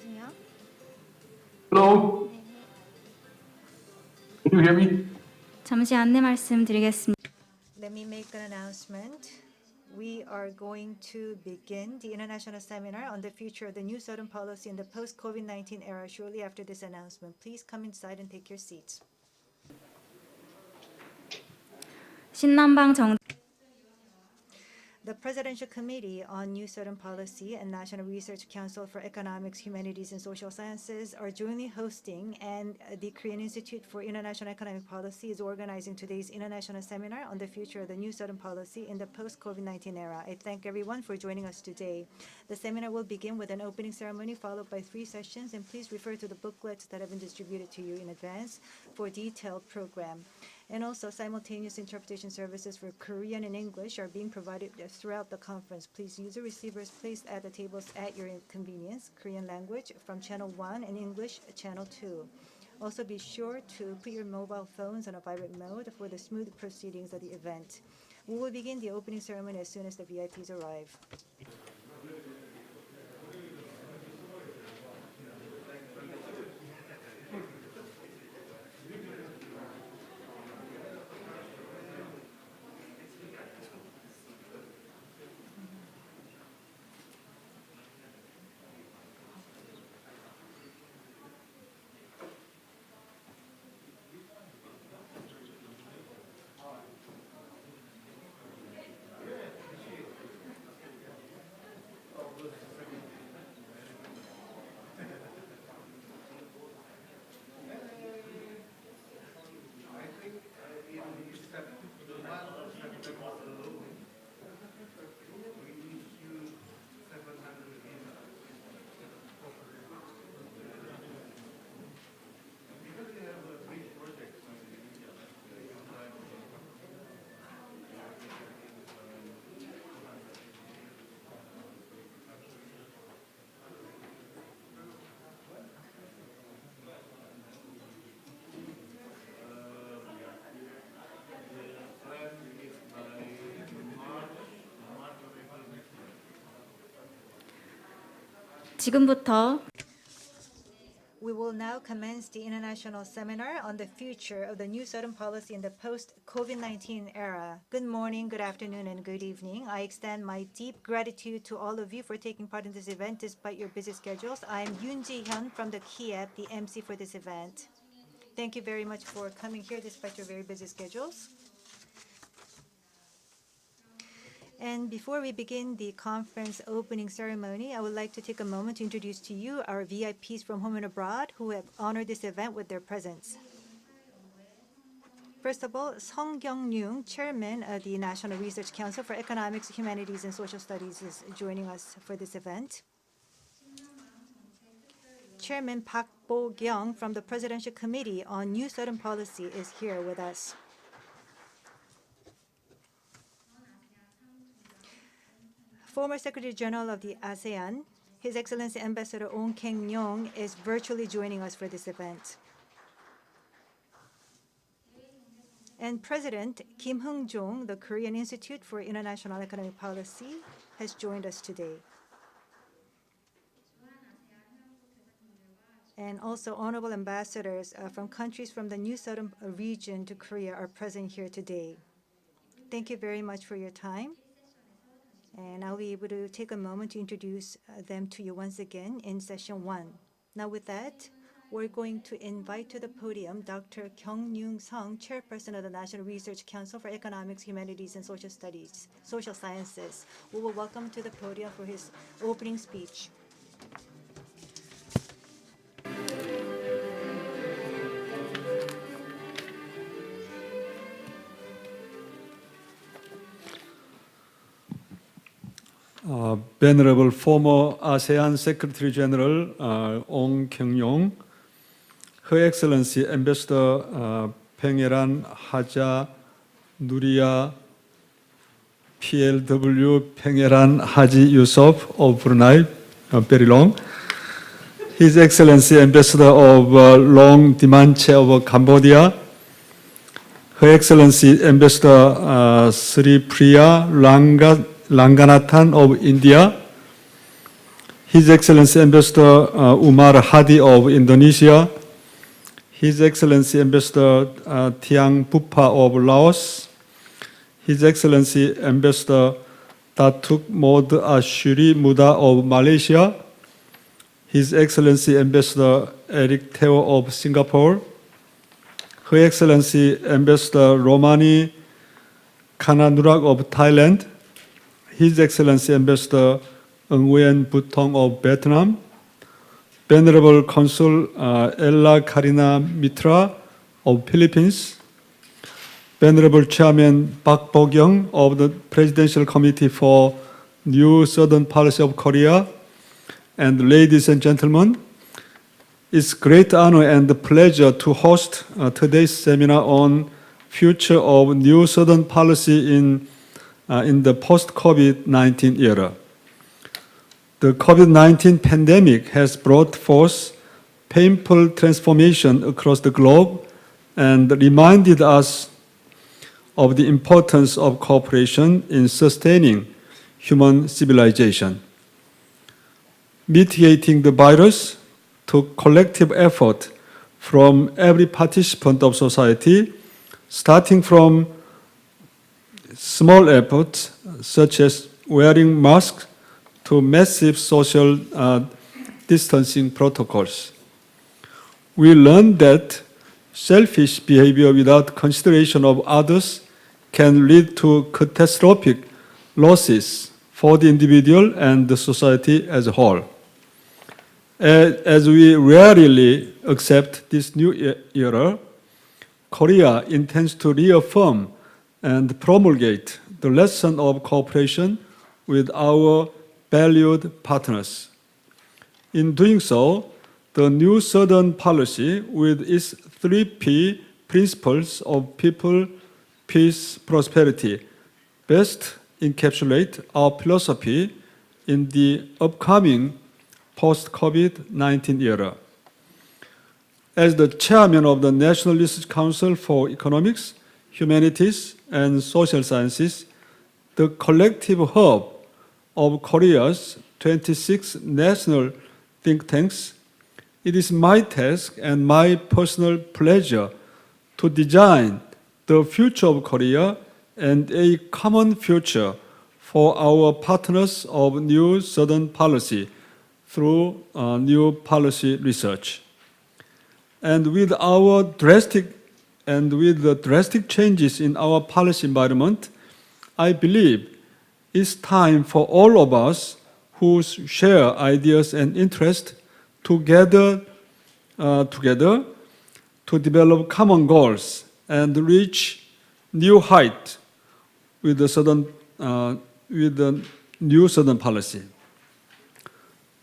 여보세요? Hello, can you hear me? 잠시 안내 말씀드리겠습니다. Let me make an announcement. We are going to begin the international seminar on the future of the new Southern policy in the post-COVID-19 era shortly after this announcement. Please come inside and take your seats. 신남방 정 The Presidential Committee on New Southern Policy and National Research Council for Economics, Humanities, and Social Sciences are jointly hosting, and the Korean Institute for International Economic Policy is organizing today's international seminar on the future of the New Southern Policy in the post-COVID-19 era. I thank everyone for joining us today. The seminar will begin with an opening ceremony followed by 3 sessions, and please refer to the booklets that have been distributed to you in advance for a detailed program. And also, simultaneous interpretation services for Korean and English are being provided throughout the conference. Please use the receivers placed at the tables at your convenience, Korean language from channel 1 and English channel 2. Also, be sure to put your mobile phones on a vibrate mode for the smooth proceedings of the event. We will begin the opening ceremony as soon as the VIPs arrive. 지금부터 We will now commence the international seminar on the future of the new Southern policy in the post-COVID-19 era. Good morning, good afternoon, and good evening. I extend my deep gratitude to all of you for taking part in this event despite your busy schedules. I am Yoon Ji-hyun from the Kiev, the MC for this event. Thank you very much for coming here despite your very busy schedules. And before we begin the conference opening ceremony, I would like to take a moment to introduce to you our VIPs from home and abroad who have honored this event with their presence. First of all, Song Kyung-nyung, Chairman of the National Research Council for Economics, Humanities, and Social Studies, is joining us for this event. Chairman Park Bo-kyung from the Presidential Committee on New Southern Policy is here with us. Former Secretary General of the ASEAN, His Excellency Ambassador Oh Kang-yong, is virtually joining us for this event. And President Kim Hung-jong, the Korean Institute for International Economic Policy, has joined us today. And also honorable ambassadors from countries from the New Southern region to Korea are present here today. Thank you very much for your time. And I'll be able to take a moment to introduce them to you once again in session 1. Now with that, we're going to invite to the podium Dr. Kyung-Yoon Sung, Chairperson of the National Research Council for Economics, Humanities, and Social Sciences. We will welcome to the podium for his opening speech. Venerable former ASEAN Secretary General Oh Kang-yong, Her Excellency Ambassador Pengeran Haja Nuria PLW Pengeran Haji Yusof of Brunei, very long. His Excellency Ambassador of Long Dimanche of Cambodia, Her Excellency Ambassador Sri Priya Ranganathan of India, His Excellency Ambassador Umar Hadi of Indonesia, His Excellency Ambassador Tiang Bupa of Laos, His Excellency Ambassador Datuk Mod Ashuri Muda of Malaysia, His Excellency Ambassador Eric Teo of Singapore, Her Excellency Ambassador Romani Kananurak of Thailand, His Excellency Ambassador Nguyen Butong of Vietnam, Venerable Consul Ella Karina Mitra of Philippines, Venerable Chairman Park Bo-kyung of the Presidential Committee for New Southern Policy of Korea, and ladies and gentlemen, it's great honor and pleasure to host today's seminar on future of New Southern Policy in the post-COVID-19 era. The COVID-19 pandemic has brought forth painful transformation across the globe and reminded us of the importance of cooperation in sustaining human civilization. Mitigating the virus took collective effort from every participant of society, starting from small efforts such as wearing masks to massive social distancing protocols. We learned that selfish behavior without consideration of others can lead to catastrophic losses for the individual and the society as a whole. As we rarely accept this new era, Korea intends to reaffirm and promulgate the lesson of cooperation with our valued partners. In doing so, the new Southern policy, with its 3P principles of people, peace, prosperity, best encapsulate our philosophy in the upcoming post-COVID-19 era. As the chairman of the National Research Council for Economics, Humanities, and Social Sciences, the collective hub of Korea's 26 national think tanks, it is my task and my personal pleasure to design the future of Korea and a common future for our partners of New Southern Policy through new policy research. And with the drastic changes in our policy environment, I believe it's time for all of us who share ideas and interests to gather together to develop common goals and reach new heights with the new Southern policy.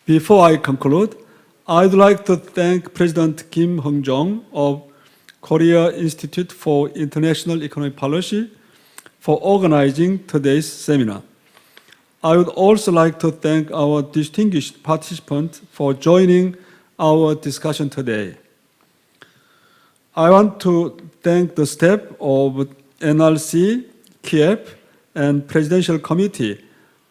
Before I conclude, I'd like to thank President Kim Hong-jong of Korea Institute for International Economic Policy for organizing today's seminar. I would also like to thank our distinguished participants for joining our discussion today. I want to thank the staff of NRC, KIEP, and Presidential Committee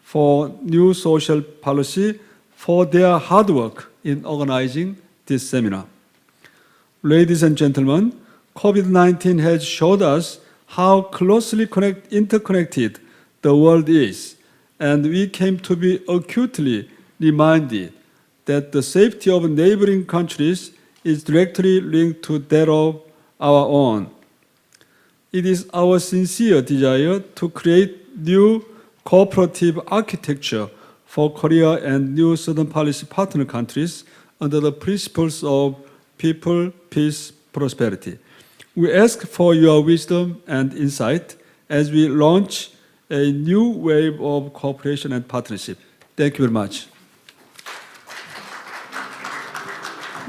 for New Social Policy for their hard work in organizing this seminar. Ladies and gentlemen, COVID-19 has showed us how closely interconnected the world is, and we came to be acutely reminded that the safety of neighboring countries is directly linked to that of our own. It is our sincere desire to create new cooperative architecture for Korea and new Southern Policy partner countries under the principles of people, peace, prosperity. We ask for your wisdom and insight as we launch a new wave of cooperation and partnership. Thank you very much.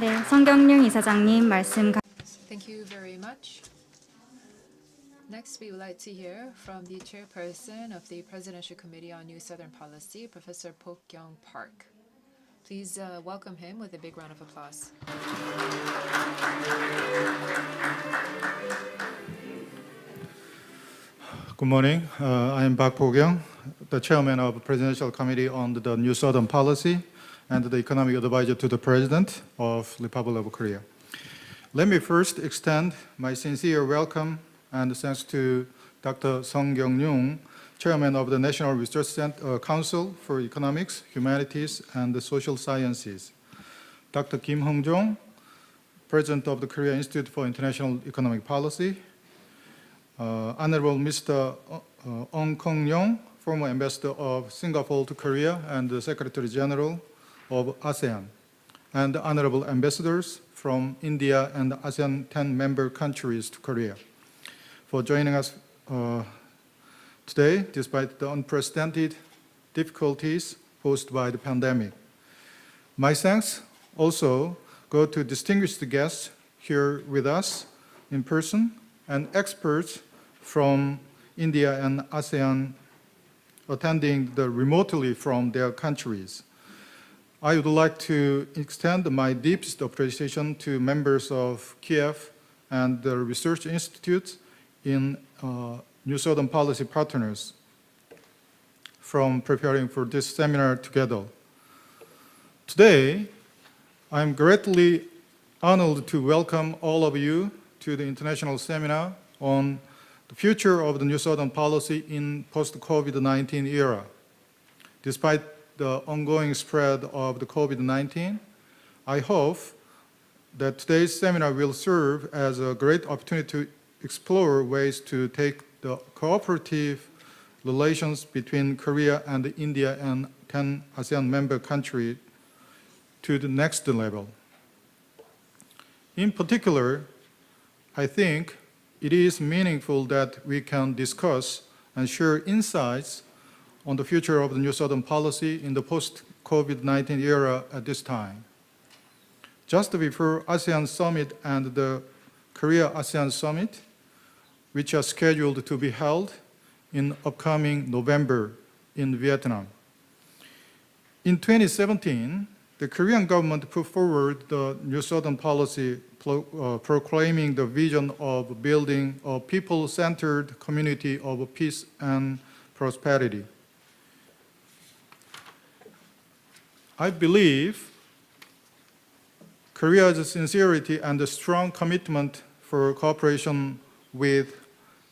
네, 성경용 이사장님 말씀 Thank you very much. Next, we would like to hear from the chairperson of the Presidential Committee on New Southern Policy, Professor Pook-kyung Park. Please welcome him with a big round of applause. Good morning. I am Park Bo-kyung, the chairman of the Presidential Committee on the New Southern Policy, and the economic advisor to the President of Republic of Korea. Let me first extend my sincere welcome and thanks to Dr. Song Kyung-yoon, Chairman of the National Research Council for Economics, Humanities, and the Social Sciences, Dr. Kim Hong-jong, President of the Korea Institute for International Economic Policy, Honorable Mr. Ong Kong-yong, former Ambassador of Singapore to Korea and the Secretary General of ASEAN, and Honorable Ambassadors from India and ASEAN 10 member countries to Korea, for joining us today despite the unprecedented difficulties posed by the pandemic. My thanks also go to distinguished guests here with us in person and experts from India and ASEAN attending remotely from their countries. I would like to extend my deepest appreciation to members of Kiev and the research institutes in New Southern Policy partners from preparing for this seminar together. Today, I'm greatly honored to welcome all of you to the international seminar on the future of the New Southern Policy in post-COVID-19 era. Despite the ongoing spread of the COVID-19, I hope that today's seminar will serve as a great opportunity to explore ways to take the cooperative relations between Korea and India and 10 ASEAN member countries to the next level. In particular, I think it is meaningful that we can discuss and share insights on the future of the New Southern Policy in the post-COVID-19 era at this time. Just before ASEAN Summit and the Korea-ASEAN Summit, which are scheduled to be held in upcoming November in Vietnam. In 2017, the Korean government put forward the New Southern Policy proclaiming the vision of building a people-centered community of peace and prosperity. I believe Korea's sincerity and the strong commitment for cooperation with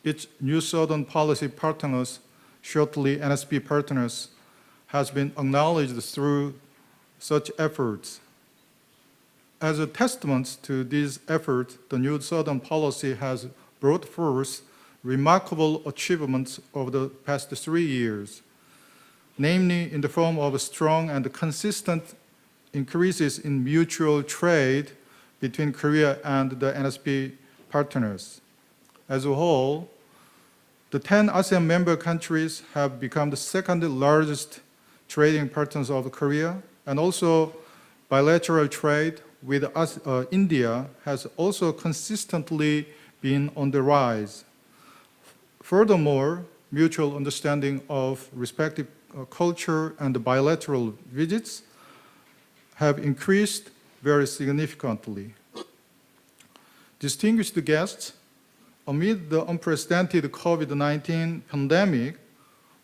its New Southern Policy partners, shortly NSP partners, has been acknowledged through such efforts. As a testament to these efforts, the New Southern Policy has brought forth remarkable achievements over the past 3 years, namely in the form of strong and consistent increases in mutual trade between Korea and the NSP partners. As a whole, the 10 ASEAN member countries have become the second largest trading partners of Korea, and also bilateral trade with India has also consistently been on the rise. Furthermore, mutual understanding of respective culture and bilateral visits have increased very significantly. Distinguished guests, amid the unprecedented COVID-19 pandemic,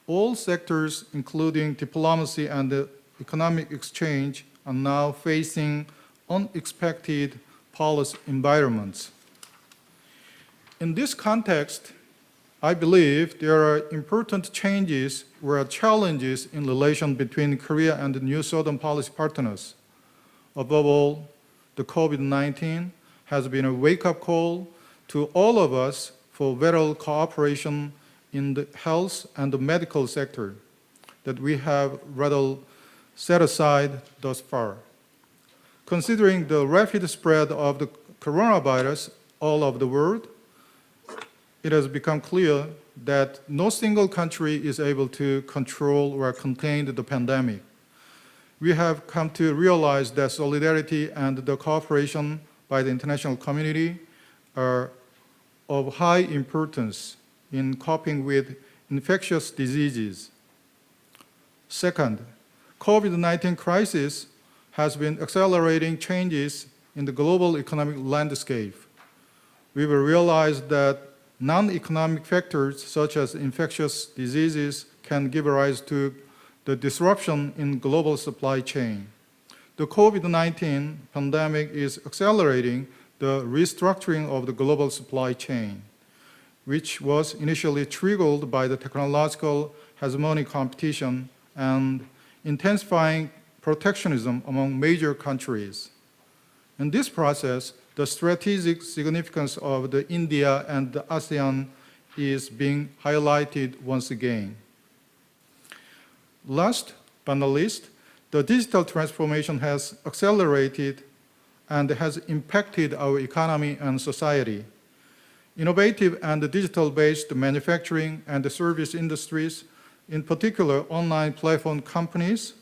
all sectors, including diplomacy and economic exchange, are now facing unexpected policy environments. In this context, I believe there are important changes or challenges in relation between Korea and the New Southern Policy partners. Above all, the COVID-19 has been a wake-up call to all of us for better cooperation in the health and the medical sector that we have rather set aside thus far. Considering the rapid spread of the coronavirus all over the world, it has become clear that no single country is able to control or contain the pandemic. We have come to realize that solidarity and the cooperation by the international community are of high importance in coping with infectious diseases. Second, COVID-19 crisis has been accelerating changes in the global economic landscape. We will realize that non-economic factors such as infectious diseases can give rise to the disruption in global supply chain. the COVID-19 pandemic is accelerating the restructuring of the global supply chain, which was initially triggered by the technological hegemony competition and intensifying protectionism among major countries. In this process, the strategic significance of the India and the ASEAN is being highlighted once again. Last but not least, the digital transformation has accelerated and has impacted our economy and society. Innovative and digital-based manufacturing and service industries, in particular online platform companies,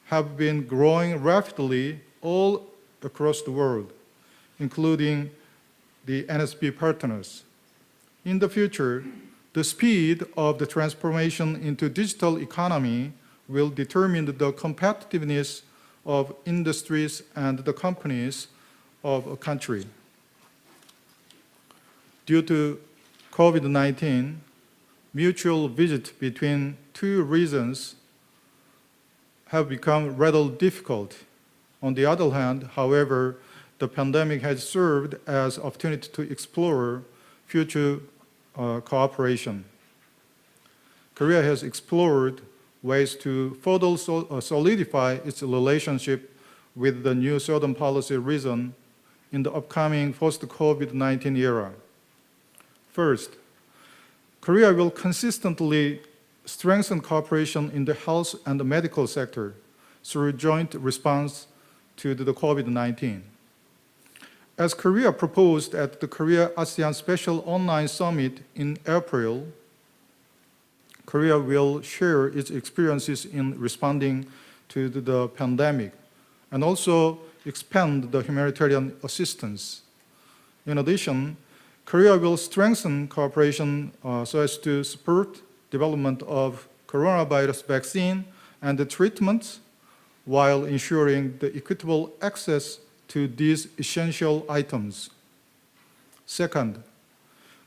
have been growing rapidly all across the world, including the NSP partners. In the future, the speed of the transformation into digital economy will determine the competitiveness of industries and the companies of a country. Due to COVID-19, mutual visits between two regions have become rather difficult. On the other hand, however, the pandemic has served as an opportunity to explore future cooperation. Korea has explored ways to further solidify its relationship with the new Southern Policy region in the upcoming post-COVID-19 era. First, Korea will consistently strengthen cooperation in the health and the medical sector through joint response to the COVID-19. As Korea proposed at the Korea-ASEAN Special Online Summit in April, Korea will share its experiences in responding to the pandemic and also expand the humanitarian assistance. In addition, Korea will strengthen cooperation so as to support development of coronavirus vaccine and the treatments while ensuring the equitable access to these essential items. Second,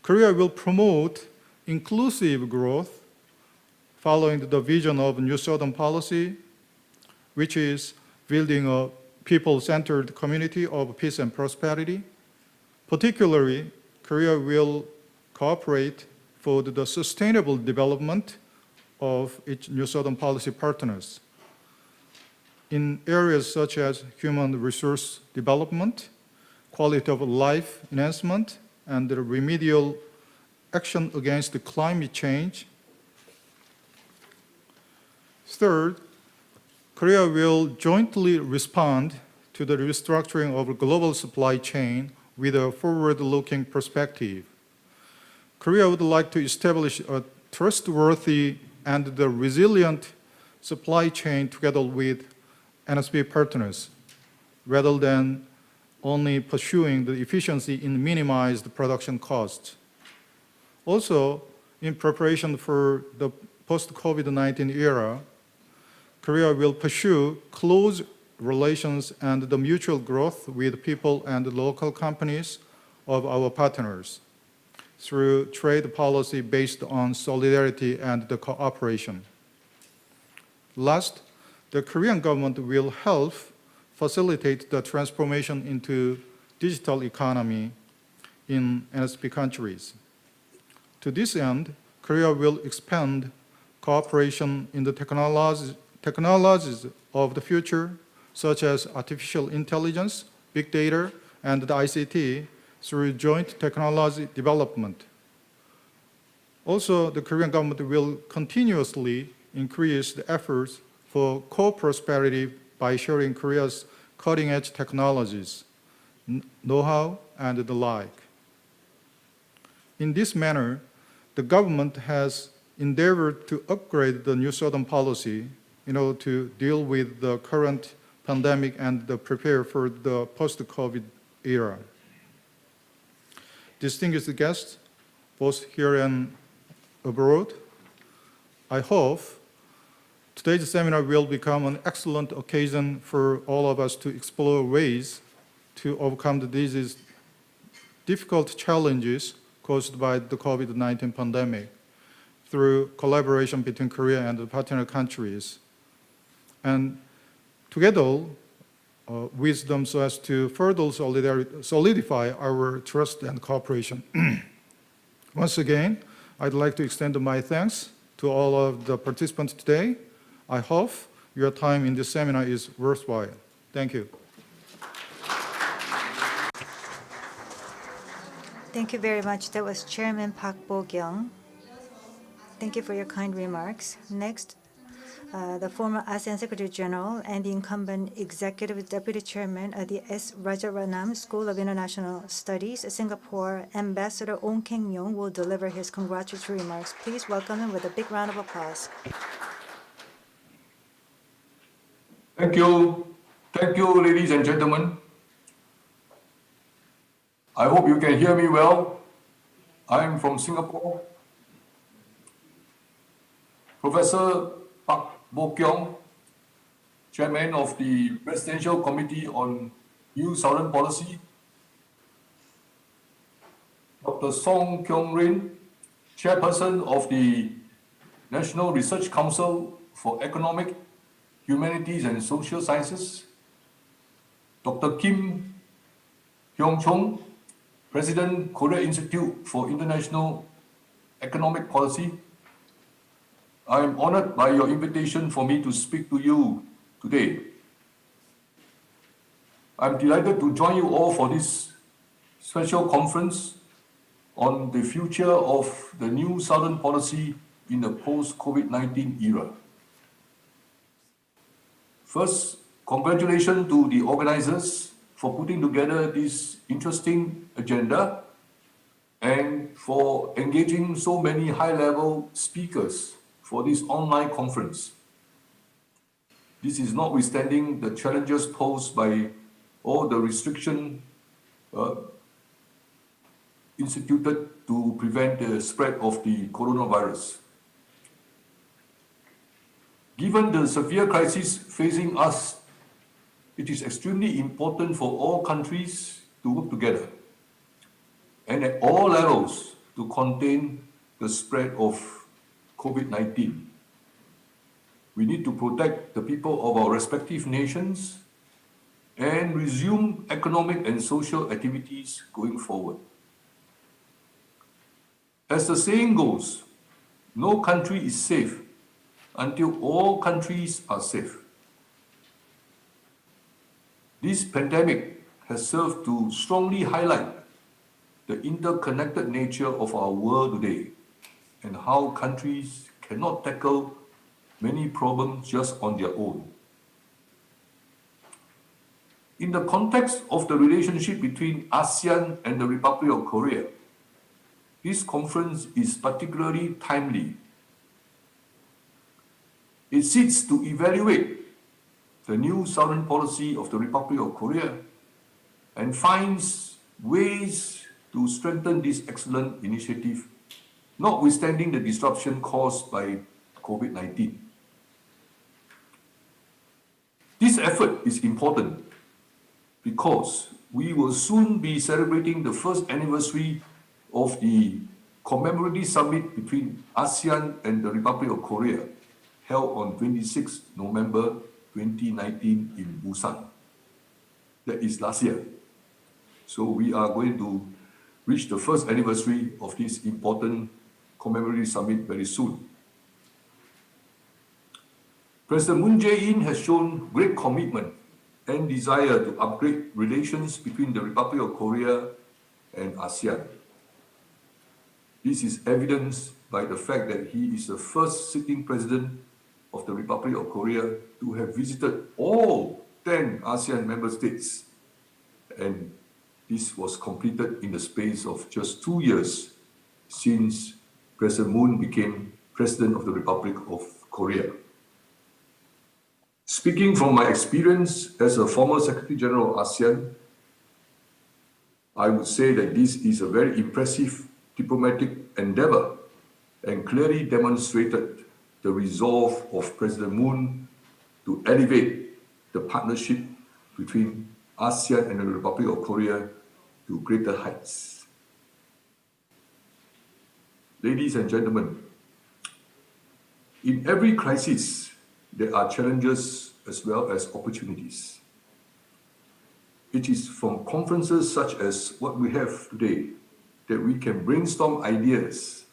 Korea will promote inclusive growth following the vision of New Southern Policy, which is building a people-centered community of peace and prosperity. Particularly, Korea will cooperate for the sustainable development of its New Southern Policy partners in areas such as human resource development, quality of life enhancement, and the remedial action against the climate change. Third, Korea will jointly respond to the restructuring of the global supply chain with a forward-looking perspective. Korea would like to establish a trustworthy and the resilient supply chain together with NSP partners, rather than only pursuing the efficiency in minimized production costs. Also, in preparation for the post-COVID-19 era, Korea will pursue close relations and the mutual growth with people and local companies of our partners through trade policy based on solidarity and the cooperation. Last, the Korean government will help facilitate the transformation into digital economy in NSP countries. To this end, Korea will expand cooperation in the technologies of the future, such as artificial intelligence, big data, and the ICT through joint technology development. Also, the Korean government will continuously increase the efforts for co-prosperity by sharing Korea's cutting-edge technologies, know-how, and the like. In this manner, the government has endeavored to upgrade the New Southern Policy in order to deal with the current pandemic and prepare for the post-COVID era. Distinguished guests, both here and abroad, I hope today's seminar will become an excellent occasion for all of us to explore ways to overcome these difficult challenges caused by the COVID-19 pandemic through collaboration between Korea and the partner countries. And together, wisdom so as to further solidify our trust and cooperation. Once again, I'd like to extend my thanks to all of the participants today. I hope your time in this seminar is worthwhile. Thank you. Thank you very much. That was Chairman Park Bo-kyung. Thank you for your kind remarks. Next, the former ASEAN Secretary General and the incumbent Executive Deputy Chairman of the S. Rajaratnam School of International Studies, Singapore, Ambassador Ong Keng-myung will deliver his congratulatory remarks. Please welcome him with a big round of applause. Thank you. Thank you, ladies and gentlemen. I hope you can hear me well. I'm from Singapore. Professor Park Bo-kyung, Chairman of the Presidential Committee on New Southern Policy. Dr. Song Kyung-rin, Chairperson of the National Research Council for Economic, Humanities and Social Sciences. Dr. Kim Hyung-chung, President, Korea Institute for International Economic Policy. I am honored by your invitation for me to speak to you today. I'm delighted to join you all for this special conference on the future of the new Southern policy in the post-COVID-19 era. First, congratulations to the organizers for putting together this interesting agenda and for engaging so many high-level speakers for this online conference. This is notwithstanding the challenges posed by all the restrictions instituted to prevent the spread of the coronavirus. Given the severe crisis facing us, it is extremely important for all countries to work together and at all levels to contain the spread of COVID-19. We need to protect the people of our respective nations and resume economic and social activities going forward. As the saying goes, no country is safe until all countries are safe. This pandemic has served to strongly highlight the interconnected nature of our world today and how countries cannot tackle many problems just on their own. In the context of the relationship between ASEAN and the Republic of Korea, this conference is particularly timely. It seeks to evaluate the new Southern policy of the Republic of Korea and finds ways to strengthen this excellent initiative, notwithstanding the disruption caused by COVID-19. This effort is important because we will soon be celebrating the first anniversary of the commemorative summit between ASEAN and the Republic of Korea, held on 26 November 2019 in Busan. That is last year. So we are going to reach the first anniversary of this important commemorative summit very soon. President Moon Jae-in has shown great commitment and desire to upgrade relations between the Republic of Korea and ASEAN. This is evidenced by the fact that he is the first sitting president of the Republic of Korea to have visited all 10 ASEAN member states, and this was completed in the space of just 2 years since President Moon became President of the Republic of Korea. Speaking from my experience as a former Secretary General of ASEAN, I would say that this is a very impressive diplomatic endeavor and clearly demonstrated the resolve of President Moon to elevate the partnership between ASEAN and the Republic of Korea to greater heights. Ladies and gentlemen, in every crisis, there are challenges as well as opportunities. It is from conferences such as what we have today that we can brainstorm ideas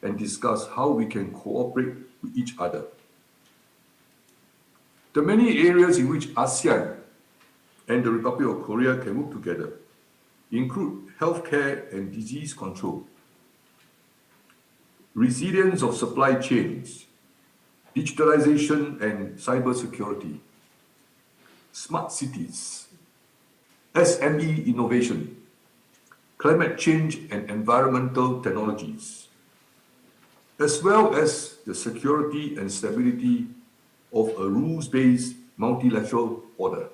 and discuss how we can cooperate with each other. The many areas in which ASEAN and the Republic of Korea can work together include healthcare and disease control, resilience of supply chains, digitalization and cybersecurity, smart cities, SME innovation, climate change and environmental technologies, as well as the security and stability of a rules-based multilateral order.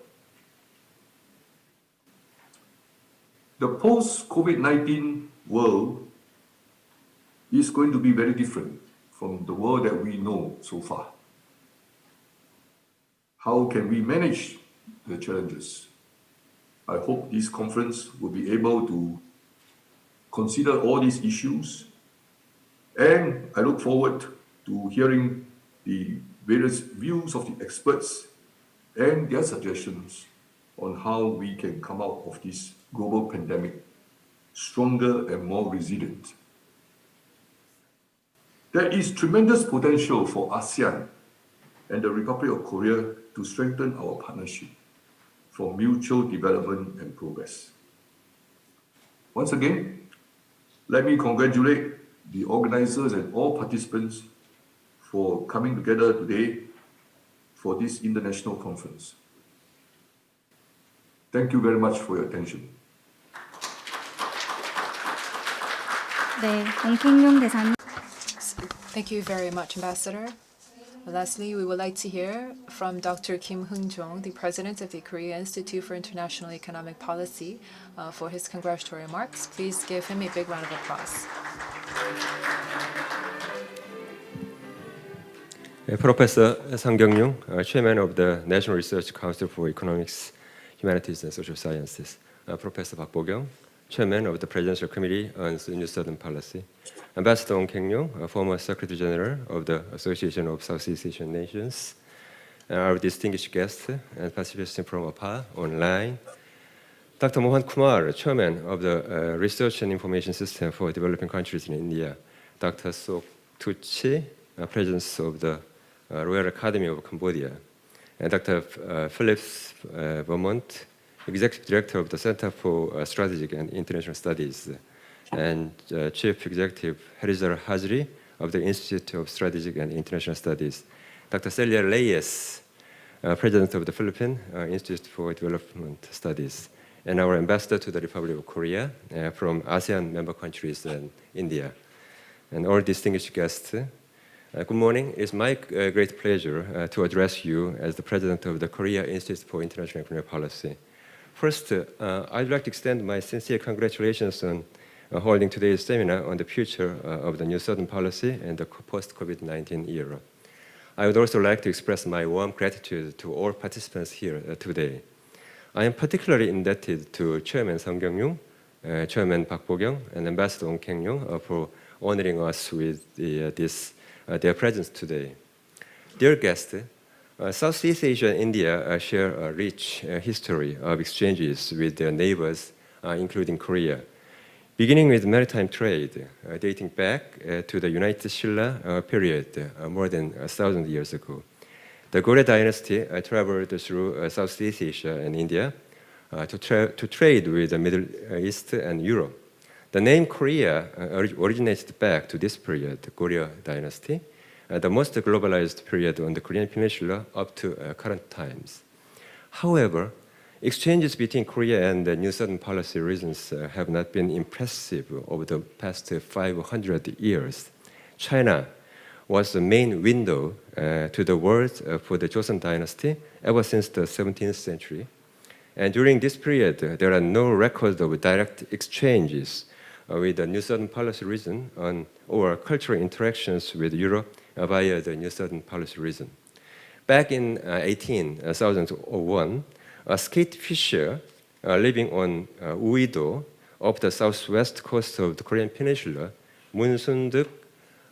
The post-COVID-19 world is going to be very different from the world that we know so far. How can we manage the challenges? I hope this conference will be able to consider all these issues, and I look forward to hearing the various views of the experts and their suggestions on how we can come out of this global pandemic stronger and more resilient. There is tremendous potential for ASEAN and the Republic of Korea to strengthen our partnership for mutual development and progress. Once again, let me congratulate the organizers and all participants for coming together today for this international conference. Thank you very much for your attention. 네, 옹킹용 대사님. Thank you very much, Ambassador. Lastly, we would like to hear from Dr. Kim Heung-jong, the President of the Korea Institute for International Economic Policy, for his congratulatory remarks. Please give him a big round of applause. Professor Sang-kyung, Chairman of the National Research Council for Economics, Humanities and Social Sciences. Professor Park Bo-kyung, Chairman of the Presidential Committee on New Southern Policy. Ambassador Ong Keng-yong, former Secretary General of the Association of Southeast Asian Nations. Our distinguished guests and participants from afar, online. Dr. Mohan Kumar, Chairman of the Research and Information System for Developing Countries in India. Dr. Sok Tu-chi, President of the Royal Academy of Cambodia. And Dr. Phillips Vermont, Executive Director of the Center for Strategic and International Studies, and Chief Executive Harizar Hazri of the Institute of Strategic and International Studies. Dr. Celia Reyes, President of the Philippine Institute for Development Studies, and our Ambassador to the Republic of Korea from ASEAN member countries and India. And all distinguished guests, good morning. It's my great pleasure to address you as the President of the Korea Institute for International Economic Policy. First, I'd like to extend my sincere congratulations on holding today's seminar on the future of the New Southern Policy and the post-COVID-19 era. I would also like to express my warm gratitude to all participants here today. I am particularly indebted to Chairman Sang Kyung-yong, Chairman Park Bo-kyung, and Ambassador Ong Keng-yong for honoring us with their presence today. Dear guests, Southeast Asia and India share a rich history of exchanges with their neighbors, including Korea. Beginning with maritime trade, dating back to the United Shilla period more than 1,000 years ago. The Goryeo dynasty traveled through Southeast Asia and India to trade with the Middle East and Europe. The name Korea originated back to this period, the Goryeo dynasty, the most globalized period on the Korean peninsula up to current times. However, exchanges between Korea and the New Southern Policy regions have not been impressive over the past 500 years. China was the main window to the world for the Joseon dynasty ever since the 17th century. And during this period, there are no records of direct exchanges with the New Southern Policy region or cultural interactions with Europe via the New Southern Policy region. Back in 1801, a skate fisher living on Uido off the southwest coast of the Korean peninsula, Moon Sun-duk,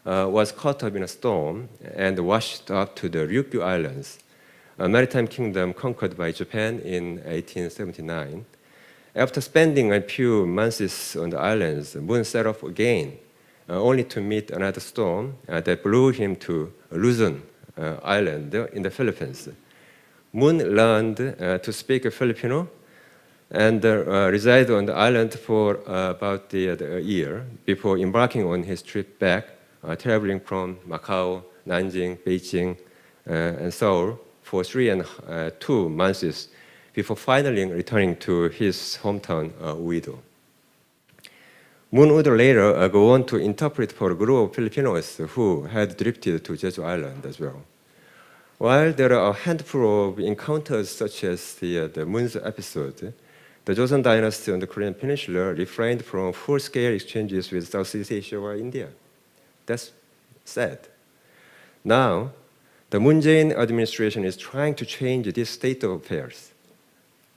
was caught up in a storm and washed up to the Ryukyu Islands. a maritime kingdom conquered by Japan in 1879. After spending a few months on the islands, Moon set off again, only to meet another storm that blew him to Luzon Island in the Philippines. Moon learned to speak Filipino and resided on the island for about a year before embarking on his trip back, traveling from Macau, Nanjing, Beijing, and Seoul for 3 and 2 months before finally returning to his hometown, Uido. Moon would later go on to interpret for a group of Filipinos who had drifted to Jeju Island as well. While there are a handful of encounters such as the Moon's episode, the Joseon dynasty on the Korean peninsula refrained from full-scale exchanges with Southeast Asia or India. That's sad. Now, the Moon Jae-in administration is trying to change this state of affairs.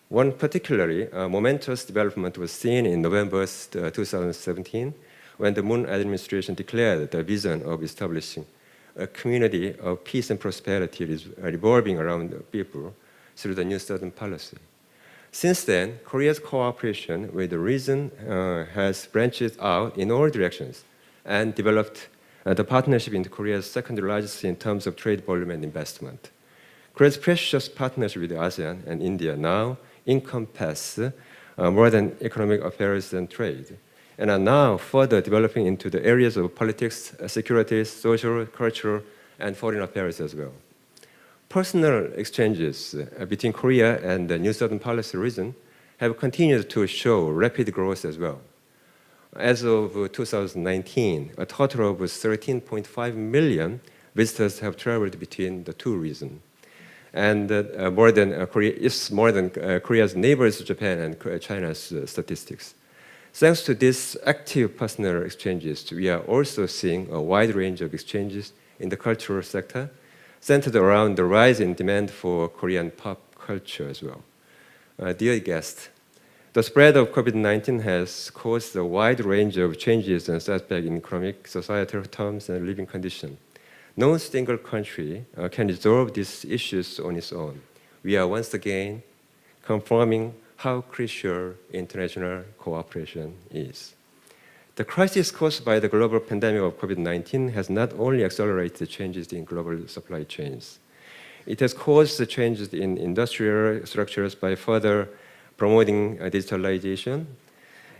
One particularly momentous development was seen in November 2017 when the Moon administration declared the vision of establishing a community of peace and prosperity revolving around the people through the New Southern Policy. Since then, Korea's cooperation with the region has branched out in all directions and developed the partnership into Korea's second largest in terms of trade volume and investment. Korea's precious partnership with ASEAN and India now encompass more than economic affairs and trade, and are now further developing into the areas of politics, security, social, cultural, and foreign affairs as well. Personal exchanges between Korea and the New Southern Policy region have continued to show rapid growth as well. As of 2019, a total of 13.5 million visitors have traveled between the two regions. And more than Korea's neighbors, Japan and China's statistics. Thanks to these active personal exchanges, we are also seeing a wide range of exchanges in the cultural sector, centered around the rise in demand for Korean pop culture as well. Dear guests, the spread of COVID-19 has caused a wide range of changes and setbacks in economic, societal terms, and living conditions. No single country can resolve these issues on its own. We are once again confirming how crucial international cooperation is. The crisis caused by the global pandemic of COVID-19 has not only accelerated changes in global supply chains, it has caused the changes in industrial structures by further promoting digitalization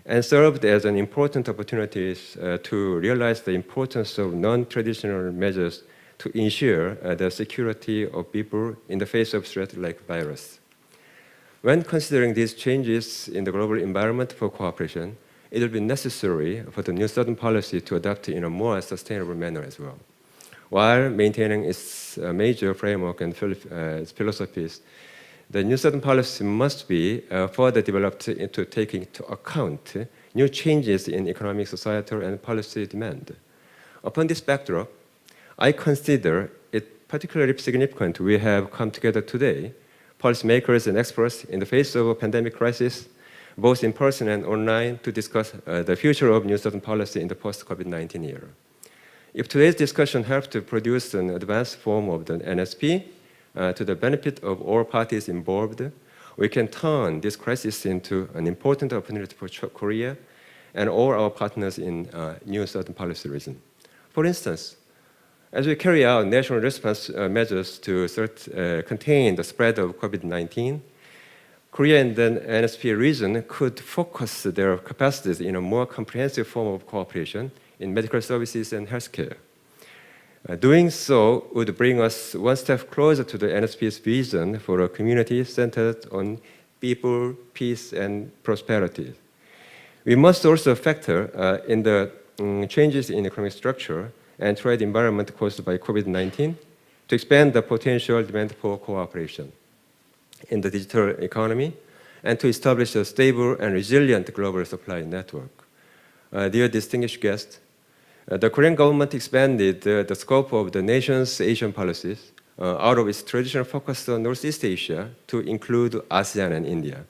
and served as an important opportunity to realize the importance of non-traditional measures to ensure the security of people in the face of threats like virus. When considering these changes in the global environment for cooperation, it will be necessary for the New Southern Policy to adapt in a more sustainable manner as well. While maintaining its major framework and its philosophies, the New Southern Policy must be further developed into taking into account new changes in economic, societal, and policy demand. Upon this backdrop, I consider it particularly significant we have come together today, policymakers and experts in the face of a pandemic crisis, both in person and online, to discuss the future of New Southern Policy in the post-COVID-19 era. If today's discussion helps to produce an advanced form of the NSP to the benefit of all parties involved, we can turn this crisis into an important opportunity for Korea and all our partners in New Southern Policy region. For instance, as we carry out national response measures to contain the spread of COVID-19, Korea and the NSP region could focus their capacities in a more comprehensive form of cooperation in medical services and healthcare. Doing so would bring us one step closer to the NSP's vision for a community centered on people, peace, and prosperity. We must also factor in the changes in economic structure and trade environment caused by COVID-19 to expand the potential demand for cooperation in the digital economy and to establish a stable and resilient global supply network. Dear distinguished guests, the Korean government expanded the scope of the nation's Asian policies out of its traditional focus on Northeast Asia to include ASEAN and India,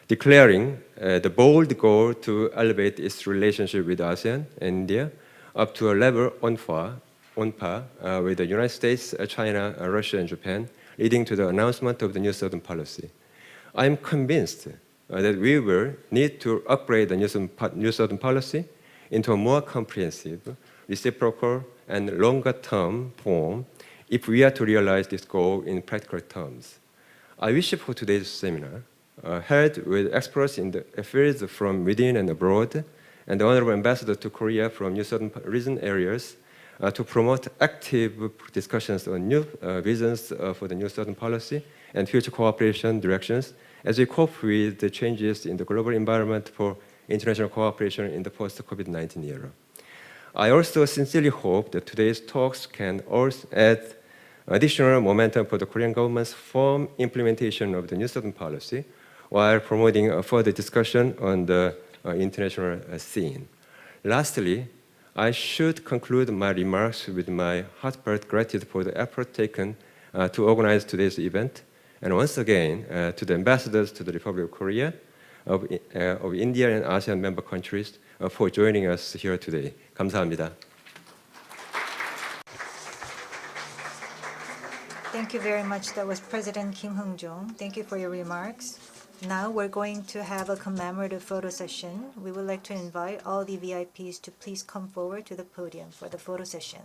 declaring the bold goal to elevate its relationship with ASEAN and India up to a level on par with the United States, China, Russia, and Japan, leading to the announcement of the New Southern Policy. I am convinced that we will need to upgrade the New Southern Policy into a more comprehensive, reciprocal, and longer-term form if we are to realize this goal in practical terms. I wish for today's seminar, held with experts in the fields from within and abroad, and the Honorable Ambassador to Korea from New Southern region areas, to promote active discussions on new visions for the New Southern Policy and future cooperation directions as we cope with the changes in the global environment for international cooperation in the post-COVID-19 era. I also sincerely hope that today's talks can also add additional momentum for the Korean government's firm implementation of the New Southern Policy while promoting a further discussion on the international scene. Lastly, I should conclude my remarks with my heartfelt gratitude for the effort taken to organize today's event, and once again to the ambassadors to the Republic of Korea, of India and ASEAN member countries for joining us here today. 감사합니다. Thank you very much. That was President Kim Hong-jong. Thank you for your remarks. Now we're going to have a commemorative photo session. We would like to invite all the VIPs to please come forward to the podium for the photo session.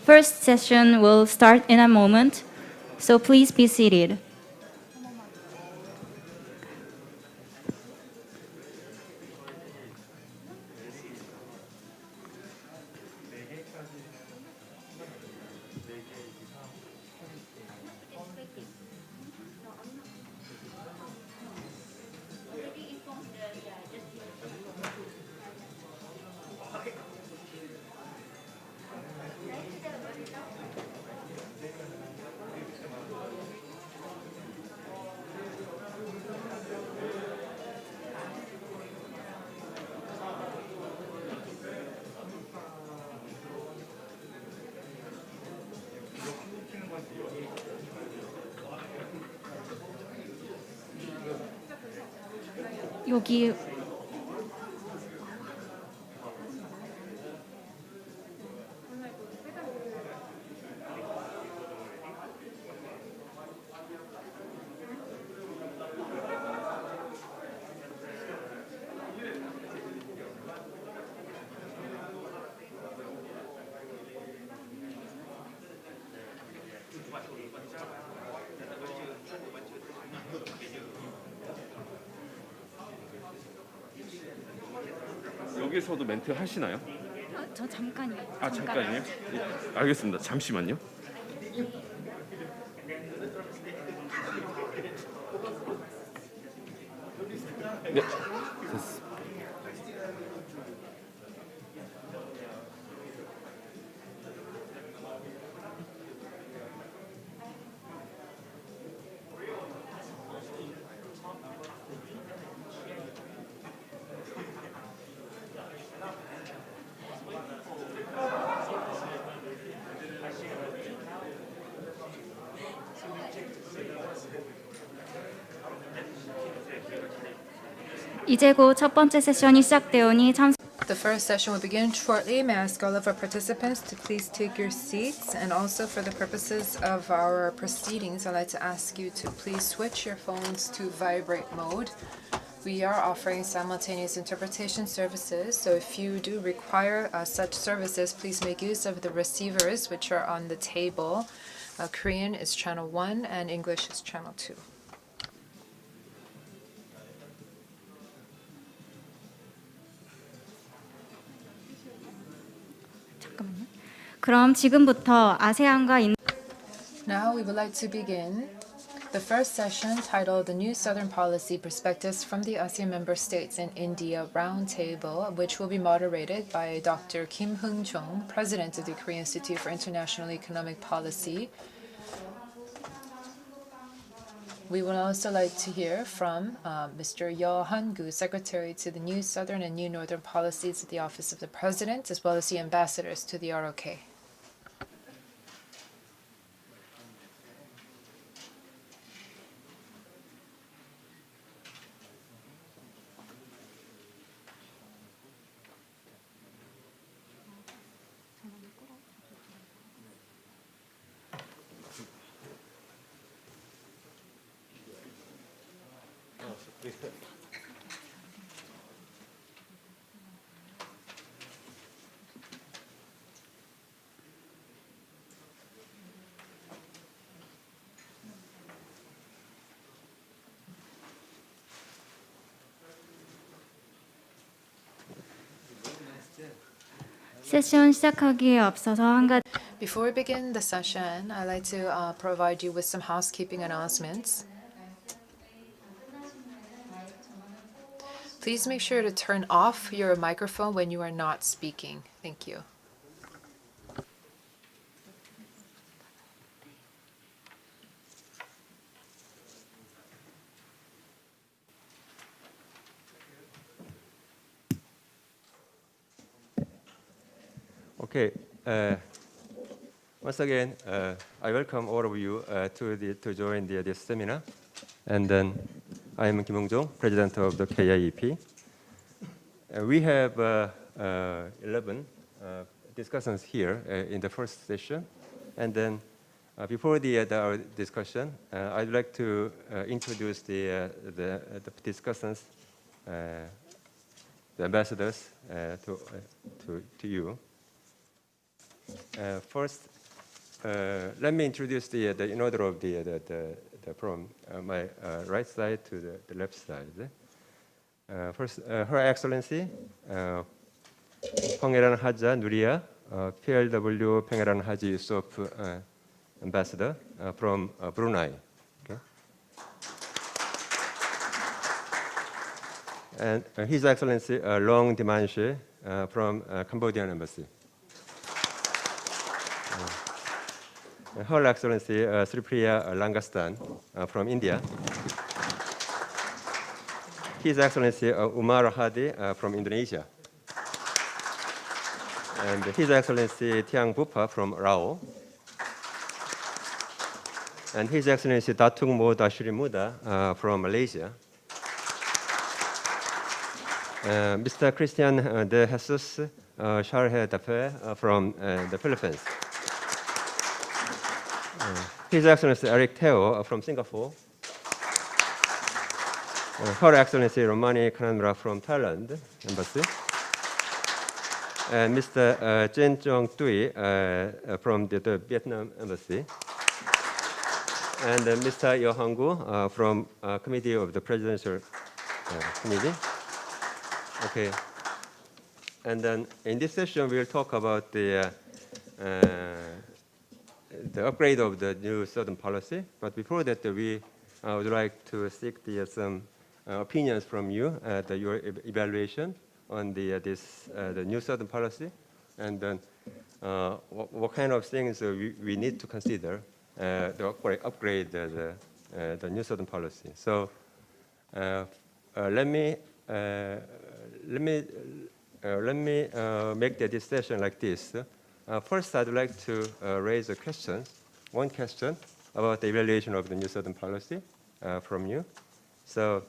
First session will start in a moment, so please be seated. 여기 여기서도 멘트 하시나요? 저 잠깐요. 아, 잠깐요. 예, 알겠습니다. 잠시만요. 네, 됐습니다. 이제 곧 첫 번째 세션이 시작되오니 The first session will begin shortly. May I ask all of our participants to please take your seats, and also for the purposes of our proceedings, I'd like to ask you to please switch your phones to vibrate mode. We are offering simultaneous interpretation services, so if you do require such services, please make use of the receivers which are on the table. Korean is channel 1 and English is channel 2. 잠깐만요. 그럼 지금부터 아세안과 Now we would like to begin the first session titled The New Southern Policy Perspectives from the ASEAN Member States and India Roundtable, which will be moderated by Dr. Kim Heung-jong, President of the Korea Institute for International Economic Policy. We would also like to hear from Mr. Yeo Han-gu, Secretary to the New Southern and New Northern Policies at the Office of the President, as well as the ambassadors to the ROK. 세션 시작하기에 앞서서 한 가지 Before we begin the session, I'd like to provide you with some housekeeping announcements. Please make sure to turn off your microphone when you are not speaking. Thank you. Okay. Once again, I welcome all of you to join this seminar. And then I am Kim Heung-jong, President of the KIEP. We have 11 discussions here in the first session. And then before our discussion, I'd like to introduce the discussants, the ambassadors to you. First, let me introduce the in order of from my right side to the left side. First, Her Excellency Pangeran Haja Nuria, PLW Pangeran Haji Yusuf Ambassador from Brunei. Okay. And His Excellency Long Dimanche from Cambodian Embassy. Her Excellency Sri Priya Langastan from India. His Excellency Umar Hadi from Indonesia. And His Excellency Tiang Bupa from Laos. And His Excellency Datuk Mo Dashri Muda from Malaysia. Mr. Christian de Jesus Charhe Dafe from the Philippines. His Excellency Eric Teo from Singapore. Her Excellency Romani Kananra from Thailand Embassy. And Mr. Chen Chong Tui from the Vietnam Embassy. And Mr. Yo Hang-gu from Committee of the Presidential Committee. Okay. And then in this session, we'll talk about the upgrade of the new Southern policy. But before that, we would like to seek some opinions from you, your evaluation on the new Southern policy, and then what kind of things we need to consider to upgrade the new Southern policy. So let me make this session like this. First, I'd like to raise a question, one question about the evaluation of the new Southern policy from you. So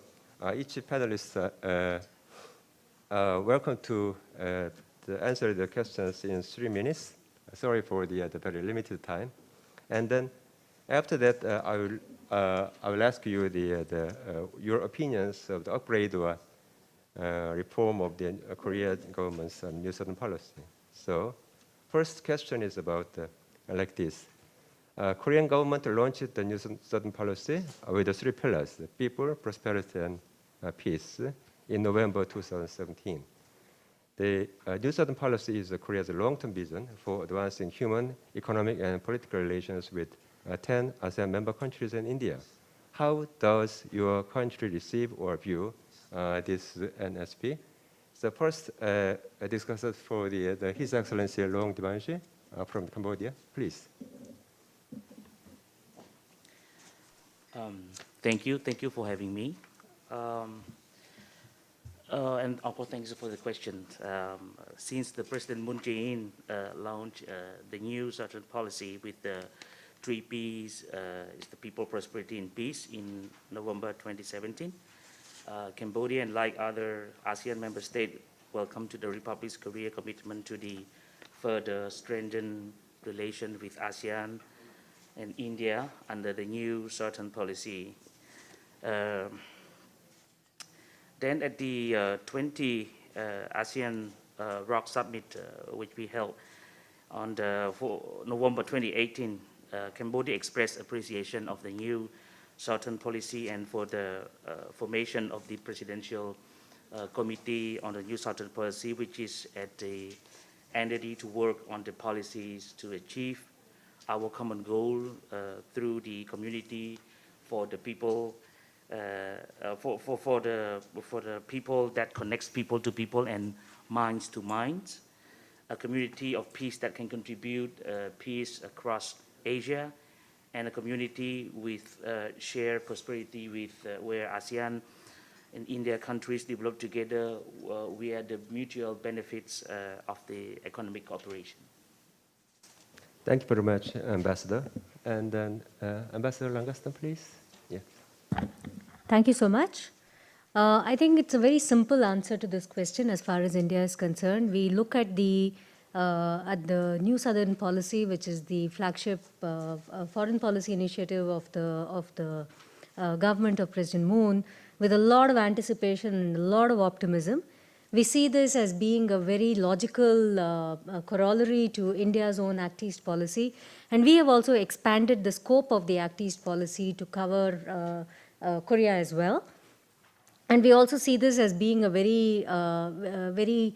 each panelist welcome to answer the questions in 3 minutes. Sorry for the very limited time. And then after that, I will ask you your opinions of the upgrade or reform of the Korean government's new Southern policy. So first question is about like this. Korean government launched the new Southern policy with the 3 pillars: people, prosperity, and peace in November 2017. The new Southern policy is Korea's long-term vision for advancing human, economic, and political relations with 10 ASEAN member countries and India. How does your country receive or view this NSP? So first, discussed for His Excellency Long Dimanche from Cambodia, please. Thank you for having me. And also thanks for the question. Since the President Moon Jae-in launched the new Southern policy with the 3 Ps, is the people, prosperity, and peace in November 2017, Cambodia, and like other ASEAN member states, welcome to the Republic's Korea commitment to the further strengthen relation with ASEAN and India under the new Southern policy. Then at the 20 ASEAN Rock Summit, which we held on November 2018, Cambodia expressed appreciation of the new Southern policy and for the formation of the Presidential Committee on the new Southern policy, which is at the entity to work on the policies to achieve our common goal through the community for the people, for the people that connects people to people and minds to minds, a community of peace that can contribute peace across Asia, and a community with shared prosperity with where ASEAN and India countries develop together via the mutual benefits of the economic cooperation. Thank you very much, Ambassador. And then Ambassador Langastan, please. Yeah. Thank you so much. I think it's a very simple answer to this question as far as India is concerned. We look at the new Southern policy, which is the flagship foreign policy initiative of the government of President Moon, with a lot of anticipation and a lot of optimism, We see this as being a very logical corollary to India's own Act East policy. And we have also expanded the scope of the Act East policy to cover Korea as well. And we also see this as being a very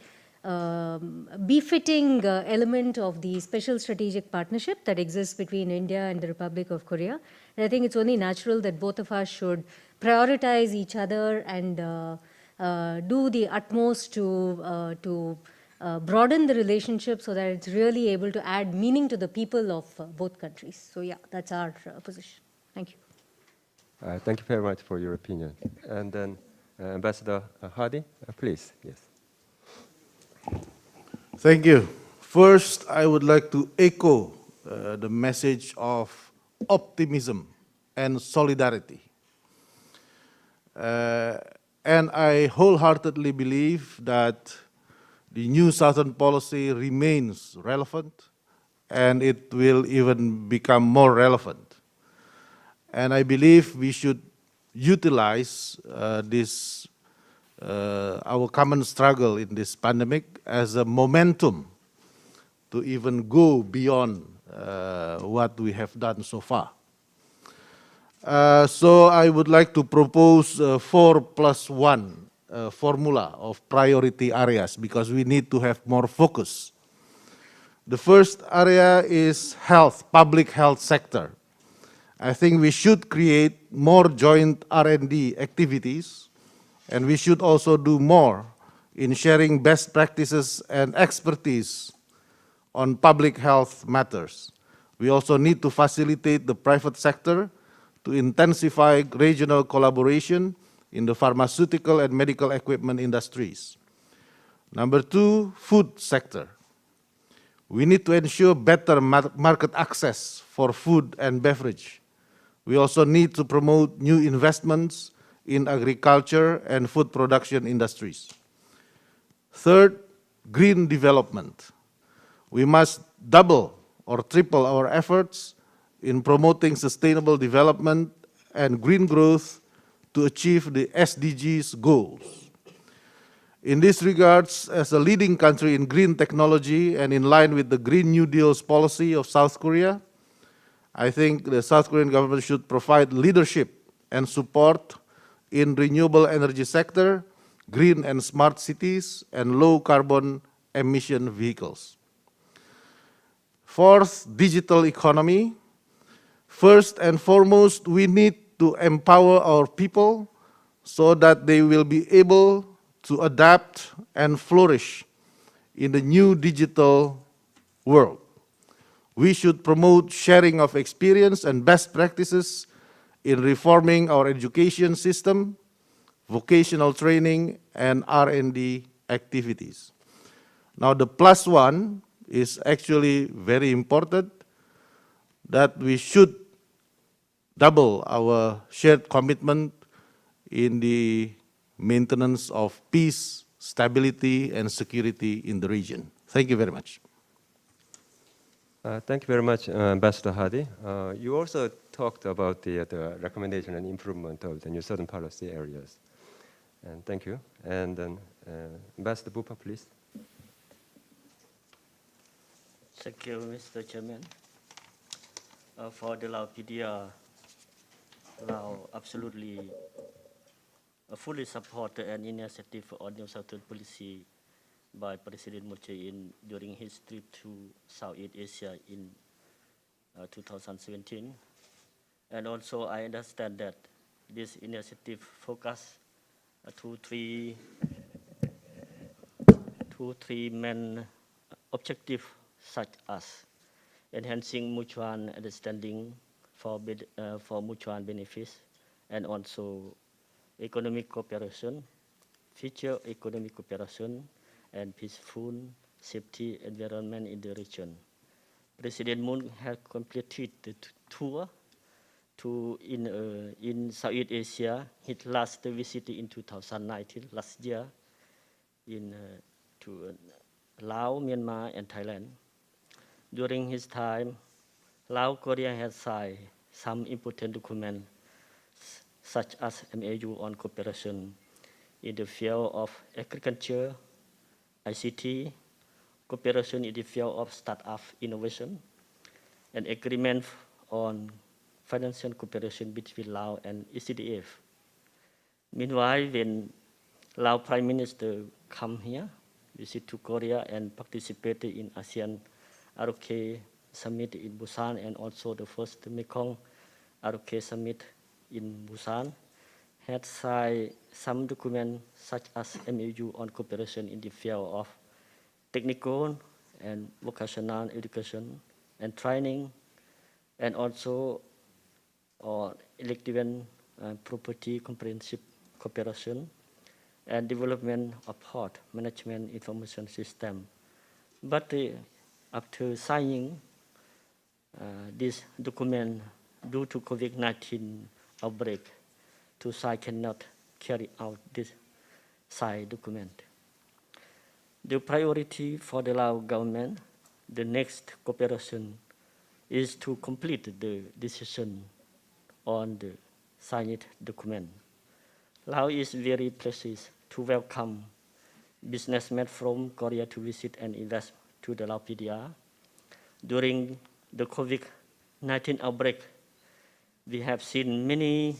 befitting element of the special strategic partnership that exists between India and the Republic of Korea. And I think it's only natural that both of us should prioritize each other and do the utmost to broaden the relationship so that it's really able to add meaning to the people of both countries. So yeah, that's our position. Thank you. Thank you very much for your opinion. And then Ambassador Hadi, please. Yes. Thank you. First, I would like to echo the message of optimism and solidarity. And I wholeheartedly believe that the new Southern policy remains relevant and it will even become more relevant. And I believe we should utilize our common struggle in this pandemic as a momentum to even go beyond what we have done so far. So I would like to propose 4+1 formula of priority areas because we need to have more focus. The first area is health, public health sector. I think we should create more joint R&D activities, and we should also do more in sharing best practices and expertise on public health matters. We also need to facilitate the private sector to intensify regional collaboration in the pharmaceutical and medical equipment industries. Number two, food sector. We need to ensure better market access for food and beverage. We also need to promote new investments in agriculture and food production industries. Third, green development. We must double or triple our efforts in promoting sustainable development and green growth to achieve the SDGs goals. In this regards, as a leading country in green technology and in line with the Green New Deal's policy of South Korea, I think the South Korean government should provide leadership and support in renewable energy sector, green and smart cities, and low carbon emission vehicles. Fourth, digital economy. First and foremost, we need to empower our people so that they will be able to adapt and flourish in the new digital world. We should promote sharing of experience and best practices in reforming our education system, vocational training, and R&D activities. Now, the +1 is actually very important, that we should double our shared commitment in the maintenance of peace, stability, and security in the region. Thank you very much. Thank you very much, Ambassador Hadi. You also talked about the recommendation and improvement of the new Southern policy areas. And thank you. And then Ambassador Bupa, please. Thank you, Mr. Chairman. For the Lao PDR, Lao absolutely fully support an initiative on new Southern policy by President Moon Jae-in during his trip to Southeast Asia in 2017. And also I understand that this initiative focus two, three main objectives such as enhancing mutual understanding for mutual benefits and also economic cooperation, future economic cooperation, and peaceful safety environment in the region. President Moon has completed the tour in Southeast Asia. His last visit in 2019, last year, to Laos, Myanmar, and Thailand. During his time, Laos Korea has signed some important documents, such as MAU on cooperation in the field of agriculture, ICT, cooperation in the field of startup innovation, and agreement on financial cooperation between Laos and ECDF. Meanwhile, when Lao Prime Minister come here, visit to Korea and participated in ASEAN ROK Summit in Busan and also the first Mekong ROK Summit in Busan, had signed some documents such as MOU on cooperation in the field of technical and vocational education and training, and also elective and property comprehensive cooperation and development of port management information system. But after signing this document, due to COVID-19 outbreak, two sides cannot carry out this side document. The priority for the Lao government, the next cooperation, is to complete the decision on the signed document. Lao is very pleased to welcome businessmen from Korea to visit and invest to the Lao PDR. During the COVID-19 outbreak, we have seen many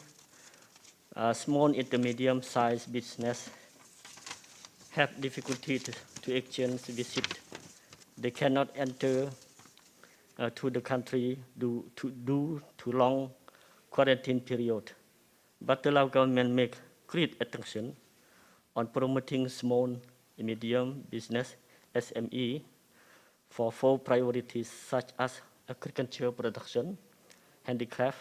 small and medium-sized business have difficulty to exchange visit. They cannot enter to the country due to long quarantine period. But the Lao government make great attention on promoting small and medium business SME for 4 priorities such as agriculture production, handicraft,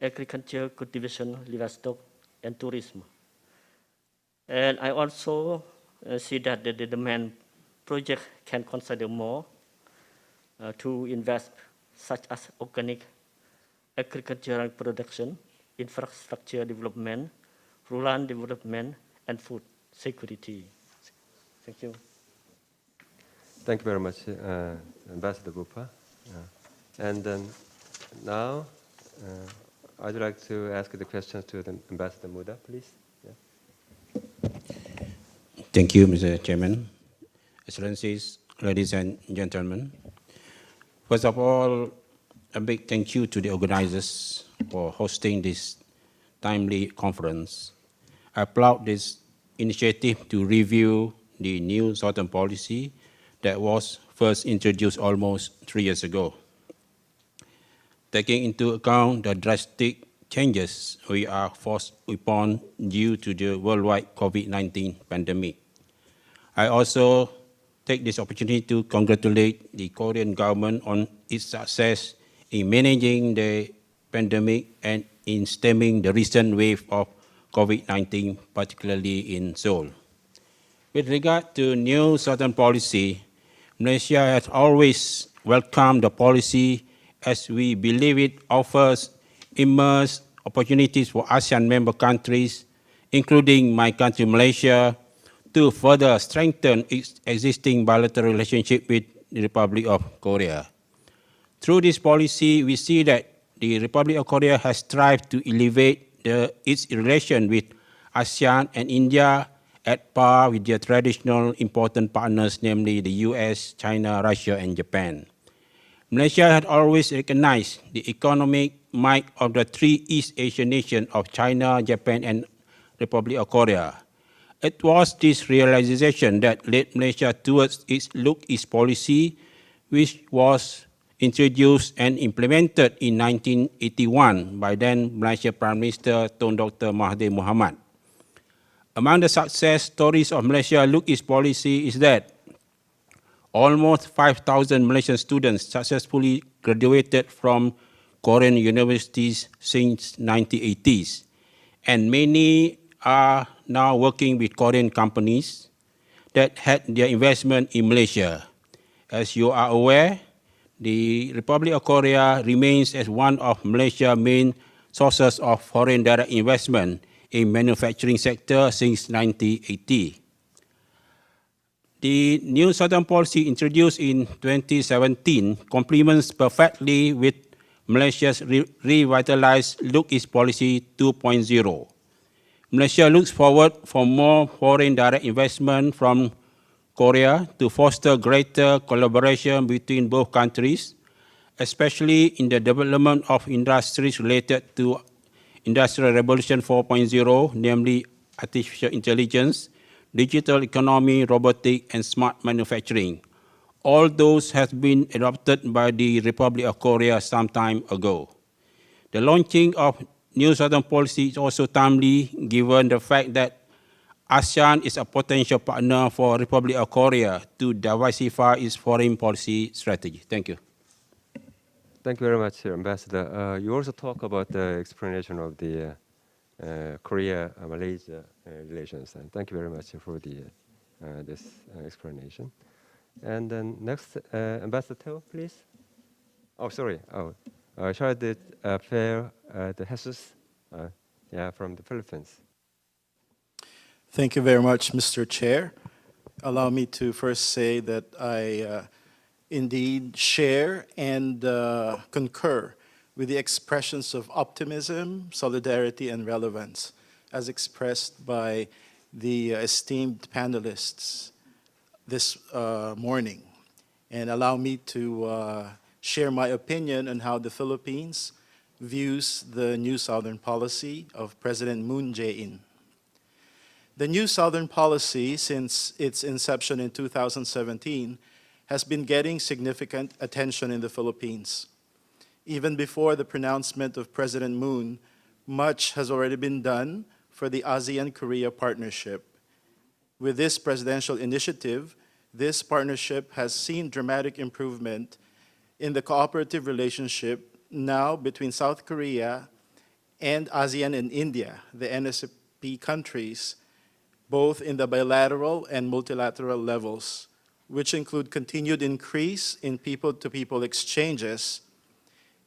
agriculture cultivation, livestock, and tourism. And I also see that the demand project can consider more to invest such as organic agricultural production, infrastructure development, rural development, and food security. Thank you. Thank you very much, Ambassador Bupa. And then now, I'd like to ask the questions to the Ambassador Muda, please. Yeah. Thank you, Mr. Chairman. Excellencies, ladies and gentlemen. First of all, a big thank you to the organizers for hosting this timely conference. I applaud this initiative to review the new Southern policy that was first introduced almost 3 years ago. Taking into account the drastic changes we are forced upon due to the worldwide COVID-19 pandemic. I also take this opportunity to congratulate the Korean government on its success in managing the pandemic and in stemming the recent wave of COVID-19, particularly in Seoul. With regard to new Southern policy, Malaysia has always welcomed the policy as we believe it offers immense opportunities for ASEAN member countries, including my country Malaysia, to further strengthen its existing bilateral relationship with the Republic of Korea. Through this policy, we see that the Republic of Korea has strived to elevate its relation with ASEAN and India at par with their traditional important partners, namely the US, China, Russia, and Japan. Malaysia had always recognized the economic might of the 3 East Asian nations of China, Japan, and Republic of Korea. It was this realization that led Malaysia towards its Look East policy, which was introduced and implemented in 1981 by then Malaysia Prime Minister Tun Dr. Mahathir Mohamad. Among the success stories of Malaysia Look East policy is that almost 5,000 Malaysian students successfully graduated from Korean universities since 1980s, and many are now working with Korean companies that had their investment in Malaysia. As you are aware, the Republic of Korea remains as one of Malaysia's main sources of foreign direct investment in manufacturing sector since 1980. The new Southern policy introduced in 2017 complements perfectly with Malaysia's revitalized Look East policy 2.0. Malaysia looks forward for more foreign direct investment from Korea to foster greater collaboration between both countries, especially in the development of industries related to Industrial Revolution 4.0, namely artificial intelligence, digital economy, robotics, and smart manufacturing. All those have been adopted by the Republic of Korea some time ago. The launching of New Southern Policy is also timely given the fact that ASEAN is a potential partner for Republic of Korea to diversify its foreign policy strategy. Thank you. Thank you very much, Ambassador. You also talk about the explanation of the Korea-Malaysia relations, and thank you very much for this explanation. And then next, Ambassador Teo, please. Oh, sorry. Charles de Jesus, from the Philippines. Thank you very much, Mr. Chair. Allow me to first say that I indeed share and concur with the expressions of optimism, solidarity, and relevance as expressed by the esteemed panelists this morning. And allow me to share my opinion on how the Philippines views the New Southern Policy of President Moon Jae-in. The New Southern Policy, since its inception in 2017, has been getting significant attention in the Philippines. Even before the pronouncement of President Moon, much has already been done for the ASEAN-Korea partnership. With this presidential initiative, this partnership has seen dramatic improvement in the cooperative relationship now between South Korea and ASEAN and India, the NSP countries, both in the bilateral and multilateral levels, which include continued increase in people-to-people exchanges,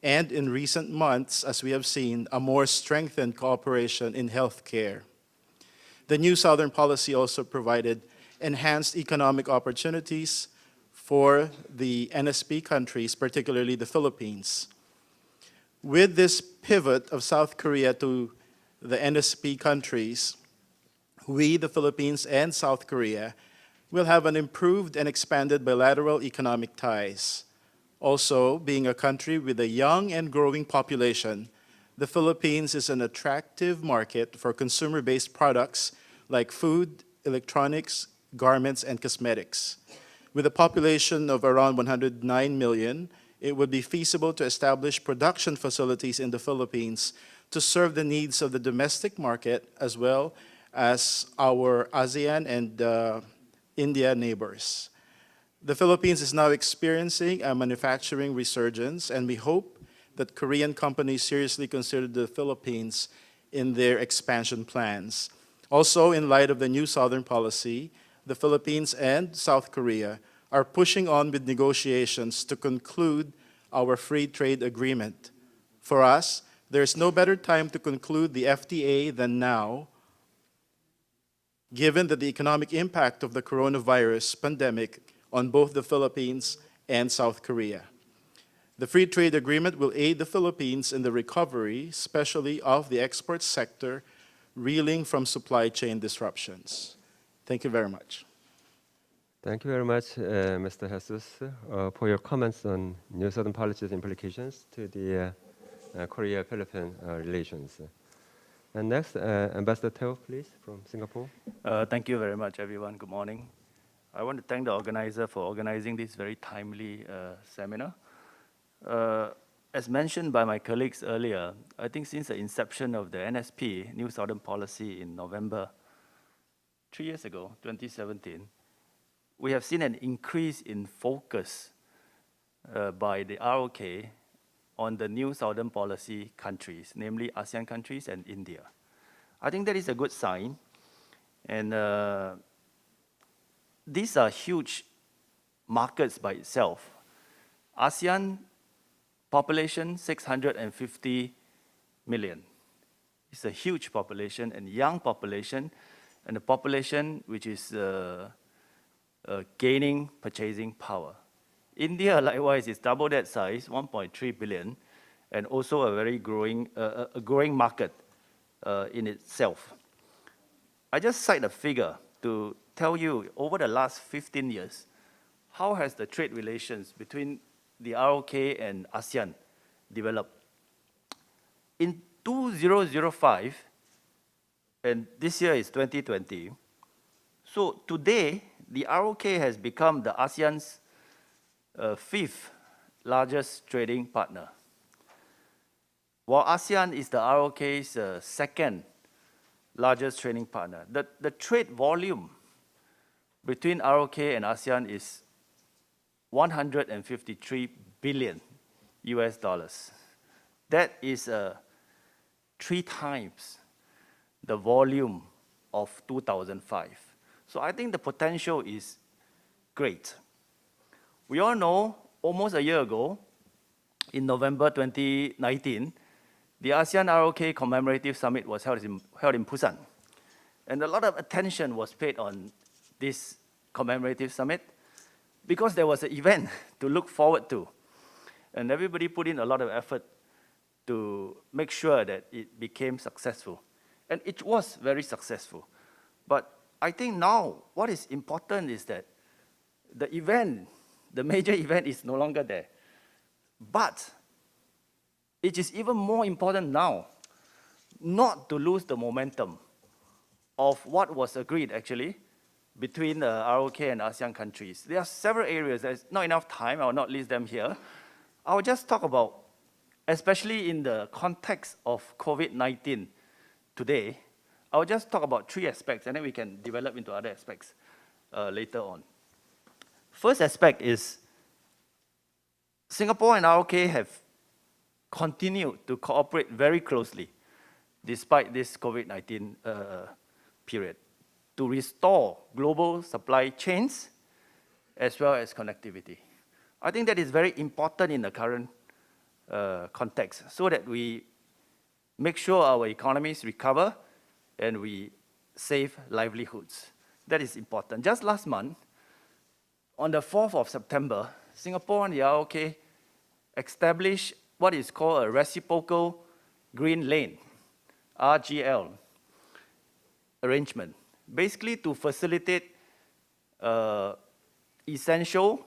and in recent months, as we have seen, a more strengthened cooperation in healthcare. The New Southern Policy also provided enhanced economic opportunities for the NSP countries, particularly the Philippines. With this pivot of South Korea to the NSP countries, we, the Philippines and South Korea, will have an improved and expanded bilateral economic ties. Also, being a country with a young and growing population, the Philippines is an attractive market for consumer-based products like food, electronics, garments, and cosmetics. With a population of around 109 million, it would be feasible to establish production facilities in the Philippines to serve the needs of the domestic market as well as our ASEAN and India neighbors. The Philippines is now experiencing a manufacturing resurgence, and we hope that Korean companies seriously consider the Philippines in their expansion plans. Also, in light of the New Southern Policy, the Philippines and South Korea are pushing on with negotiations to conclude our free trade agreement. For us, there is no better time to conclude the FTA than now, given that the economic impact of the coronavirus pandemic on both the Philippines and South Korea. The free trade agreement will aid the Philippines in the recovery, especially of the export sector, reeling from supply chain disruptions. Thank you very much. Thank you very much, Mr. Jesus, for your comments on New Southern Policy's implications to the Korea-Philippine relations. And next, Ambassador Teo, please, from Singapore. Thank you very much, everyone. Good morning. I want to thank the organizer for organizing this very timely seminar. As mentioned by my colleagues earlier, I think since the inception of the NSP, New Southern Policy, in November, 3 years ago, 2017, we have seen an increase in focus by the ROK on the New Southern Policy countries, namely ASEAN countries and India. I think that is a good sign. And these are huge markets by itself. ASEAN population, 650 million. It's a huge population and young population, and a population which is gaining purchasing power. India, likewise, is double that size, 1.3 billion, and also a very growing market in itself. I just cite a figure to tell you, over the last 15 years, how has the trade relations between the ROK and ASEAN developed? In 2005, and this year is 2020, so today, the ROK has become the ASEAN's fifth largest trading partner, while ASEAN is the ROK's second largest trading partner. The trade volume between ROK and ASEAN is 153 billion US dollars. That is 3 times the volume of 2005. So I think the potential is great. We all know almost a year ago, in November 2019, the ASEAN ROK Commemorative Summit was held in Busan. And a lot of attention was paid on this commemorative summit because there was an event to look forward to. And everybody put in a lot of effort to make sure that it became successful. And it was very successful. But I think now what is important is that the event, the major event, is no longer there. But it is even more important now not to lose the momentum of what was agreed, actually, between the ROK and ASEAN countries. There are several areas. There's not enough time. I will not list them here. I will just talk about, especially in the context of COVID-19 today, I will just talk about 3 aspects, and then we can develop into other aspects later on. First aspect is Singapore and ROK have continued to cooperate very closely despite this COVID-19 period to restore global supply chains as well as connectivity. I think that is very important in the current context so that we make sure our economies recover and we save livelihoods. That is important. Just last month, on the 4th of September, Singapore and the ROK established what is called a reciprocal green lane, RGL, arrangement, basically to facilitate essential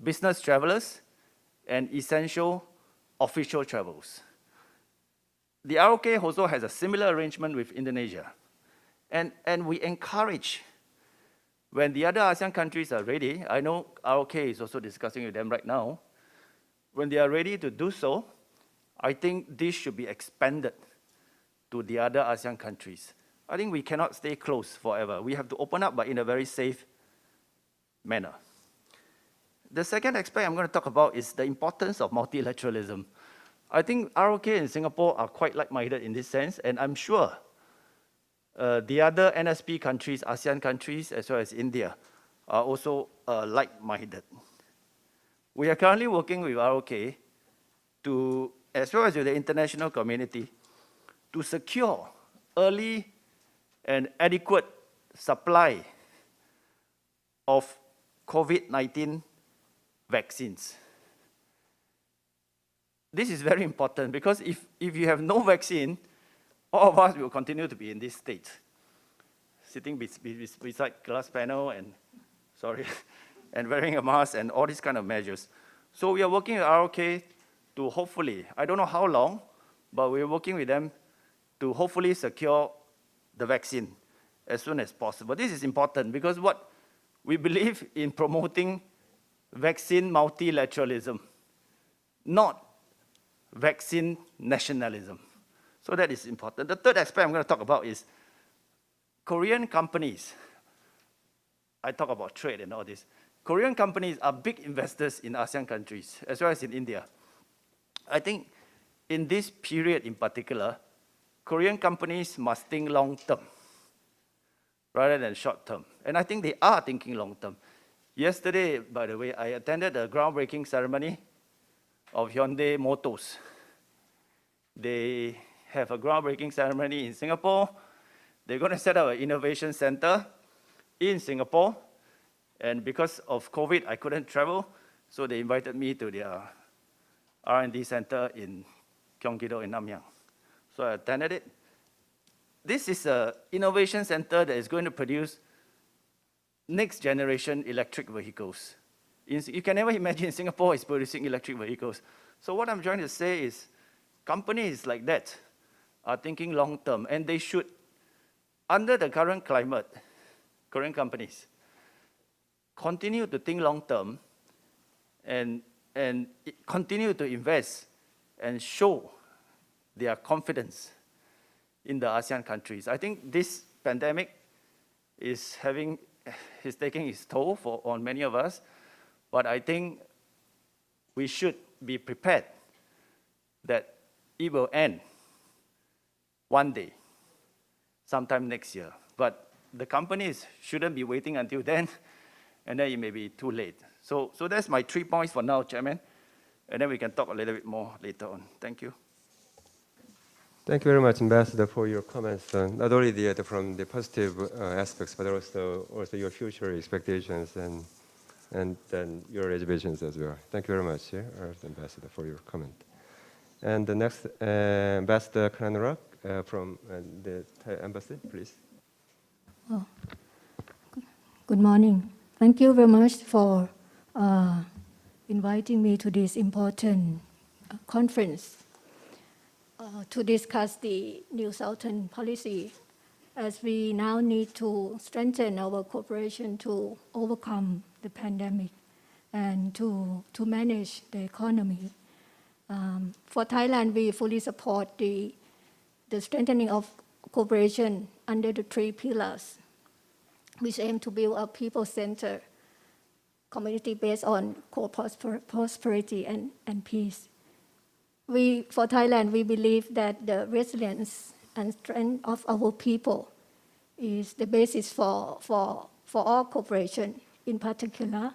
business travelers and essential official travels. The ROK also has a similar arrangement with Indonesia. And we encourage, when the other ASEAN countries are ready, I know ROK is also discussing with them right now, when they are ready to do so, I think this should be expanded to the other ASEAN countries. I think we cannot stay closed forever. We have to open up, but in a very safe manner. The second aspect I'm going to talk about is the importance of multilateralism. I think ROK and Singapore are quite like-minded in this sense, and I'm sure the other NSP countries, ASEAN countries, as well as India, are also like-minded. We are currently working with ROK to, as well as with the international community, to secure early and adequate supply of COVID-19 vaccines. This is very important because if you have no vaccine, all of us will continue to be in this state, sitting beside glass panel and, and wearing a mask and all these kind of measures. So we are working with ROK to hopefully, I don't know how long, but we're working with them to hopefully secure the vaccine as soon as possible. This is important because what we believe in promoting vaccine multilateralism, not vaccine nationalism. So that is important. The third aspect I'm going to talk about is Korean companies. I talk about trade and all this. Korean companies are big investors in ASEAN countries, as well as in India. I think in this period in particular, Korean companies must think long-term rather than short-term. And I think they are thinking long-term. Yesterday, by the way, I attended a groundbreaking ceremony of Hyundai Motors. They have a groundbreaking ceremony in Singapore. They're going to set up an innovation center in Singapore. And because of COVID, I couldn't travel, so they invited me to their R&D center in Gyeonggi-do in Namyang. So I attended it. This is an innovation center that is going to produce next generation electric vehicles. You can never imagine Singapore is producing electric vehicles. So what I'm trying to say is companies like that are thinking long term, and they should, under the current climate, Korean companies continue to think long term and continue to invest and show their confidence in the ASEAN countries. I think this pandemic is taking its toll on many of us, but I think we should be prepared that it will end one day, sometime next year. But the companies shouldn't be waiting until then, and then it may be too late. So that's my 3 points for now, Chairman, and then we can talk a little bit more later on. Thank you. Thank you very much, Ambassador, for your comments, not only from the positive aspects, but also your future expectations and then your reservations as well. Thank you very much, Ambassador, for your comment. And the next, Ambassador Kanarak from the Thai Embassy, please. Oh. Good morning. Thank you very much for inviting me to this important conference to discuss the New Southern policy, as we now need to strengthen our cooperation to overcome the pandemic and to manage the economy. For Thailand, we fully support the strengthening of cooperation under the 3 pillars, which aim to build a people-centered community based on prosperity and peace. For Thailand, we believe that the resilience and strength of our people is the basis for all cooperation. In particular,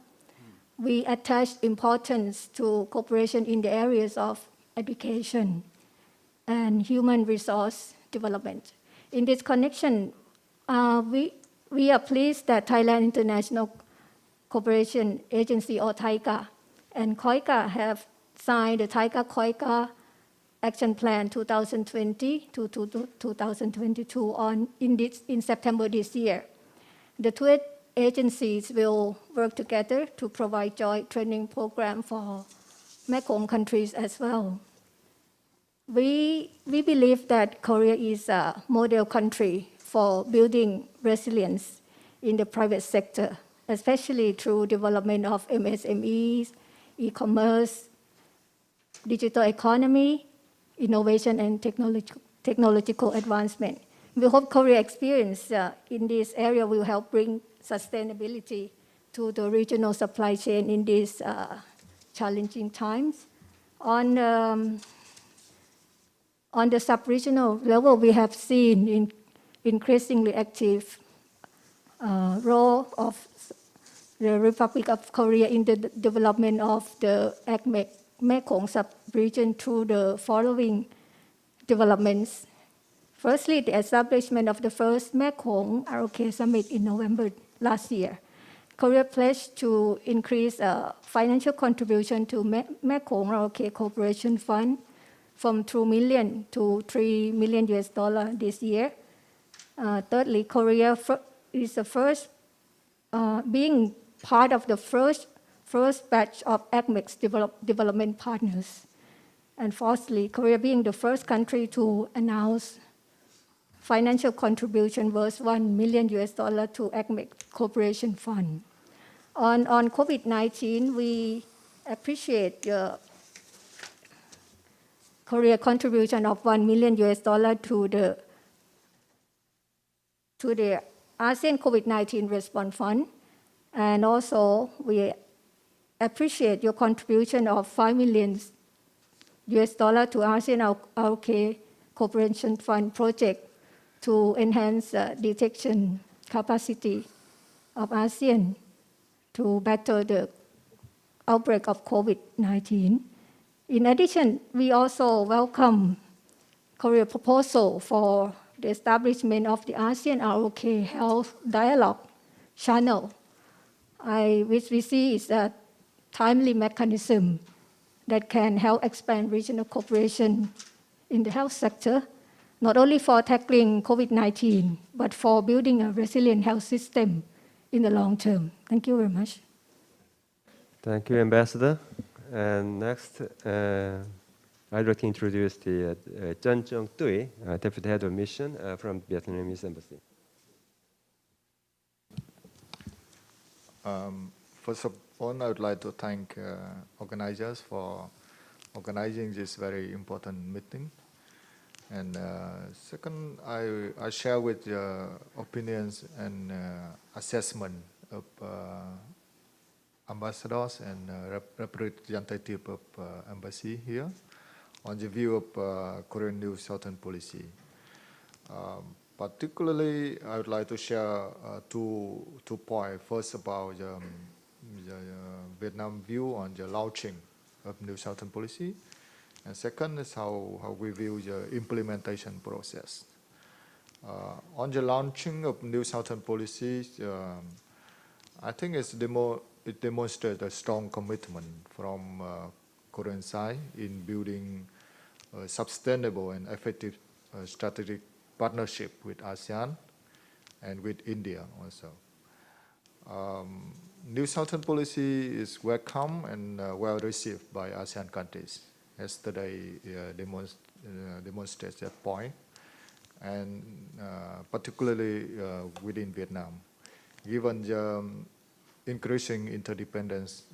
we attach importance to cooperation in the areas of education and human resource development. In this connection, we are pleased that Thailand International Cooperation Agency, or TICA, and KOICA have signed the TICA-KOICA Action Plan 2020 to 2022 in September this year. The 2 agencies will work together to provide joint training program for Mekong countries as well. We believe that Korea is a model country for building resilience in the private sector, especially through development of MSMEs, e-commerce, digital economy, innovation, and technological advancement. We hope Korea's experience in this area will help bring sustainability to the regional supply chain in these challenging times. On the sub-regional level, we have seen increasingly active role of the Republic of Korea in the development of the Mekong sub-region through the following developments. Firstly, the establishment of the first Mekong ROK Summit in November last year. Korea pledged to increase financial contribution to Mekong ROK Cooperation Fund from $2 million to $3 million this year. Thirdly, Korea is the first, being part of the first batch of ACMEC's development partners. And fourthly, Korea being the first country to announce financial contribution worth $1 million to ACMEC Cooperation Fund. On COVID-19, we appreciate Korea's contribution of $1 million to the ASEAN COVID-19 Response Fund. And also, we appreciate your contribution of $5 million to ASEAN ROK Cooperation Fund project to enhance detection capacity of ASEAN to battle the outbreak of COVID-19. In addition, we also welcome Korea's proposal for the establishment of the ASEAN ROK Health Dialogue Channel, which we see is a timely mechanism that can help expand regional cooperation in the health sector, not only for tackling COVID-19, but for building a resilient health system in the long term. Thank you very much. Thank you, Ambassador. And next, I'd like to introduce the Chun Chung Tui, Deputy Head of Mission from Vietnamese Embassy. First of all, I would like to thank organizers for organizing this very important meeting. And second, I share with your opinions and assessment of ambassadors and representative of embassy here on the view of Korean New Southern policy. Particularly, I would like to share two points. First, about the Vietnam view on the launching of New Southern policy, and second is how we view the implementation process. On the launching of New Southern policy, I think it demonstrates a strong commitment from Korean side in building a sustainable and effective strategic partnership with ASEAN and with India also. New Southern policy is welcome and well received by ASEAN countries. Yesterday demonstrates that point, and particularly within Vietnam, given the increasing interdependence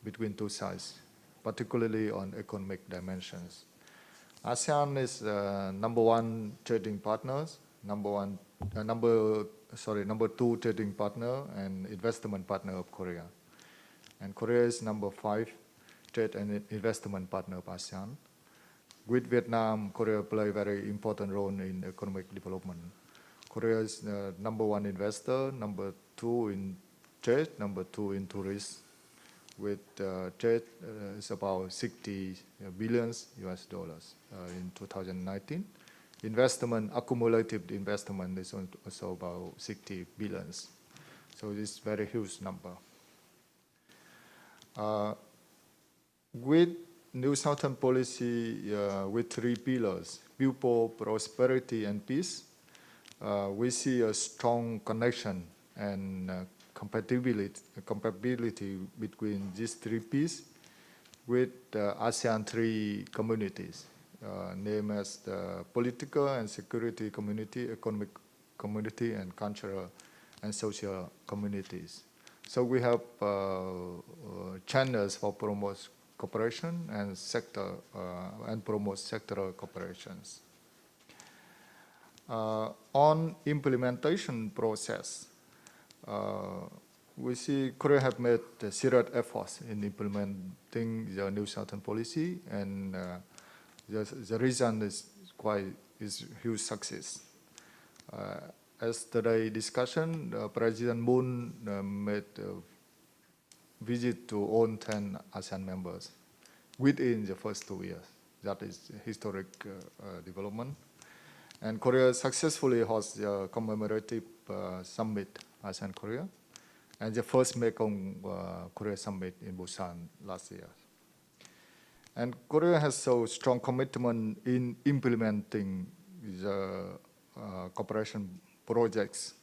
between two sides, particularly on economic dimensions. ASEAN is number one trading partners, number two trading partner and investment partner of Korea. And Korea is number 5 trade and investment partner of ASEAN. With Vietnam, Korea play a very important role in economic development. Korea is number 1 investor, number 2 in trade, number 2 in tourism. With trade is about 60 billions US dollars in 2019. Investment, accumulated investment is also about 60 billions. So it's a very huge number. With New Southern policy with 3 pillars, people, prosperity, and peace, we see a strong connection and compatibility between these 3 P's with ASEAN 3 communities, named as the political and security community, economic community, and cultural and social communities. So we have channels for promote cooperation and promote sectoral cooperations. On implementation process, we see Korea have made serious efforts in implementing the New Southern policy, and the reason is huge success. As today's discussion, President Moon made a visit to all 10 ASEAN members within the first 2 years. That is historic development. And Korea successfully hosted a commemorative summit, ASEAN-Korea, and the first Mekong-Korea summit in Busan last year. And Korea has so strong commitment in implementing the cooperation projects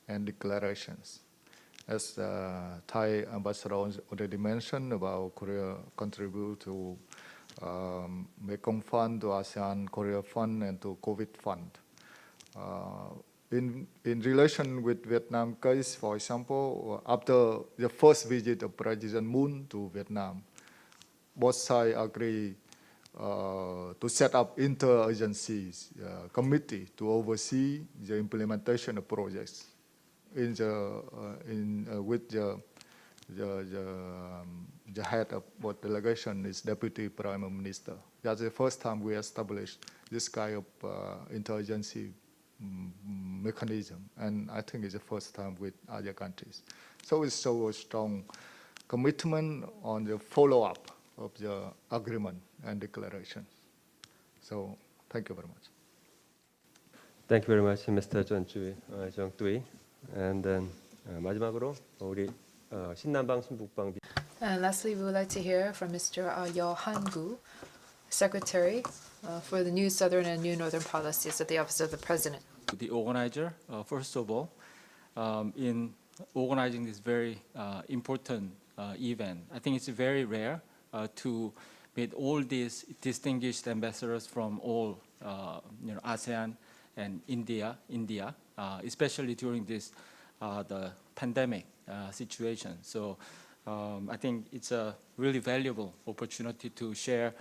and declarations. As Thai ambassador already mentioned about Korea contribute to Mekong Fund, to ASEAN Korea Fund, and to COVID Fund. In relation with Vietnam case, for example, after the first visit of President Moon to Vietnam, both sides agree to set up interagency committee to oversee the implementation of projects with the head of both delegation is Deputy Prime Minister. That's the first time we established this kind of interagency mechanism, and I think it's the first time with other countries. So it's so a strong commitment on the follow-up of the agreement and declaration. So thank you very much. Thank you very much, Mr. Jung Tui. And then 마지막으로 우리 신남방 신북방. And lastly, we would like to hear from Mr. Yeo Han-gu, Secretary for the New Southern and New Northern Policies at the Office of the President. The organizer, first of all, in organizing this very important event. I think it's very rare to meet all these distinguished ambassadors from all ASEAN and India, especially during this the pandemic situation. So I think it's a really valuable opportunity to share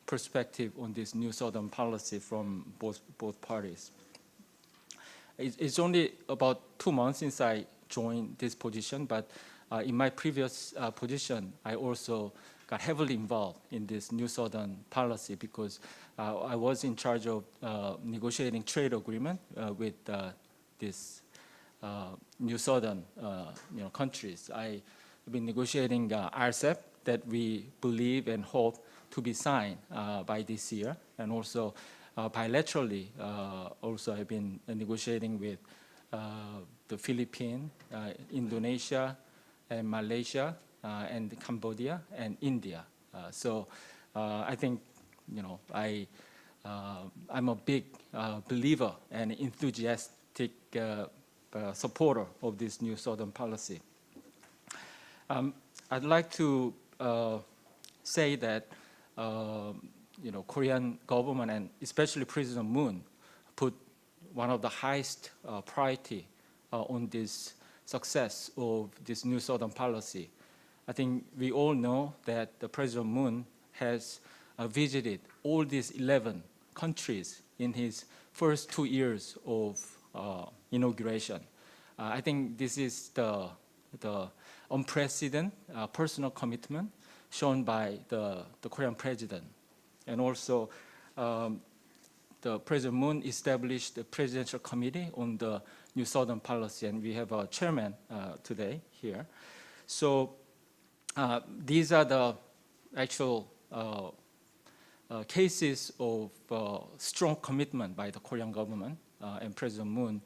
perspective on this new Southern policy from both parties. It's only about 2 months since I joined this position, but in my previous position, I also got heavily involved in this new Southern policy because I was in charge of negotiating trade agreement with this new Southern countries. I've been negotiating RCEP that we believe and hope to be signed by this year, and also bilaterally, also I've been negotiating with the Philippines, Indonesia, and Malaysia, and Cambodia, and India. So I think, I'm a big believer and enthusiastic supporter of this new Southern policy. I'd like to say that Korean government and especially President Moon put one of the highest priority on this success of this new Southern policy. I think we all know that the President Moon has visited all these 11 countries in his first 2 years of inauguration. I think this is the unprecedented personal commitment shown by the Korean president. And also, the President Moon established the Presidential Committee on the New Southern Policy, and we have a chairman today here. So these are the actual cases of strong commitment by the Korean government and President Moon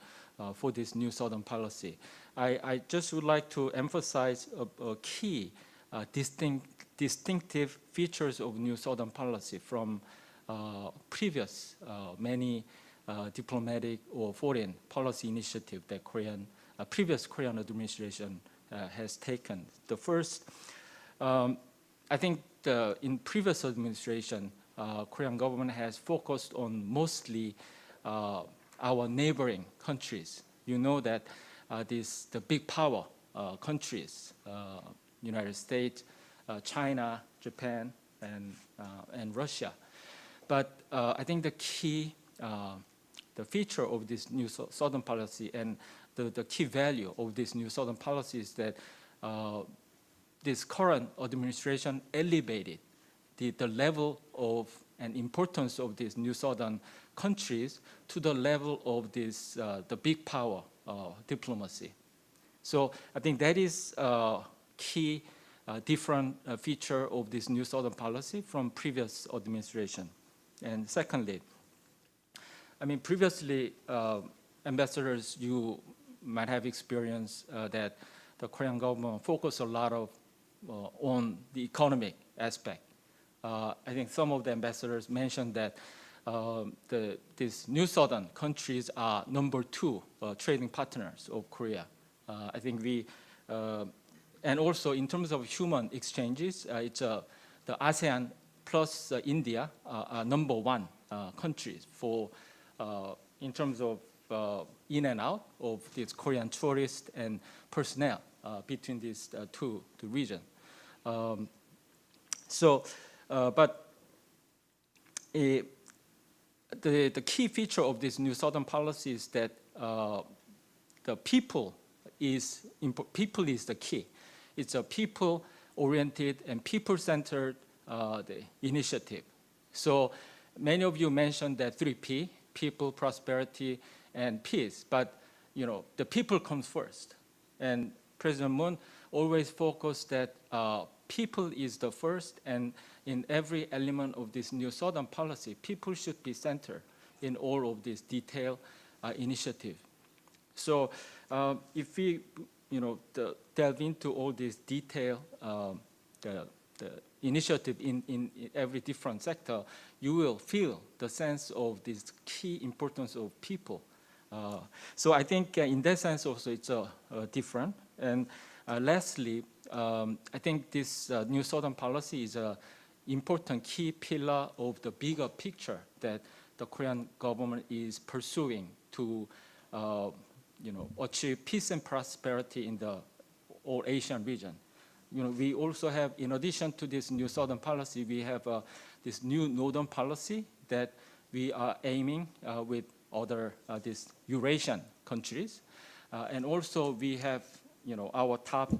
for this New Southern Policy. I just would like to emphasize a key distinctive features of New Southern Policy from previous many diplomatic or foreign policy initiative that previous Korean administration has taken. The first, I think in previous administration, Korean government has focused on mostly our neighboring countries. You know that the big power countries, United States, China, Japan, and Russia. But I think the key, the feature of this new Southern policy and the key value of this new Southern policy is that this current administration elevated the level of and importance of these new Southern countries to the level of this the big power diplomacy. So I think that is a key different feature of this new Southern policy from previous administration. And secondly, I mean, previously, ambassadors, you might have experienced that the Korean government focused a lot on the economic aspect. I think some of the ambassadors mentioned that these new Southern countries are number 2 trading partners of Korea. I think and also in terms of human exchanges, it's the ASEAN plus India are number 1 countries for in terms of in and out of these Korean tourists and personnel between these two regions. But the key feature of this new Southern policy is that the people is the key. It's a people-oriented and people-centered initiative. So many of you mentioned that 3P: people, prosperity, and peace. But the people comes first, and President Moon always focused that people is the first, and in every element of this new Southern policy, people should be centered in all of this detailed initiative. So if we delve into all this detail, the initiative in every different sector, you will feel the sense of this key importance of people So I think in that sense also it's different. And lastly, I think this new Southern policy is an important key pillar of the bigger picture that the Korean government is pursuing to achieve peace and prosperity in the all Asian region. We also have, in addition to this new Southern policy, we have this new Northern policy that we are aiming with other these Eurasian countries. And also we have, our top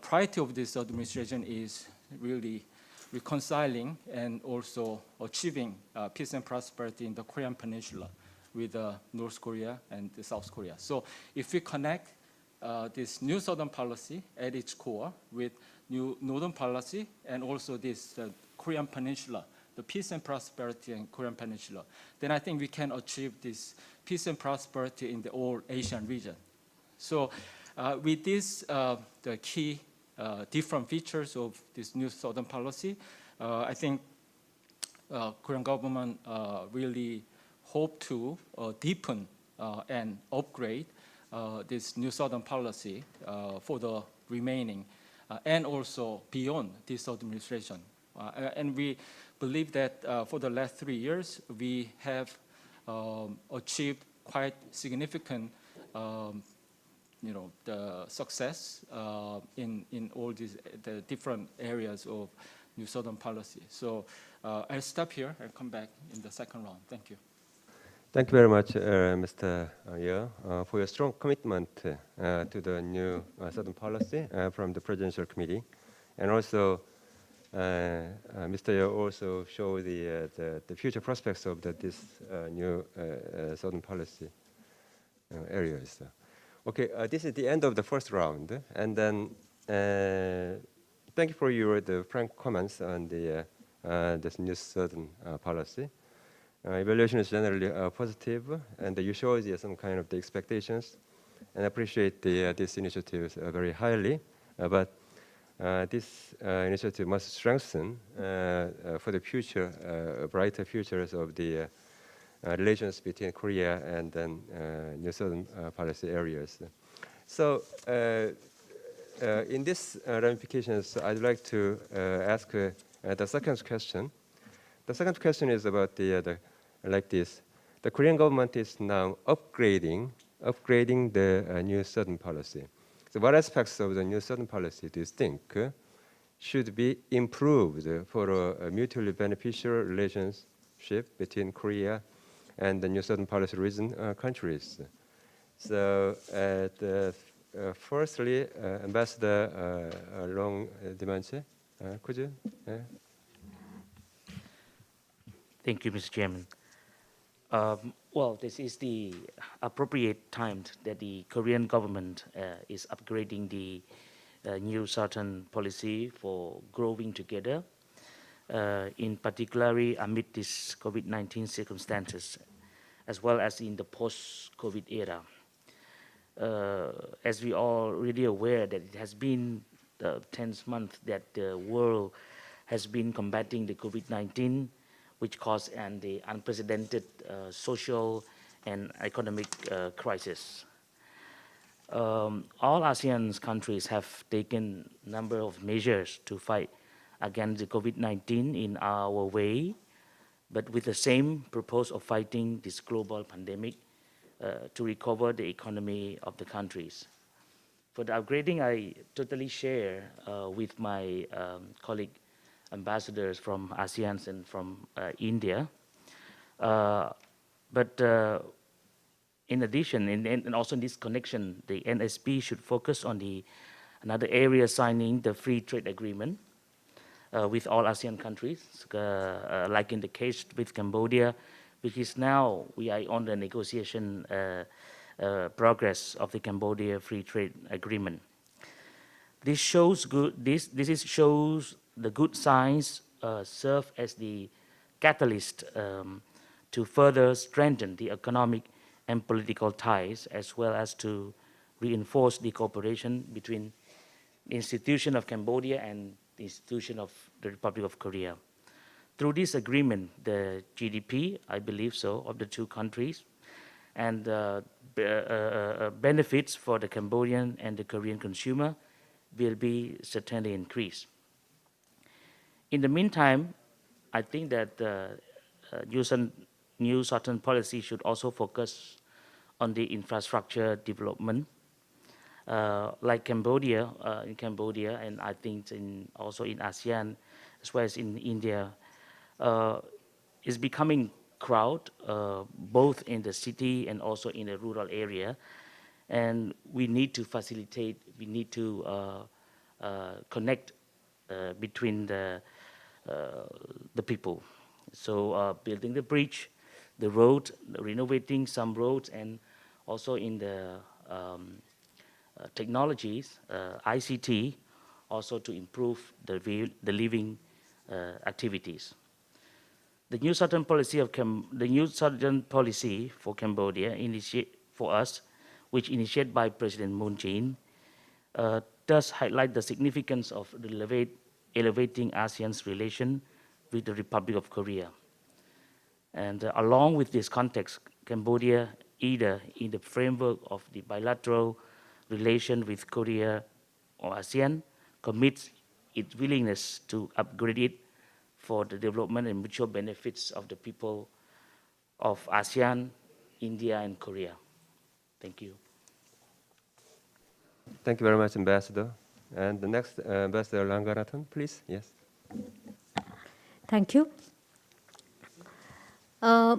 priority of this administration is really reconciling and also achieving peace and prosperity in the Korean Peninsula with North Korea and South Korea. So if we connect this new Southern policy at its core with new Northern policy and also this Korean Peninsula, the peace and prosperity in Korean Peninsula, then I think we can achieve this peace and prosperity in the whole Asian region. So with this, the key different features of this new Southern policy, I think Korean government really hope to deepen and upgrade this new Southern policy for the remaining and also beyond this administration. And we believe that for the last 3 years, we have achieved quite significant the success in all these the different areas of new Southern policy. So I'll stop here and come back in the second round. Thank you. Thank you very much, Mr. Ye, for your strong commitment to the new Southern policy from the Presidential Committee. And also, Mr. Ye also showed the future prospects of this new Southern policy areas. Okay, this is the end of the first round. And then thank you for the frank comments on this new Southern policy. Evaluation is generally positive, and you show some kind of the expectations, and I appreciate these initiatives very highly. But this initiative must strengthen for the future, brighter futures of the relations between Korea and then new Southern policy areas. So in this ramifications, I'd like to ask the second question. The second question is about like this. The Korean government is now upgrading the new Southern policy. So what aspects of the new Southern policy do you think should be improved for a mutually beneficial relationship between Korea and the new Southern policy region countries? So firstly, Ambassador Long Dimanche, could you? Thank you, Mr. Chairman. Well, this is the appropriate time that the Korean government is upgrading the new Southern policy for growing together, in particular amid this COVID-19 circumstances, as well as in the post-COVID era. As we are already aware that it has been the 10th month that the world has been combating the COVID-19, which caused the unprecedented social and economic crisis. All ASEAN countries have taken a number of measures to fight against the COVID-19 in our way, but with the same purpose of fighting this global pandemic to recover the economy of the countries. For the upgrading, I totally share with my colleague ambassadors from ASEAN and from India. But in addition, and also in this connection, the NSP should focus on another area signing the free trade agreement with all ASEAN countries, like in the case with Cambodia, which is now we are on the negotiation progress of the Cambodia free trade agreement. This shows shows the good signs serve as the catalyst to further strengthen the economic and political ties, as well as to reinforce the cooperation between the institution of Cambodia and the institution of the Republic of Korea. Through this agreement, the GDP, I believe so, of the two countries and benefits for the Cambodian and the Korean consumer will be certainly increased. In the meantime, I think that new Southern policy should also focus on the infrastructure development, like Cambodia, in Cambodia, and I think also in ASEAN, as well as in India, is becoming crowded, both in the city and also in the rural area. And we need to facilitate, we need to connect between the people. So building the bridge, the road, renovating some roads, and also in the technologies, ICT, also to improve the living activities. The new Southern policy for Cambodia, for us, which initiated by President Moon Jae-in, does highlight the significance of elevating ASEAN's relation with the Republic of Korea. And along with this context, Cambodia, either in the framework of the bilateral relation with Korea or ASEAN, commits its willingness to upgrade it for the development and mutual benefits of the people of ASEAN, India, and Korea. Thank you. Thank you very much, Ambassador. And the next, Ambassador Langarathan, please. Yes. Thank you. I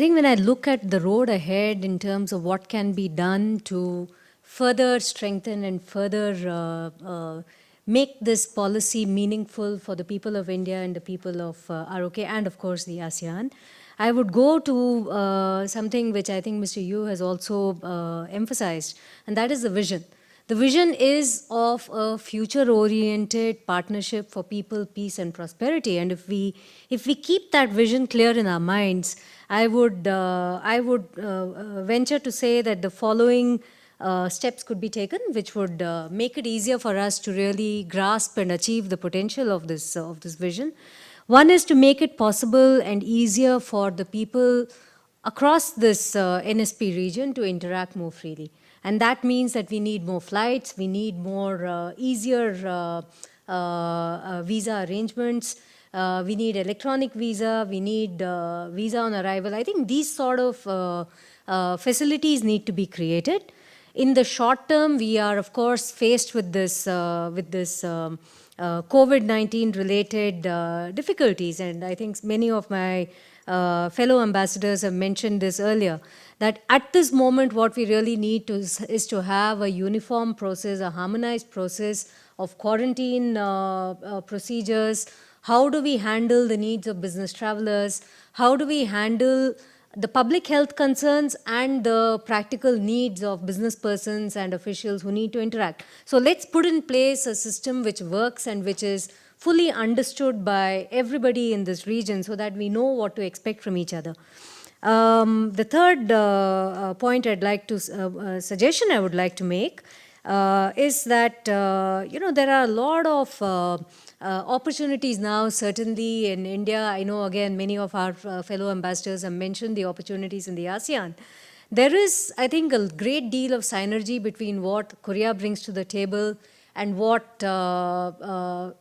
think when I look at the road ahead in terms of what can be done to further strengthen and further make this policy meaningful for the people of India and the people of ROK and of course the ASEAN, I would go to something which I think Mr. Yu has also emphasized, and that is the vision. The vision is of a future-oriented partnership for people, peace, and prosperity. And if we keep that vision clear in our minds, I would venture to say that the following steps could be taken, which would make it easier for us to really grasp and achieve the potential of this vision. One is to make it possible and easier for the people across this NSP region to interact more freely. And that means that we need more flights, we need more easier visa arrangements, we need electronic visa, we need visa on arrival. I think these sort of facilities need to be created. In the short term, we are of course faced with this COVID-19 related difficulties, and I think many of my fellow ambassadors have mentioned this earlier, that at this moment what we really need is to have a uniform process, a harmonized process of quarantine procedures. How do we handle the needs of business travelers? How do we handle the public health concerns and the practical needs of business persons and officials who need to interact? So let's put in place a system which works and which is fully understood by everybody in this region so that we know what to expect from each other. The third point I'd like to, suggestion I would like to make is that, there are a lot of opportunities now, certainly in India. I know, again, many of our fellow ambassadors have mentioned the opportunities in the ASEAN. There is, I think, a great deal of synergy between what Korea brings to the table and what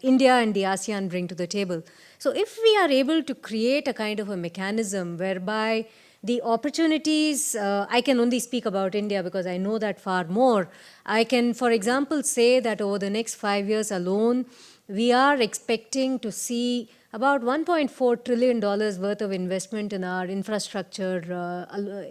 India and the ASEAN bring to the table. So if we are able to create a kind of a mechanism whereby the opportunities, I can only speak about India because I know that far more. I can, for example, say that over the next 5 years alone, we are expecting to see about $1.4 trillion worth of investment in our infrastructure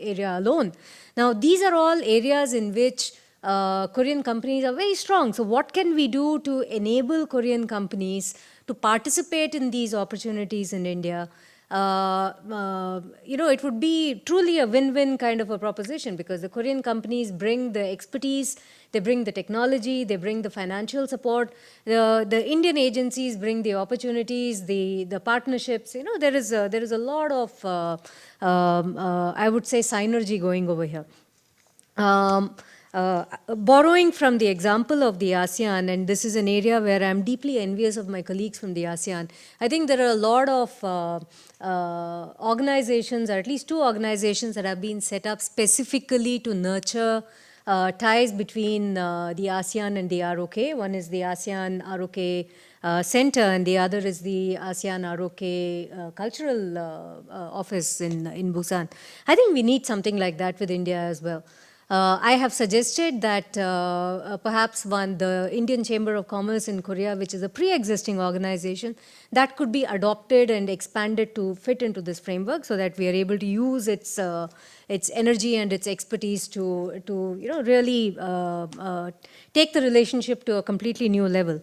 area alone. Now, these are all areas in which Korean companies are very strong. So what can we do to enable Korean companies to participate in these opportunities in India? It would be truly a win-win kind of a proposition because the Korean companies bring the expertise, they bring the technology, they bring the financial support. The Indian agencies bring the opportunities, the partnerships. There is a lot of, I would say, synergy going over here. borrowing from the example of the ASEAN, and this is an area where I'm deeply envious of my colleagues from the ASEAN, I think there are a lot of organizations, or at least 2 organizations that have been set up specifically to nurture ties between the ASEAN and the ROK. One is the ASEAN ROK Center, and the other is the ASEAN ROK Cultural Office in Busan. I think we need something like that with India as well. I have suggested that perhaps the Indian Chamber of Commerce in Korea, which is a pre-existing organization, that could be adopted and expanded to fit into this framework, so that we are able to use its energy and its expertise to really take the relationship to a completely new level.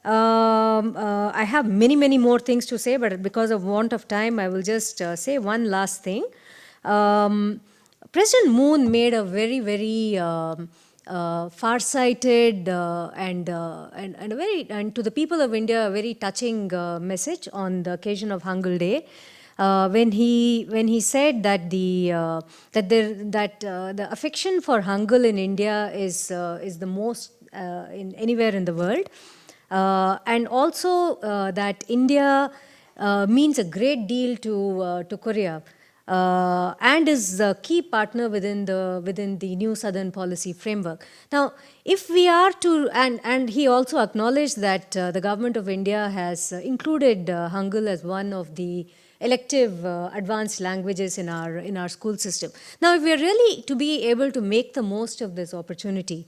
I have many more things to say, but because of want of time, I will just say one last thing. President Moon made a very far-sighted and to the people of India a very touching message on the occasion of Hangul Day, when he said that the affection for Hangul in India is the most anywhere in the world, and also that India means a great deal to Korea. And is a key partner within the new Southern Policy framework. Now, if we are to, and he also acknowledged that the government of India has included Hangul as one of the elective advanced languages in our school system. Now, if we are really to be able to make the most of this opportunity,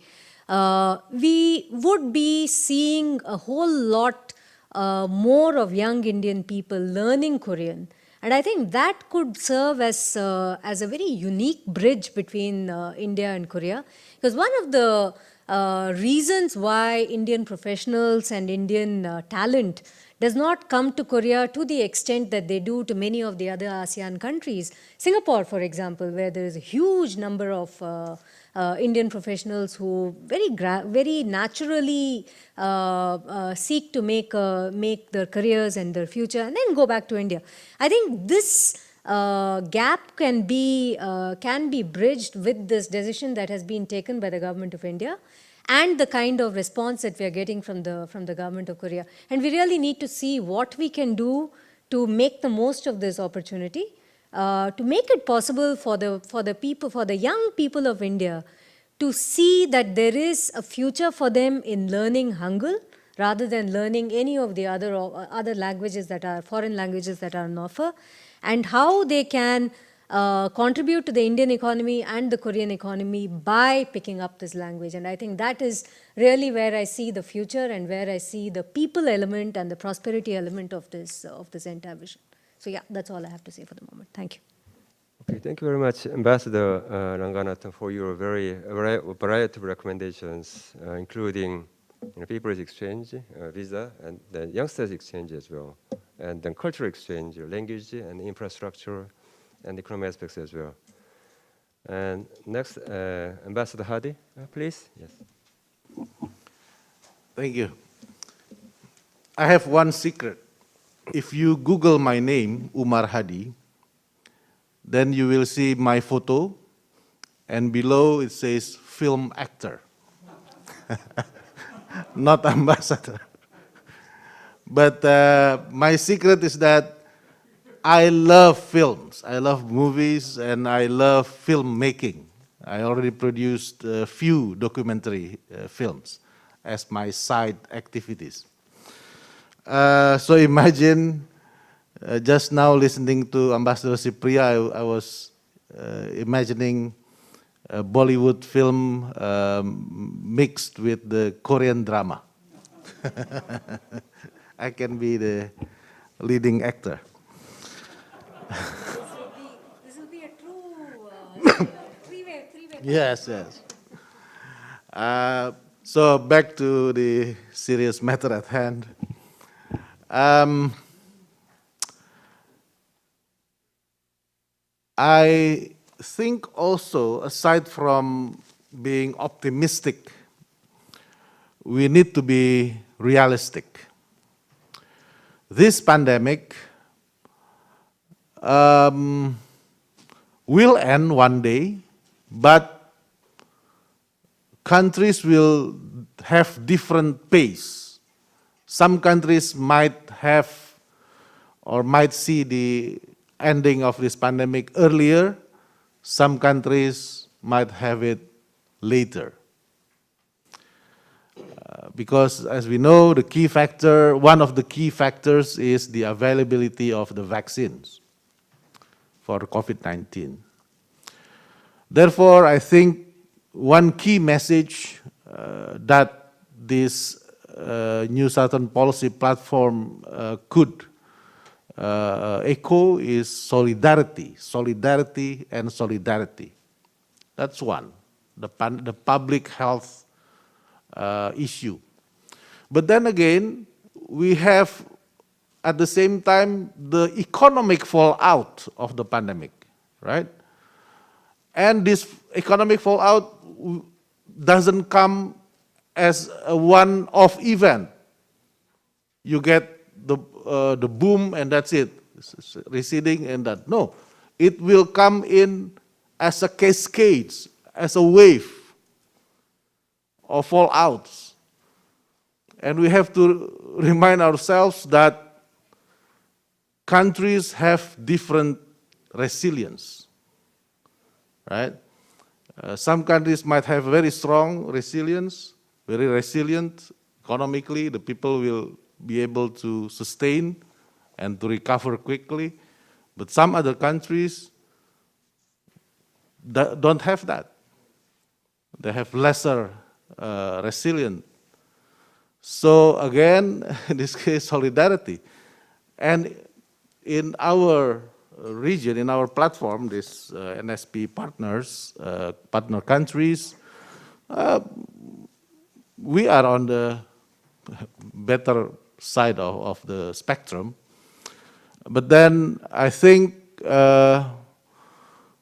we would be seeing a whole lot more of young Indian people learning Korean. And I think that could serve as a very unique bridge between India and Korea. Because one of the reasons why Indian professionals and Indian talent does not come to Korea to the extent that they do to many of the other ASEAN countries, Singapore, for example, where there is a huge number of Indian professionals who very naturally seek to make their careers and their future and then go back to India. I think this gap can be bridged with this decision that has been taken by the government of India and the kind of response that we are getting from the government of Korea. And we really need to see what we can do to make the most of this opportunity, to make it possible for the young people of India to see that there is a future for them in learning Hangul rather than learning any of the other languages that are foreign languages that are on offer, and how they can contribute to the Indian economy and the Korean economy by picking up this language. And I think that is really where I see the future and where I see the people element and the prosperity element of this entire vision. So yeah, that's all I have to say for the moment. Thank you. Okay, thank you very much, Ambassador Ranganathan, for your very variety of recommendations, including people's exchange, visa, and then youngsters exchange as well, and then cultural exchange, language and infrastructure, and economic aspects as well. And next, Ambassador Hadi, please. Yes. Thank you. I have one secret. If you Google my name, Umar Hadi, then you will see my photo, and below it says film actor, not ambassador. But my secret is that I love films, I love movies, and I love filmmaking. I already produced a few documentary films as my side activities. So imagine, just now listening to Ambassador Cypria, I was imagining a Bollywood film mixed with the Korean drama. I can be the leading actor. This will be a true three-way. Yes. So back to the serious matter at hand. I think also, aside from being optimistic, we need to be realistic. This pandemic will end one day, but countries will have different pace. Some countries might have or might see the ending of this pandemic earlier. Some countries might have it later. Because as we know, one of the key factors is the availability of the vaccines for COVID-19. Therefore, I think one key message that this New Southern Policy platform could echo is solidarity, solidarity, and solidarity. That's one, the public health issue. But then again, we have at the same time the economic fallout of the pandemic, right? And this economic fallout doesn't come as a one-off event. You get the boom and that's it, receding and that. No, it will come in as a cascade, as a wave of fallouts. And we have to remind ourselves that countries have different resilience, right? Some countries might have very strong resilience, very resilient economically. The people will be able to sustain and to recover quickly. But some other countries don't have that. They have lesser resilient. So again, in this case, solidarity. And in our region, in our platform, this NSP partners, partner countries, we are on the better side of the spectrum. But then I think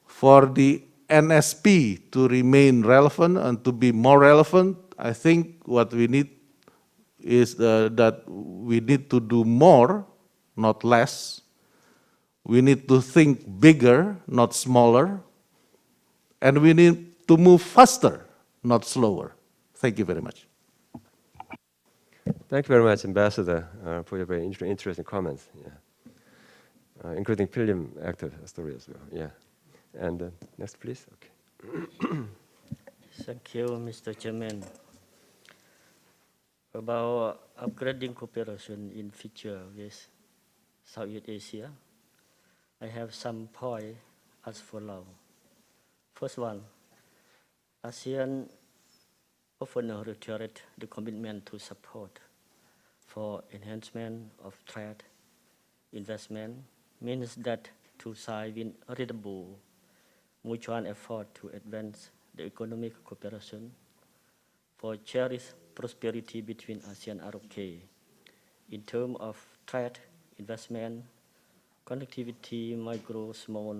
for the NSP to remain relevant and to be more relevant, I think what we need is that we need to do more, not less. We need to think bigger, not smaller. And we need to move faster, not slower. Thank you very much. Thank you very much, Ambassador, for your very interesting comments. Yeah. Including film actor story as well. Yeah. And next, please. Okay. Thank you, Mr. Chairman. About upgrading cooperation in future with Southeast Asia, I have some points as follows. First one, ASEAN often reiterated the commitment to support for enhancement of trade investment means that two sides will redouble mutual effort to advance the economic cooperation for cherished prosperity between ASEAN and ROK in terms of trade, investment, connectivity, micro, small,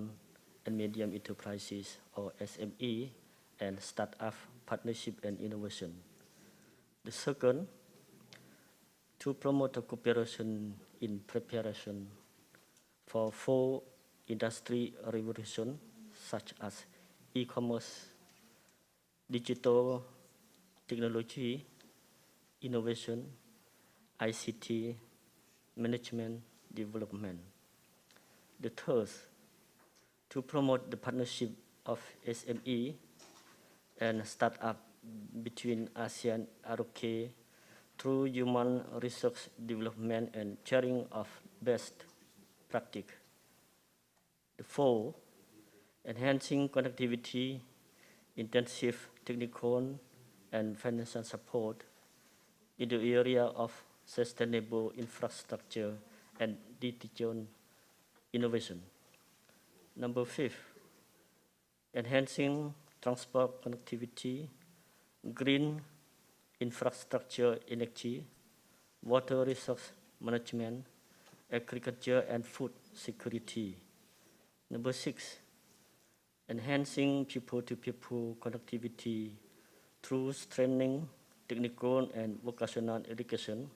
and medium enterprises, or SME, and start-up partnership and innovation. The second, to promote a cooperation in preparation for four industry revolutions, such as e-commerce, digital technology, innovation, ICT, management, development. The third, to promote the partnership of SME and startup between ASEAN and ROK through human resource development and sharing of best practice. The fourth, enhancing connectivity, intensive technical and financial support in the area of sustainable infrastructure and digital innovation. Number 5, enhancing transport connectivity, green infrastructure, energy, water resource management, agriculture and food security. Number 6, enhancing people-to-people connectivity through strengthening technical and vocational education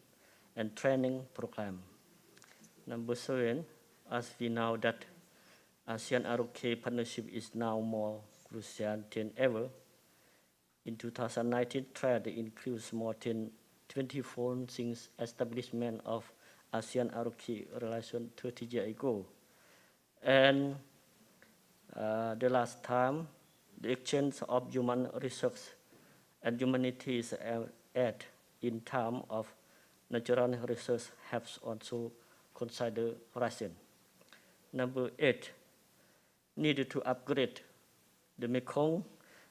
and training program. Number 7, as we know that ASEAN ROK partnership is now more crucial than ever, In 2019, trade increased more than 20-fold since establishment of ASEAN-ROK relation 30 years ago. And the last time, the exchange of human resources and humanities aid in terms of natural resources have also considered rising. Number 8, needed to upgrade the Mekong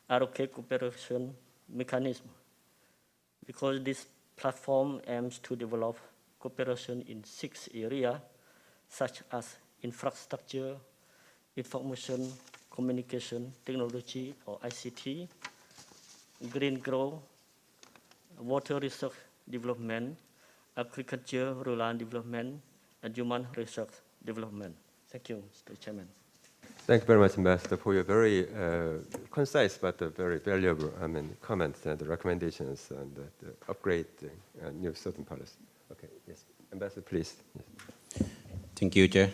ROK cooperation mechanism, because this platform aims to develop cooperation in 6 areas, such as infrastructure, information communication technology or ICT, green growth, water resource development, agriculture, rural development, and human resource development. Thank you, Mr. Chairman. Thank you very much, Ambassador, for your very concise but very valuable comments and recommendations and the upgrade new southern policy. Okay, yes, Ambassador, please. Yes. Thank you, Chair.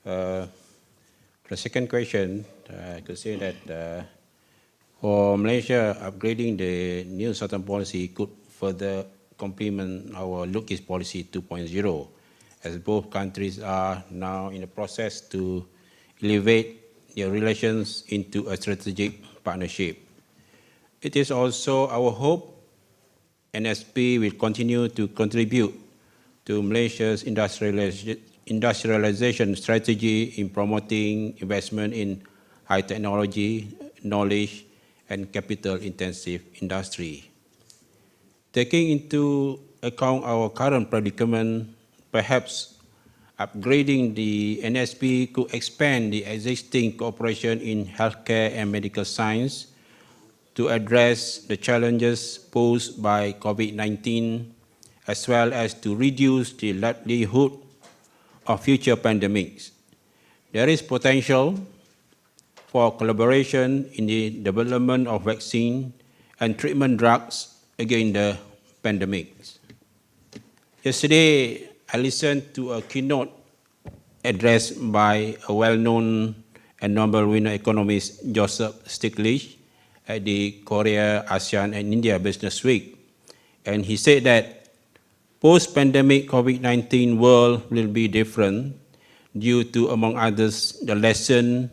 The second question, I could say that for Malaysia, upgrading the new southern policy could further complement our Look East Policy 2.0, as both countries are now in the process to elevate their relations into a strategic partnership. It is also our hope NSP will continue to contribute to Malaysia's industrialization strategy in promoting investment in high technology, knowledge, and capital-intensive industry. Taking into account our current predicament, perhaps upgrading the NSP could expand the existing cooperation in healthcare and medical science to address the challenges posed by COVID-19, as well as to reduce the likelihood of future pandemics. There is potential for collaboration in the development of vaccine and treatment drugs against the pandemics. Yesterday, I listened to a keynote address by a well-known and Nobel winner economist Joseph Stiglitz at the Korea, ASEAN, and India Business Week. And he said that post-pandemic COVID-19 world will be different due to, among others, the lesson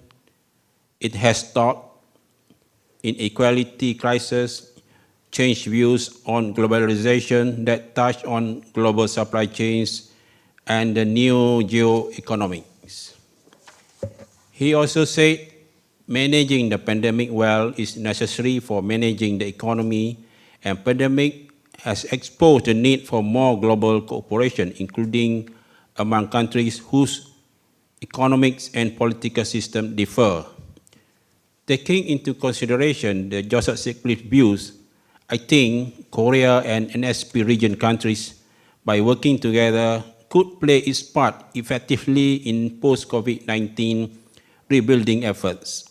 it has taught in equality crisis, change views on globalization that touch on global supply chains, and the new geoeconomics. He also said managing the pandemic well is necessary for managing the economy, and pandemic has exposed the need for more global cooperation, including among countries whose economics and political systems differ. Taking into consideration the Joseph Stiglitz views, I think Korea and NSP region countries, by working together, could play its part effectively in post-COVID-19 rebuilding efforts.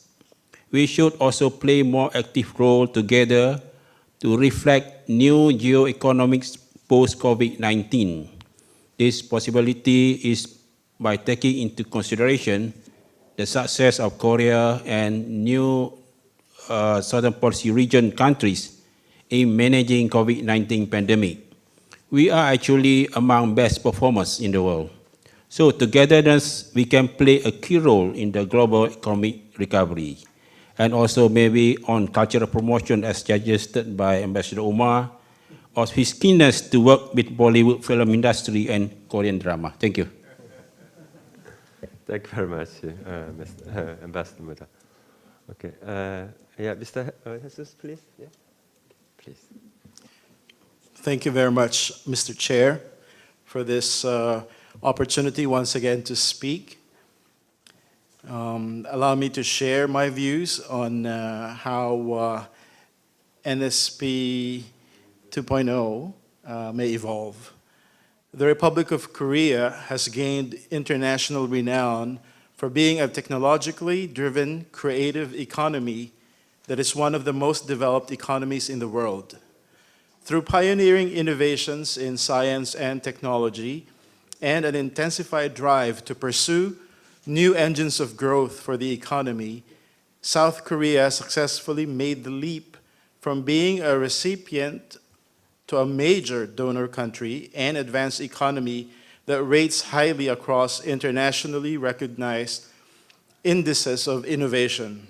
We should also play more active role together to reflect new geoeconomics post-COVID-19. This possibility is by taking into consideration the success of Korea and new Southern Policy region countries in managing COVID-19 pandemic. We are actually among best performers in the world. So togetherness, we can play a key role in the global economic recovery. And also maybe on cultural promotion as suggested by Ambassador Omar, or his keenness to work with Bollywood film industry and Korean drama. Thank you. Thank you very much, Ambassador Muda. Okay, yeah, Mr. Jesus, please. Yeah, please. Thank you very much, Mr. Chair, for this opportunity once again to speak. Allow me to share my views on how NSP 2.0 may evolve. The Republic of Korea has gained international renown for being a technologically driven, creative economy that is one of the most developed economies in the world. Through pioneering innovations in science and technology and an intensified drive to pursue new engines of growth for the economy, South Korea successfully made the leap from being a recipient to a major donor country and advanced economy that rates highly across internationally recognized indices of innovation.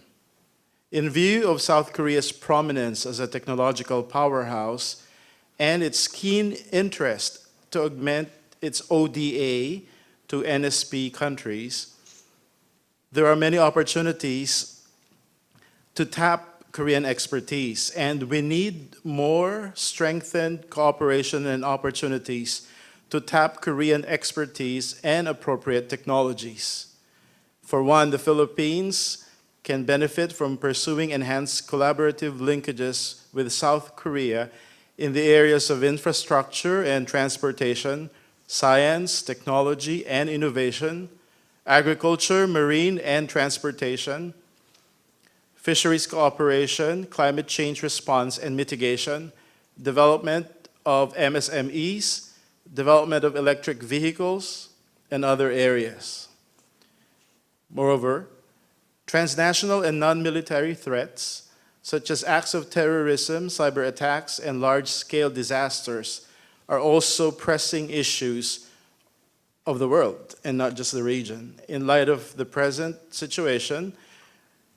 In view of South Korea's prominence as a technological powerhouse and its keen interest to augment its ODA to NSP countries, there are many opportunities to tap Korean expertise, and we need more strengthened cooperation and opportunities to tap Korean expertise and appropriate technologies. For one, the Philippines can benefit from pursuing enhanced collaborative linkages with South Korea in the areas of infrastructure and transportation, science, technology, and innovation, agriculture, marine, and transportation, fisheries cooperation, climate change response and mitigation, development of MSMEs, development of electric vehicles, and other areas. Moreover, transnational and non-military threats, such as acts of terrorism, cyber attacks, and large-scale disasters, are also pressing issues of the world, and not just the region. In light of the present situation,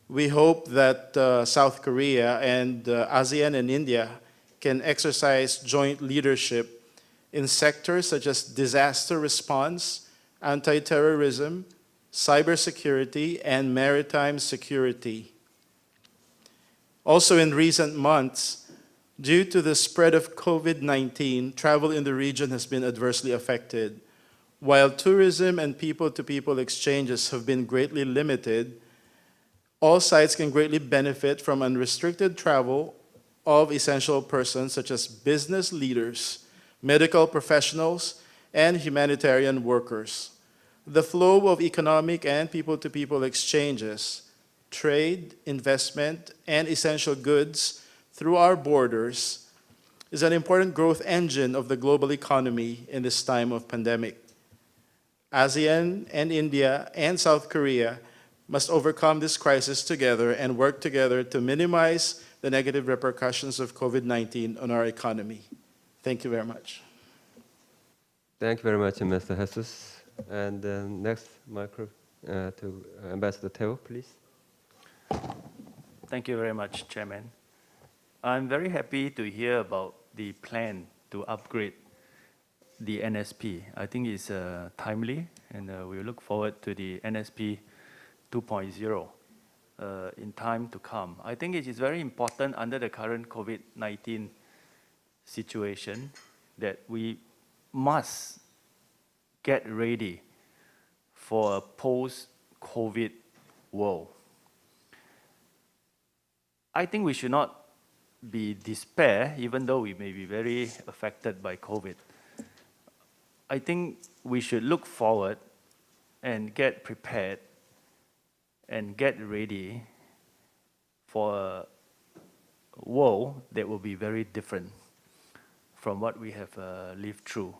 we hope that South Korea and ASEAN and India can exercise joint leadership in sectors such as disaster response, anti-terrorism, cybersecurity, and maritime security. Also in recent months, due to the spread of COVID-19, travel in the region has been adversely affected. While tourism and people-to-people exchanges have been greatly limited, all sites can greatly benefit from unrestricted travel of essential persons such as business leaders, medical professionals, and humanitarian workers. The flow of economic and people-to-people exchanges, trade, investment, and essential goods through our borders is an important growth engine of the global economy in this time of pandemic. ASEAN and India and South Korea must overcome this crisis together and work together to minimize the negative repercussions of COVID-19 on our economy. Thank you very much. Thank you very much, Mr. Jesus. And next, micro to Ambassador Teo, please. Thank you very much, Chairman. I'm very happy to hear about the plan to upgrade the NSP. I think it's timely, and we look forward to the NSP 2.0 in time to come. I think it is very important under the current COVID-19 situation that we must get ready for a post-COVID world. I think we should not be despair, even though we may be very affected by COVID. I think we should look forward and get prepared and get ready for a world that will be very different from what we have lived through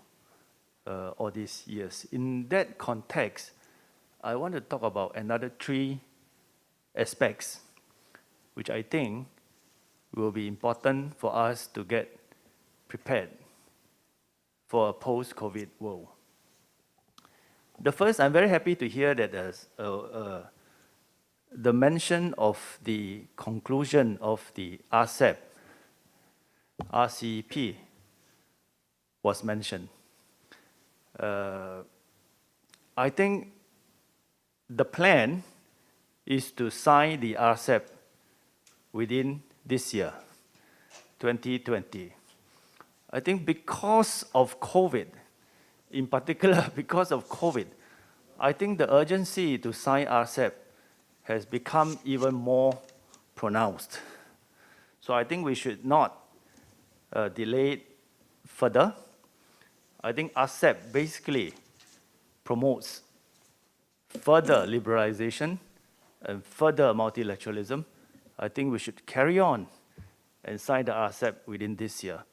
all these years. In that context, I want to talk about another 3 aspects which I think will be important for us to get prepared for a post-COVID world. The first, I'm very happy to hear that there's the mention of the conclusion of the RCEP, RCEP was mentioned. I think the plan is to sign the RCEP within this year, 2020. I think because of COVID, in particular because of COVID, I think the urgency to sign RCEP has become even more pronounced. So I think we should not delay it further. I think RCEP basically promotes further liberalization and further multilateralism. I think we should carry on and sign the RCEP within this year.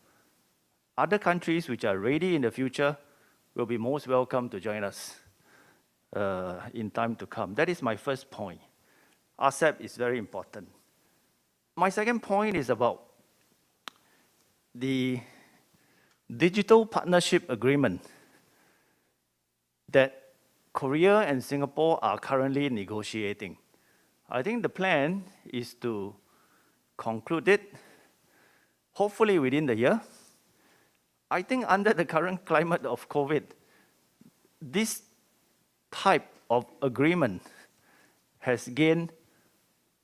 Other countries which are ready in the future will be most welcome to join us in time to come. That is my first point. RCEP is very important. My second point is about the digital partnership agreement that Korea and Singapore are currently negotiating. I think the plan is to conclude it, hopefully within the year. I think under the current climate of COVID, this type of agreement has gained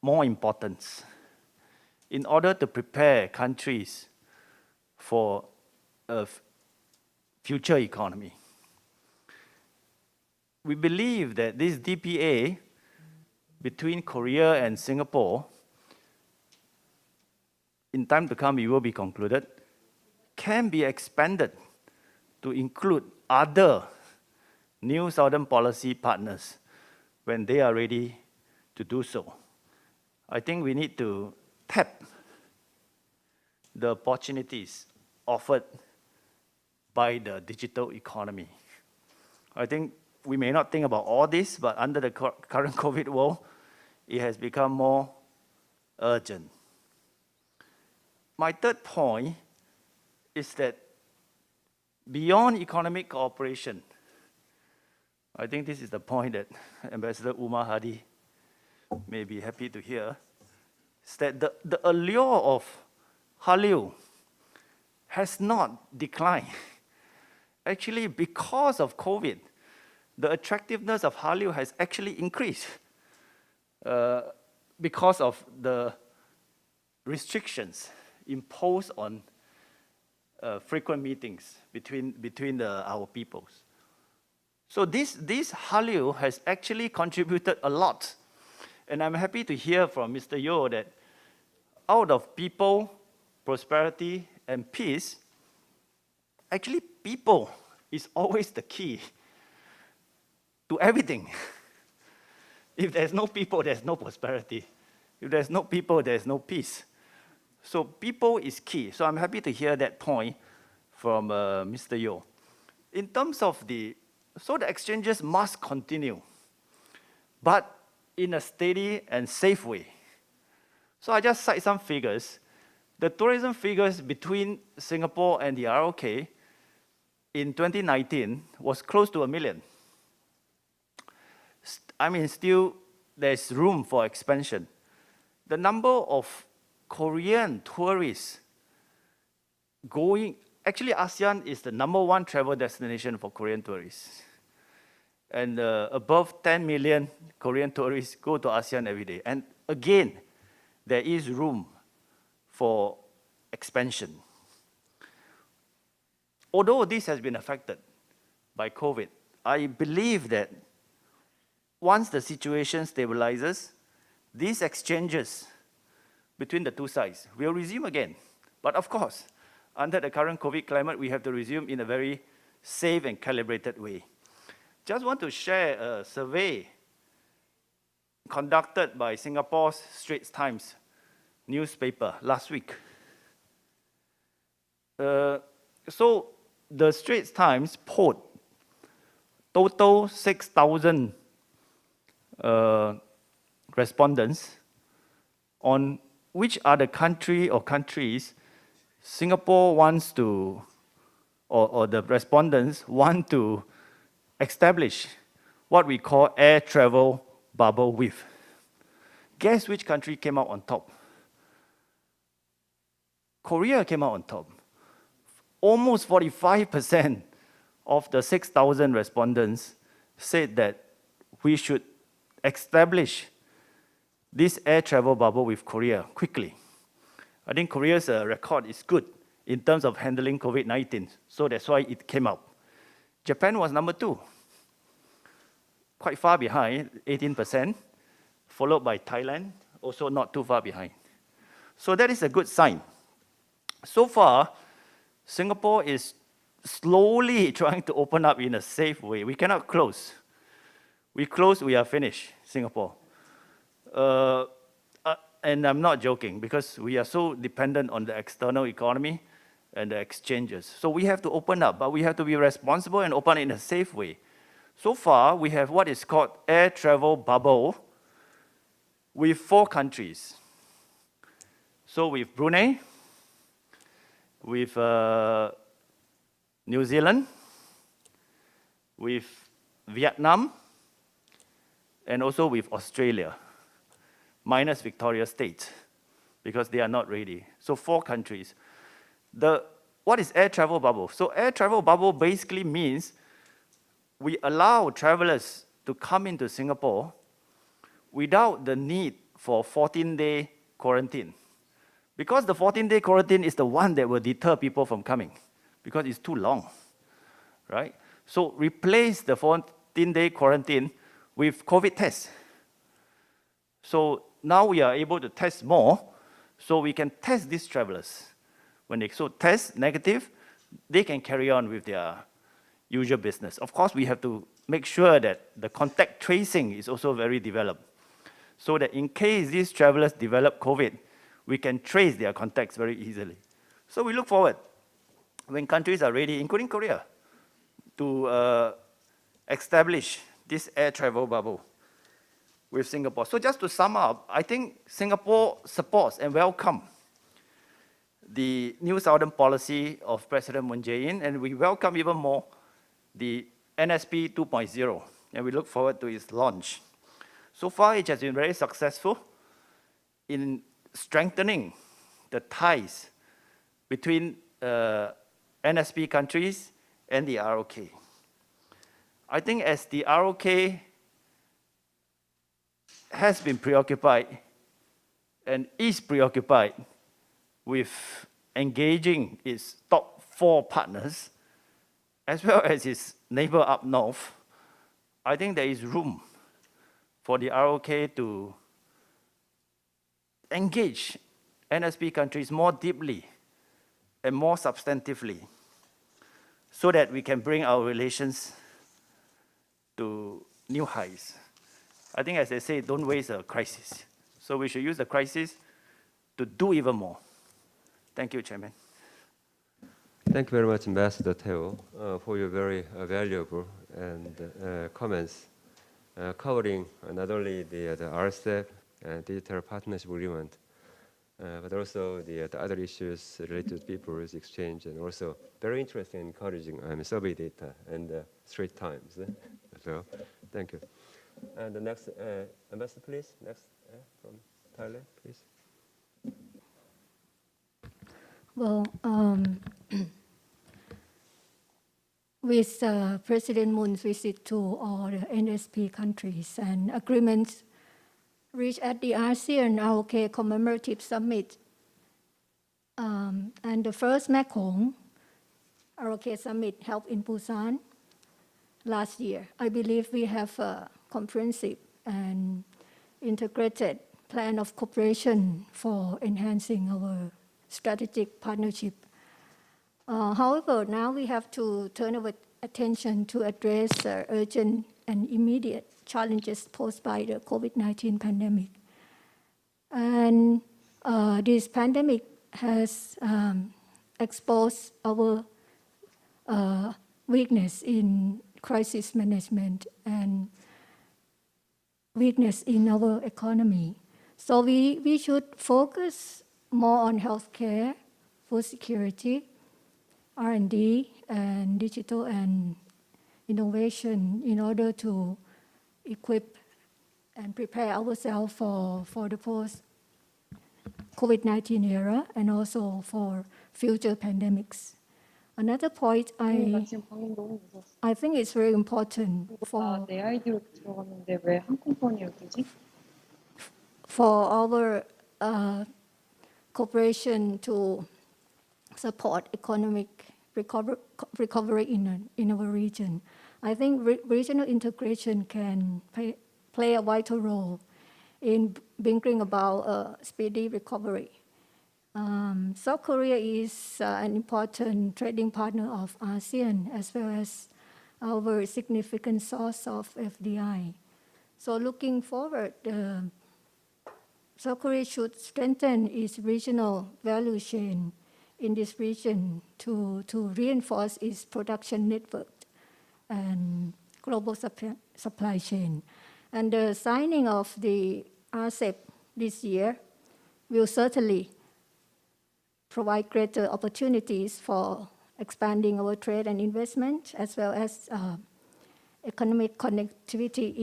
more importance in order to prepare countries for a future economy. We believe that this DPA between Korea and Singapore, in time to come, it will be concluded, can be expanded to include other new Southern policy partners when they are ready to do so. I think we need to tap the opportunities offered by the digital economy. I think we may not think about all this, but under the current COVID world, it has become more urgent. My third point is that beyond economic cooperation, I think this is the point that Ambassador Umar Hadi may be happy to hear, is that the allure of Hallyu has not declined. Actually, because of COVID, the attractiveness of Hallyu has actually increased because of the restrictions imposed on frequent meetings between our peoples. So this Hallyu has actually contributed a lot. And I'm happy to hear from Mr. Yeo that out of people, prosperity, and peace, actually people is always the key to everything. If there's no people, there's no prosperity. If there's no people, there's no peace. So people is key. So I'm happy to hear that point from Mr. Yeo. In terms of the exchanges must continue, but in a steady and safe way. So I just cite some figures. The tourism figures between Singapore and the ROK in 2019 was close to 1 million. I mean, still there's room for expansion. The number of Korean tourists actually ASEAN is the #1 travel destination for Korean tourists. And above 10 million Korean tourists go to ASEAN every day. And again, there is room for expansion. Although this has been affected by COVID, I believe that once the situation stabilizes, these exchanges between the two sides will resume again. But of course, under the current COVID climate, we have to resume in a very safe and calibrated way. Just want to share a survey conducted by Singapore's Straits Times newspaper last week. So the Straits Times polled total 6,000 respondents on which are the country or countries Singapore wants to, or the respondents want to establish what we call air travel bubble with. Guess which country came out on top? Korea came out on top. Almost 45% of the 6,000 respondents said that we should establish this air travel bubble with Korea quickly. I think Korea's record is good in terms of handling COVID-19, so that's why it came out. Japan was #2, quite far behind, 18%, followed by Thailand, also not too far behind. So that is a good sign. So far, Singapore is slowly trying to open up in a safe way. We cannot close. We close, we are finished, Singapore. And I'm not joking, because we are so dependent on the external economy and the exchanges. So we have to open up, but we have to be responsible and open in a safe way. So far, we have what is called air travel bubble with 4 countries. So with Brunei, with New Zealand, with Vietnam, and also with Australia, minus Victoria State, because they are not ready. So 4 countries. What is air travel bubble? So air travel bubble basically means we allow travelers to come into Singapore without the need for 14-day quarantine. Because the 14-day quarantine is the one that will deter people from coming, because it's too long, right? So replace the 14-day quarantine with COVID tests. So now we are able to test more, so we can test these travelers. When they test negative, they can carry on with their usual business. Of course, we have to make sure that the contact tracing is also very developed, so that in case these travelers develop COVID, we can trace their contacts very easily. So we look forward, when countries are ready, including Korea, to establish this air travel bubble with Singapore. So just to sum up, I think Singapore supports and welcomes the New Southern policy of President Moon Jae-in, and we welcome even more the NSP 2.0, and we look forward to its launch. So far, it has been very successful in strengthening the ties between NSP countries and the ROK. I think as the ROK has been preoccupied and is preoccupied with engaging its top 4 partners, as well as its neighbor up north, I think there is room for the ROK to engage NSP countries more deeply and more substantively, so that we can bring our relations to new highs. I think, as I say, don't waste a crisis. So we should use the crisis to do even more. Thank you, Chairman. Thank you very much, Ambassador Teo, for your very valuable and comments covering not only the RCEP and Digital Partnership Agreement, but also the other issues related to people's exchange, and also very interesting and encouraging survey data and Straits Times. So, thank you. And the next ambassador, please. Next from Thailand, please. Well, with President Moon's visit to all the NSP countries and agreements reached at the ASEAN ROK Commemorative Summit and the first Mekong ROK Summit held in Busan last year, I believe we have a comprehensive and integrated plan of cooperation for enhancing our strategic partnership. However, now we have to turn our attention to address urgent and immediate challenges posed by the COVID-19 pandemic. And this pandemic has exposed our weakness in crisis management and weakness in our economy. So we should focus more on healthcare, food security, R&D, and digital and innovation in order to equip and prepare ourselves for the post-COVID-19 era and also for future pandemics. Another point I think it's very important for our cooperation to support economic recovery in our region. I think regional integration can play a vital role in bringing about a speedy recovery. South Korea is an important trading partner of ASEAN, as well as our significant source of FDI. So looking forward, South Korea should strengthen its regional value chain in this region to reinforce its production network and global supply chain. And the signing of the RCEP this year will certainly provide greater opportunities for expanding our trade and investment, as well as economic connectivity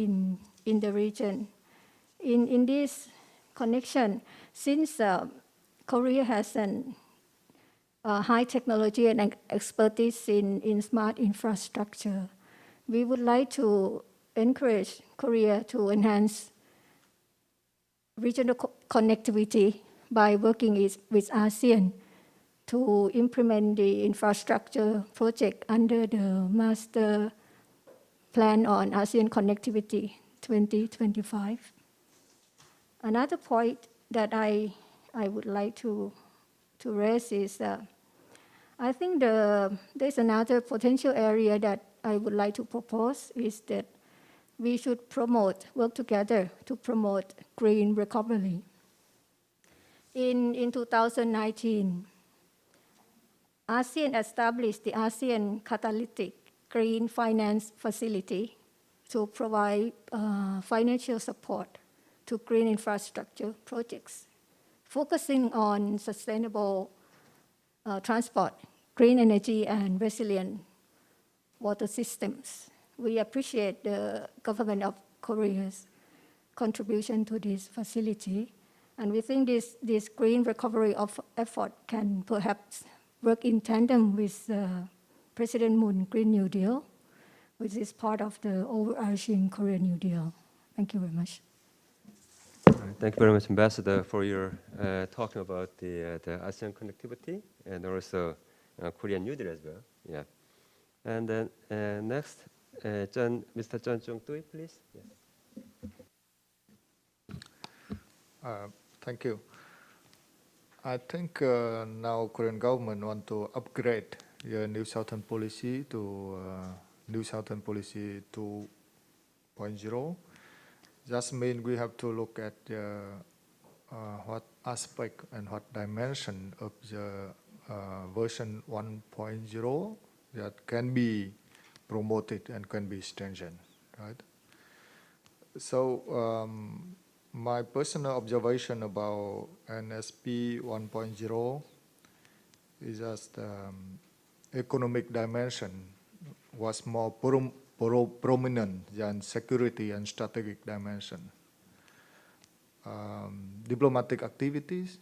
in the region. In this connection, since Korea has an high technology and expertise in smart infrastructure, we would like to encourage Korea to enhance regional connectivity by working with ASEAN to implement the infrastructure project under the Master Plan on ASEAN Connectivity 2025. Another point that I would like to raise is I think there's another potential area that I would like to propose is that we should work together to promote green recovery. In 2019, ASEAN established the ASEAN Catalytic Green Finance Facility to provide financial support to green infrastructure projects, focusing on sustainable transport, green energy, and resilient water systems. We appreciate the government of Korea's contribution to this facility, and we think this green recovery effort can perhaps work in tandem with President Moon's Green New Deal, which is part of the overarching Korean New Deal. Thank you very much. Thank you very much, Ambassador, for your talking about the ASEAN connectivity and also Korean New Deal as well. Yeah. And then next, Mr. Chun Chung-tui, please. Yes. Thank you. I think now Korean government want to upgrade the New Southern Policy to New Southern Policy 2.0. That means we have to look at what aspect and what dimension of the version 1.0 that can be promoted and can be strengthened, right? So my personal observation about NSP 1.0 is that economic dimension was more prominent than security and strategic dimension. Diplomatic activities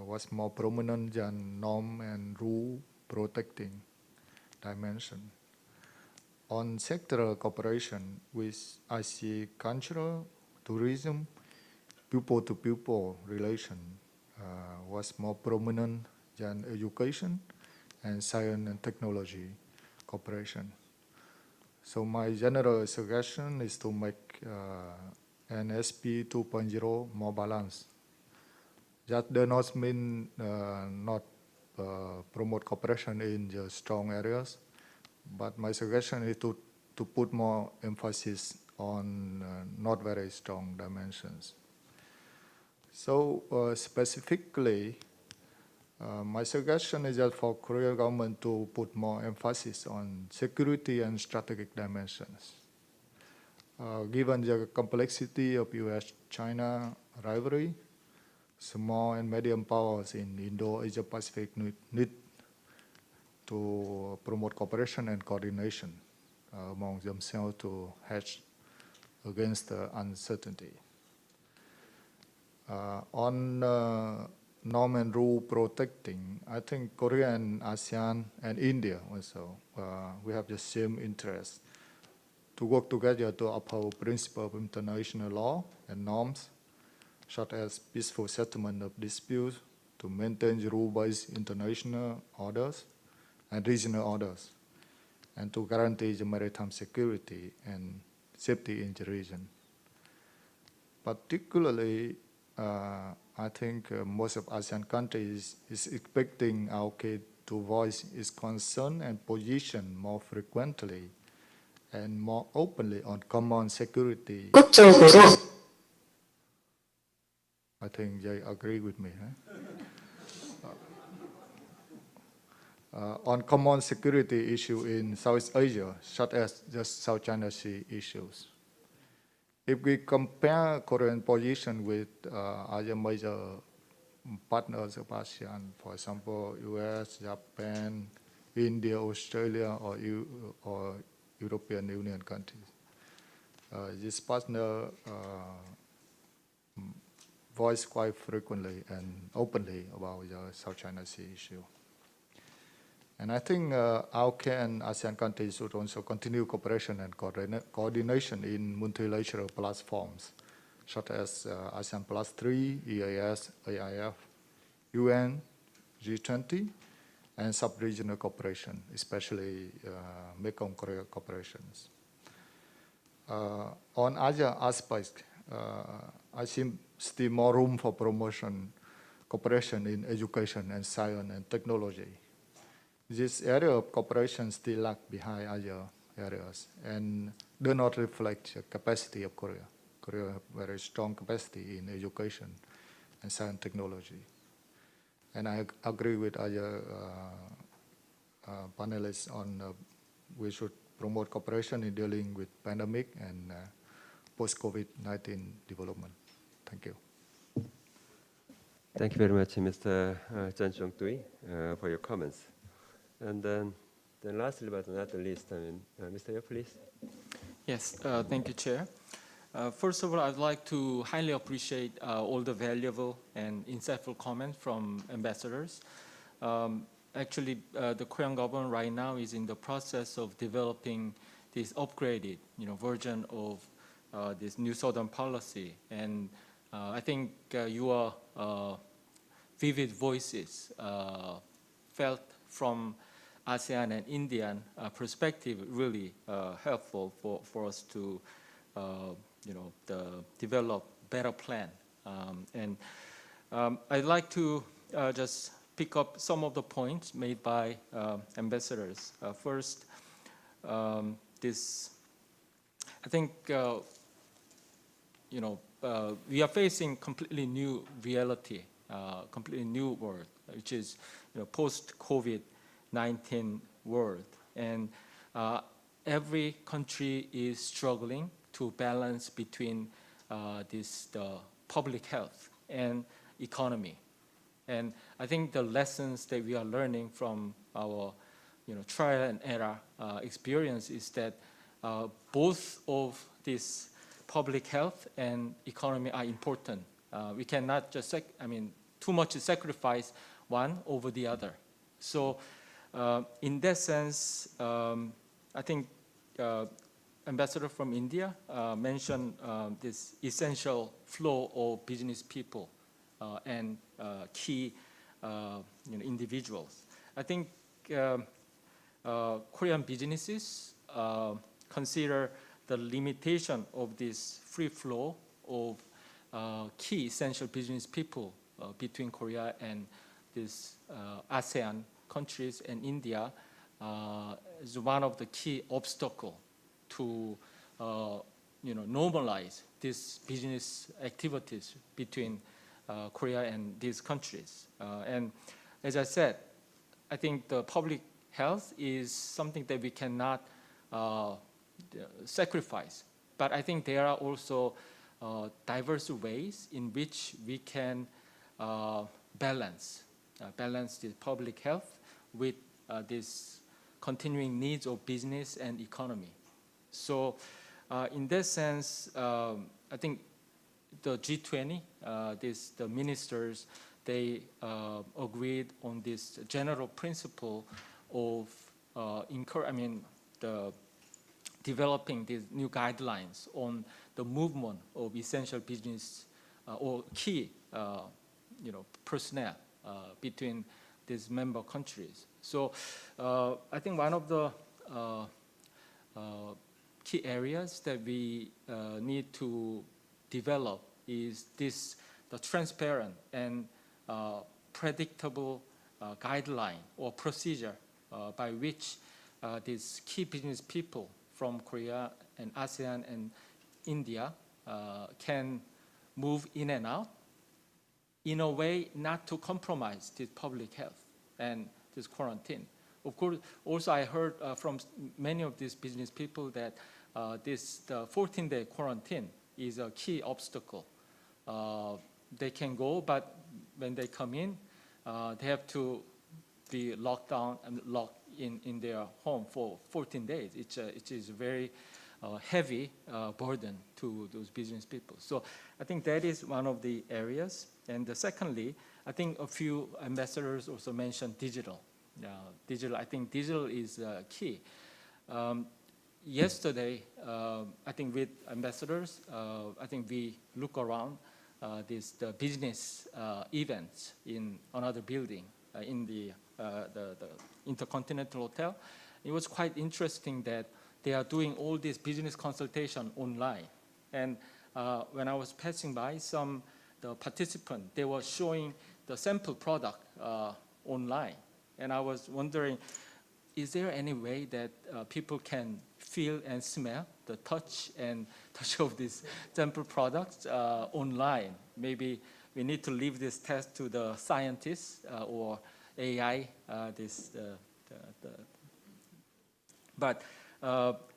was more prominent than norm and rule protecting dimension. On sectoral cooperation with IC cultural, tourism, people-to-people relation was more prominent than education and science and technology cooperation. So my general suggestion is to make NSP 2.0 more balanced. That does not mean not promote cooperation in the strong areas, but my suggestion is to put more emphasis on not very strong dimensions. So specifically, my suggestion is that for Korean government to put more emphasis on security and strategic dimensions. Given the complexity of US-China rivalry, small and medium powers in Indo-Asia Pacific need to promote cooperation and coordination among themselves to hedge against uncertainty. On norm and rule protecting, I think Korea and ASEAN and India also, we have the same interest to work together to uphold principles of international law and norms, such as peaceful settlement of disputes, to maintain the rule-based international orders and regional orders, and to guarantee the maritime security and safety in the region. Particularly, I think most of ASEAN countries is expecting AOK to voice its concern and position more frequently and more openly on common security. I think they agree with me. On common security issue in South Asia, such as the South China Sea issues. If we compare Korean position with other major partners of ASEAN, for example, US, Japan, India, Australia, or European Union countries. This partner voice quite frequently and openly about the South China Sea issue. And I think AUKUS and ASEAN countries should also continue cooperation and coordination in multilateral platforms, such as ASEAN Plus 3, EAS, AIF, UN, G20, and sub-regional cooperation, especially Mekong Korea cooperations. On other aspects, I see still more room for promotion, cooperation in education and science and technology. This area of cooperation still lag behind other areas and do not reflect the capacity of Korea. Korea has very strong capacity in education and science technology. And I agree with other panelists on we should promote cooperation in dealing with pandemic and post-COVID-19 development. Thank you. Thank you very much, Mr. Chan Chong-tui, for your comments. And then lastly but not the least, Mr. Yeo, please. Yes, thank you, Chair. First of all, I'd like to highly appreciate all the valuable and insightful comments from ambassadors. Actually, the Korean government right now is in the process of developing this upgraded, version of this New Southern Policy, and I think your vivid voices felt from ASEAN and Indian perspective really helpful for us to develop better plan. I'd like to just pick up some of the points made by ambassadors. First, I think we are facing completely new reality, completely new world, which is post-COVID-19 world, and every country is struggling to balance between the public health and economy. And I think the lessons that we are learning from our trial and error experience is that both of this public health and economy are important. We cannot just too much sacrifice one over the other. So in that sense, I think Ambassador from India mentioned this essential flow of business people and key individuals. I think Korean businesses consider the limitation of this free flow of key essential business people between Korea and these ASEAN countries and India is one of the key obstacles to normalize these business activities between Korea and these countries. And as I said, I think the public health is something that we cannot sacrifice. But I think there are also diverse ways in which we can balance the public health with this continuing needs of business and economy. So in that sense, I think the G20, the ministers, they agreed on this general principle of developing these new guidelines on the movement of essential business or key personnel between these member countries. So I think one of the key areas that we need to develop is the transparent and predictable guideline or procedure by which these key business people from Korea and ASEAN and India can move in and out in a way not to compromise this public health and this quarantine. Of course, also I heard from many of these business people that the 14-day quarantine is a key obstacle. They can go, but when they come in, they have to be locked down and locked in their home for 14 days. It is a very heavy burden to those business people. So I think that is one of the areas. And secondly, I think a few ambassadors also mentioned digital. Digital, I think digital is key. Yesterday, I think with ambassadors, I think we look around the business events in another building in the Intercontinental Hotel. It was quite interesting that they are doing all this business consultation online. And when I was passing by, the participants, they were showing the sample product online. And I was wondering, is there any way that people can feel and smell the touch of these sample products online? Maybe we need to leave this test to the scientists or AI.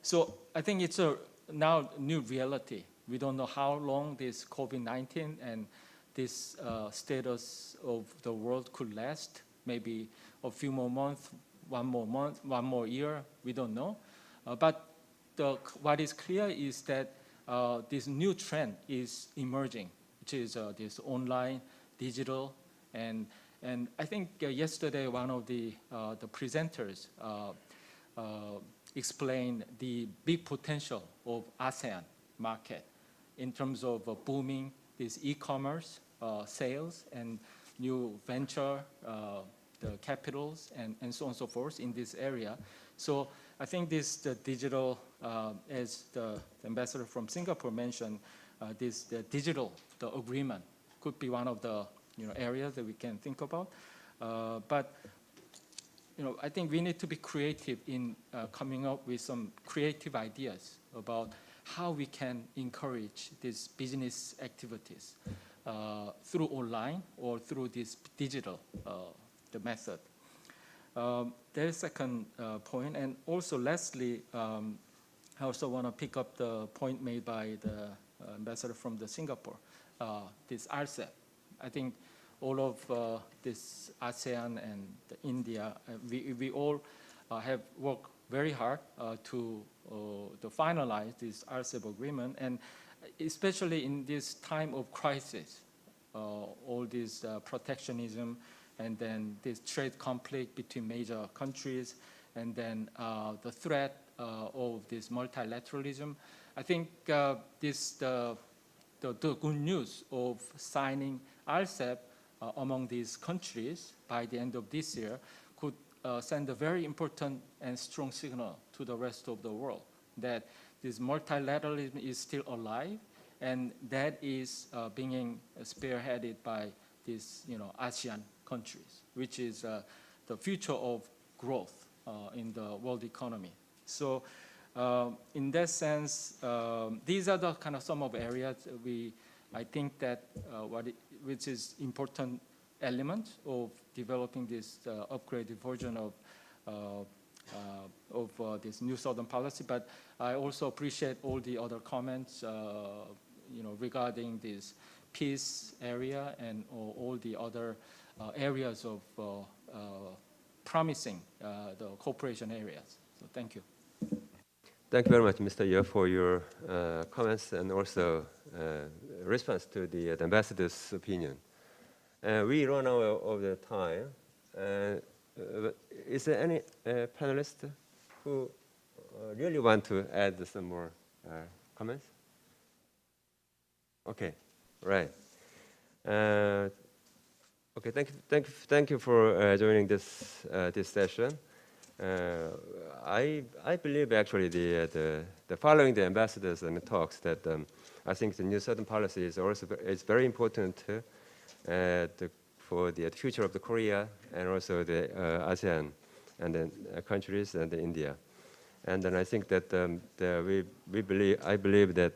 So I think it's a now new reality. We don't know how long this COVID-19 and this status of the world could last. Maybe a few more months, one more year, we don't know. But what is clear is that this new trend is emerging, which is this online, digital, and I think yesterday one of the presenters explained the big potential of ASEAN market in terms of booming this e-commerce sales and new venture the capitals and so on and so forth in this area. So I think the digital, as the ambassador from Singapore mentioned, the digital agreement could be one of the areas that we can think about. But I think we need to be creative in coming up with some creative ideas about how we can encourage these business activities through online or through this digital the method. There's a second point, and also lastly, I also want to pick up the point made by the ambassador from the Singapore, this RCEP. I think all of this ASEAN and India, we all have worked very hard to finalize this RCEP agreement, and especially in this time of crisis, all this protectionism, and then this trade conflict between major countries, and then the threat of this multilateralism. I think the good news of signing RCEP among these countries by the end of this year could send a very important and strong signal to the rest of the world that this multilateralism is still alive, and that is being spearheaded by these ASEAN countries, which is the future of growth in the world economy. So in that sense, these are the kind of some of areas I think that which is important element of developing this upgraded version of this new Southern policy. But I also appreciate all the other comments, regarding this peace area and all the other areas of promising the cooperation areas. So thank you. Thank you very much, Mr. Ye, for your comments and also response to the ambassador's opinion. We run out of the time. Is there any panelist who really want to add some more comments? Okay, right. Okay, thank you for joining this session. I believe actually the following the ambassadors and the talks that I think the new Southern policy is also very important for the future of the Korea and also the ASEAN and then countries and the India. And then I think that I believe that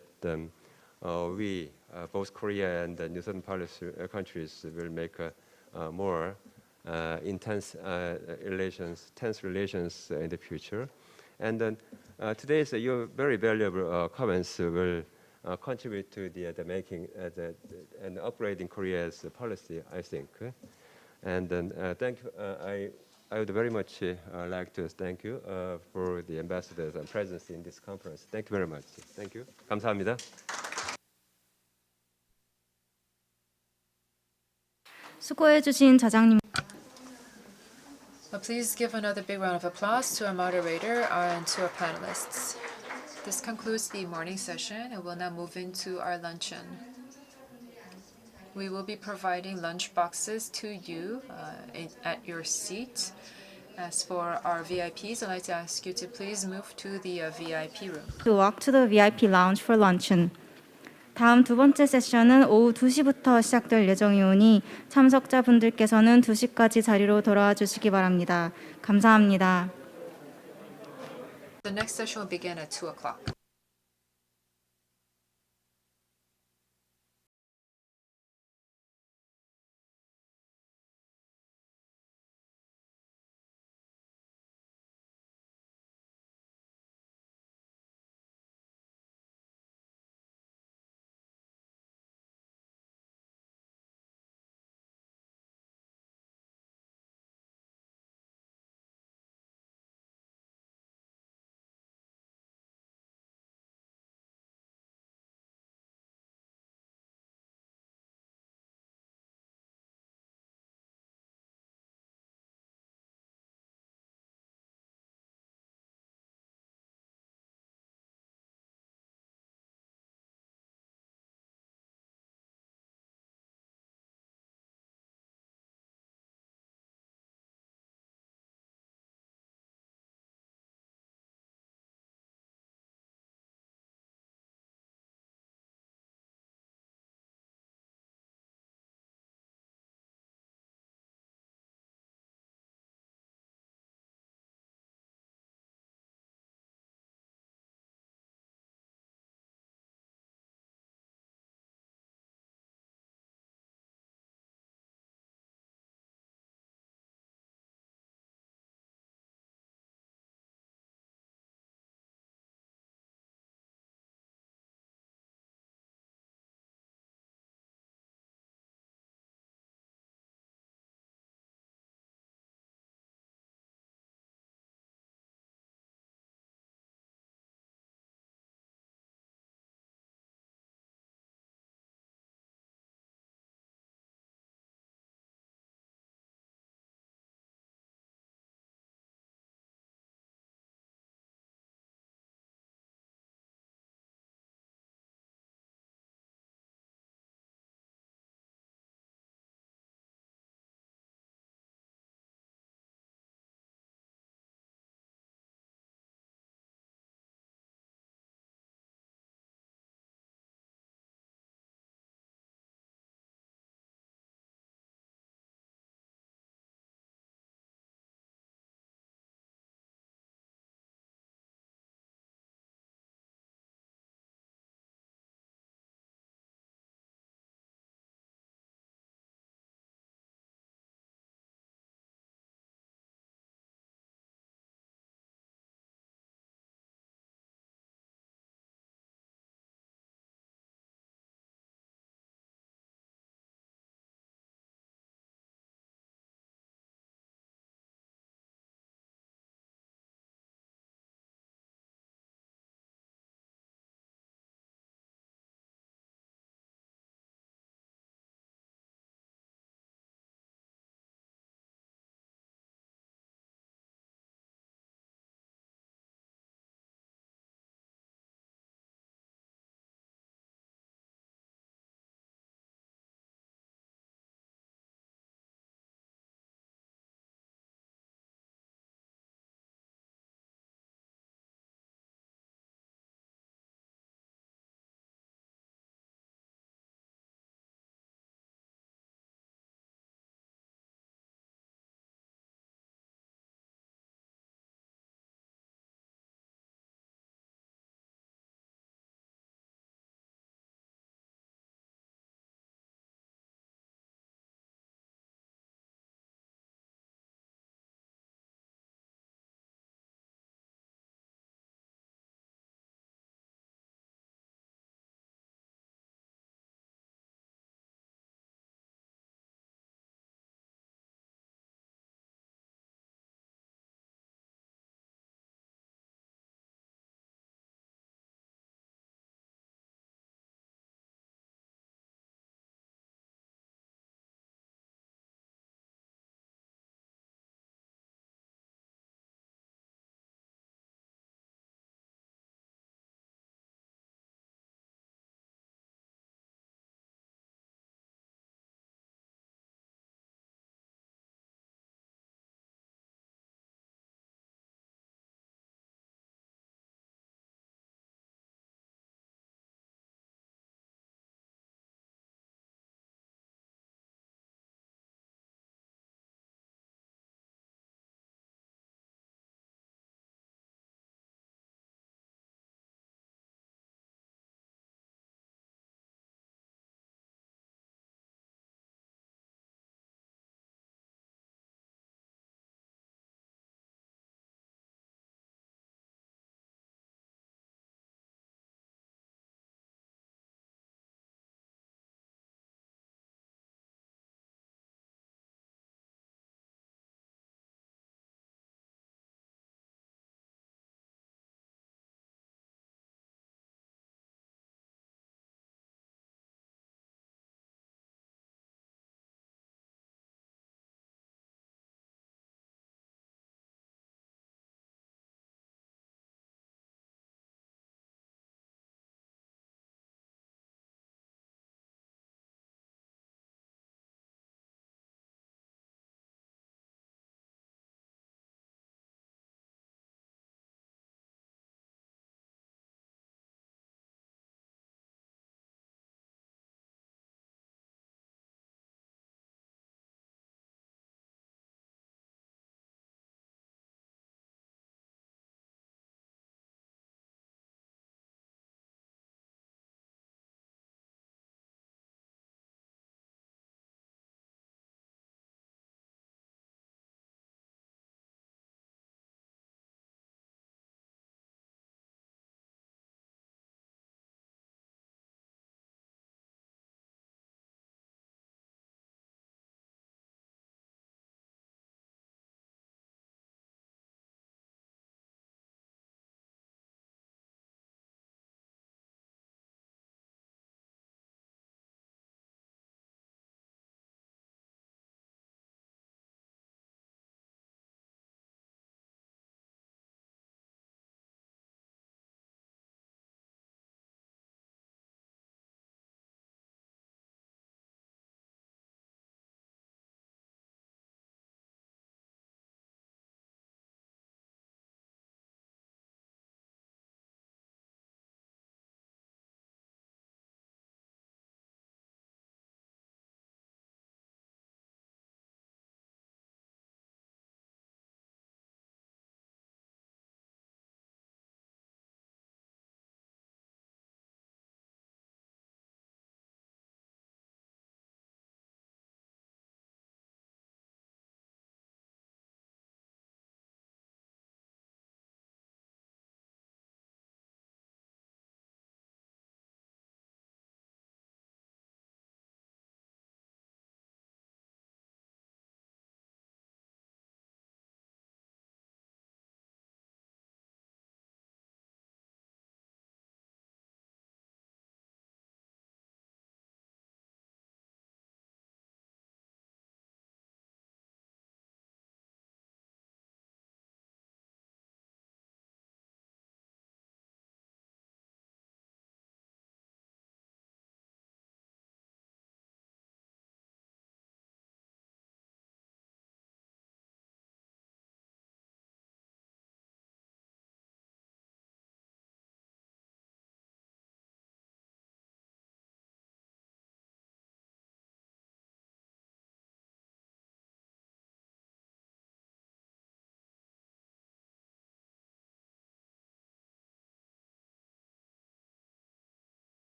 we both Korea and the new Southern policy countries will make more tense relations in the future. And then today's your very valuable comments will contribute to the making and upgrading Korea's policy, I think. And then thank you. I would very much like to thank you for the ambassadors and presence in this conference. Thank you very much. Thank you. 감사합니다. 수고해주신 자장님. Please give another big round of applause to our moderator and to our panelists. This concludes the morning session, and we'll now move into our luncheon. We will be providing lunch boxes to you at your seat. As for our VIPs, I'd like to ask you to please move to the VIP room. To walk to the VIP lounge for luncheon. 다음 두 번째 세션은 오후 2시부터 시작될 예정이오니 참석자분들께서는 2시까지 자리로 돌아와 주시기 바랍니다. 감사합니다. The next session will begin at 2 o'clock.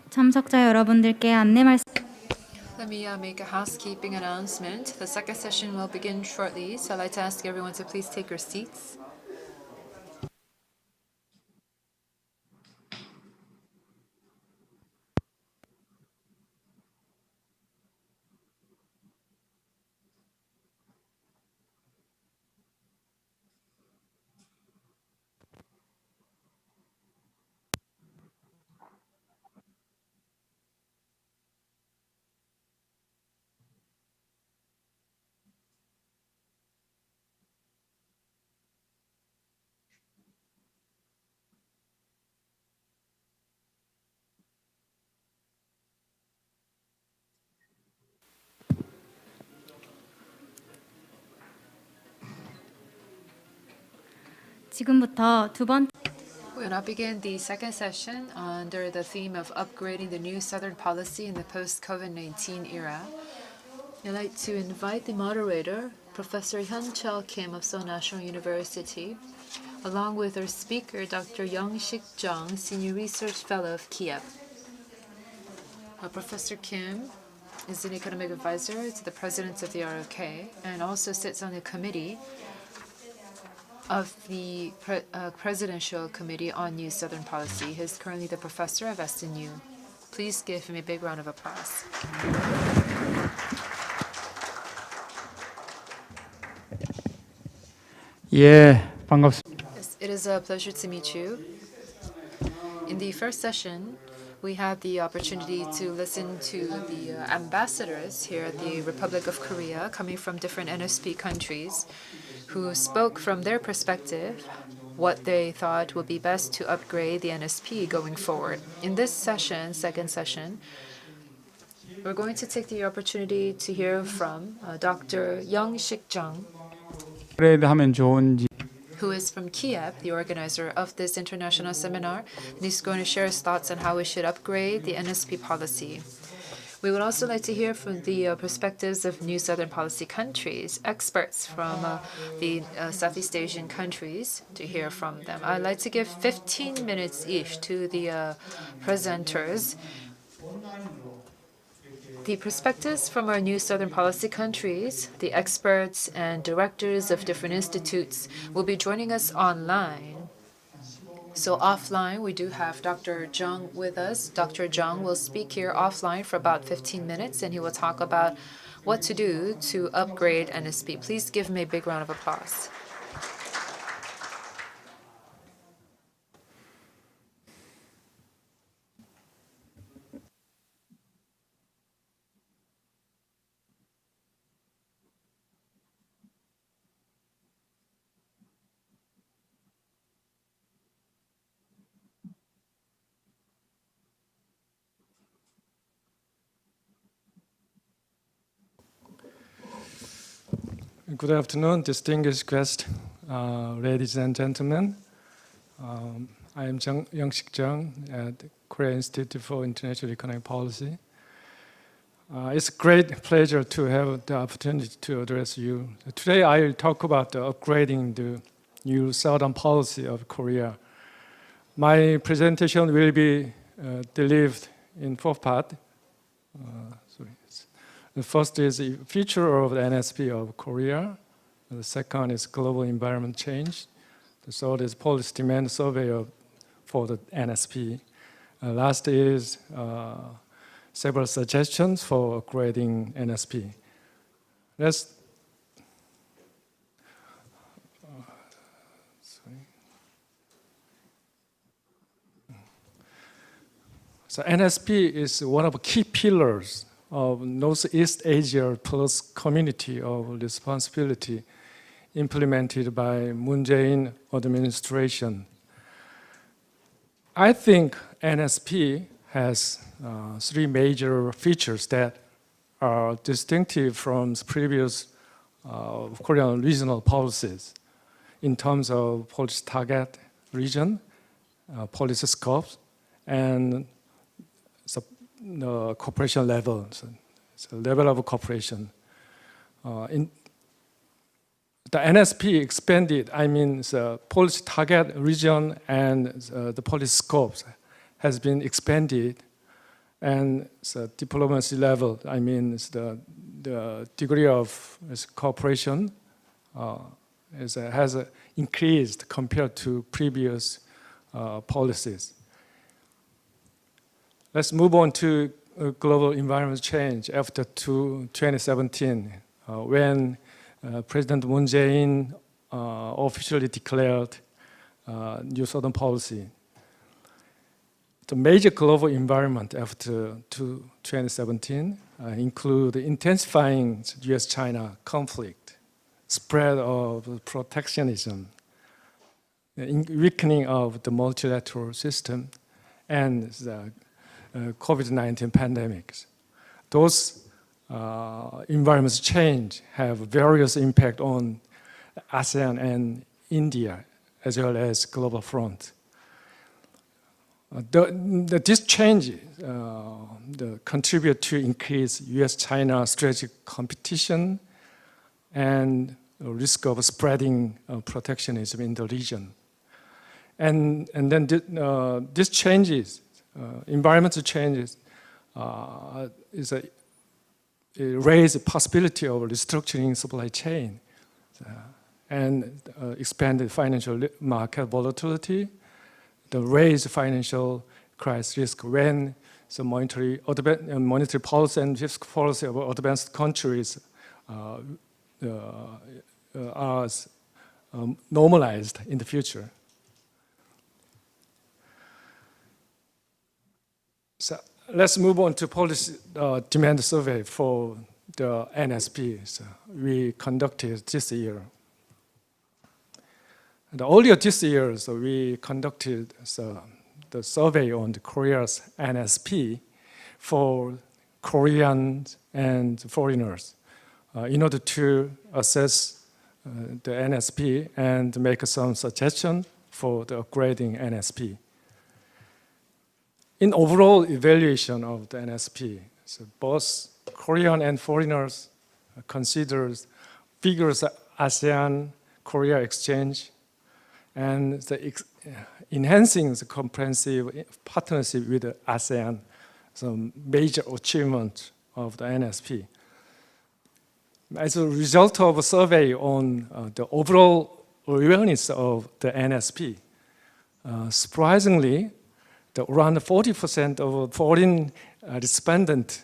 참석자 여러분들께 안내 말씀 Let me make a housekeeping announcement. The second session will begin shortly, so I'd like to ask everyone to please take your seats. 지금부터 두 번째 We will now begin the second session under the theme of upgrading the new Southern policy in the post-COVID-19 era. I'd like to invite the moderator, Professor Hyun-Chul Kim of Seoul National University, along with our speaker, Dr. Young-Sik Jung, Senior Research Fellow of Kiev. Professor Kim is an economic advisor to the president of the ROK and also sits on the committee of the Presidential Committee on New Southern Policy. He is currently the professor of SNU. Please give him a big round of applause. 반갑습니다. Yes, it is a pleasure to meet you. In the first session, we had the opportunity to listen to the ambassadors here at the Republic of Korea coming from different NSP countries who spoke from their perspective what they thought would be best to upgrade the NSP going forward. In this session, second session, we're going to take the opportunity to hear from Dr. Young-Sik Jung, 업그레이드하면 좋은지 who is from Kiev, the organizer of this international seminar, and he's going to share his thoughts on how we should upgrade the NSP policy. We would also like to hear from the perspectives of new Southern policy countries, experts from the Southeast Asian countries, to hear from them. I'd like to give 15 minutes each to the presenters. The perspectives from our new Southern policy countries, the experts and directors of different institutes will be joining us online. So offline, we do have Dr. Jung with us. Dr. Jung will speak here offline for about 15 minutes, and he will talk about what to do to upgrade NSP. Please give him a big round of applause. Good afternoon, distinguished guests, ladies and gentlemen. I am Young-Sik Jung at the Korea Institute for International Economic Policy. It's a great pleasure to have the opportunity to address you. Today I will talk about upgrading the new Southern policy of Korea. My presentation will be delivered in four parts. The first is the future of the NSP of Korea. The second is global environment change. The third is policy demand survey for the NSP. Last is several suggestions for upgrading NSP. So NSP is one of the key pillars of Northeast Asia Plus community of responsibility implemented by Moon Jae-in administration. I think NSP has three major features that are distinctive from previous Korean regional policies in terms of policy target region, policy scopes, and the cooperation level, so level of cooperation. In the NSP expanded, I mean the policy target region and the policy scopes has been expanded And so diplomacy level, I mean, the degree of cooperation has increased compared to previous policies. Let's move on to global environment change after 2017, when President Moon Jae-in officially declared New Southern Policy. The major global environment after 2017 include intensifying US-China conflict, spread of protectionism, weakening of the multilateral system, and the COVID-19 pandemics. Those environments change have various impact on ASEAN and India, as well as global front. This change contribute to increase US-China strategic competition and risk of spreading protectionism in the region. And then this changes, environmental changes, raise the possibility of restructuring supply chain and expanded financial market volatility, the raise financial crisis risk when the monetary policy and fiscal policy of advanced countries are normalized in the future. So let's move on to policy demand survey for the NSP we conducted this year. Earlier this year, we conducted the survey on the Korea's NSP for Koreans and foreigners in order to assess the NSP and make some suggestion for the upgrading NSP. In overall evaluation of the NSP, both Korean and foreigners considered vigorous ASEAN-Korea exchange and enhancing the comprehensive partnership with the ASEAN, some major achievement of the NSP. As a result of a survey on the overall awareness of the NSP, surprisingly, around 40% of foreign respondents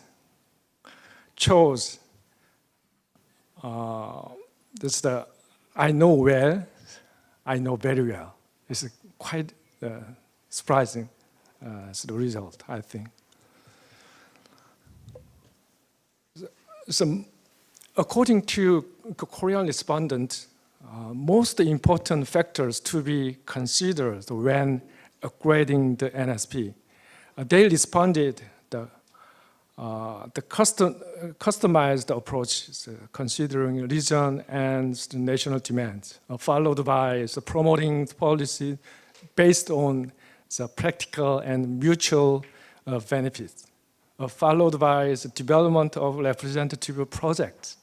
chose this I know well, I know very well. It's quite surprising the result, I think. So, according to Korean respondents, most important factors to be considered when upgrading the NSP. They responded the customized approach, considering region and the national demands, followed by the promoting policy based on the practical and mutual benefits, followed by the development of representative projects,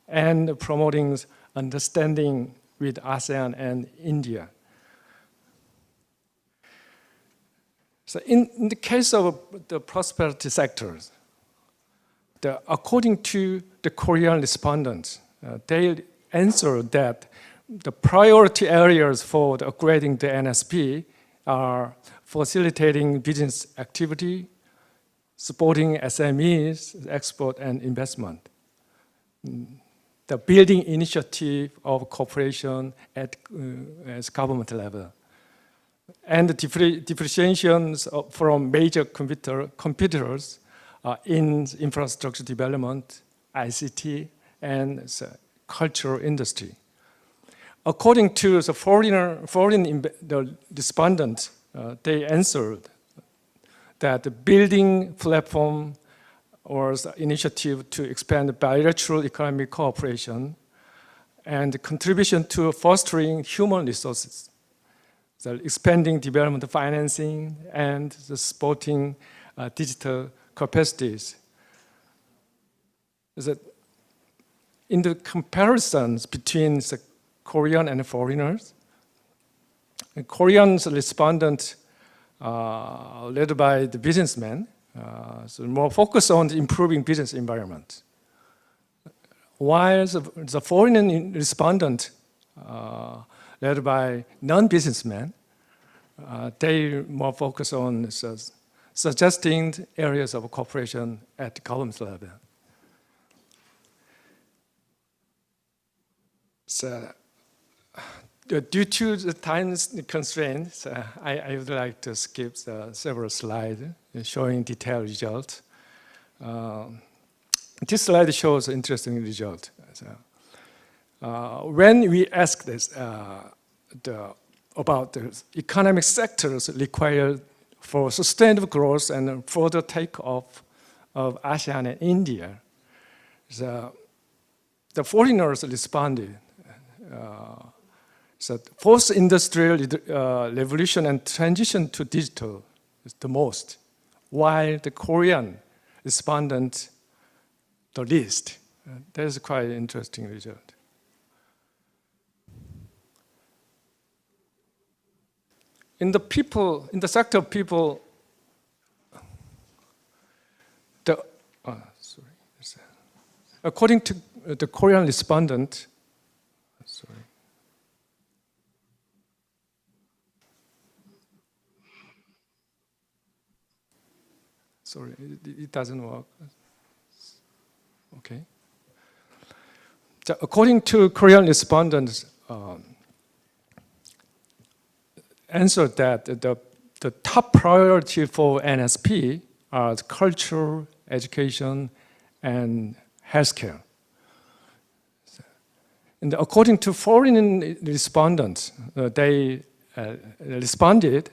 and promoting understanding with ASEAN and India. So in the case of the prosperity sectors, according to the Korean respondents, they answered that the priority areas for upgrading the NSP are facilitating business activity, supporting SMEs, export and investment, the building initiative of cooperation at government level, and the differentiations from major competitors in infrastructure development, ICT, and the cultural industry. According to the the respondents, they answered that the building platform or the initiative to expand bilateral economic cooperation and the contribution to fostering human resources, the expanding development financing and the supporting digital capacities. In the comparisons between the Korean and foreigners, Korean respondents led by the businessmen So more focus on improving business environment. While the foreign respondent, led by non-businessmen, they more focus on suggesting areas of cooperation at government level. So, due to the time constraints, I would like to skip several slides showing detailed results. This slide shows an interesting result. When we ask this about the economic sectors required for sustainable growth and further takeoff of ASEAN and India, the foreigners responded. So post-industrial revolution and transition to digital is the most, while the Korean respondent the least. That is quite an interesting result. In the sector of people, according to the Korean respondent, sorry, it doesn't work. Okay. So according to Korean respondents, answered that the top priority for NSP are culture, education, and healthcare. And according to foreign respondents, they responded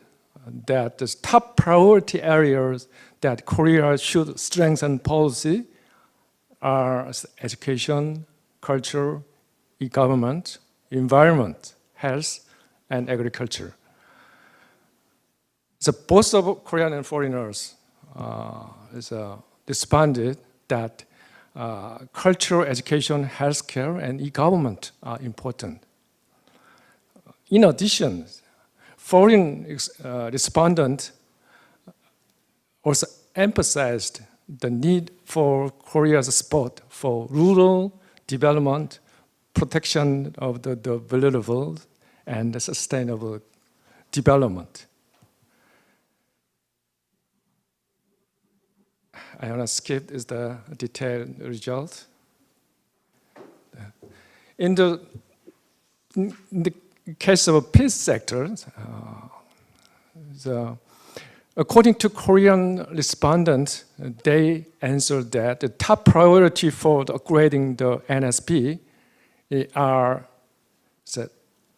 that the top priority areas that Korea should strengthen policy are education, culture, e-government, environment, health, and agriculture. So both of Korean and foreigners responded that culture, education, healthcare, and e-government are important. In addition, foreign respondents also emphasized the need for Korea's support for rural development, protection of the vulnerable, and the sustainable development. I want to skip is the detailed result. In the case of peace sector, according to Korean respondents, they answered that the top priority for upgrading the NSP are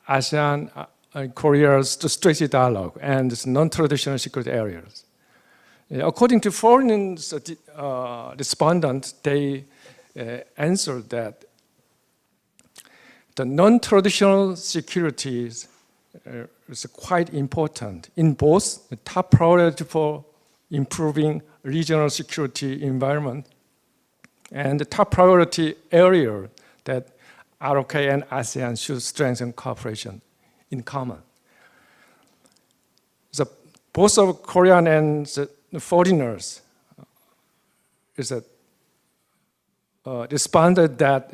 ASEAN and Korea's strategic dialogue and non-traditional security areas. According to foreign respondents, they answered that the non-traditional security is quite important in both the top priority for improving regional security environment and the top priority area that ROK and ASEAN should strengthen cooperation in common. Both of Korean and the foreigners responded that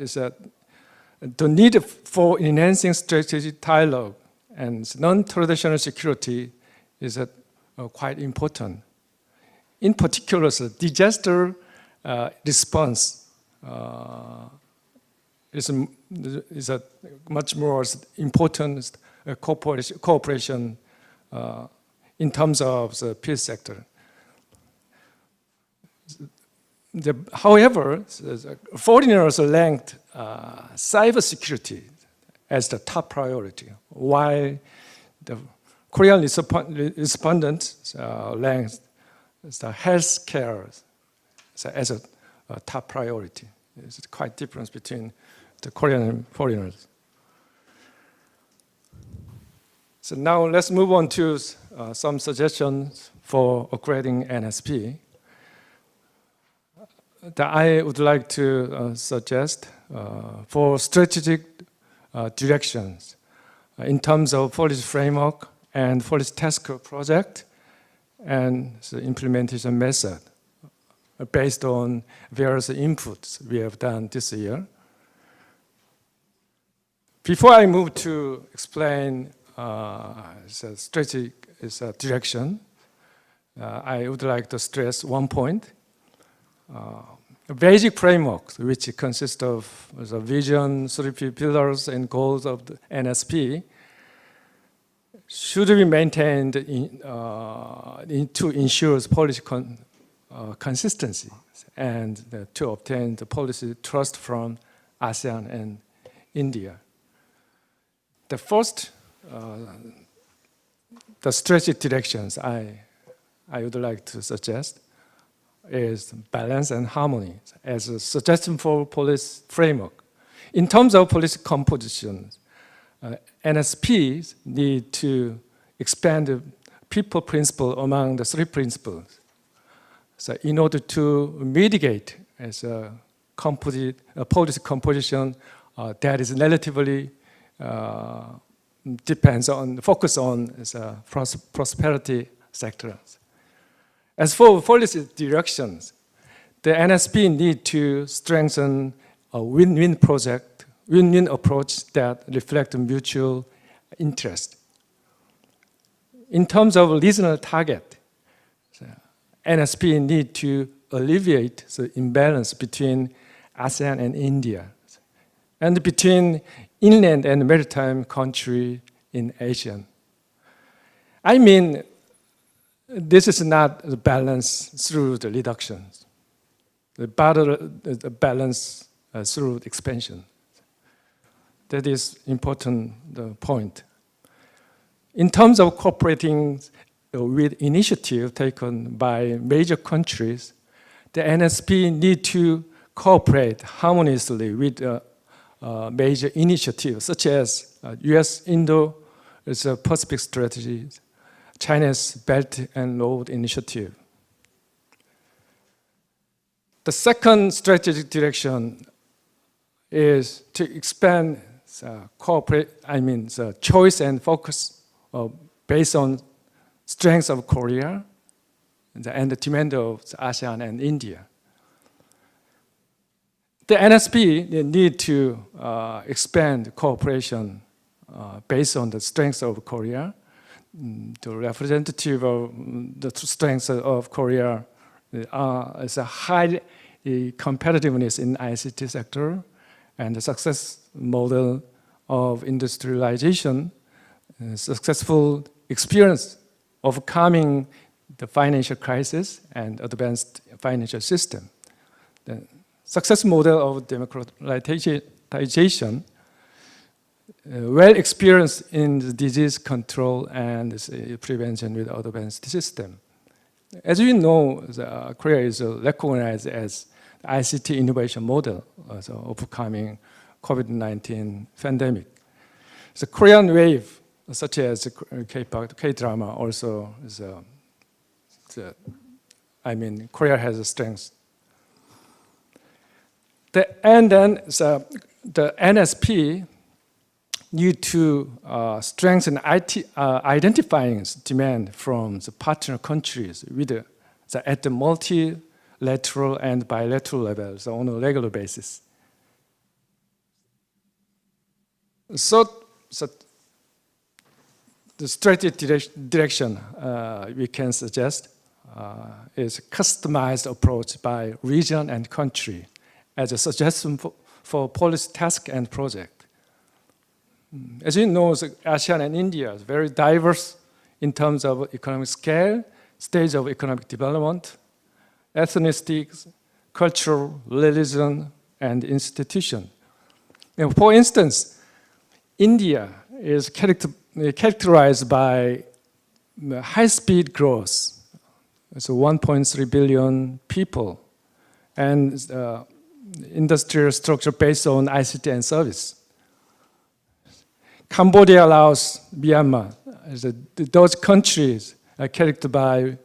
the need for enhancing strategic dialogue and non-traditional security is quite important. In particular, disaster response is a much more important cooperation in terms of the peace sector. However, foreigners ranked cybersecurity as the top priority, while the Korean respondents ranked the healthcare as a top priority. There's quite a difference between the Korean and foreigners. So now let's move on to some suggestions for upgrading NSP. That I would like to suggest for strategic directions in terms of policy framework and policy task project and the implementation method. based on various inputs we have done this year. Before I move to explain the strategic direction, I would like to stress one point. A basic framework, which consists of the vision, 3 pillars, and goals of the NSP, should be maintained to ensure policy consistency and to obtain the policy trust from ASEAN and India. The first, the strategic directions I would like to suggest is balance and harmony as a suggestion for policy framework. In terms of policy composition, NSPs need to expand the people principle among the 3 principles. So in order to mitigate as a policy composition that is relatively focus on prosperity sectors. As for policy directions, the NSP need to strengthen a win-win approach that reflects mutual interest. In terms of regional target, NSP need to alleviate the imbalance between ASEAN and India, and between inland and maritime countries in Asia. I mean, this is not the balance through the reductions, but the balance through expansion. That is important point. In terms of cooperating with initiatives taken by major countries, the NSP need to cooperate harmoniously with major initiatives such as US-Indo-Pacific Strategy, China's Belt and Road Initiative. The second strategic direction is to expand the choice and focus based on strengths of Korea and the demand of ASEAN and India. The NSP need to expand cooperation based on the strengths of Korea. The representative of the strengths of Korea is a high competitiveness in ICT sector and the success model of industrialization, successful experience overcoming the financial crisis and advanced financial system. The success model of democratization, well experienced in the disease control and prevention with advanced system. As you know, Korea is recognized as the ICT innovation model, overcoming COVID-19 pandemic. The Korean wave, such as K-drama, also is Korea has a strength. And then the NSP need to strengthen identifying demand from the partner countries at the multilateral and bilateral levels on a regular basis. So the strategic direction we can suggest is a customized approach by region and country as a suggestion for policy task and project. As you know, ASEAN and India is very diverse in terms of economic scale, stage of economic development, ethnicities, culture, religion, and institution. For instance, India is characterized by high-speed growth. So 1.3 billion people, and industrial structure based on ICT and service. Cambodia, Laos, Myanmar, those countries are characterized by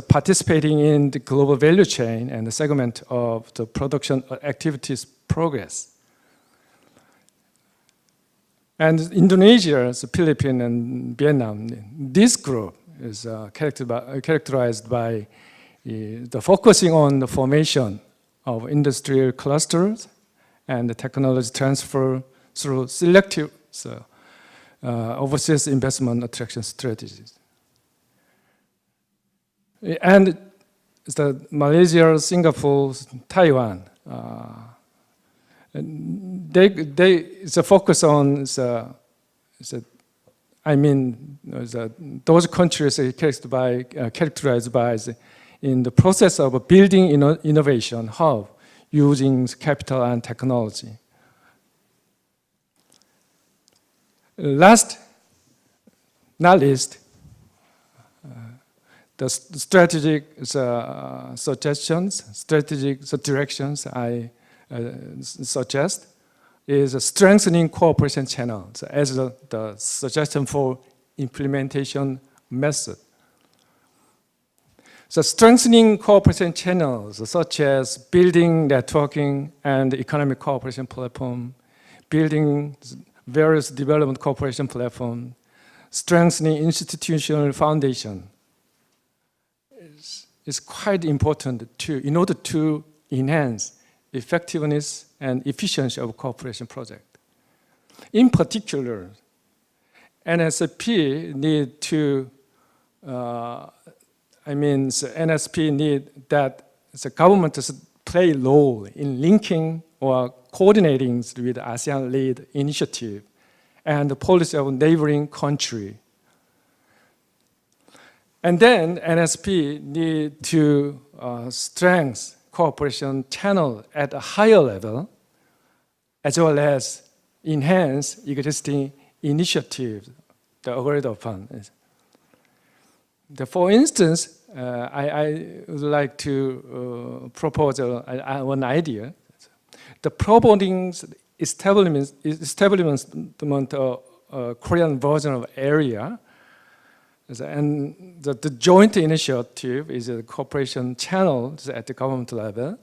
participating in the global value chain and the segment of the production activities progress. And Indonesia, the Philippines, and Vietnam, this group is characterized by the focusing on the formation of industrial clusters and the technology transfer through selective overseas investment attraction strategies. And the Malaysia, Singapore, Taiwan, it's a focus on those countries are characterized by in the process of building innovation hub using capital and technology. Last, not least, the strategic suggestions, strategic directions I suggest is strengthening cooperation channels as the suggestion for implementation method. So strengthening cooperation channels such as building networking and economic cooperation platform, building various development cooperation platform, strengthening institutional foundation is quite important in order to enhance effectiveness and efficiency of cooperation project. In particular, NSP need to, NSP need that the government to play a role in linking or coordinating with ASEAN-led initiative and the policy of neighboring country. And then NSP need to strengthen cooperation channel at a higher level, as well as enhance existing initiatives that agreed upon. For instance, I would like to propose one idea. The promoting establishment of a Korean version of area, and the joint initiative is a cooperation channel at the government level.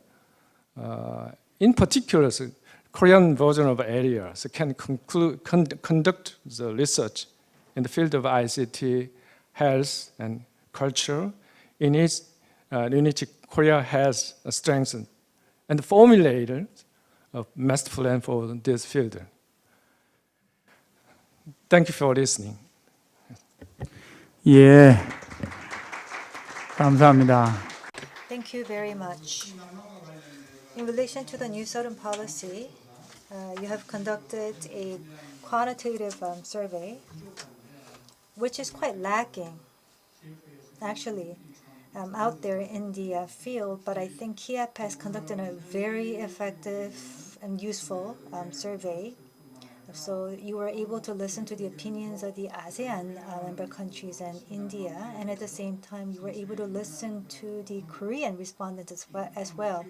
In particular, the Korean version of area can conduct the research in the field of ICT, health, and culture in which Korea has strengthened and formulated a master plan for this field. Thank you for listening. 예, 감사합니다. Thank you very much. In relation to the New Southern Policy, you have conducted a quantitative survey, which is quite lacking, actually, out there in the field. But I think KIAP has conducted a very effective and useful survey. So you were able to listen to the opinions of the ASEAN member countries and India, and at the same time you were able to listen to the Korean respondents as well.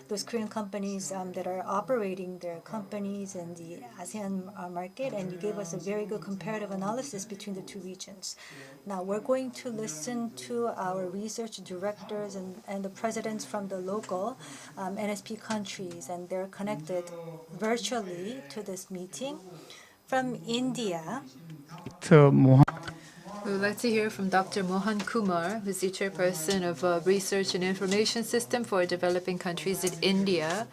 Those Korean companies that are operating their companies in the ASEAN market, and you gave us a very good comparative analysis between the two regions. Now we're going to listen to our research directors and the presidents from the local NSP countries, and they're connected virtually to this meeting. From India, We would like to hear from Dr. Mohan Kumar, who's the chairperson of Research and Information System for Developing Countries in India.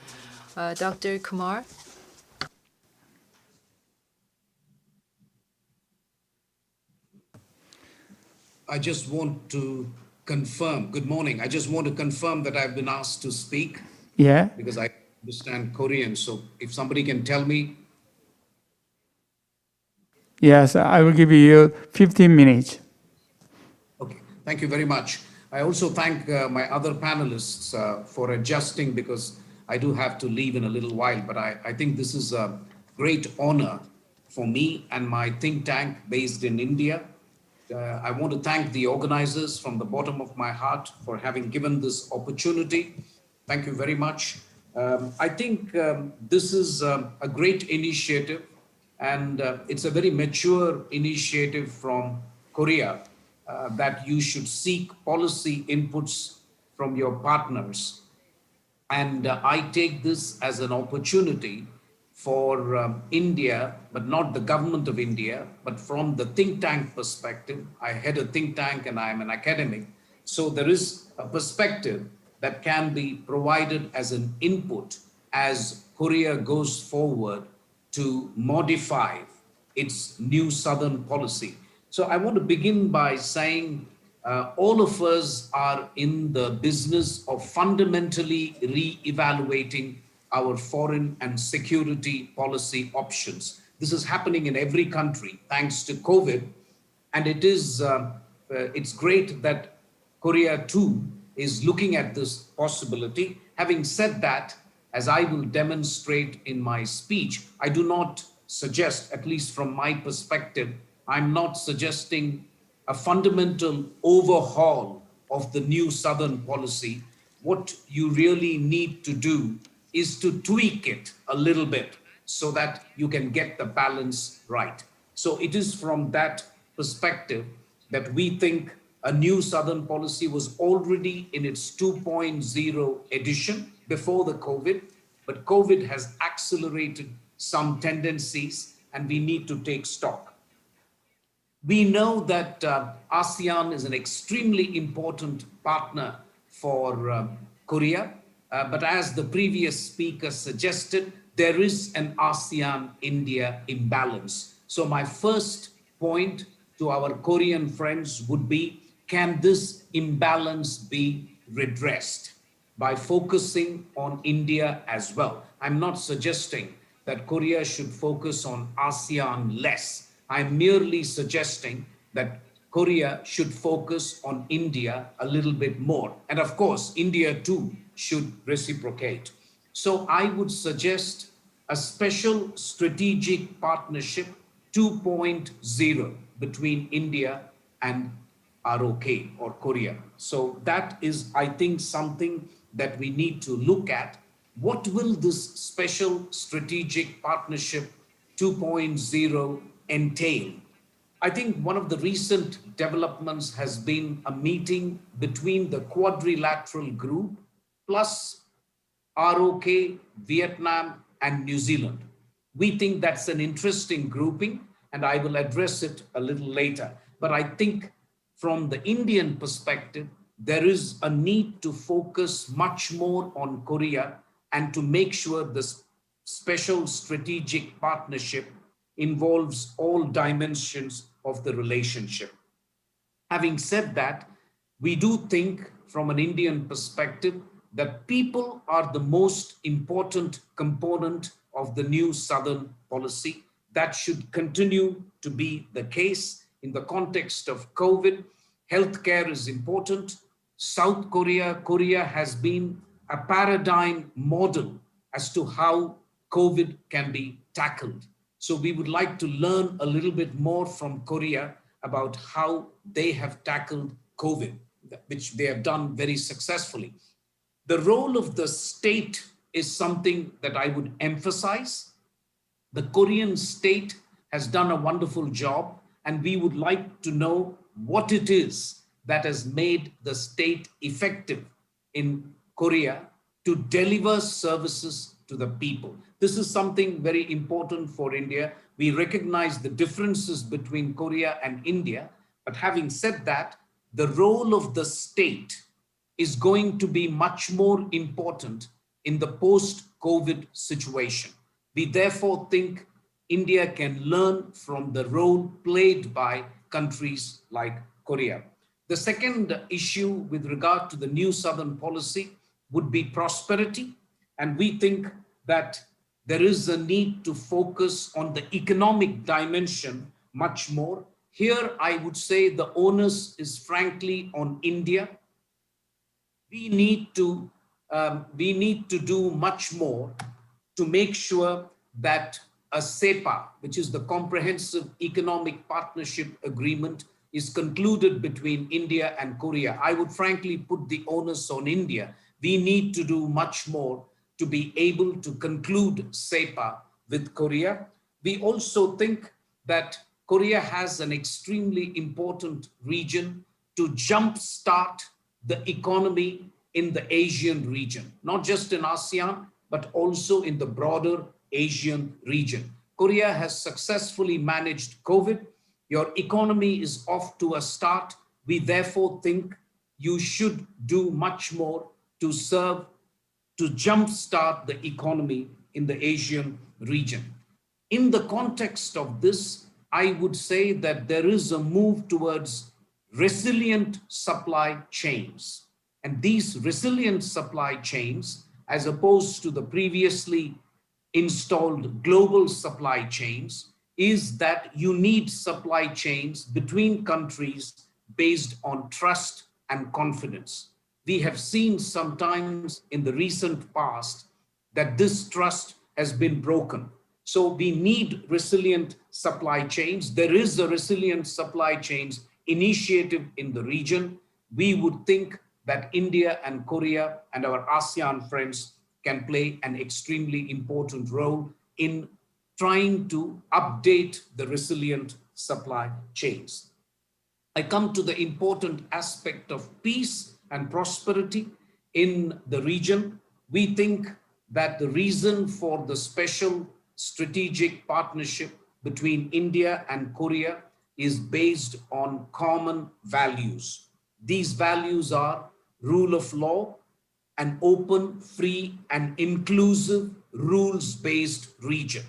Dr. Kumar. I just want to confirm, good morning, I just want to confirm that I've been asked to speak. Yeah. Because I understand Korean, so if somebody can tell me. Yes, I will give you 15 minutes. Okay, thank you very much. I also thank my other panelists for adjusting, because I do have to leave in a little while, but I think this is a great honor for me and my think tank based in India. I want to thank the organizers from the bottom of my heart for having given this opportunity. Thank you very much. I think this is a great initiative, and it's a very mature initiative from Korea that you should seek policy inputs from your partners. And I take this as an opportunity for India, but not the government of India, but from the think tank perspective. I head a think tank and I'm an academic. So there is a perspective that can be provided as an input as Korea goes forward to modify its new Southern policy. So I want to begin by saying all of us are in the business of fundamentally re-evaluating our foreign and security policy options. This is happening in every country thanks to COVID, and it's great that Korea too is looking at this possibility. Having said that, as I will demonstrate in my speech, I do not suggest, at least from my perspective, I'm not suggesting a fundamental overhaul of the new Southern policy. What you really need to do is to tweak it a little bit so that you can get the balance right. So it is from that perspective that we think a new Southern policy was already in its 2.0 edition before the COVID, but COVID has accelerated some tendencies and we need to take stock. We know that ASEAN is an extremely important partner for Korea, but as the previous speaker suggested, there is an ASEAN-India imbalance. So my first point to our Korean friends would be, can this imbalance be redressed by focusing on India as well? I'm not suggesting that Korea should focus on ASEAN less. I'm merely suggesting that Korea should focus on India a little bit more. And of course, India too should reciprocate. So I would suggest a special strategic partnership 2.0 between India and ROK or Korea. So that is, I think, something that we need to look at. What will this special strategic partnership 2.0 entail? I think one of the recent developments has been a meeting between the quadrilateral group plus ROK, Vietnam, and New Zealand. We think that's an interesting grouping, and I will address it a little later. But I think from the Indian perspective, there is a need to focus much more on Korea and to make sure this special strategic partnership involves all dimensions of the relationship. Having said that, we do think from an Indian perspective that people are the most important component of the new Southern policy. That should continue to be the case in the context of COVID. Healthcare is important. South Korea, Korea has been a paradigm model as to how COVID can be tackled. So we would like to learn a little bit more from Korea about how they have tackled COVID, which they have done very successfully. The role of the state is something that I would emphasize. The Korean state has done a wonderful job, and we would like to know what it is that has made the state effective in Korea to deliver services to the people. This is something very important for India. We recognize the differences between Korea and India, but having said that, the role of the state is going to be much more important in the post-COVID situation. We therefore think India can learn from the role played by countries like Korea. The second issue with regard to the new Southern policy would be prosperity. And we think that there is a need to focus on the economic dimension much more. Here, I would say the onus is frankly on India. We need to do much more to make sure that a CEPA, which is the Comprehensive Economic Partnership Agreement, is concluded between India and Korea. I would frankly put the onus on India. We need to do much more to be able to conclude CEPA with Korea. We also think that Korea has an extremely important region to jumpstart the economy in the Asian region, not just in ASEAN, but also in the broader Asian region. Korea has successfully managed COVID. Your economy is off to a start. We therefore think you should do much more to serve, to jumpstart the economy in the Asian region. In the context of this, I would say that there is a move towards resilient supply chains. And these resilient supply chains, as opposed to the previously installed global supply chains, is that you need supply chains between countries based on trust and confidence. We have seen sometimes in the recent past that this trust has been broken. So we need resilient supply chains. There is a resilient supply chains initiative in the region. We would think that India and Korea and our ASEAN friends can play an extremely important role in trying to update the resilient supply chains. I come to the important aspect of peace and prosperity in the region. We think that the reason for the special strategic partnership between India and Korea is based on common values. These values are rule of law, an open, free, and inclusive rules-based region.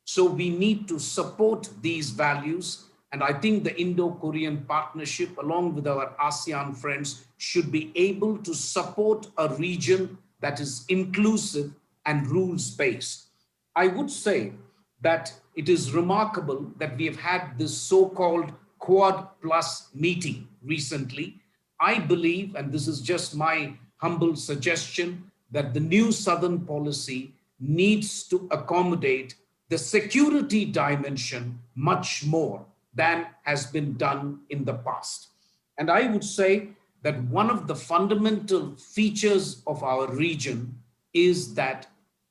So we need to support these values. And I think the Indo-Korean partnership, along with our ASEAN friends, should be able to support a region that is inclusive and rules-based. I would say that it is remarkable that we have had this so-called Quad Plus meeting recently. I believe, and this is just my humble suggestion, that the new Southern policy needs to accommodate the security dimension much more than has been done in the past. And I would say that one of the fundamental features of our region is that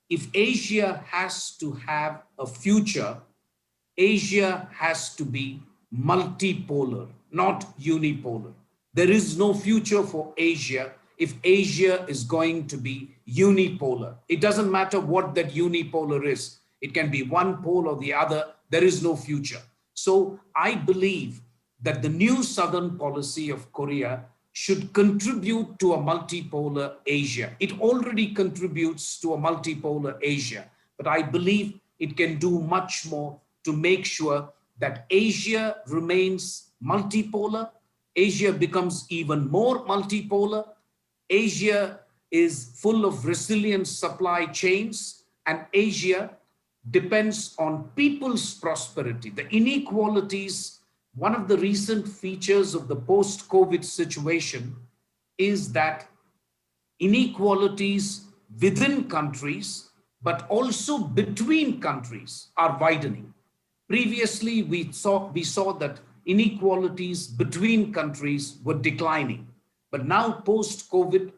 if Asia has to have a future, Asia has to be multipolar, not unipolar. There is no future for Asia if Asia is going to be unipolar. It doesn't matter what that unipolar is. It can be one pole or the other. There is no future. So I believe that the new Southern policy of Korea should contribute to a multipolar Asia. It already contributes to a multipolar Asia, but I believe it can do much more to make sure that Asia remains multipolar. Asia becomes even more multipolar. Asia is full of resilient supply chains, and Asia depends on people's prosperity. The inequalities, one of the recent features of the post-COVID situation is that inequalities within countries, but also between countries, are widening. Previously, we saw that inequalities between countries were declining. But now, post-COVID,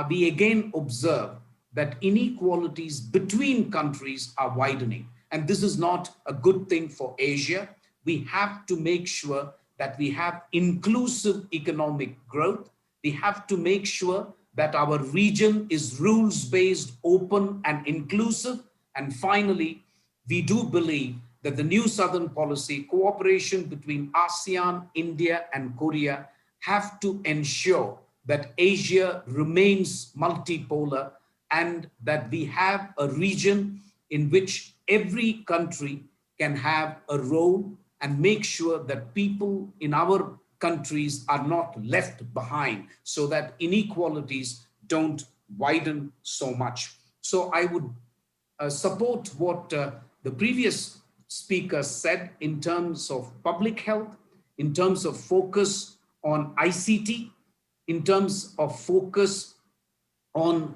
we again observe that inequalities between countries are widening. And this is not a good thing for Asia. We have to make sure that we have inclusive economic growth. We have to make sure that our region is rules-based, open, and inclusive. And finally, we do believe that the new Southern policy, cooperation between ASEAN, India, and Korea have to ensure that Asia remains multipolar and that we have a region in which every country can have a role and make sure that people in our countries are not left behind so that inequalities don't widen so much. So I would support what the previous speaker said in terms of public health, in terms of focus on ICT, in terms of focus on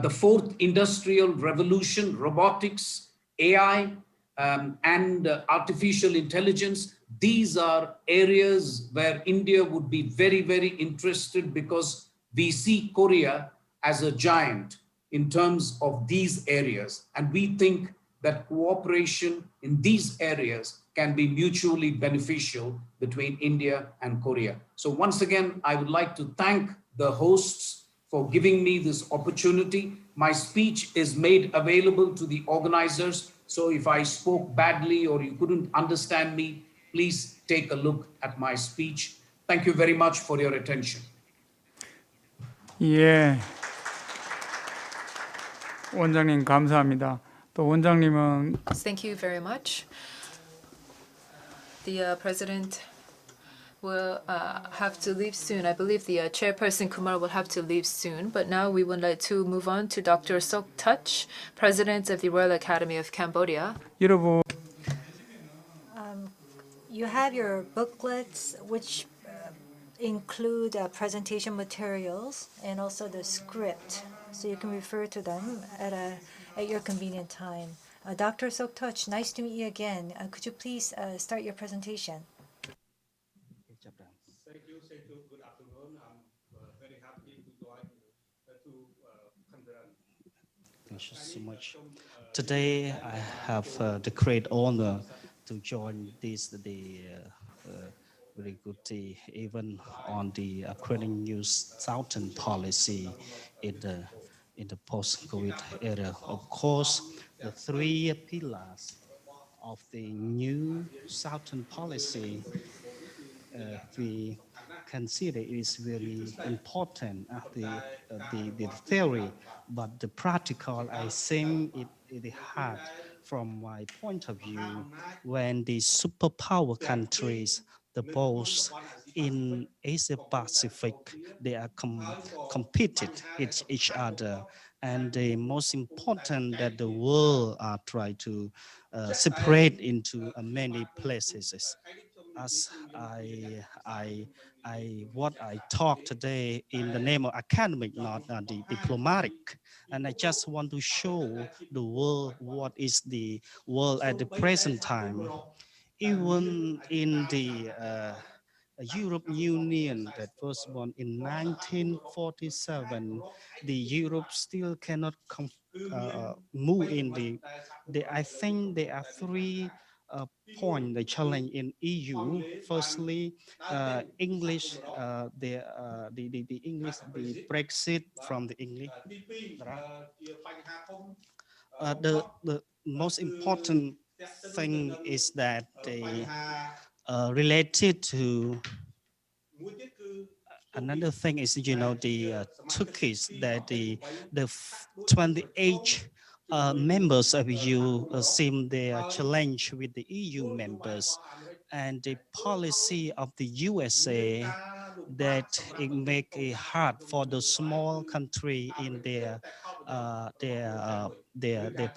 the fourth industrial revolution, robotics, AI, and artificial intelligence. These are areas where India would be very, very interested because we see Korea as a giant in terms of these areas. And we think that cooperation in these areas can be mutually beneficial between India and Korea. So once again, I would like to thank the hosts for giving me this opportunity. My speech is made available to the organizers. So if I spoke badly or you couldn't understand me, please take a look at my speech. Thank you very much for your attention. 예. 원장님 감사합니다. 또 원장님은 Thank you very much. The president will have to leave soon. I believe the chairperson Kumar will have to leave soon. But now we would like to move on to Dr. Sok Touch, President of the Royal Academy of Cambodia. 여러분 You have your booklets, which include presentation materials and also the script, so you can refer to them at your convenient time. Dr. Sok Touch, nice to meet you again. Could you please start your presentation? Thank you. Good afternoon. I'm very happy to join to conference. Thank you so much. Today, I have the great honor to join this very good event on the upgrading New Southern policy in the post-COVID era. Of course, the three pillars of the new Southern policy we consider is very important, the theory, but the practical, I think it hard from my point of view when the superpower countries, the both in Asia Pacific, they are competed each other. And the most important that the world are trying to separate into many places. As what I talk today in the name of academic, not the diplomatic, and I just want to show the world what is the world at the present time. Even in the European Union that was born in 1947, the Europe still cannot move in I think there are three points the challenge in EU. Firstly, English, the English, the Brexit from the English. The most important thing is that they related to another thing is, you know, the Turkish, that the 28 members of EU seem their challenge with the EU members, and the policy of the USA that it make it hard for the small country in their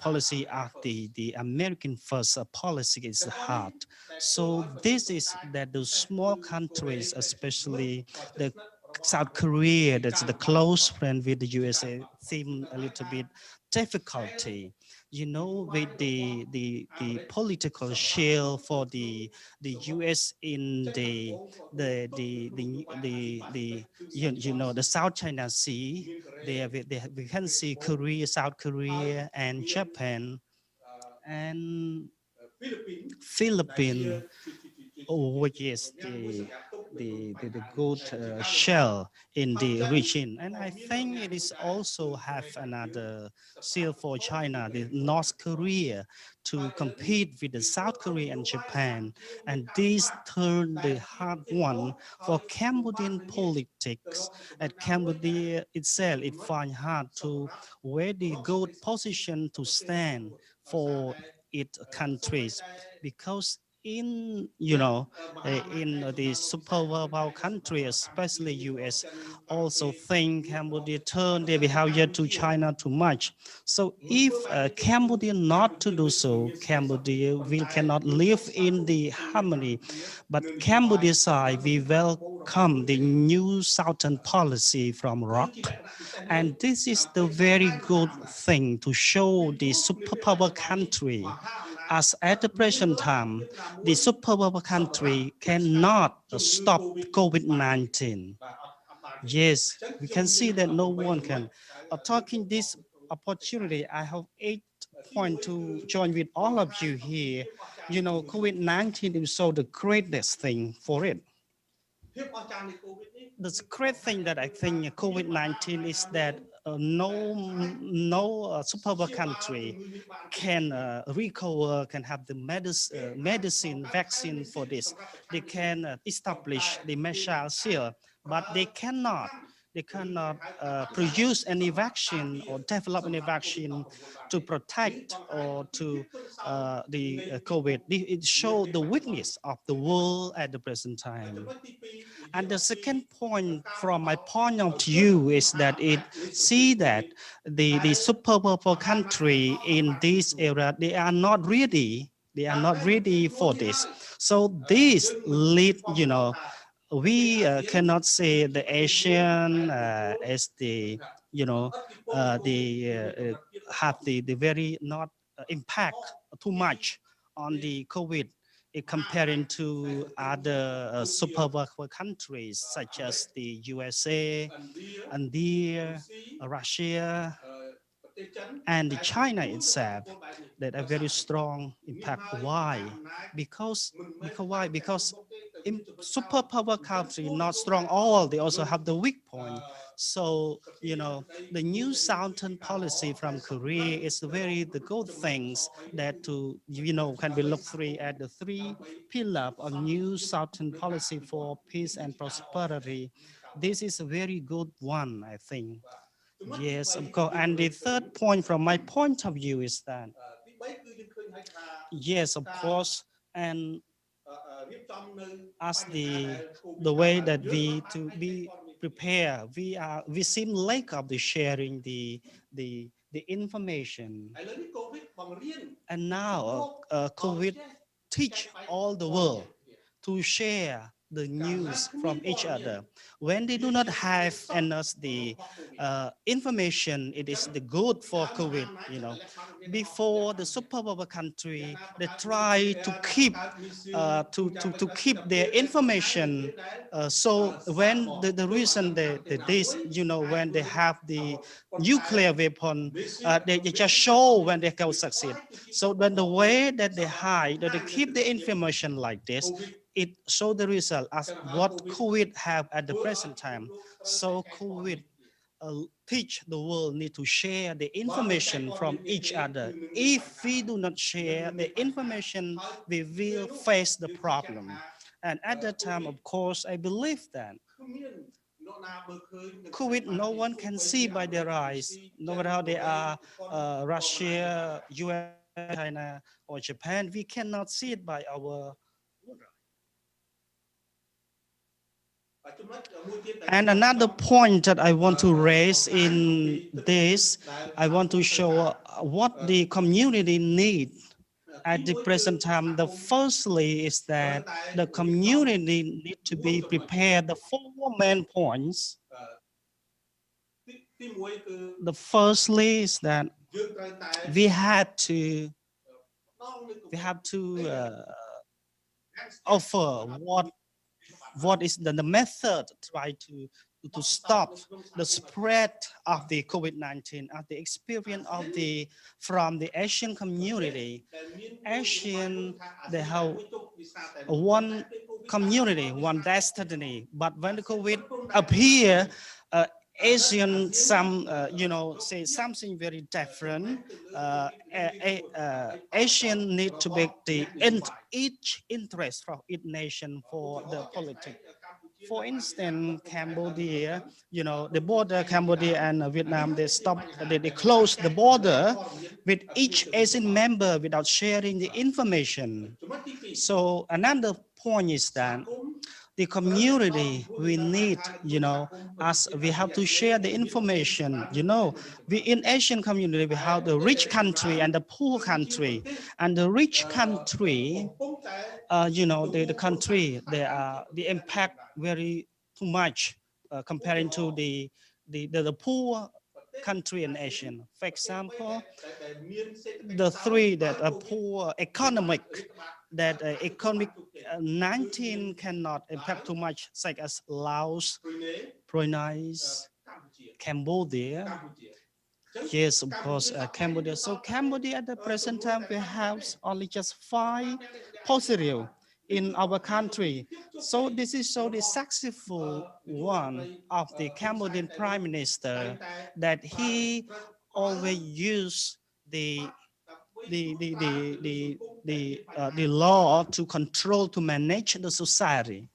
policy of the American first policy is hard. So this is that the small countries, especially the South Korea, that's the close friend with the USA, seem a little bit difficulty, you know, with the political share for the US in the South China Sea. We can see Korea, South Korea, and Japan, and Philippines, which is the good shell in the region. And I think it is also have another seal for China, the North Korea, to compete with the South Korea and Japan. And this turned the hard one for Cambodian politics. At Cambodia itself, it finds hard to where the good position to stand for its countries, because in the superpower country, especially US, also think Cambodia turn their behavior to China too much. So if Cambodia not to do so, Cambodia cannot live in the harmony. But Cambodia side, we welcome the new Southern policy from ROC, and this is the very good thing to show the superpower country. As at the present time, the superpower country cannot stop COVID-19. Yes, we can see that no one can. Talking this opportunity, I have 8 points to join with all of you here. You know, COVID-19 is so the greatest thing for it. The great thing that I think COVID-19 is that no superpower country can recover, can have the medicine, vaccine for this. They can establish the missile shield, but they cannot they cannot produce any vaccine or develop any vaccine to protect or to the COVID. It showed the weakness of the world at the present time. And the second point from my point of view is that it see that the superpower country in this area, they are not ready for this. So this lead, we cannot say the Asian as the, have the very not impact too much on the COVID comparing to other superpower countries such as the USA, India, Russia, and China itself, that a very strong impact. Why? Because why? Because in superpower country not strong all, they also have the weak point. So the new Southern policy from Korea is the good things that can be looked through at the three pillars of new Southern policy for peace and prosperity. This is a very good one, I think. Yes, of course. And the third point from my point of view is that, yes, of course, and as the way that we to be prepared, we seem lack of the sharing the information. And now COVID teach all the world to share the news from each other. When they do not have enough the information, it is the good for COVID. Before the superpower country, they try to keep their information. So when the reason that this, when they have the nuclear weapon, they just show when they can succeed. So when the way that they hide, that they keep the information like this, it show the result as what COVID have at the present time. So COVID teach the world need to share the information from each other. If we do not share the information, we will face the problem. And at that time, of course, I believe that COVID, no one can see by their eyes, no matter how they are, Russia, US, China, or Japan, we cannot see it by our. And another point that I want to raise in this, I want to show what the community need at the present time. The firstly is that the community need to be prepared. The four main points. The firstly is that we have to offer what is the method to try to stop the spread of the COVID-19, of the experience of from the Asian community. Asian, they have one community, one destiny, but when the COVID appear, Asian, say something very different. Asian need to make each interest from each nation for the politics. For instance, Cambodia, the border, Cambodia and Vietnam, they closed the border with each Asian member without sharing the information. So another point is that the community, we need, as we have to share the information, we in Asian community, we have the rich country and the poor country. And the rich country, the country, the impact very too much comparing to the poor country in Asian. For example, the three that are poor economic, that economic 19 cannot impact too much, such as Laos, Brunei, Cambodia. Yes, of course, Cambodia. So Cambodia at the present time, we have only just 5 positive in our country. So this is the successful one of the Cambodian Prime Minister, that he always use the law to control, to manage the society.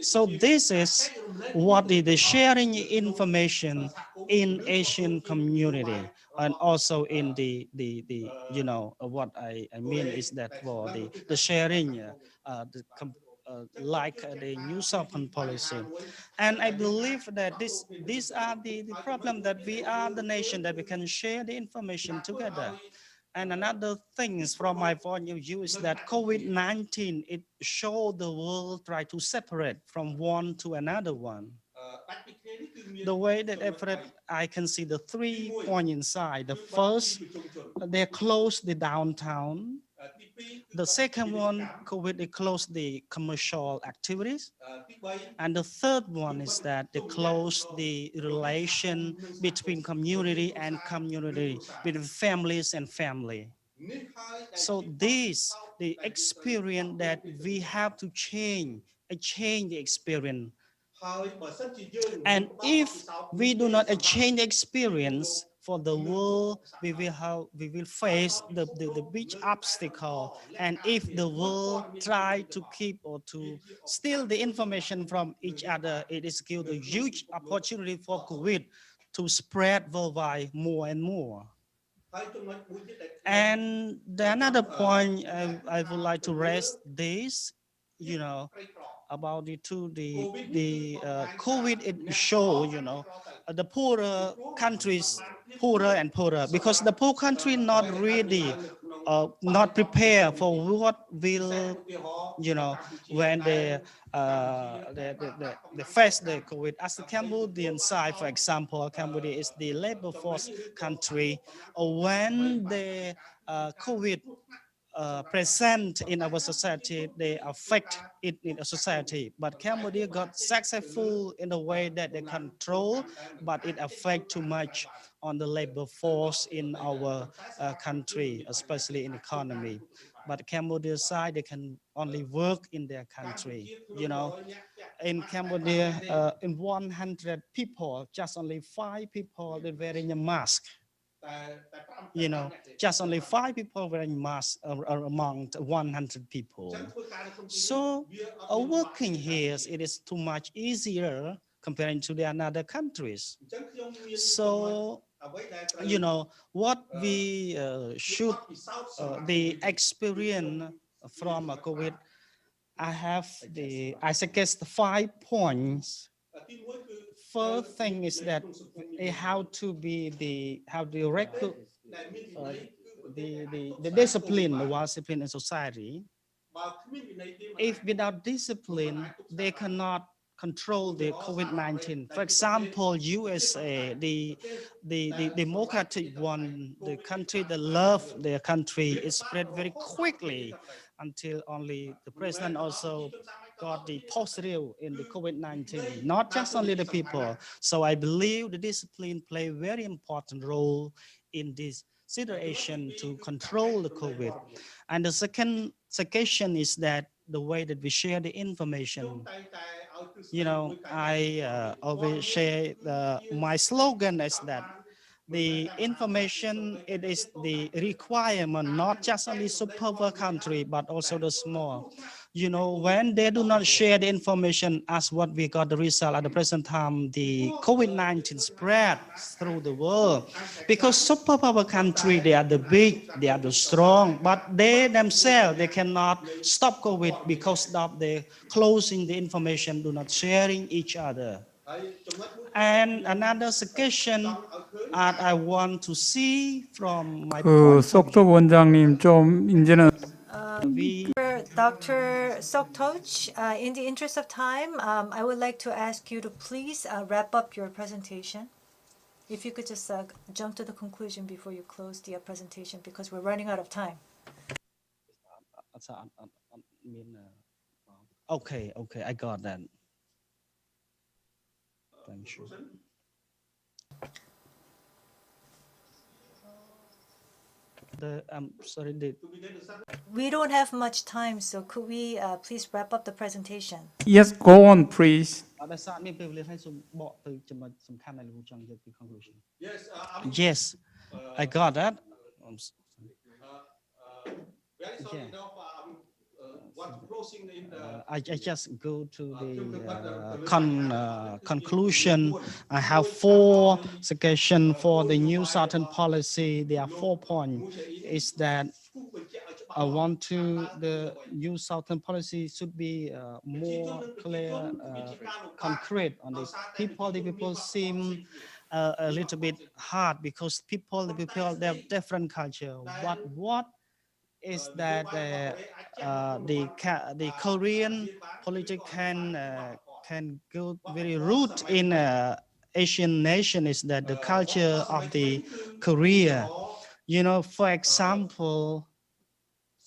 So this is what is the sharing information in Asian community, and also in the what I mean is that for the sharing the New Southern policy. And I believe that these are the problem that we are the nation that we can share the information together. And another thing is from my point of view is that COVID-19, it showed the world try to separate from one to another one. The way that I can see the 3 points inside. The first, they closed the downtown. The second one, COVID, they closed the commercial activities. And the third one is that they closed the relation between community and community, between families and family. So this, the experience that we have to change the experience. And if we do not change the experience for the world, we will face the big obstacle. And if the world try to keep or to steal the information from each other, it is give a huge opportunity for COVID to spread worldwide more and more. And another point I would like to raise this, about the COVID, it show, the poorer countries, poorer and poorer, because the poor country not really, not prepared for what will, when they face the COVID. As the Cambodian side, for example, Cambodia is the labor force country. When the COVID present in our society, they affect it in a society. But Cambodia got successful in the way that they control, but it affect too much on the labor force in our country, especially in economy. But Cambodia side, they can only work in their country. In Cambodia, in 100 people, just only 5 people are wearing a mask. Just only 5 people wearing masks among 100 people. So working here, it is too much easier comparing to the other countries. So, what we should, the experience from COVID, I suggest 5 points. First thing is that how to record the discipline, the discipline in society. If without discipline, they cannot control the COVID-19. For example, USA, the democratic one, the country that love their country, is spread very quickly until only the president also got the positive in the COVID-19, not just only the people. So I believe the discipline play a very important role in this situation to control the COVID. And the second suggestion is that the way that we share the information. I always share my slogan is that the information, it is the requirement, not just only super poor country, but also the small. When they do not share the information as what we got the result at the present time, the COVID-19 spread through the world. Because super power country, they are the big, they are the strong, but they themselves, they cannot stop COVID because of the closing the information, do not sharing each other. And another suggestion I want to see from my point of 속도 원장님 좀 이제는 Dr. Soktoch, in the interest of time, I would like to ask you to please wrap up your presentation. If you could just jump to the conclusion before you close the presentation, because we're running out of time. Okay, I got that. Thank you. We don't have much time, so could we please wrap up the presentation? Yes, go on, please. Yes, I got that. I just go to the conclusion. I have 4 suggestions for the new Southern policy. There are 4 points. Is that I want to the new Southern policy should be more clear, concrete on the people. The people seem a little bit hard because the people they have different culture. But what is that the Korean politics can go very root in Asian nation is that the culture of the Korea. You know, for example,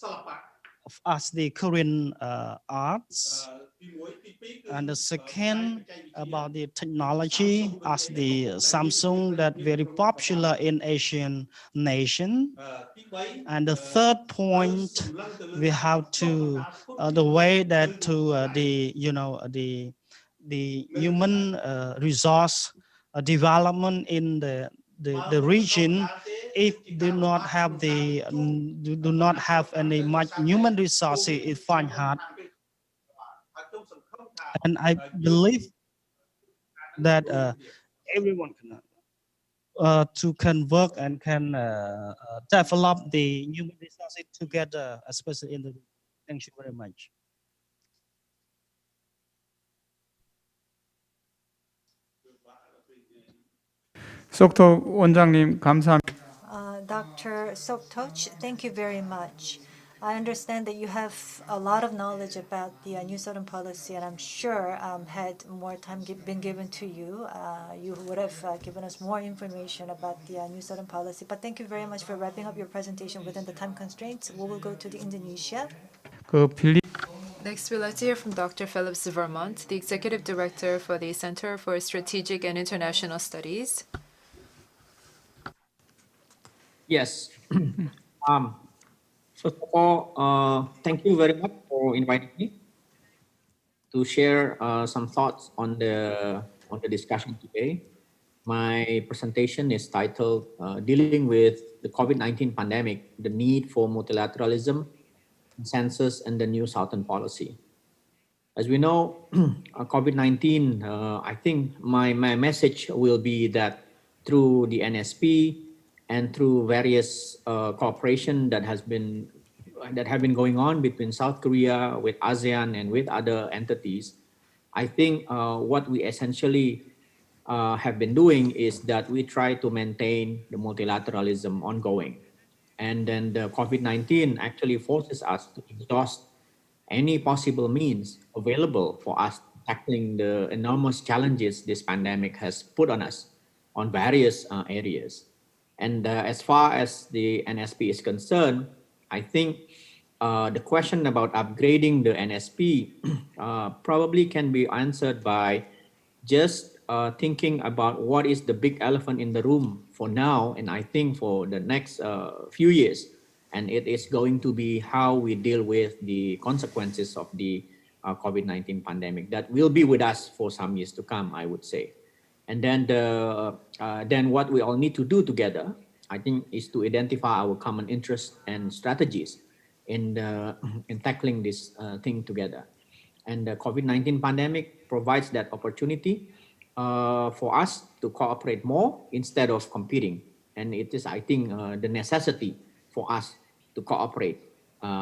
of us the Korean arts, and the second about the technology as the Samsung that very popular in Asian nation. And the third point, we have to the way that to the the human resource development in the region. If do not have the do not have any much human resources, it find hard. And I believe that everyone can work and can develop the human resources together, especially in the. Thank you very much. 속토 원장님 감사합니다. Dr. Soktoch, thank you very much. I understand that you have a lot of knowledge about the New Southern policy, and I'm sure had more time been given to you, you would have given us more information about the New Southern policy. But thank you very much for wrapping up your presentation within the time constraints. We will go to the Indonesia. Next, we'd like to hear from Dr. Phillips Vermont, the Executive Director for the Center for Strategic and International Studies. Yes. First of all, thank you very much for inviting me to share some thoughts on the discussion today. My presentation is titled Dealing with the COVID-19 Pandemic, the Need for Multilateralism, Consensus, and the New Southern Policy. As we know, COVID-19, I think my message will be that through the NSP and through various cooperation that have been going on between South Korea, with ASEAN, and with other entities, I think what we essentially have been doing is that we try to maintain the multilateralism ongoing. And then the COVID-19 actually forces us to exhaust any possible means available for us tackling the enormous challenges this pandemic has put on us on various areas. And as far as the NSP is concerned, I think the question about upgrading the NSP probably can be answered by just thinking about what is the big elephant in the room for now, and I think for the next few years. And it is going to be how we deal with the consequences of the COVID-19 pandemic that will be with us for some years to come, I would say. And then what we all need to do together, I think, is to identify our common interests and strategies in tackling this thing together. And the COVID-19 pandemic provides that opportunity for us to cooperate more instead of competing. And it is, I think, the necessity for us to cooperate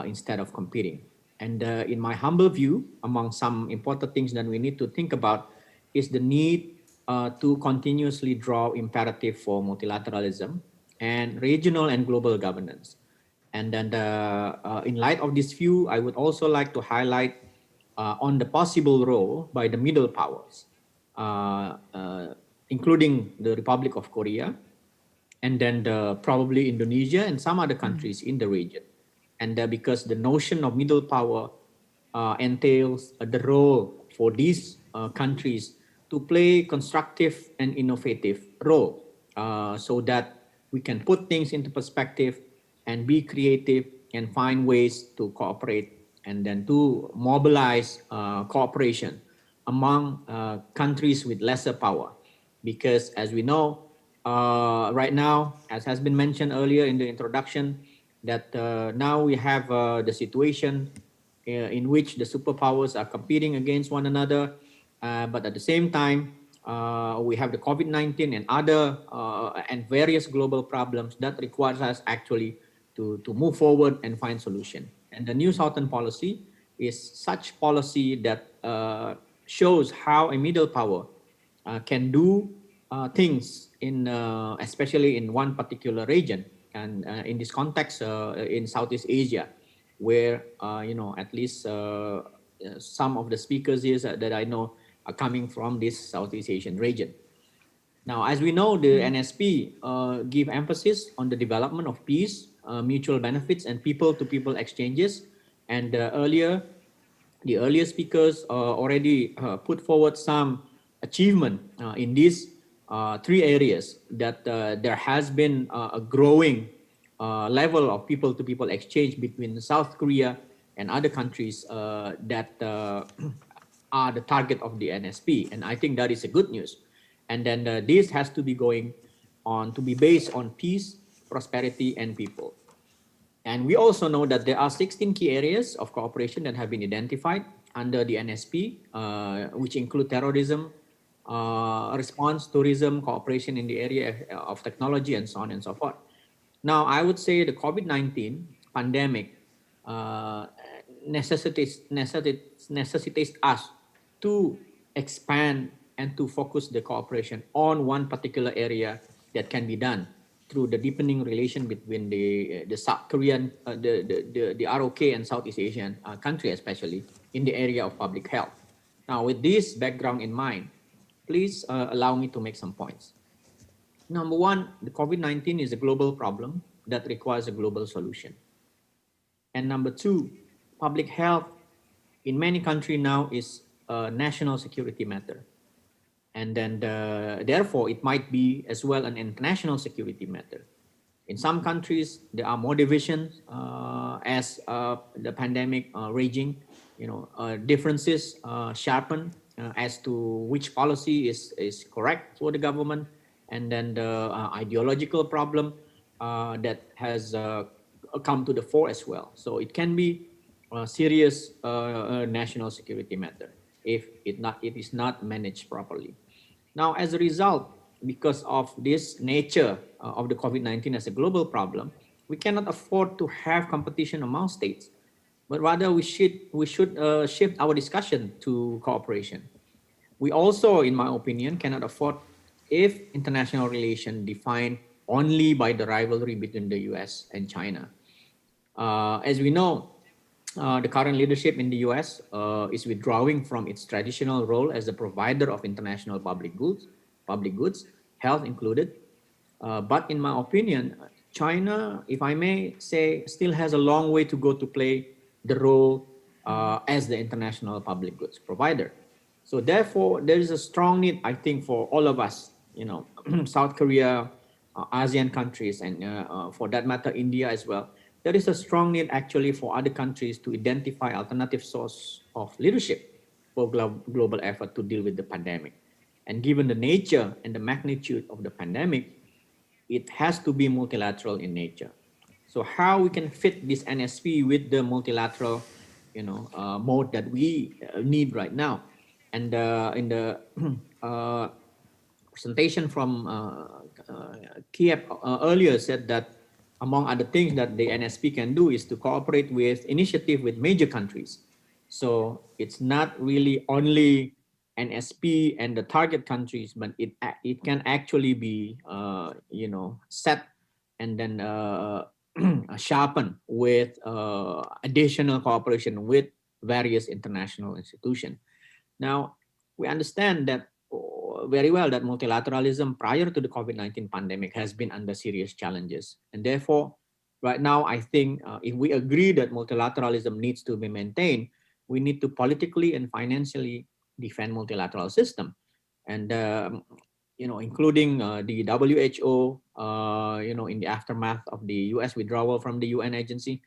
instead of competing. And in my humble view, among some important things that we need to think about is the need to continuously draw imperative for multilateralism and regional and global governance. And then in light of this view, I would also like to highlight on the possible role by the middle powers, including the Republic of Korea, and then probably Indonesia and some other countries in the region. And because the notion of middle power entails the role for these countries to play constructive and innovative role so that we can put things into perspective and be creative and find ways to cooperate and then to mobilize cooperation among countries with lesser power. Because as we know, right now, as has been mentioned earlier in the introduction, that now we have the situation in which the superpowers are competing against one another, but at the same time, we have the COVID-19 and other and various global problems that requires us actually to move forward and find solution. And the New Southern Policy is such policy that shows how a middle power can do things in especially in one particular region, and in this context in Southeast Asia, where at least some of the speakers here that I know are coming from this Southeast Asian region. Now, as we know, the NSP give emphasis on the development of peace, mutual benefits, and people-to-people exchanges. And the earlier speakers already put forward some achievement in these three areas, that there has been a growing level of people-to-people exchange between South Korea and other countries that are the target of the NSP. And I think that is a good news. And then this has to be going on to be based on peace, prosperity, and people. And we also know that there are 16 key areas of cooperation that have been identified under the NSP, which include terrorism, response, tourism, cooperation in the area of technology, and so on and so forth. Now, I would say the COVID-19 pandemic necessitates us to expand and to focus the cooperation on one particular area that can be done through the deepening relation between the South Korean, the ROK and Southeast Asian country, especially in the area of public health. Now, with this background in mind, please allow me to make some points. Number one, the COVID-19 is a global problem that requires a global solution. And number two, public health in many countries now is a national security matter. And then therefore, it might be as well an international security matter. In some countries, there are more divisions as the pandemic raging. Differences sharpen as to which policy is correct for the government, and then the ideological problem that has come to the fore as well. So it can be a serious national security matter if it is not managed properly. Now, as a result, because of this nature of the COVID-19 as a global problem, we cannot afford to have competition among states, but rather we should shift our discussion to cooperation. We also, in my opinion, cannot afford if international relations defined only by the rivalry between the US and China. As we know, the current leadership in the US is withdrawing from its traditional role as a provider of international public goods, health included. But in my opinion, China, if I may say, still has a long way to go to play the role as the international public goods provider. So therefore, there is a strong need, I think, for all of us, South Korea, ASEAN countries, and for that matter, India as well. There is a strong need actually for other countries to identify alternative source of leadership for global effort to deal with the pandemic. And given the nature and the magnitude of the pandemic, it has to be multilateral in nature. So how we can fit this NSP with the multilateral, mode that we need right now. And in the presentation from Kiev earlier said that among other things that the NSP can do is to cooperate with initiative with major countries. So it's not really only NSP and the target countries, but it can actually be set and then sharpen with additional cooperation with various international institutions. Now, we understand that very well that multilateralism prior to the COVID-19 pandemic has been under serious challenges. And therefore, right now, I think if we agree that multilateralism needs to be maintained, we need to politically and financially defend multilateral system. And, including the WHO, in the aftermath of the US withdrawal from the UN agency,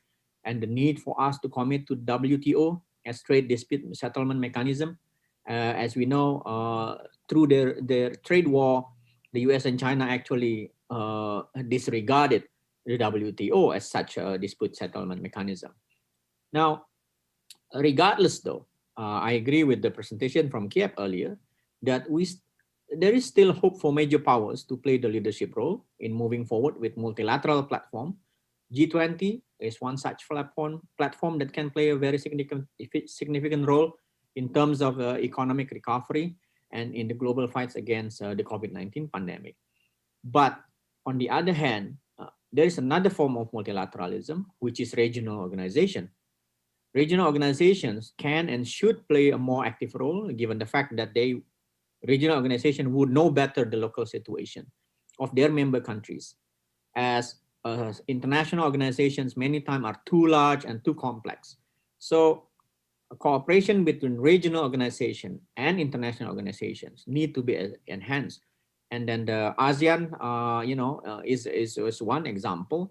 and the need for us to commit to WTO as trade dispute settlement mechanism. As we know, through their trade war, the US and China actually disregarded the WTO as such a dispute settlement mechanism. Now, Regardless, though, I agree with the presentation from Kiev earlier that there is still hope for major powers to play the leadership role in moving forward with multilateral platform. G20 is one such platform that can play a very significant role in terms of economic recovery and in the global fights against the COVID-19 pandemic. But on the other hand, there is another form of multilateralism, which is regional organization. Regional organizations can and should play a more active role, given the fact that regional organizations would know better the local situation of their member countries, as international organizations many times are too large and too complex. So cooperation between regional organizations and international organizations need to be enhanced. And then the ASEAN, is one example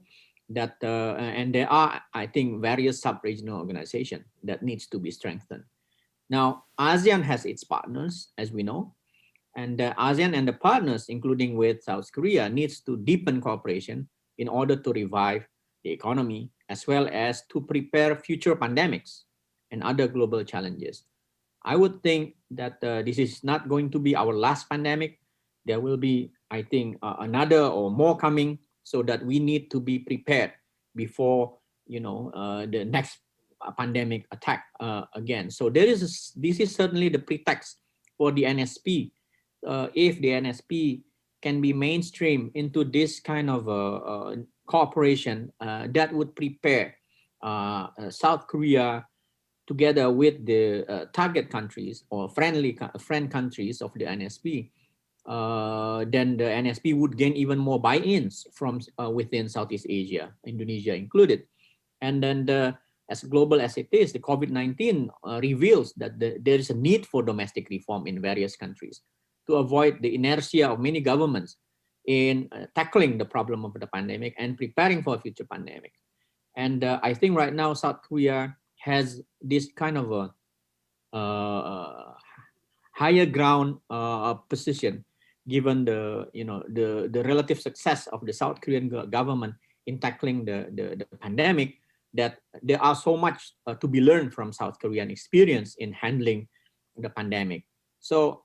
that, and there are, I think, various sub-regional organizations that needs to be strengthened. Now, ASEAN has its partners, as we know, and the ASEAN and the partners, including with South Korea, needs to deepen cooperation in order to revive the economy, as well as to prepare future pandemics and other global challenges. I would think that this is not going to be our last pandemic. There will be, I think, another or more coming, so that we need to be prepared before, the next pandemic attack again. So this is certainly the pretext for the NSP. If the NSP can be mainstream into this kind of cooperation, that would prepare South Korea together with the target countries or friend countries of the NSP, then the NSP would gain even more buy-ins from within Southeast Asia, Indonesia included. And then as global as it is, the COVID-19 reveals that there is a need for domestic reform in various countries to avoid the inertia of many governments in tackling the problem of the pandemic and preparing for a future pandemic. And I think right now South Korea has this kind of a higher ground position, given the relative success of the South Korean government in tackling the pandemic, that there are so much to be learned from South Korean experience in handling the pandemic. So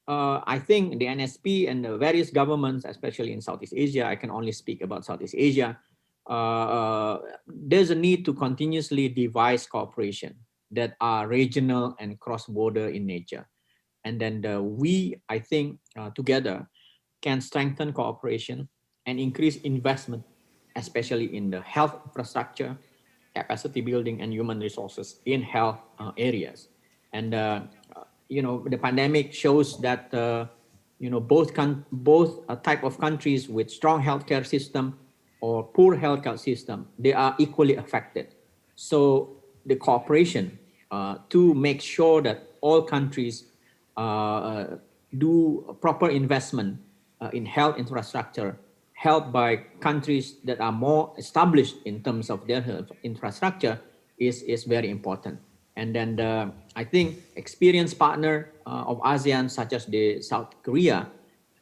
I think the NSP and the various governments, especially in Southeast Asia, I can only speak about Southeast Asia, there's a need to continuously devise cooperation that are regional and cross-border in nature. And then we, I think, together can strengthen cooperation and increase investment, especially in the health infrastructure, capacity building, and human resources in health areas. And the pandemic shows that both type of countries with strong healthcare system or poor healthcare system, they are equally affected. So the cooperation to make sure that all countries do proper investment in health infrastructure, helped by countries that are more established in terms of their health infrastructure, is very important. And then I think experienced partner of ASEAN, such as the South Korea,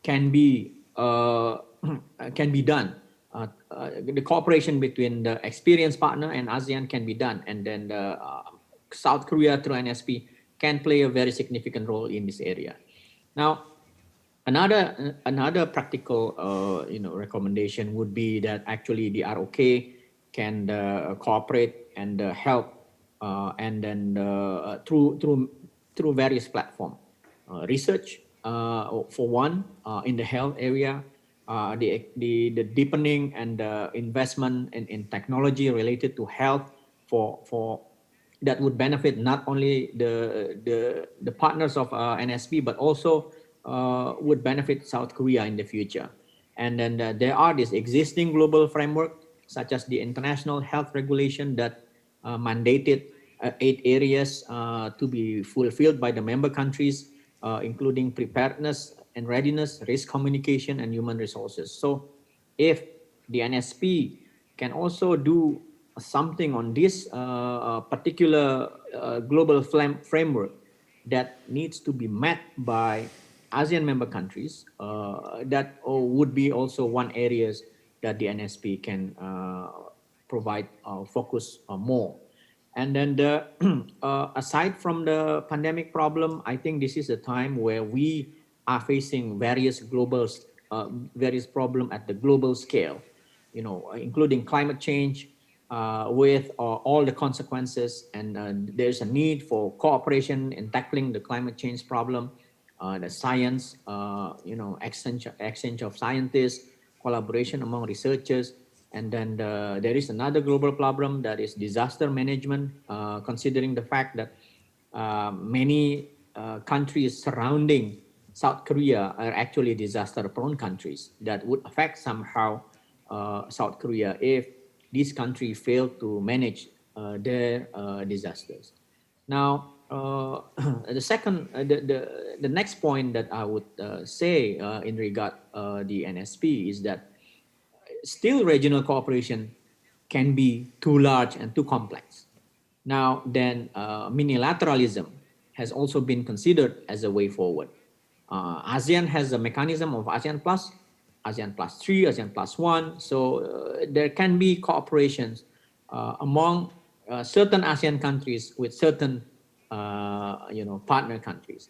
can be done. The cooperation between the experienced partner and ASEAN can be done, and then the South Korea through NSP can play a very significant role in this area. Now, another practical recommendation would be that actually the ROK can cooperate and help, and then through various platforms, research for one in the health area, the deepening and investment in technology related to health for that would benefit not only the partners of NSP, but also would benefit South Korea in the future. And then there are these existing global framework, such as the International Health Regulation that mandated 8 areas to be fulfilled by the member countries, including preparedness and readiness, risk communication, and human resources. So if the NSP can also do something on this particular global framework that needs to be met by ASEAN member countries, that would be also one areas that the NSP can provide focus more. And then aside from the pandemic problem, I think this is a time where we are facing various various problems at the global scale, including climate change, with all the consequences. And there's a need for cooperation in tackling the climate change problem, the science, exchange of scientists, collaboration among researchers. And then there is another global problem that is disaster management, considering the fact that many countries surrounding South Korea are actually disaster-prone countries that would affect somehow South Korea if this country failed to manage their disasters. Now, the next point that I would say in regard the NSP is that still regional cooperation can be too large and too complex. Now, then minilateralism has also been considered as a way forward. ASEAN has a mechanism of ASEAN Plus, ASEAN Plus 3, ASEAN Plus 1. So there can be cooperations among certain ASEAN countries with certain partner countries.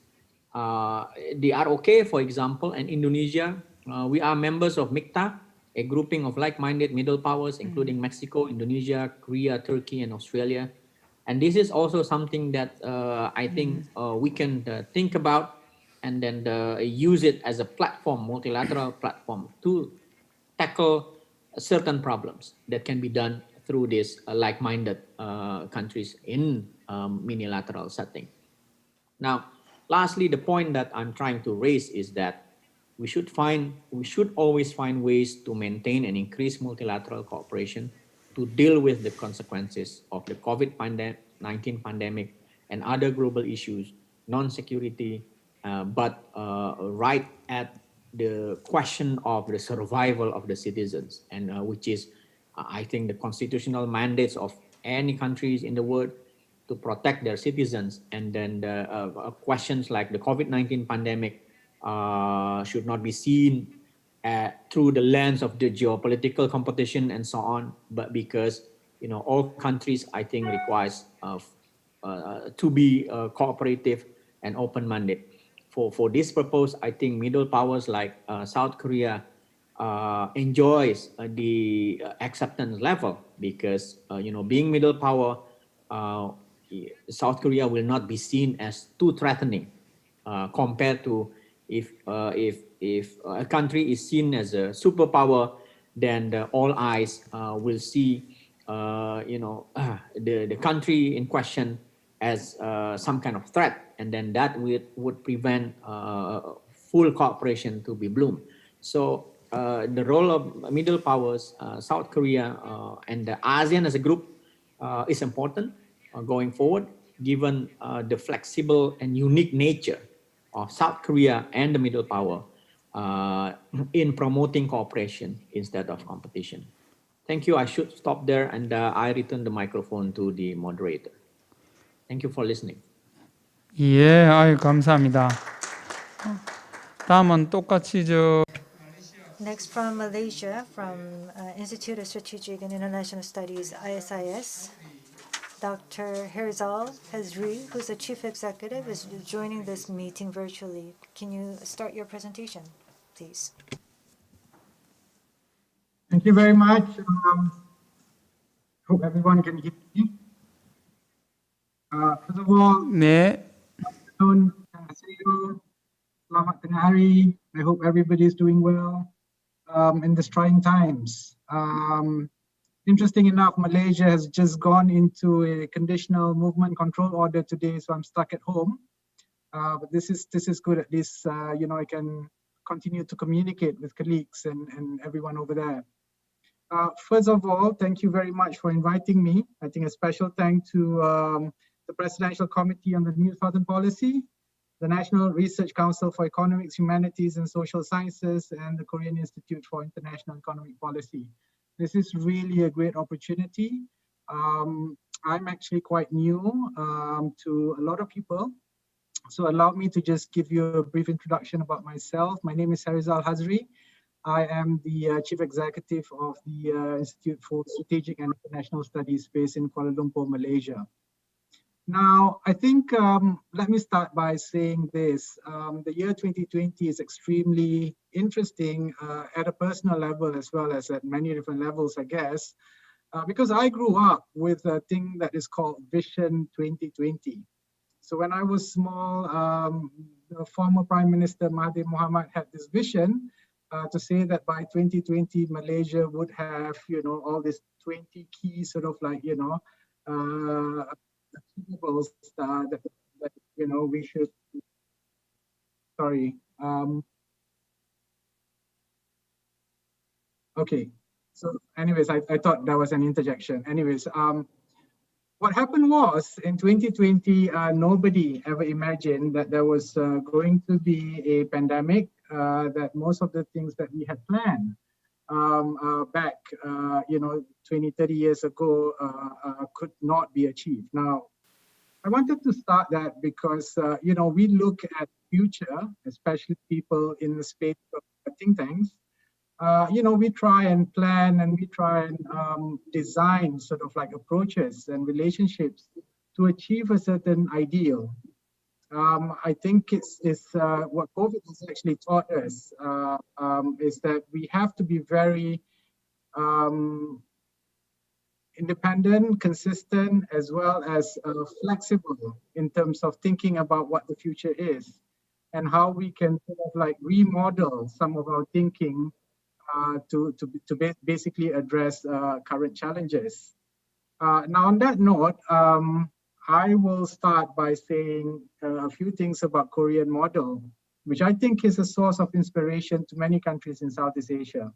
The ROK, for example, and Indonesia, we are members of MICTA, a grouping of like-minded middle powers, including Mexico, Indonesia, Korea, Turkey, and Australia. And this is also something that I think we can think about and then use it as a platform, multilateral platform, to tackle certain problems that can be done through these like-minded countries in minilateral setting. Now, lastly, the point that I'm trying to raise is that we should always find ways to maintain and increase multilateral cooperation to deal with the consequences of the COVID-19 pandemic and other global issues, non-security, but right at the question of the survival of the citizens, and which is, I think, the constitutional mandates of any countries in the world to protect their citizens. And then the questions like the COVID-19 pandemic should not be seen through the lens of the geopolitical competition and so on, but because all countries, I think, requires to be cooperative and open-minded. For this purpose, I think middle powers like South Korea enjoys the acceptance level because being middle power, South Korea will not be seen as too threatening compared to if a country is seen as a superpower, then all eyes will see the country in question as some kind of threat, and then that would prevent full cooperation to be bloomed. So the role of middle powers, South Korea and the ASEAN as a group is important going forward, given the flexible and unique nature of South Korea and the middle power in promoting cooperation instead of competition. Thank you. I should stop there, and I return the microphone to the moderator. Thank you for listening. 예, 아유, 감사합니다. 다음은 똑같이 Next from Malaysia, from Institute of Strategic and International Studies, ISIS, Dr. Herzal Hazri, who's the Chief Executive, is joining this meeting virtually. Can you start your presentation, please? Thank you very much. Hope everyone can hear me. First of all, selamat tengah hari. I hope everybody is doing well in these trying times. Interesting enough, Malaysia has just gone into a conditional movement control order today, so I'm stuck at home. But this is good. At least I can continue to communicate with colleagues and everyone over there. First of all, thank you very much for inviting me. I think a special thank to the Presidential Committee on the New Southern Policy, the National Research Council for Economics, Humanities and Social Sciences, and the Korean Institute for International Economic Policy. This is really a great opportunity. I'm actually quite new to a lot of people. So allow me to just give you a brief introduction about myself. My name is Herzal Hazri. I am the Chief Executive of the Institute for Strategic and International Studies based in Kuala Lumpur, Malaysia. Now, I think, let me start by saying this. The year 2020 is extremely interesting at a personal level as well as at many different levels, I guess, because I grew up with a thing that is called Vision 2020. So when I was small, the former Prime Minister Mahathir Mohamad had this vision to say that by 2020, Malaysia would have, all these 20 key sort of like, achievables that, we should, sorry. Okay, so anyways, I thought that was an interjection. Anyways, what happened was in 2020, nobody ever imagined that there was going to be a pandemic, that most of the things that we had planned back, 20, 30 years ago could not be achieved. Now, I wanted to start that because, we look at future, especially people in the space of think tanks. We try and plan and we try and design sort of like approaches and relationships to achieve a certain ideal. I think it's what COVID has actually taught us is that we have to be very independent, consistent, as well as flexible in terms of thinking about what the future is and how we can sort of like remodel some of our thinking to basically address current challenges. Now, on that note, I will start by saying a few things about Korean model, which I think is a source of inspiration to many countries in Southeast Asia.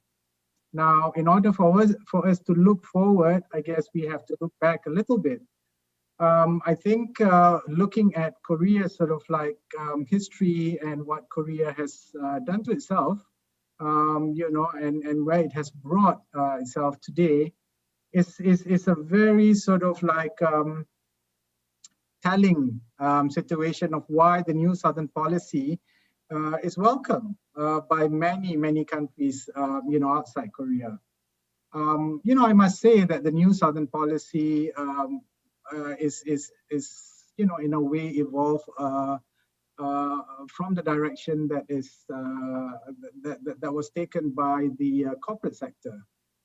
Now, in order for us to look forward, I guess we have to look back a little bit. I think looking at Korea's sort of like history and what Korea has done to itself, and where it has brought itself today is a very sort of like telling situation of why the new Southern policy is welcome by many countries, outside Korea. I must say that the new Southern policy is in a way evolved from the direction that is that was taken by the corporate sector.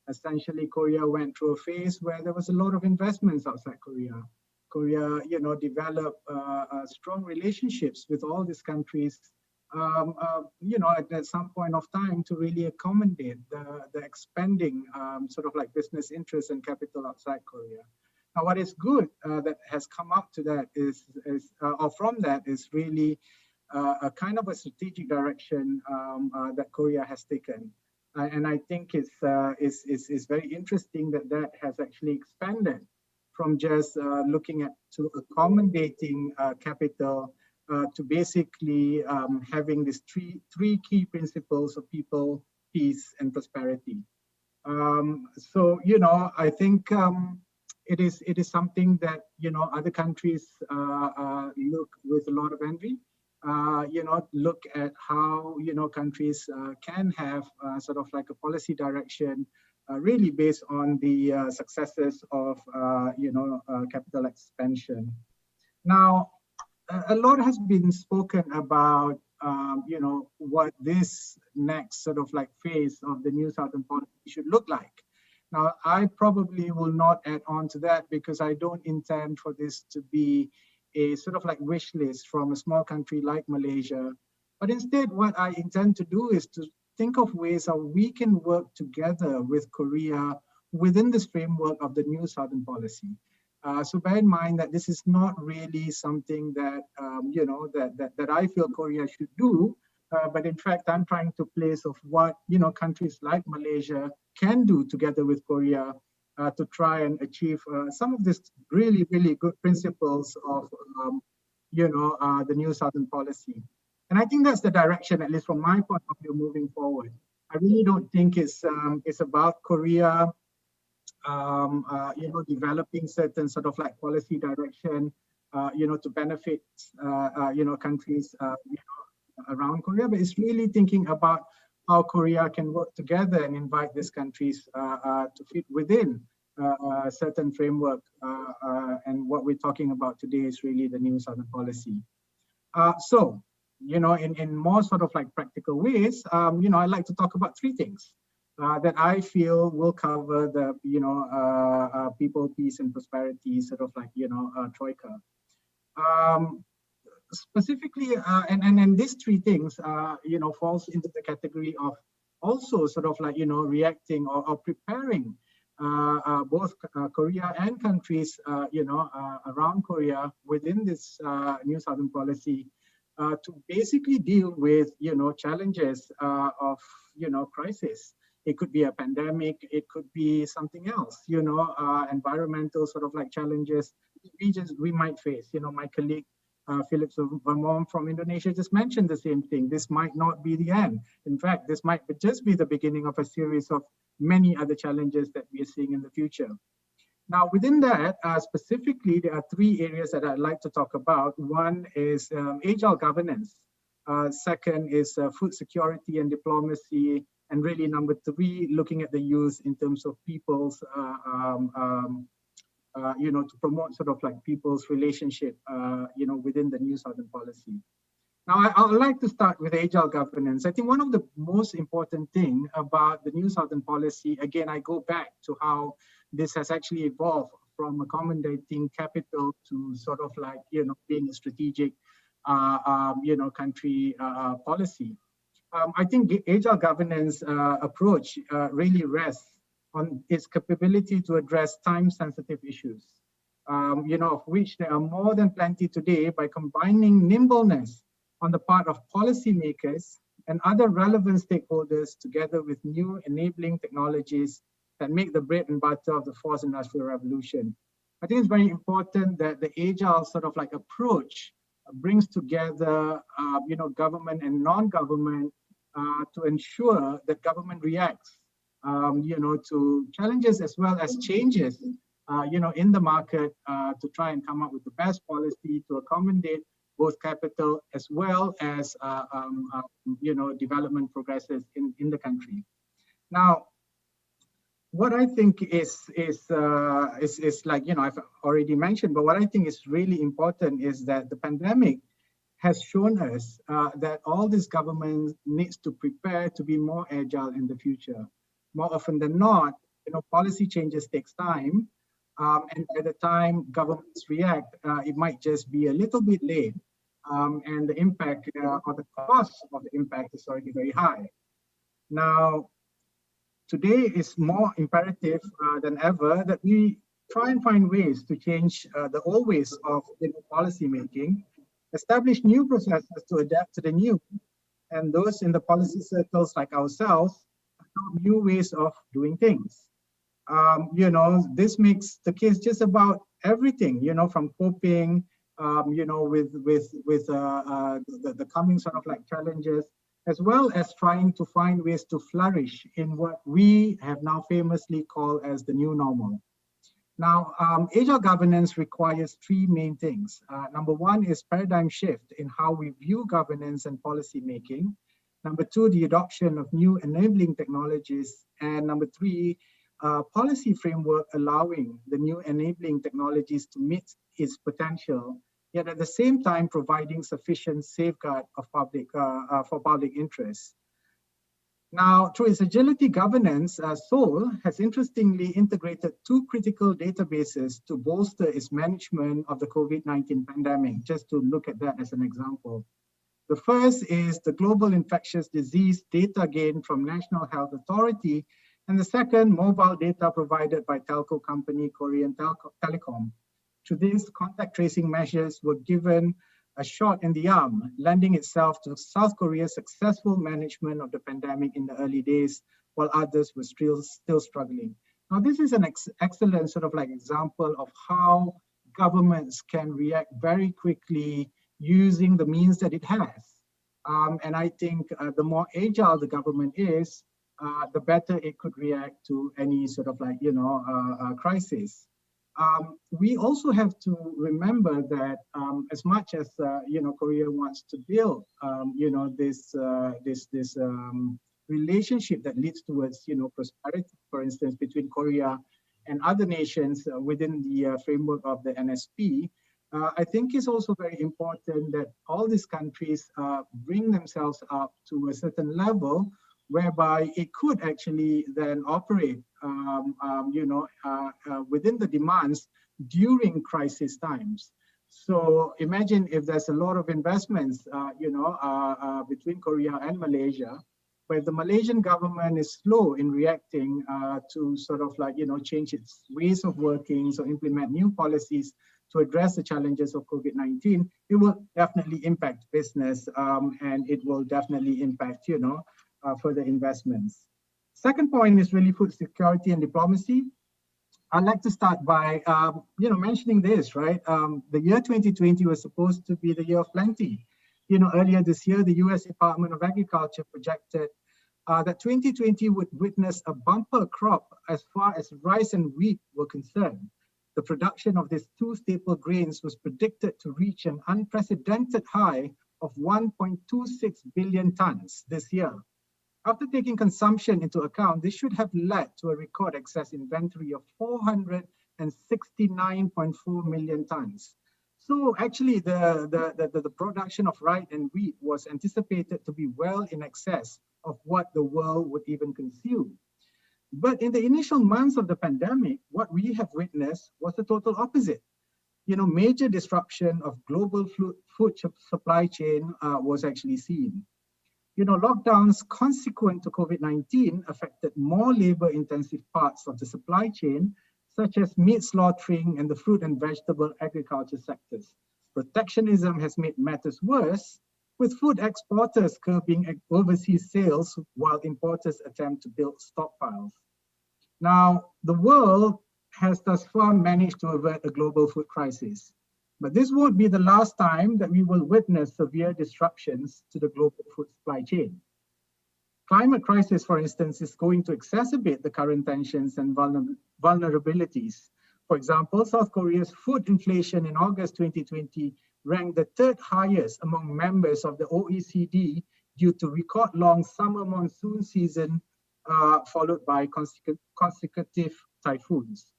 Essentially, Korea went through a phase where there was a lot of investments outside Korea. Korea, developed strong relationships with all these countries, at some point of time to really accommodate the expanding sort of like business interests and capital outside Korea. Now, what is good that has come up to that or from that is really a kind of a strategic direction that Korea has taken. And I think it's very interesting that has actually expanded from just looking at to accommodating capital to basically having these three key principles of people, peace, and prosperity. I think it is something that other countries look with a lot of envy. Look at how countries can have sort of like a policy direction really based on the successes of capital expansion. Now, a lot has been spoken about what this next sort of like phase of the new Southern policy should look like. Now, I probably will not add on to that because I don't intend for this to be a sort of like wish list from a small country like Malaysia. But instead, what I intend to do is to think of ways how we can work together with Korea within this framework of the new Southern policy. So bear in mind that this is not really something that, that I feel Korea should do. But in fact, I'm trying to place of what, countries like Malaysia can do together with Korea to try and achieve some of these really, really good principles of, the new Southern policy. And I think that's the direction, at least from my point of view, moving forward. I really don't think it's about Korea, developing certain sort of like policy direction, to benefit, countries, around Korea, but it's really thinking about how Korea can work together and invite these countries to fit within a certain framework. And what we're talking about today is really the new Southern policy. So, in more sort of like practical ways, I'd like to talk about three things that I feel will cover the, people, peace, and prosperity sort of like, troika. Specifically, and these three things, falls into the category of also sort of like, reacting or preparing both Korea and countries, around Korea within this new Southern policy to basically deal with, challenges of, crisis. It could be a pandemic, it could be something else, environmental sort of like challenges we might face. My colleague Philip Vermont from Indonesia just mentioned the same thing. This might not be the end. In fact, this might just be the beginning of a series of many other challenges that we are seeing in the future. Now, within that, specifically, there are three areas that I'd like to talk about. One is agile governance. Second is food security and diplomacy. And really, number three, looking at the youth in terms of people's to promote sort of like people's relationship, within the new Southern policy. Now, I would like to start with agile governance. I think one of the most important thing about the new Southern policy, again, I go back to how this has actually evolved from accommodating capital to sort of like, being a strategic, country policy. I think the agile governance approach really rests on its capability to address time-sensitive issues, of which there are more than plenty today, by combining nimbleness on the part of policymakers and other relevant stakeholders together with new enabling technologies that make the bread and butter of the fourth industrial revolution. I think it's very important that the agile sort of like approach brings together, government and non-government to ensure that government reacts to challenges as well as changes, in the market to try and come up with the best policy to accommodate both capital as well as, development progresses in the country. Now, what I think is like, I've already mentioned, but what I think is really important is that the pandemic has shown us that all this government needs to prepare to be more agile in the future. More often than not, policy changes takes time, and by the time governments react, it might just be a little bit late, and the impact or the cost of the impact is already very high. Now, today is more imperative than ever that we try and find ways to change the old ways of policy making, establish new processes to adapt to the new, and those in the policy circles like ourselves, new ways of doing things. This makes the case just about everything, from coping, with the coming sort of like challenges, as well as trying to find ways to flourish in what we have now famously called as the new normal. Now, agile governance requires three main things. Number one is paradigm shift in how we view governance and policy making. Number two, the adoption of new enabling technologies. And number three, policy framework allowing the new enabling technologies to meet its potential, yet at the same time providing sufficient safeguard of for public interest. Now, through its agility governance, Seoul has interestingly integrated two critical databases to bolster its management of the COVID-19 pandemic, just to look at that as an example. The first is the Global Infectious Disease data gained from National Health Authority, and the second, mobile data provided by telco company Korean Telecom. To this, contact tracing measures were given a shot in the arm, lending itself to South Korea's successful management of the pandemic in the early days, while others were still struggling. Now, this is an excellent sort of like example of how governments can react very quickly using the means that it has. And I think the more agile the government is, the better it could react to any sort of like, crisis. We also have to remember that as much as Korea wants to build this relationship that leads towards, prosperity, for instance, between Korea and other nations within the framework of the NSP, I think it's also very important that all these countries bring themselves up to a certain level whereby it could actually then operate, within the demands during crisis times. So imagine if there's a lot of investments, between Korea and Malaysia, where the Malaysian government is slow in reacting to sort of change its ways of working, so implement new policies to address the challenges of COVID-19, it will definitely impact business, and it will definitely impact, further investments. Second point is really food security and diplomacy. I'd like to start by, mentioning this, right? The year 2020 was supposed to be the year of plenty. Earlier this year, the US Department of Agriculture projected that 2020 would witness a bumper crop as far as rice and wheat were concerned. The production of these two staple grains was predicted to reach an unprecedented high of 1.26 billion tons this year. After taking consumption into account, this should have led to a record excess inventory of 469.4 million tons. So actually the production of rice and wheat was anticipated to be well in excess of what the world would even consume. But in the initial months of the pandemic, what we have witnessed was the total opposite. Major disruption of global food supply chain was actually seen. Lockdowns consequent to COVID-19 affected more labor-intensive parts of the supply chain, such as meat slaughtering and the fruit and vegetable agriculture sectors. Protectionism has made matters worse, with food exporters curbing overseas sales while importers attempt to build stockpiles. Now, the world has thus far managed to avert a global food crisis, but this won't be the last time that we will witness severe disruptions to the global food supply chain. Climate crisis, for instance, is going to exacerbate the current tensions and vulnerabilities. For example, South Korea's food inflation in August 2020 ranked the third highest among members of the OECD due to record-long summer monsoon season, followed by consecutive typhoons.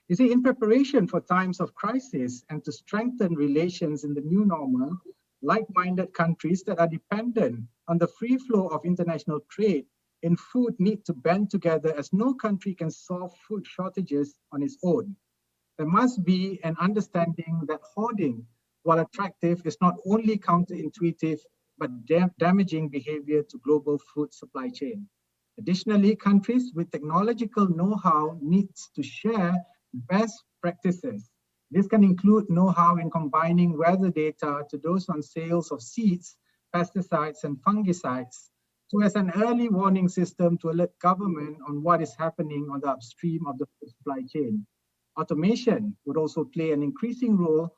You see, in preparation for times of crisis and to strengthen relations in the new normal, like-minded countries that are dependent on the free flow of international trade in food need to band together, as no country can solve food shortages on its own. There must be an understanding that hoarding, while attractive, is not only counterintuitive, but damaging behavior to global food supply chain. Additionally, countries with technological know-how needs to share best practices. This can include know-how in combining weather data to those on sales of seeds, pesticides, and fungicides, so as an early warning system to alert government on what is happening on the upstream of the food supply chain. Automation would also play an increasing role,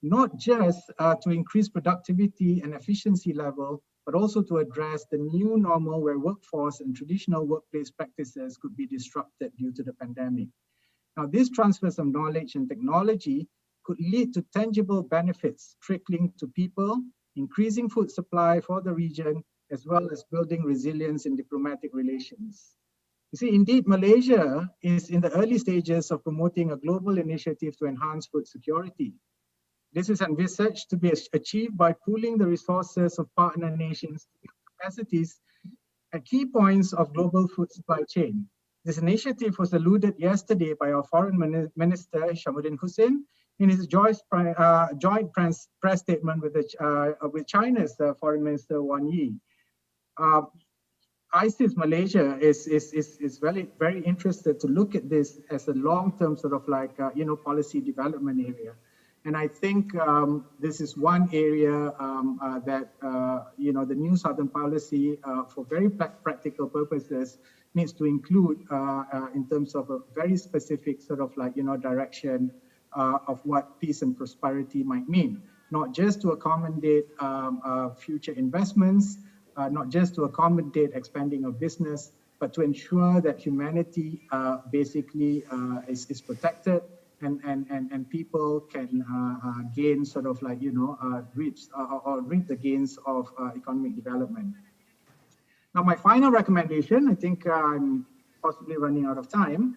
not just to increase productivity and efficiency level, but also to address the new normal where workforce and traditional workplace practices could be disrupted due to the pandemic. Now, this transfers of knowledge and technology could lead to tangible benefits trickling to people, increasing food supply for the region, as well as building resilience in diplomatic relations. You see, indeed, Malaysia is in the early stages of promoting a global initiative to enhance food security. This is envisaged to be achieved by pooling the resources of partner nations to build capacities at key points of global food supply chain. This initiative was alluded yesterday by our Foreign Minister, Shamuddin Hussein, in his joint press statement with China's Foreign Minister Wang Yi. ISIS Malaysia is very interested to look at this as a long-term sort of policy development area. And I think this is one area that the new Southern policy for very practical purposes needs to include in terms of a very specific sort of direction of what peace and prosperity might mean, not just to accommodate future investments, not just to accommodate expanding of business, but to ensure that humanity basically is protected and people can gain sort of reap the gains of economic development. Now, my final recommendation, I think I'm possibly running out of time,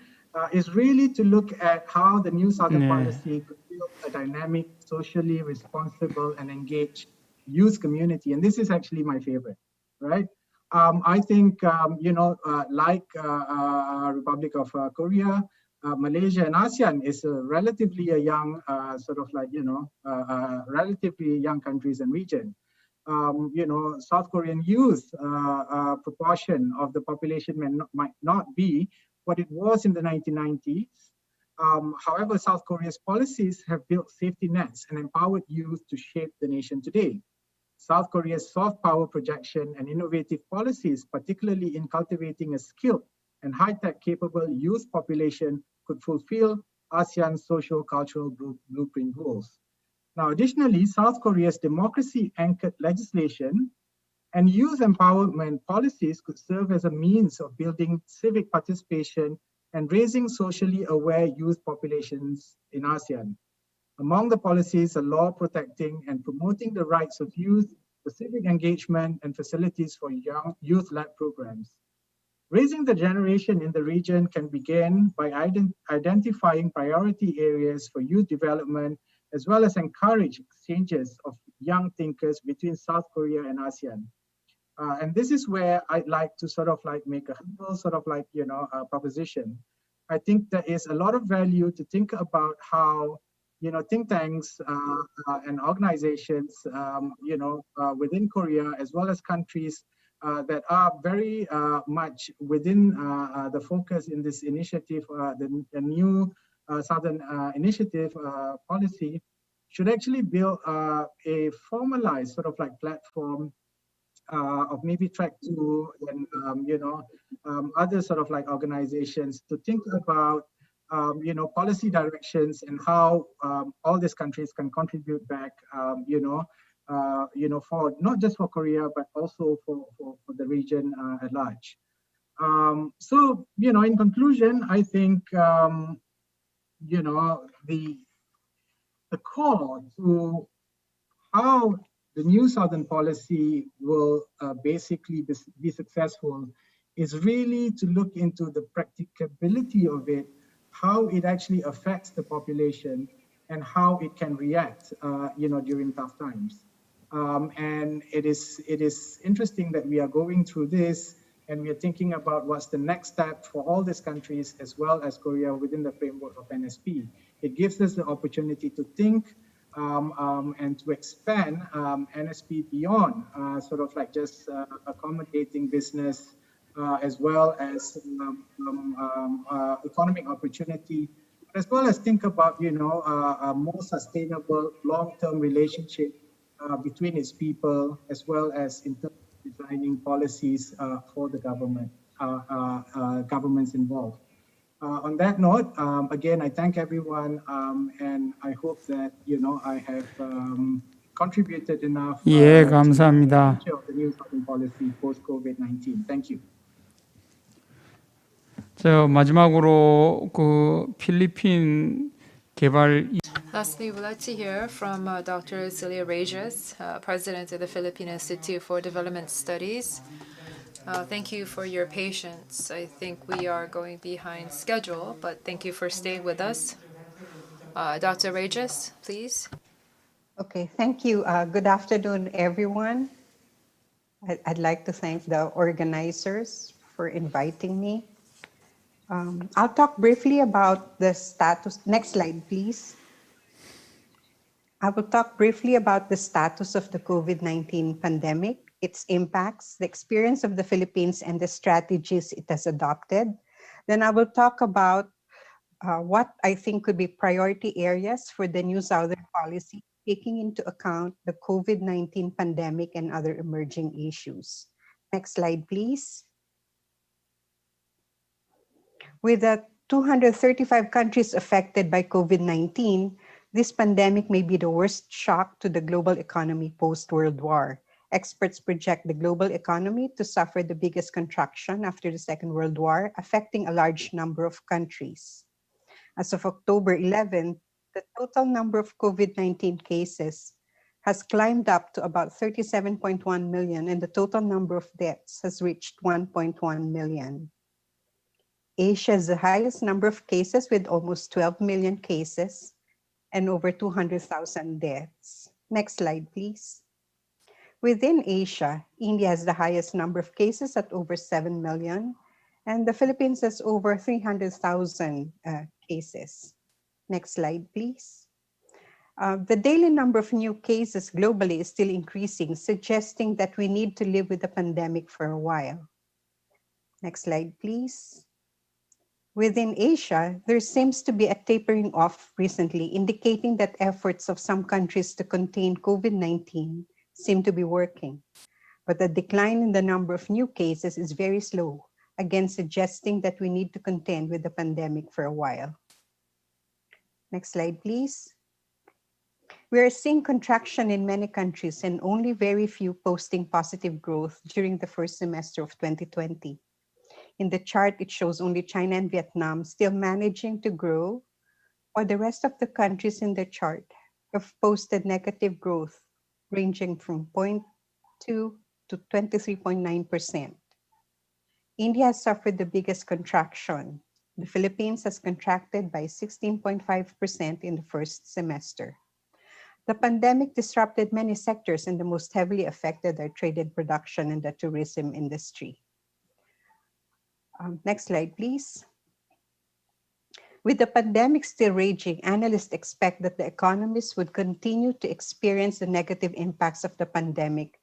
is really to look at how the new Southern policy could build a dynamic, socially responsible and engaged youth community. And this is actually my favorite, right? I think, like Republic of Korea, Malaysia and ASEAN is relatively a young, relatively young countries and region. South Korean youth proportion of the population might not be what it was in the 1990s. However, South Korea's policies have built safety nets and empowered youth to shape the nation today. South Korea's soft power projection and innovative policies, particularly in cultivating a skilled and high-tech capable youth population, could fulfill ASEAN's social-cultural blueprint goals. Now, additionally, South Korea's democracy-anchored legislation and youth empowerment policies could serve as a means of building civic participation and raising socially aware youth populations in ASEAN. Among the policies are law protecting and promoting the rights of youth, for civic engagement, and facilities for young youth-led programs. Raising the generation in the region can begin by identifying priority areas for youth development, as well as encourage exchanges of young thinkers between South Korea and ASEAN. And this is where I'd like to make a humble proposition. I think there is a lot of value to think about how think tanks and organizations within Korea, as well as countries that are very much within the focus in this initiative, the new Southern Initiative policy, should actually build a formalized platform of maybe Track 2 and other organizations to think about policy directions and how all these countries can contribute back for not just for Korea but also for the region at large. So in conclusion, I think the call to how the new Southern policy will basically be successful is really to look into the practicability of it, how it actually affects the population, and how it can react, during tough times. And it is interesting that we are going through this, and we are thinking about what's the next step for all these countries, as well as Korea, within the framework of NSP. It gives us the opportunity to think and to expand NSP beyond just accommodating business, as well as economic opportunity, as well as think about a more sustainable long-term relationship between its people, as well as in terms of designing policies for the governments involved. On that note, again, I thank everyone, and I hope that I have contributed enough 예, to 감사합니다. the future of the new Southern policy post-COVID-19. Thank you. 저 마지막으로 그 필리핀 개발 Lastly, we'd like to hear from Dr. Celia Reyes, President of the Philippine Institute for Development Studies. Thank you for your patience. I think we are going behind schedule, but thank you for staying with us. Dr. Reyes, please. Okay, thank you. Good afternoon, everyone. I'd like to thank the organizers for inviting me. I'll talk briefly about the status. Next slide, please. I will talk briefly about the status of the COVID-19 pandemic, its impacts, the experience of the Philippines, and the strategies it has adopted. Then I will talk about what I think could be priority areas for the new Southern policy, taking into account the COVID-19 pandemic and other emerging issues. Next slide, please. With the 235 countries affected by COVID-19, this pandemic may be the worst shock to the global economy post-World War. Experts project the global economy to suffer the biggest contraction after the Second World War, affecting a large number of countries. As of October 11, the total number of COVID-19 cases has climbed up to about 37.1 million, and the total number of deaths has reached 1.1 million. Asia has the highest number of cases with almost 12 million cases and over 200,000 deaths. Next slide, please. Within Asia, India has the highest number of cases at over 7 million, and the Philippines has over 300,000 cases. Next slide, please. The daily number of new cases globally is still increasing, suggesting that we need to live with the pandemic for a while. Next slide, please. Within Asia, there seems to be a tapering off recently, indicating that efforts of some countries to contain COVID-19 seem to be working. But the decline in the number of new cases is very slow, again suggesting that we need to contend with the pandemic for a while. Next slide, please. We are seeing contraction in many countries and only very few posting positive growth during the first semester of 2020. In the chart, it shows only China and Vietnam still managing to grow, while the rest of the countries in the chart have posted negative growth ranging from 0.2 to 23.9%. India has suffered the biggest contraction. The Philippines has contracted by 16.5% in the first semester. The pandemic disrupted many sectors, and the most heavily affected are trade and production and the tourism industry. Next slide, please. With the pandemic still raging, analysts expect that the economies would continue to experience the negative impacts of the pandemic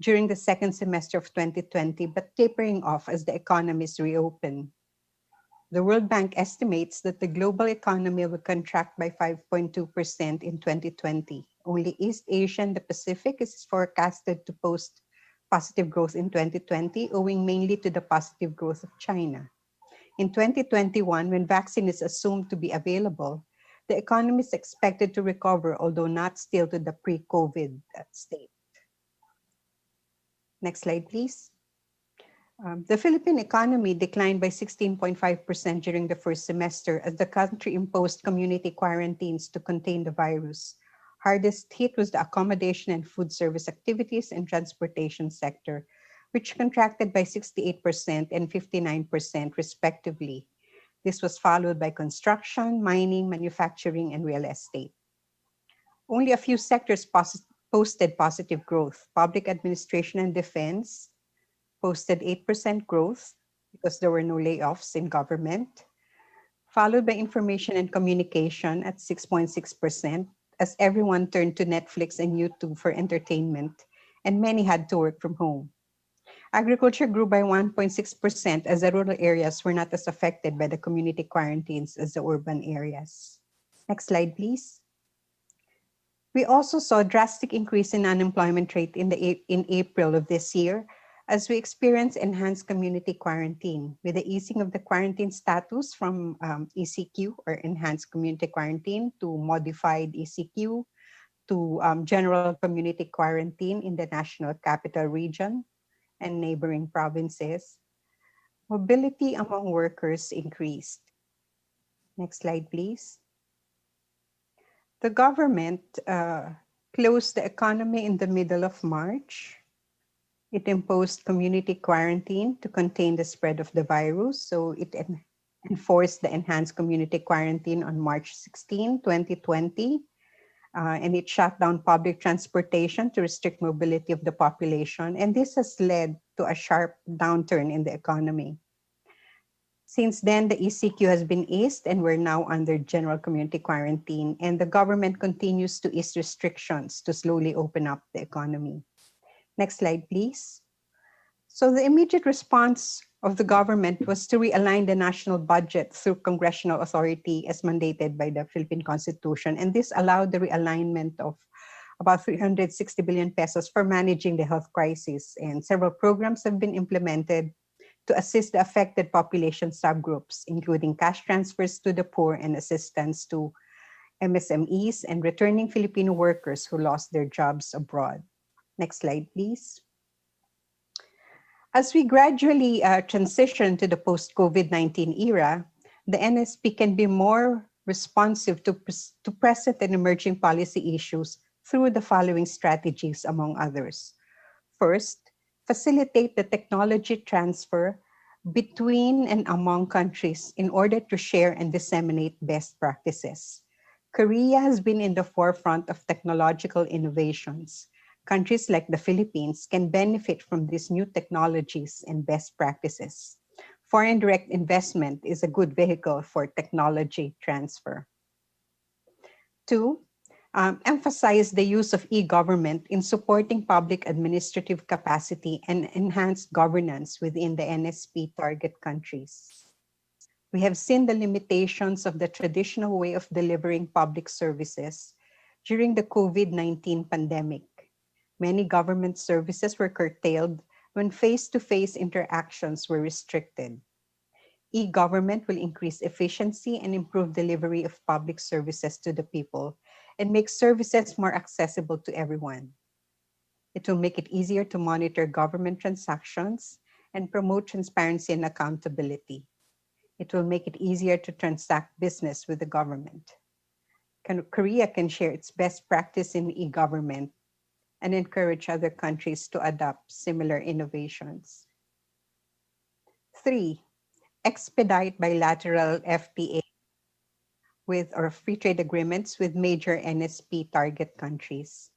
during the second semester of 2020, but tapering off as the economies reopen. The World Bank estimates that the global economy will contract by 5.2% in 2020. Only East Asia and the Pacific is forecasted to post positive growth in 2020, owing mainly to the positive growth of China. In 2021, when vaccine is assumed to be available, the economy is expected to recover, although not still to the pre-COVID state. Next slide, please. The Philippine economy declined by 16.5% during the first semester as the country imposed community quarantines to contain the virus. Hardest hit was the accommodation and food service activities and transportation sector, which contracted by 68% and 59% respectively. This was followed by construction, mining, manufacturing, and real estate. Only a few sectors posted positive growth. Public administration and defense posted 8% growth because there were no layoffs in government, followed by information and communication at 6.6%, as everyone turned to Netflix and YouTube for entertainment, and many had to work from home. Agriculture grew by 1.6% as the rural areas were not as affected by the community quarantines as the urban areas. Next slide, please. We also saw a drastic increase in unemployment rate in April of this year as we experienced enhanced community quarantine. With the easing of the quarantine status from ECQ, or enhanced community quarantine, to modified ECQ, to general community quarantine in the National Capital Region and neighboring provinces, mobility among workers increased. Next slide, please. The government closed the economy in the middle of March. It imposed community quarantine to contain the spread of the virus. So it enforced the enhanced community quarantine on March 16, 2020. And it shut down public transportation to restrict mobility of the population. And this has led to a sharp downturn in the economy. Since then, the ECQ has been eased and we're now under general community quarantine, and the government continues to ease restrictions to slowly open up the economy. Next slide, please. So the immediate response of the government was to realign the national budget through congressional authority as mandated by the Philippine Constitution. And this allowed the realignment of about 360 billion pesos for managing the health crisis. And several programs have been implemented to assist the affected population subgroups, including cash transfers to the poor and assistance to MSMEs and returning Filipino workers who lost their jobs abroad. Next slide, please. As we gradually transition to the post-COVID-19 era, the NSP can be more responsive to present and emerging policy issues through the following strategies, among others. First, facilitate the technology transfer between and among countries in order to share and disseminate best practices. Korea has been in the forefront of technological innovations. Countries like the Philippines can benefit from these new technologies and best practices. Foreign direct investment is a good vehicle for technology transfer. Two, emphasize the use of e-government in supporting public administrative capacity and enhanced governance within the NSP target countries. We have seen the limitations of the traditional way of delivering public services during the COVID-19 pandemic. Many government services were curtailed when face-to-face interactions were restricted. E-government will increase efficiency and improve delivery of public services to the people and make services more accessible to everyone. It will make it easier to monitor government transactions and promote transparency and accountability. It will make it easier to transact business with the government. Korea can share its best practice in e-government and encourage other countries to adopt similar innovations. Three, expedite bilateral FTA or free trade agreements with major NSP target countries.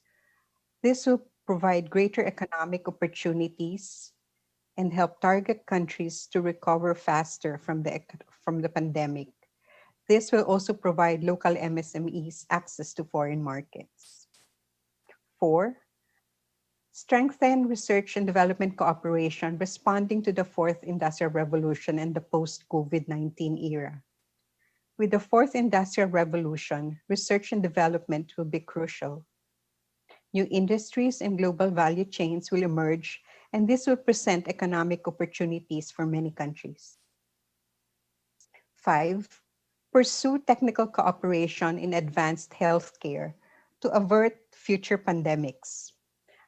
This will provide greater economic opportunities and help target countries to recover faster from the pandemic. This will also provide local MSMEs access to foreign markets. Four, strengthen research and development cooperation responding to the fourth industrial revolution and the post-COVID-19 era. With the fourth industrial revolution, research and development will be crucial. New industries and global value chains will emerge, and this will present economic opportunities for many countries. Five, pursue technical cooperation in advanced healthcare to avert future pandemics.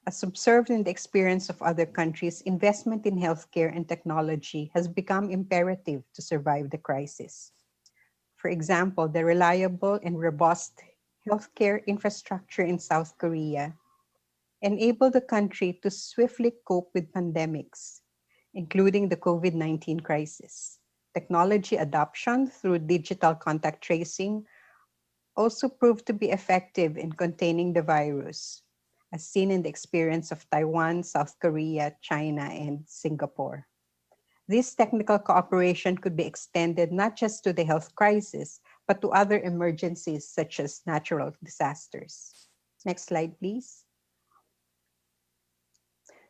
As observed in the experience of other countries, investment in healthcare and technology has become imperative to survive the crisis. For example, the reliable and robust healthcare infrastructure in South Korea enabled the country to swiftly cope with pandemics, including the COVID-19 crisis. Technology adoption through digital contact tracing also proved to be effective in containing the virus, as seen in the experience of Taiwan, South Korea, China, and Singapore. This technical cooperation could be extended not just to the health crisis, but to other emergencies such as natural disasters. Next slide, please.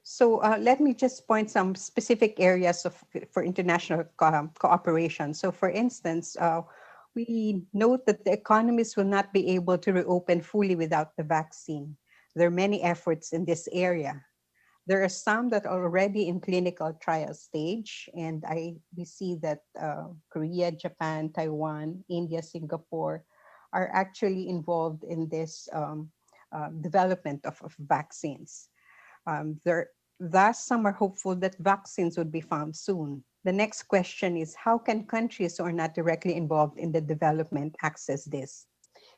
So let me just point some specific areas for international cooperation. So for instance, we note that the economies will not be able to reopen fully without the vaccine. There are many efforts in this area. There are some that are already in clinical trial stage, and we see that Korea, Japan, Taiwan, India, Singapore are actually involved in this development of vaccines. Thus, some are hopeful that vaccines would be found soon. The next question is, how can countries who are not directly involved in the development access this?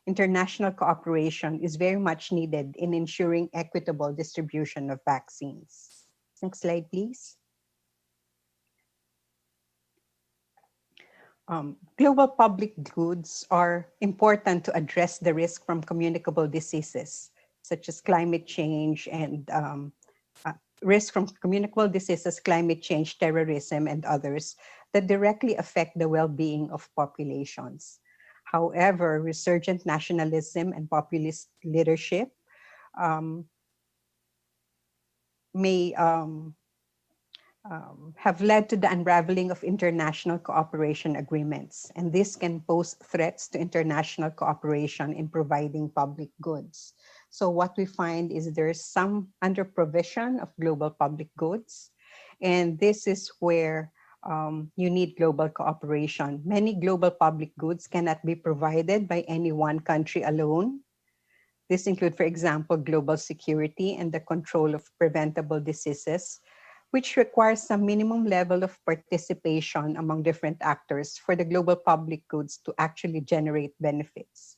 International cooperation is very much needed in ensuring equitable distribution of vaccines. Next slide, please. Global public goods are important to address the risk from communicable diseases, such as climate change and risk from communicable diseases, climate change, terrorism, and others that directly affect the well-being of populations. However, resurgent nationalism and populist leadership may have led to the unraveling of international cooperation agreements, and this can pose threats to international cooperation in providing public goods. So what we find is there's some under-provision of global public goods, and this is where you need global cooperation. Many global public goods cannot be provided by any one country alone. This include, for example, global security and the control of preventable diseases, which requires some minimum level of participation among different actors for the global public goods to actually generate benefits.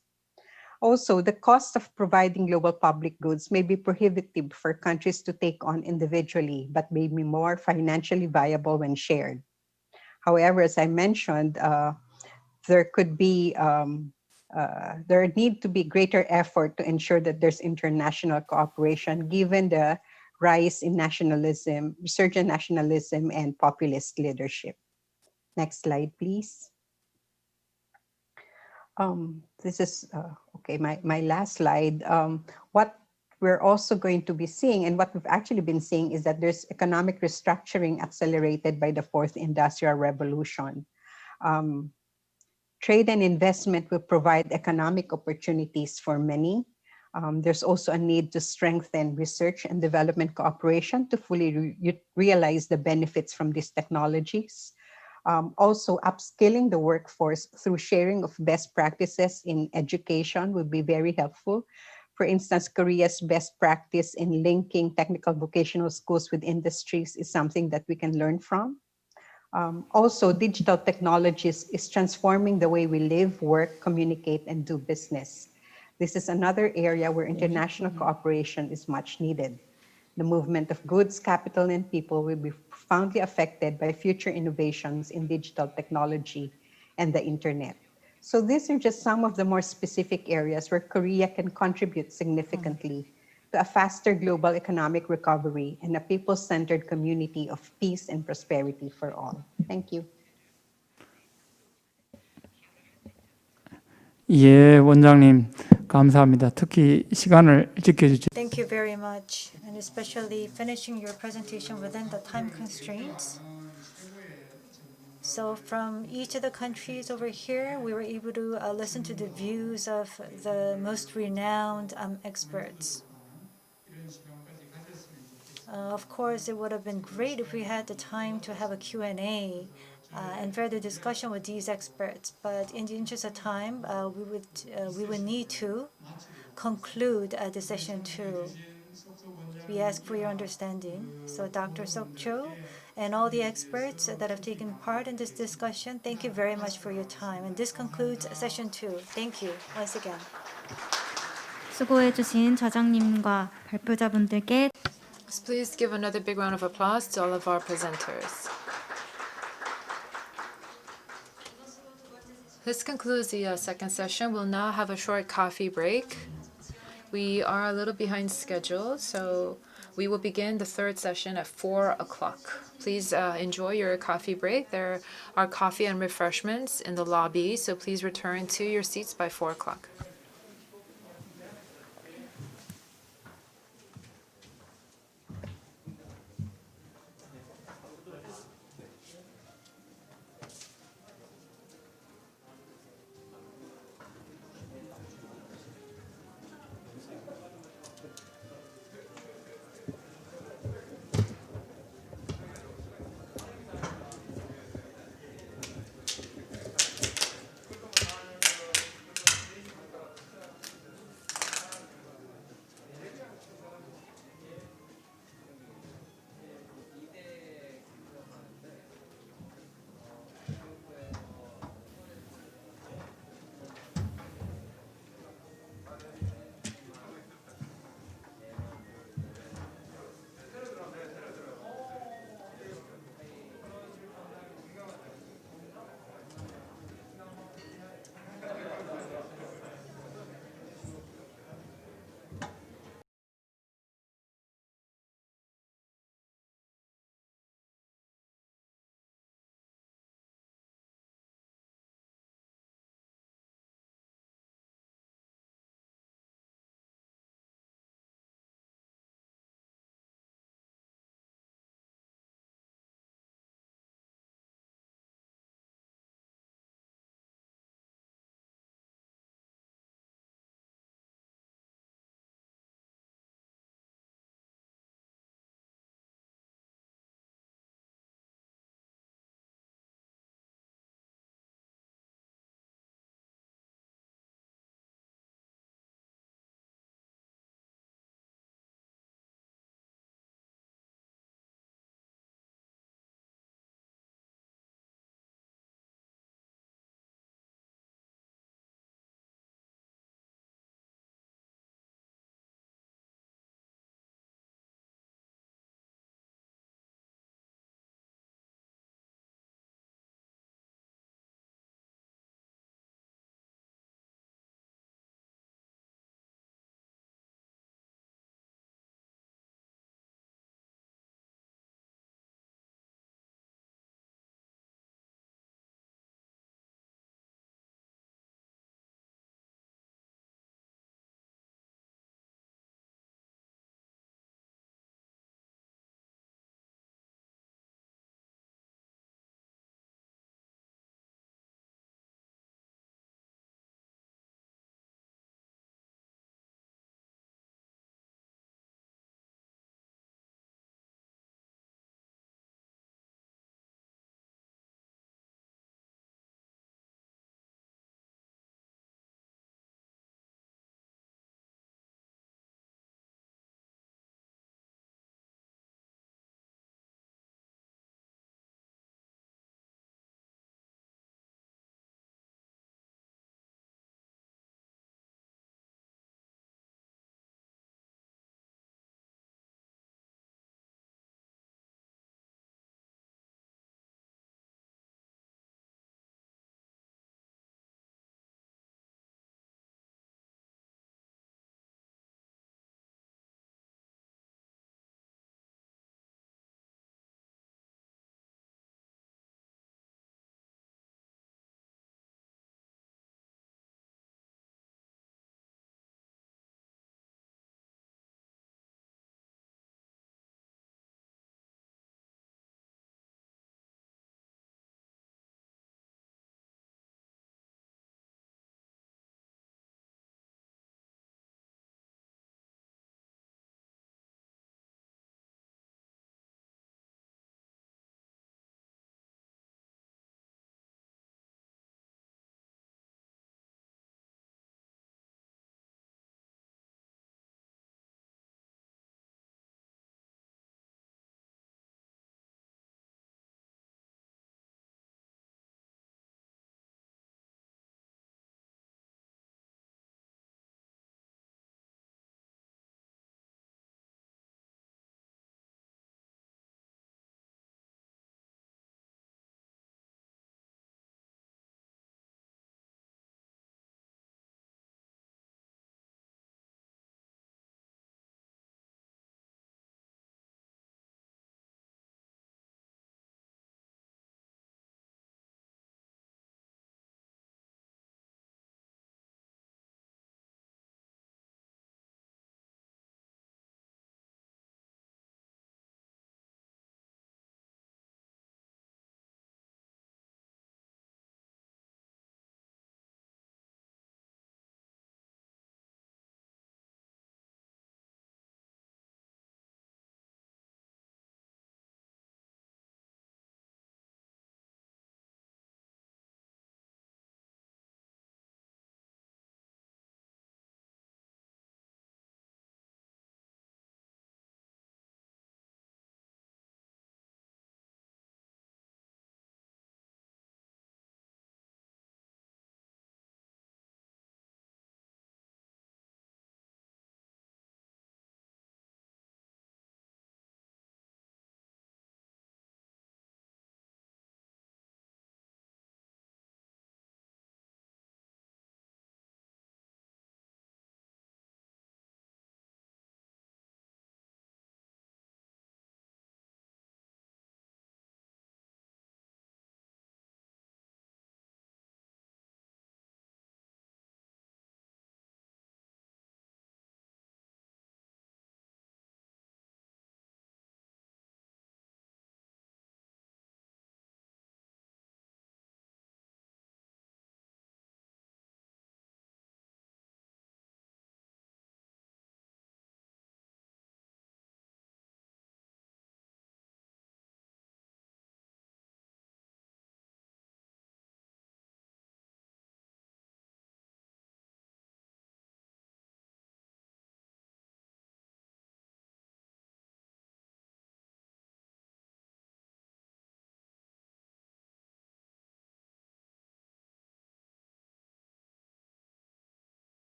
Also, the cost of providing global public goods may be prohibitive for countries to take on individually, but may be more financially viable when shared. However, as I mentioned, there need to be greater effort to ensure that there's international cooperation given the rise in nationalism, resurgent nationalism, and populist leadership. Next slide, please. This is, okay, my last slide. What we're also going to be seeing, and what we've actually been seeing, is that there's economic restructuring accelerated by the fourth industrial revolution. Trade and investment will provide economic opportunities for many. There's also a need to strengthen research and development cooperation to fully realize the benefits from these technologies. Also, upskilling the workforce through sharing of best practices in education would be very helpful. For instance, Korea's best practice in linking technical vocational schools with industries is something that we can learn from. Also, digital technologies is transforming the way we live, work, communicate, and do business. This is another area where international cooperation is much needed. The movement of goods, capital, and people will be profoundly affected by future innovations in digital technology and the internet. So these are just some of the more specific areas where Korea can contribute significantly to a faster global economic recovery and a people-centered community of peace and prosperity for all. Thank you. 예, 원장님 감사합니다. 특히 시간을 지켜주시. Thank you very much, and especially finishing your presentation within the time constraints. So from each of the countries over here, we were able to listen to the views of the most renowned experts. Of course, it would have been great if we had the time to have a Q&A and further discussion with these experts. But in the interest of time, we would need to conclude the session 2. We ask for your understanding. So Dr. Sok-cho and all the experts that have taken part in this discussion, thank you very much for your time. And this concludes session 2. Thank you once again. 수고해주신 좌장님과 발표자분들께 Please give another big round of applause to all of our presenters. This concludes the second session. We'll now have a short coffee break. We are a little behind schedule, so we will begin the third session at 4 o'clock. Please enjoy your coffee break. There are coffee and refreshments in the lobby, so please return to your seats by 4 o'clock.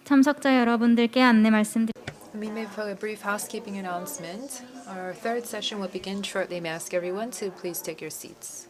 참석자 여러분들께 안내 말씀드립니다. Let me make a brief housekeeping announcement. Our third session will begin shortly. May I ask everyone to please take your seats.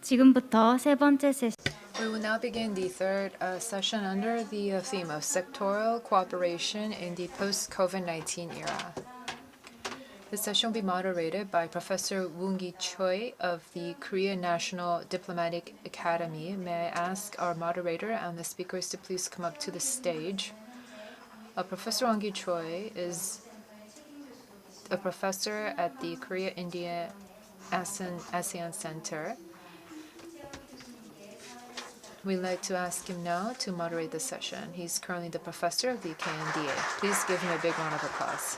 지금부터 세 번째 세션 We will now begin the third session under the theme of sectoral cooperation in the post-COVID-19 era. The session will be moderated by Professor Woong-gi Choi of the Korea National Diplomatic Academy. May I ask our moderator and the speakers to please come up to the stage. Professor Woong-gi Choi is a professor at the Korea-India ASEAN Center. We'd like to ask him now to moderate the session. He's currently the professor of the KNDA. Please give him a big round of applause.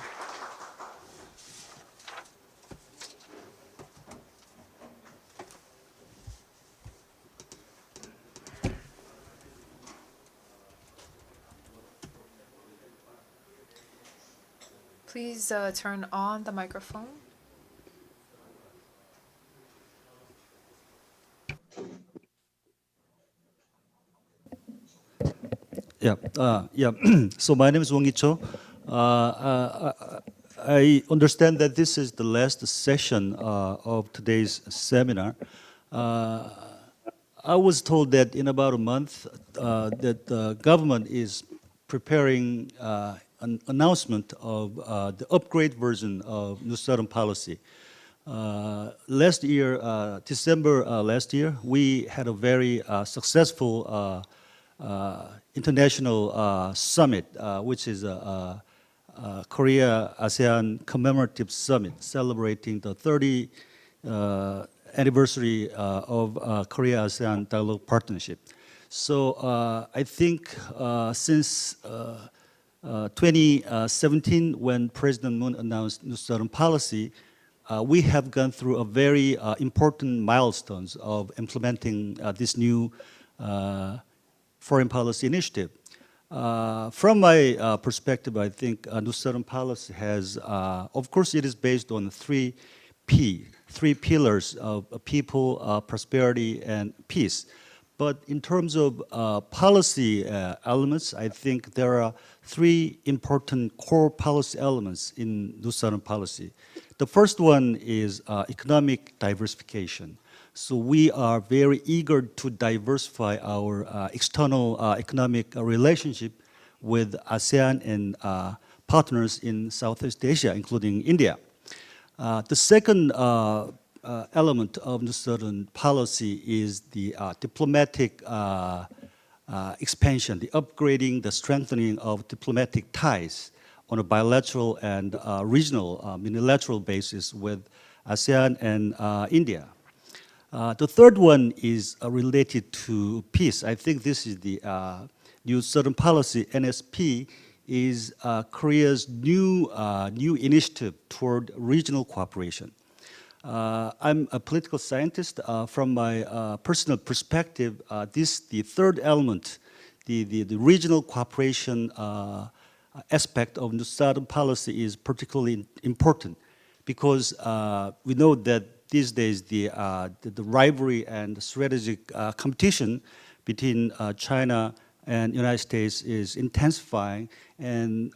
Please turn on the microphone. So my name is Wong Cho. I understand that this is the last session of today's seminar. I was told that in about a month that the government is preparing an announcement of the upgrade version of New Southern Policy. Last year, December last year, we had a very successful international summit, which is a Korea-ASEAN commemorative summit celebrating the 30th anniversary of Korea-ASEAN dialogue partnership. So I think since 2017, when President Moon announced New Southern Policy, we have gone through a very important milestones of implementing this new foreign policy initiative. From my perspective, I think New Southern Policy has, of course, it is based on three pillars of people, prosperity, and peace. But in terms of policy elements, I think there are three important core policy elements in New Southern Policy. The first one is economic diversification. So we are very eager to diversify our external economic relationship with ASEAN and partners in Southeast Asia, including India. The second element of New Southern Policy is the diplomatic expansion, the upgrading, the strengthening of diplomatic ties on a bilateral and regional, unilateral basis with ASEAN and India. The third one is related to peace. I think this is the New Southern Policy, NSP, is Korea's new initiative toward regional cooperation. I'm a political scientist. From my personal perspective, the third element, the regional cooperation aspect of New Southern Policy is particularly important because we know that these days the rivalry and strategic competition between China and United States is intensifying. And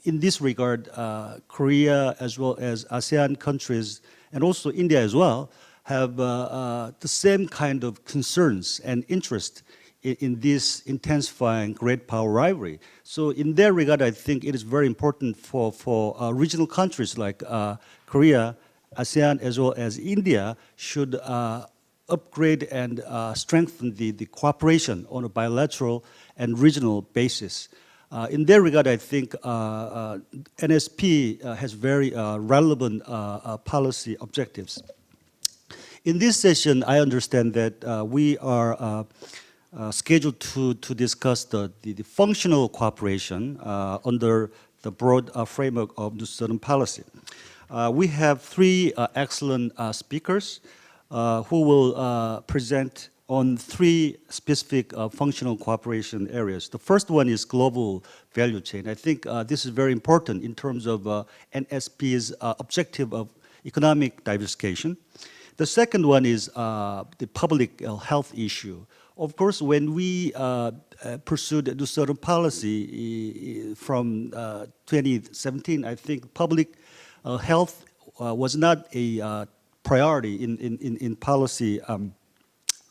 in this regard, Korea as well as ASEAN countries and also India as well have the same kind of concerns and interest in this intensifying great power rivalry. So in that regard, I think it is very important for regional countries like Korea, ASEAN, as well as India should upgrade and strengthen the cooperation on a bilateral and regional basis. In that regard, I think NSP has very relevant policy objectives. In this session, I understand that we are scheduled to discuss the functional cooperation under the broad framework of New Southern Policy. We have three excellent speakers who will present on three specific functional cooperation areas. The first one is global value chain. I think this is very important in terms of NSP's objective of economic diversification. The second one is the public health issue. Of course, when we pursued the New Southern Policy from 2017, I think public health was not a priority in policy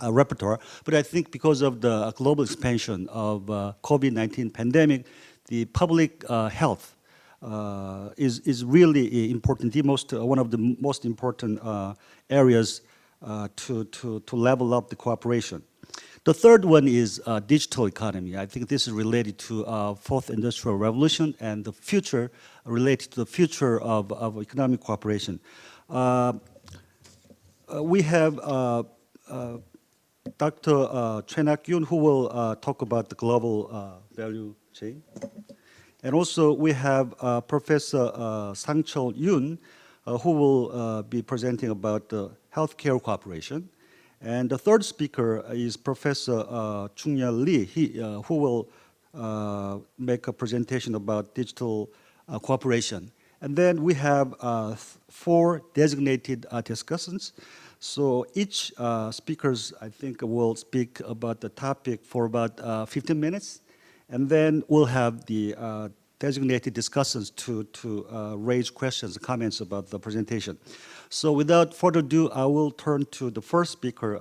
repertoire. But I think because of the global expansion of COVID-19 pandemic, the public health is really important, one of the most important areas to level up the cooperation. The third one is digital economy. I think this is related to fourth industrial revolution and the future, related to the future of economic cooperation. We have Dr. Choi-nak Yoon, who will talk about the global value chain. And also we have Professor Sang-chul Yoon, who will be presenting about healthcare cooperation. And the third speaker is Professor Chung-ya Lee, who will make a presentation about digital cooperation. And then we have 4 designated discussants. So each speakers, I think, will speak about the topic for about 15 minutes. And then we'll have the designated discussants to raise questions, comments about the presentation. So without further ado, I will turn to the first speaker,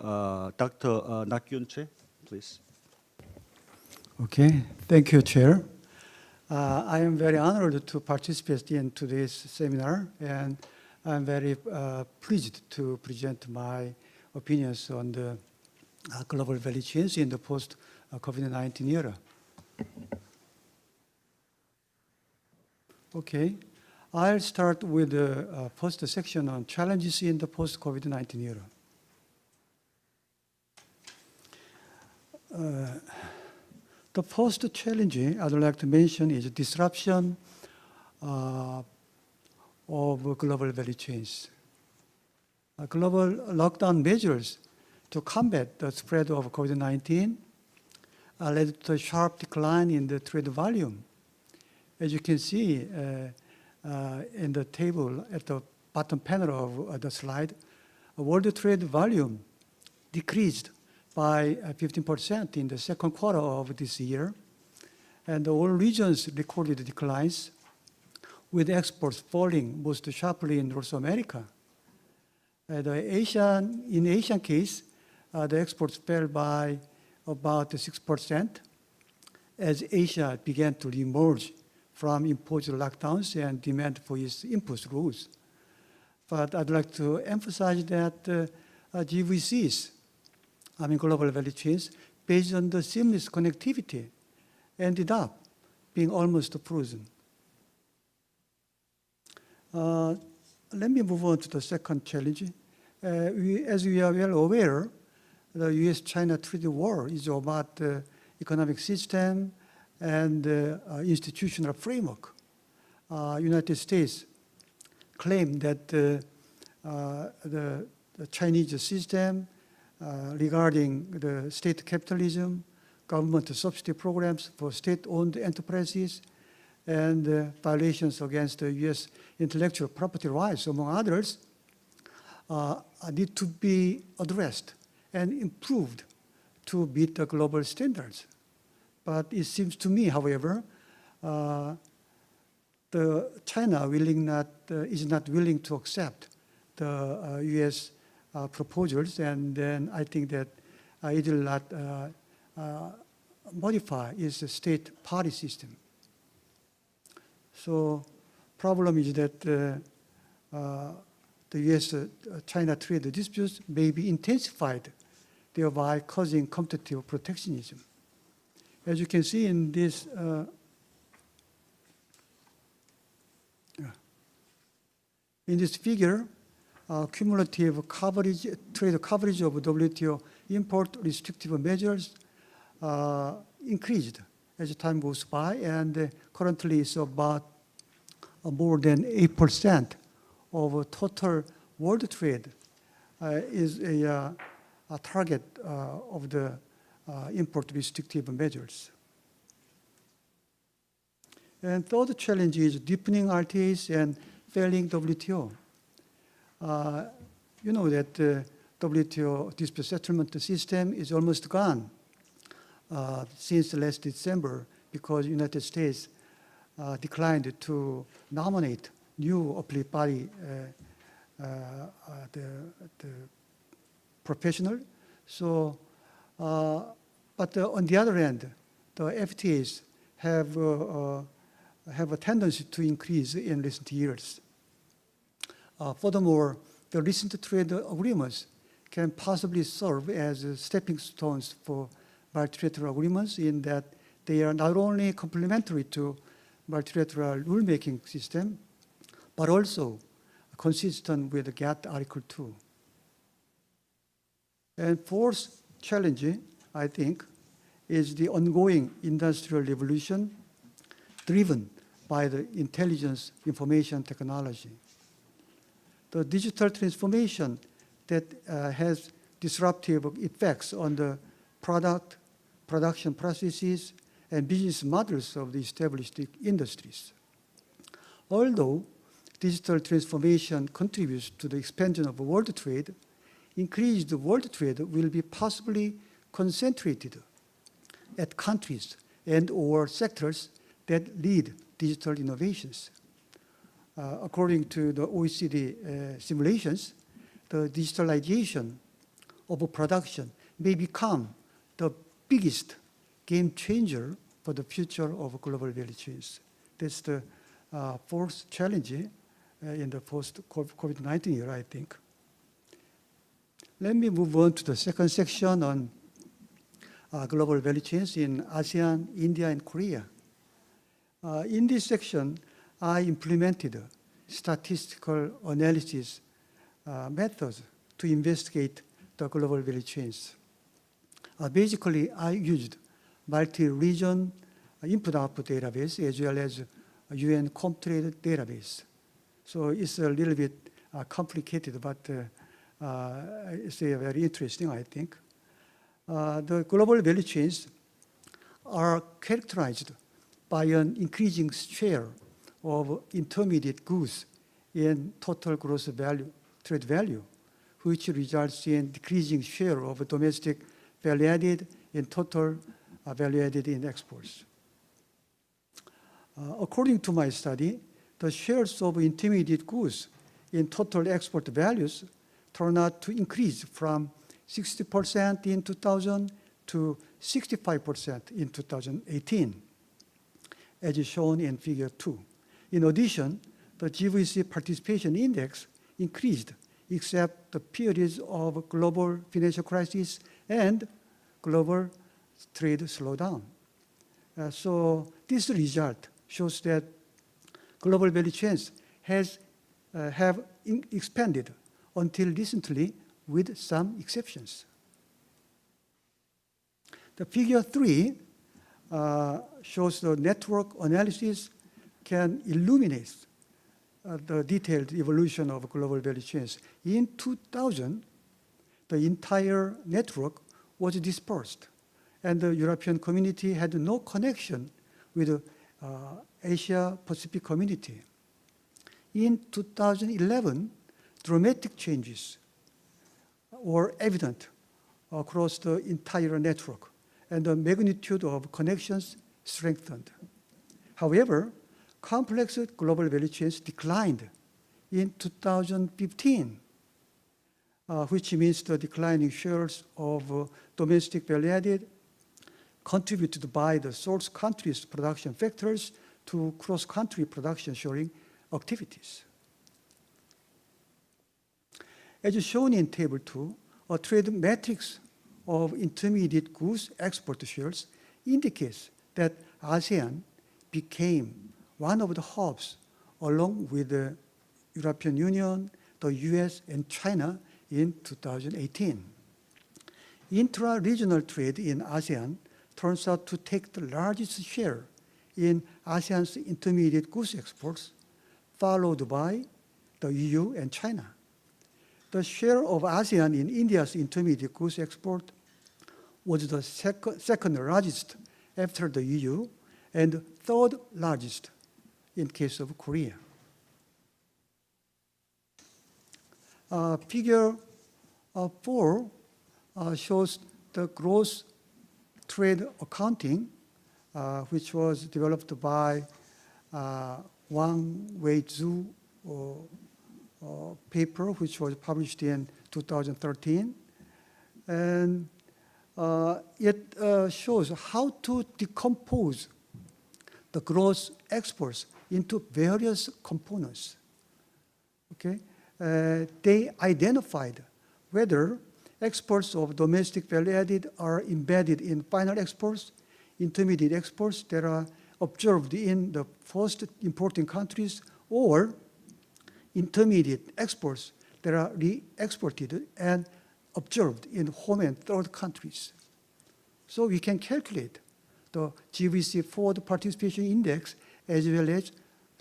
Dr. Nak-yoon Choi, please. Okay, thank you, Chair. I am very honored to participate in today's seminar, and I'm very pleased to present my opinions on the global value chains in the post-COVID-19 era. Okay, I'll start with the first section on challenges in the post-COVID-19 era. The first challenge I'd like to mention is disruption of global value chains. Global lockdown measures to combat the spread of COVID-19 led to a sharp decline in the trade volume. As you can see in the table at the bottom panel of the slide, world trade volume decreased by 15% in the second quarter of this year, and all regions recorded declines, with exports falling most sharply in North America. In Asian case, the exports fell by about 6% as Asia began to emerge from imposed lockdowns and demand for its input goods. But I'd like to emphasize that GVCs, global value chains, based on the seamless connectivity, ended up being almost frozen. Let me move on to the second challenge. As we are well aware, the US-China trade war is about the economic system and institutional framework. United States claimed that the Chinese system regarding the state capitalism, government subsidy programs for state-owned enterprises, and violations against the US intellectual property rights, among others, need to be addressed and improved to meet the global standards. But it seems to me, however, China is not willing to accept the U.S. Proposals, and then I think that it will not modify its state party system. So problem is that the U.S.-China trade disputes may be intensified, thereby causing competitive protectionism. As you can see in this figure, cumulative coverage, trade coverage of WTO import restrictive measures increased as time goes by, and currently it's about more than 8% of total world trade is a target of the import restrictive measures. And third challenge is deepening RTAs and failing WTO. You know that WTO dispute settlement system is almost gone since last December because United States declined to nominate new appellate body, the professional. So, but on the other hand, the FTAs have a tendency to increase in recent years. Furthermore, the recent trade agreements can possibly serve as stepping stones for multilateral agreements in that they are not only complementary to multilateral rulemaking system, but also consistent with the GATT Article 2. And fourth challenge, I think, is the ongoing industrial revolution driven by the intelligence information technology. The digital transformation that has disruptive effects on the production processes and business models of the established industries. Although digital transformation contributes to the expansion of world trade, increased world trade will be possibly concentrated at countries and/or sectors that lead digital innovations. According to the OECD simulations, the digitalization of production may become the biggest game changer for the future of global value chains. That's the fourth challenge in the post-COVID-19 era, I think. Let me move on to the second section on global value chains in ASEAN, India, and Korea. In this section, I implemented statistical analysis methods to investigate the global value chains. Basically, I used multi-region input-output database as well as a UN Comtrade database. So it's a little bit complicated, but it's very interesting, I think. The global value chains are characterized by an increasing share of intermediate goods in total gross value, trade value, which results in decreasing share of domestic value added in total value added in exports. According to my study, the shares of intermediate goods in total export values turned out to increase from 60% in 2000 to 65% in 2018, as is shown in figure 2. In addition, the GVC participation index increased except the periods of global financial crisis and global trade slowdown. So this result shows that global value chains have expanded until recently with some exceptions. The figure 3 shows the network analysis can illuminate the detailed evolution of global value chains. In 2000, the entire network was dispersed, and the European community had no connection with the Asia-Pacific community. In 2011, dramatic changes were evident across the entire network, and the magnitude of connections strengthened. However, complex global value chains declined in 2015, which means the declining shares of domestic value added contributed by the source country's production factors to cross-country production sharing activities. As shown in Table 2, a trade matrix of intermediate goods export shares indicates that ASEAN became one of the hubs along with the European Union, the US, and China in 2018. Intra-regional trade in ASEAN turns out to take the largest share in ASEAN's intermediate goods exports, followed by the EU and China. The share of ASEAN in India's intermediate goods export was the second largest after the EU and third largest in case of Korea. Figure 4 shows the gross trade accounting, which was developed by Wang Wei-Zhu paper, which was published in 2013. And it shows how to decompose the gross exports into various components. Okay? They identified whether exports of domestic value added are embedded in final exports, intermediate exports that are observed in the first importing countries, or intermediate exports that are re-exported and observed in home and third countries. So we can calculate the GVC forward participation index as well as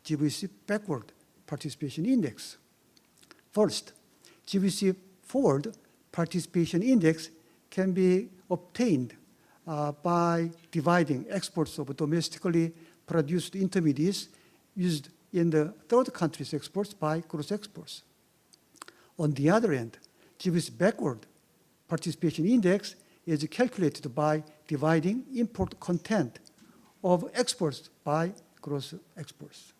GVC backward participation index. First, GVC forward participation index can be obtained by dividing exports of domestically produced intermediates used in the third country's exports by gross exports. On the other hand, GVC backward participation index is calculated by dividing import content of exports by gross exports.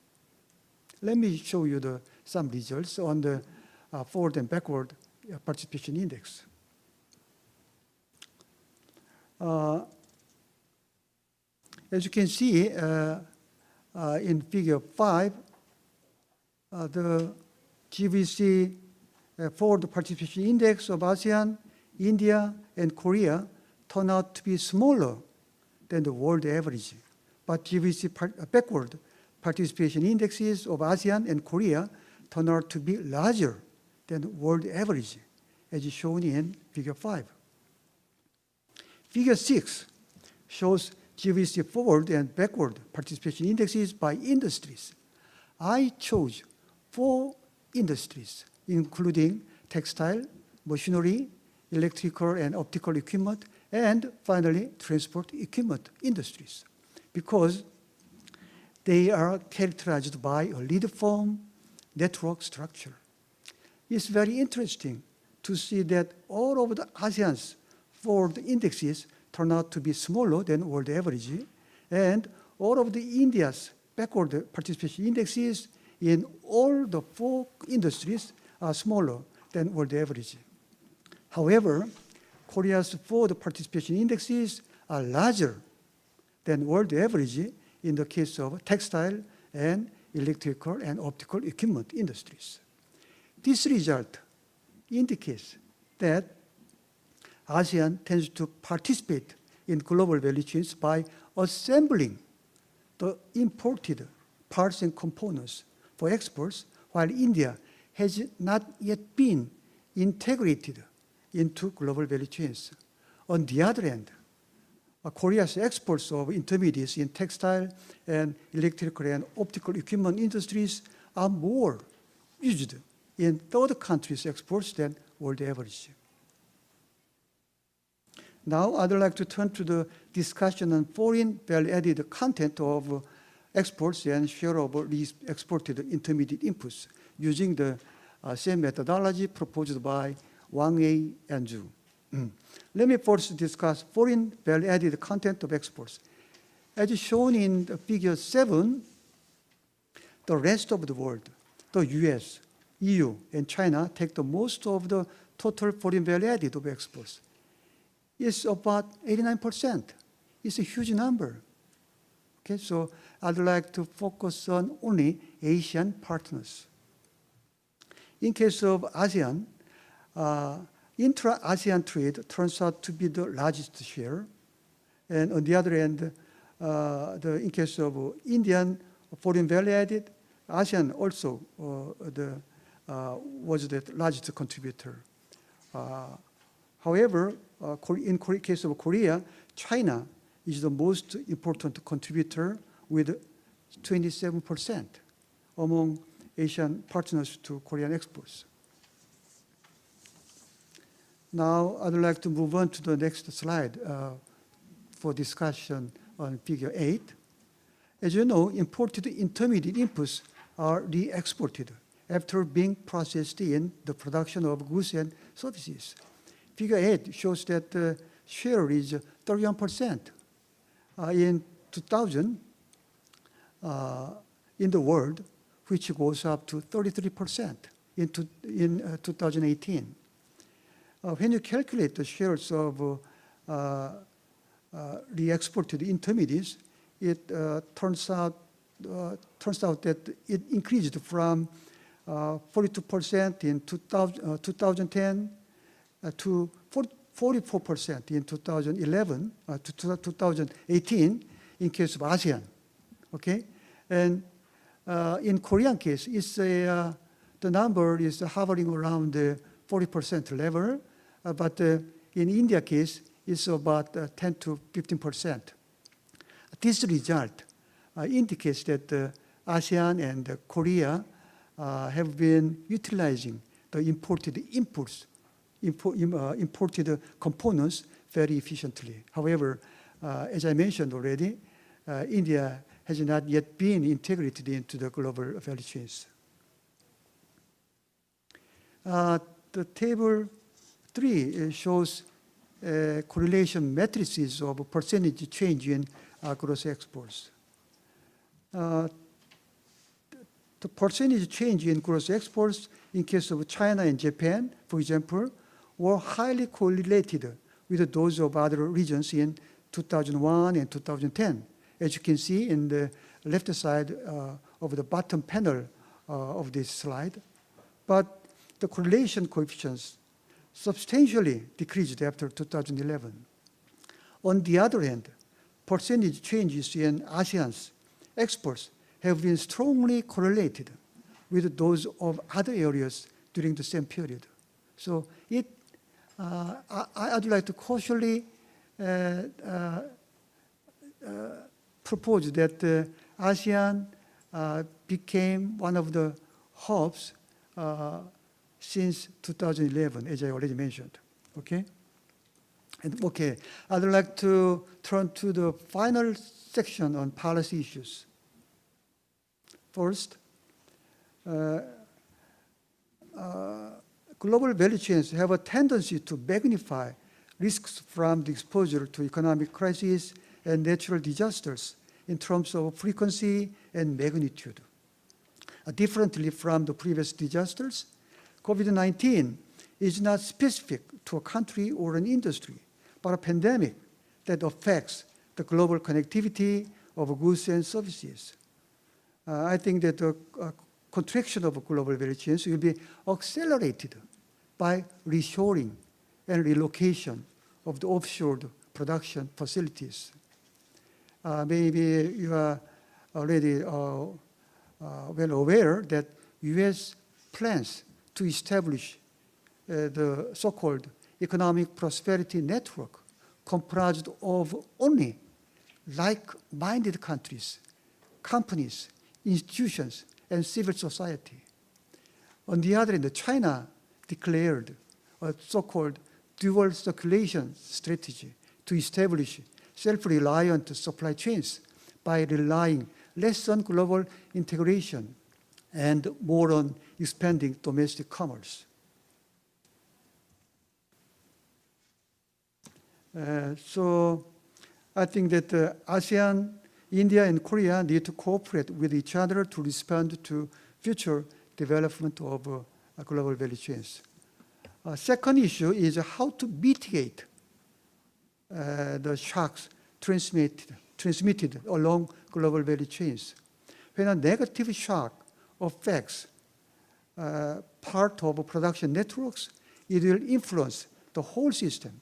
Let me show you some results on the forward and backward participation index. As you can see in figure 5, the GVC forward participation index of ASEAN, India, and Korea turn out to be smaller than the world average. But GVC backward participation indexes of ASEAN and Korea turn out to be larger than the world average, as shown in figure 5. Figure 6 shows GVC forward and backward participation indexes by industries. I chose 4 industries, including textile, machinery, electrical and optical equipment, and finally, transport equipment industries, because they are characterized by a lead form network structure. It's very interesting to see that all of the ASEAN's forward indexes turn out to be smaller than world average, and all of the India's backward participation indexes in all the 4 industries are smaller than world average. However, Korea's forward participation indexes are larger than world average in the case of textile and electrical and optical equipment industries. This result indicates that ASEAN tends to participate in global value chains by assembling the imported parts and components for exports, while India has not yet been integrated into global value chains. On the other hand, Korea's exports of intermediates in textile and electrical and optical equipment industries are more used in third countries' exports than world average. Now, I'd like to turn to the discussion on foreign value-added content of exports and share of exported intermediate inputs using the same methodology proposed by Wang Yi and Zhu. Let me first discuss foreign value-added content of exports. As shown in the figure 7, the rest of the world, the US, EU, and China take the most of the total foreign value-added of exports. It's about 89%. It's a huge number. Okay, so I'd like to focus on only Asian partners. In case of ASEAN, intra-ASEAN trade turns out to be the largest share. And on the other hand, in case of Indian foreign value-added, ASEAN also was the largest contributor. However, in case of Korea, China is the most important contributor with 27% among Asian partners to Korean exports. Now, I'd like to move on to the next slide for discussion on figure 8. As you know, imported intermediate inputs are re-exported after being processed in the production of goods and services. Figure 8 shows that the share is 31% in 2000 in the world, which goes up to 33% in 2018. When you calculate the shares of re-exported intermediates, it turns out that it increased from 42% in 2010 to 44% in 2011 to 2018 in case of ASEAN. Okay, and in Korean case, it's the number is hovering around the 40% level, but in India case, it's about 10 to 15%. This result indicates that ASEAN and Korea have been utilizing the imported inputs, imported components very efficiently. However, as I mentioned already, India has not yet been integrated into the global value chains. The table 3 shows correlation matrices of percentage change in gross exports. The percentage change in gross exports in case of China and Japan, for example, were highly correlated with those of other regions in 2001 and 2010. As you can see in the left side of the bottom panel of this slide. But the correlation coefficients substantially decreased after 2011. On the other hand, percentage changes in ASEAN's exports have been strongly correlated with those of other areas during the same period. So I'd like to cautiously propose that ASEAN became one of the hubs since 2011, as I already mentioned. Okay? And okay, I'd like to turn to the final section on policy issues. First, global value chains have a tendency to magnify risks from the exposure to economic crises and natural disasters in terms of frequency and magnitude. Differently from the previous disasters, COVID-19 is not specific to a country or an industry, but a pandemic that affects the global connectivity of goods and services. I think that the contraction of global value chains will be accelerated by reshoring and relocation of the offshore production facilities. Maybe you are already well aware that U.S. plans to establish the so-called Economic Prosperity Network comprised of only like-minded countries, companies, institutions, and civil society. On the other hand, China declared a so-called dual circulation strategy to establish self-reliant supply chains by relying less on global integration and more on expanding domestic commerce. So I think that ASEAN, India, and Korea need to cooperate with each other to respond to future development of global value chains. Second issue is how to mitigate the shocks transmitted along global value chains. When a negative shock affects part of production networks, it will influence the whole system.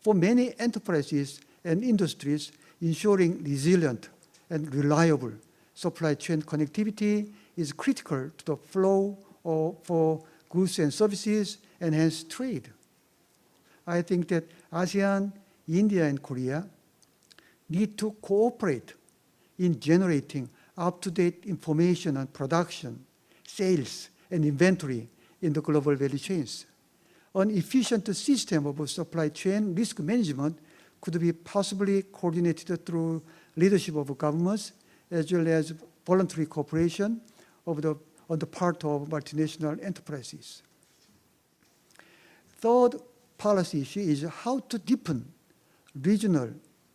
For many enterprises and industries, ensuring resilient and reliable supply chain connectivity is critical to the flow for goods and services and hence trade. I think that ASEAN, India, and Korea need to cooperate in generating up-to-date information on production, sales, and inventory in the global value chains. An efficient system of supply chain risk management could be possibly coordinated through leadership of governments as well as voluntary cooperation on the part of multinational enterprises. Third policy issue is how to deepen regional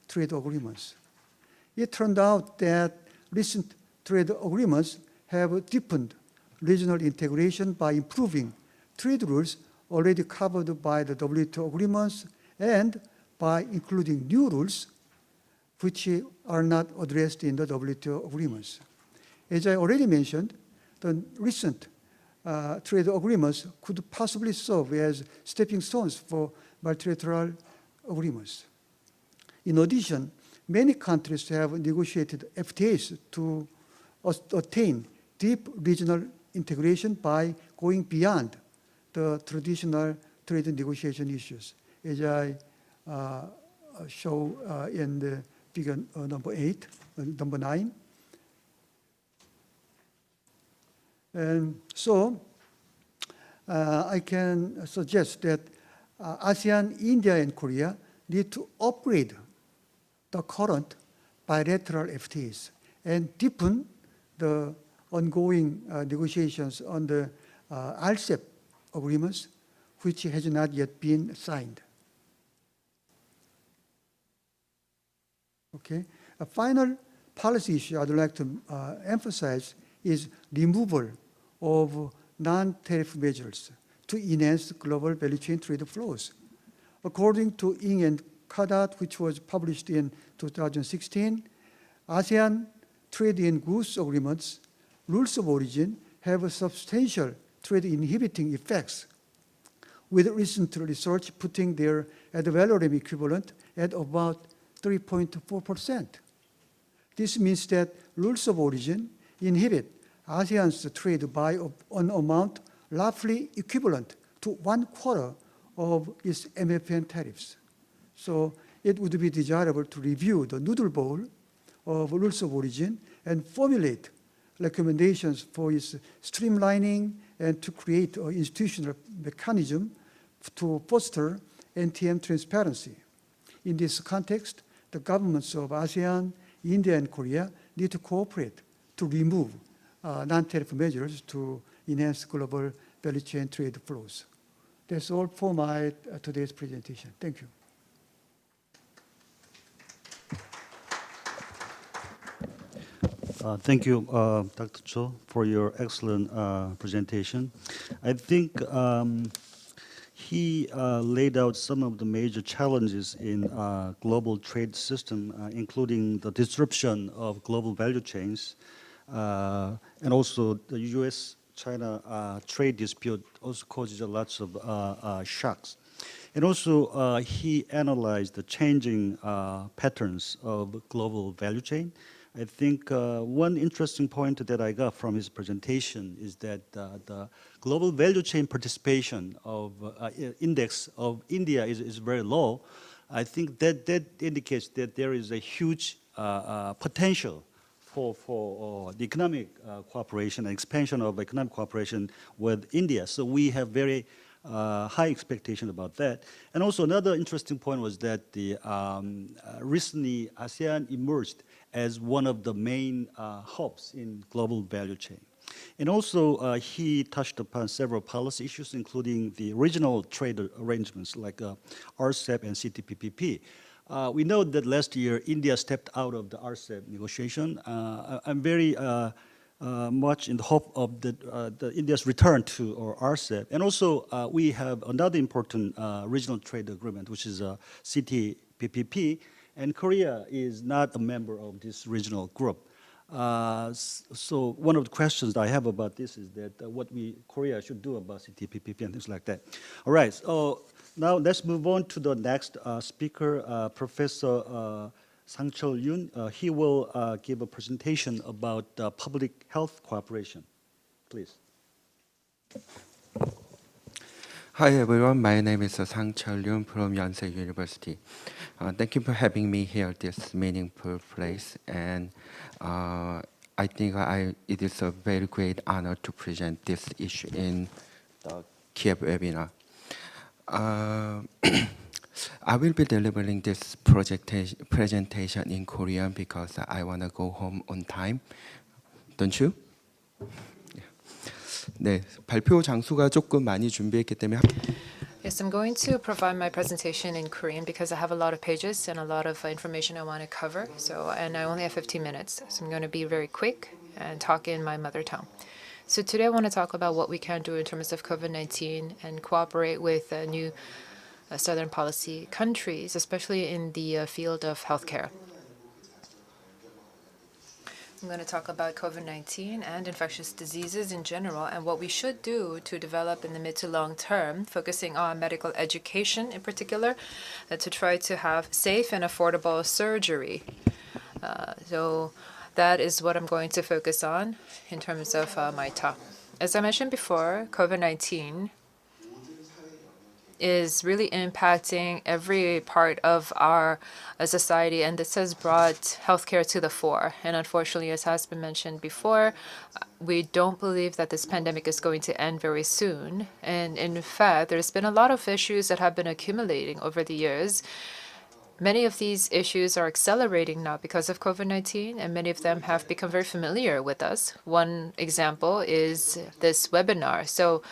trade agreements. It turned out that recent trade agreements have deepened regional integration by improving trade rules already covered by the WTO agreements and by including new rules which are not addressed in the WTO agreements. As I already mentioned, the recent trade agreements could possibly serve as stepping stones for multilateral agreements. In addition, many countries have negotiated FTAs to attain deep regional integration by going beyond the traditional trade negotiation issues, as I show in the figure number 9. And so I can suggest that ASEAN, India, and Korea need to upgrade the current bilateral FTAs and deepen the ongoing negotiations on the RCEP agreements, which has not yet been signed. Okay. A final policy issue I'd like to emphasize is removal of non-tariff measures to enhance global value chain trade flows. According to ENG and CADAT, which was published in 2016, ASEAN trade in goods agreements, rules of origin have substantial trade inhibiting effects, with recent research putting their ad valorem equivalent at about 3.4%. This means that rules of origin inhibit ASEAN's trade by an amount roughly equivalent to 1/4 of its MFN tariffs. So it would be desirable to review the noodle bowl of rules of origin and formulate recommendations for its streamlining and to create an institutional mechanism to foster NTM transparency. In this context, the governments of ASEAN, India, and Korea need to cooperate to remove non-tariff measures to enhance global value chain trade flows. That's all for my today's presentation. Thank you. Thank you, Dr. Cho, for your excellent presentation. I think he laid out some of the major challenges in global trade system, including the disruption of global value chains, and also the U.S.-China trade dispute also causes lots of shocks. And also, he analyzed the changing patterns of global value chain. I think one interesting point that I got from his presentation is that the global value chain participation of index of India is very low. I think that indicates that there is a huge potential for the economic cooperation and expansion of economic cooperation with India. So we have very high expectation about that. And also another interesting point was that the recently ASEAN emerged as one of the main hubs in global value chain. And also he touched upon several policy issues, including the regional trade arrangements like RCEP and CPTPP. We know that last year India stepped out of the RCEP negotiation. I'm very much in the hope of the India's return to RCEP. And also we have another important regional trade agreement, which is CPTPP, and Korea is not a member of this regional group. So one of the questions I have about this is that what Korea should do about CPTPP and things like that. All right, so now let's move on to the next speaker, Professor Sang-Cheol Yoon. He will give a presentation about public health cooperation. Please. Hi everyone, my name is Sang-Cheol Yoon from Yonsei University. Thank you for having me here at this meaningful place, and I think it is a very great honor to present this issue in the Kiev webinar. I will be delivering this presentation in Korean because I want to go home on time. Don't you? 네, 발표 장수가 조금 많이 준비했기 때문에. Yes, I'm going to provide my presentation in Korean because I have a lot of pages and a lot of information I want to cover. And I only have 15 minutes, so I'm going to be very quick and talk in my mother tongue. So today I want to talk about what we can do in terms of COVID-19 and cooperate with new Southern policy countries, especially in the field of healthcare. I'm going to talk about COVID-19 and infectious diseases in general and what we should do to develop in the mid to long term, focusing on medical education in particular, to try to have safe and affordable surgery. So that is what I'm going to focus on in terms of my talk. As I mentioned before, COVID-19 is really impacting every part of our society, and this has brought healthcare to the fore. And unfortunately, as has been mentioned before, we don't believe that this pandemic is going to end very soon. And in fact, there's been a lot of issues that have been accumulating over the years. Many of these issues are accelerating now because of COVID-19, and many of them have become very familiar with us. One example is this webinar. So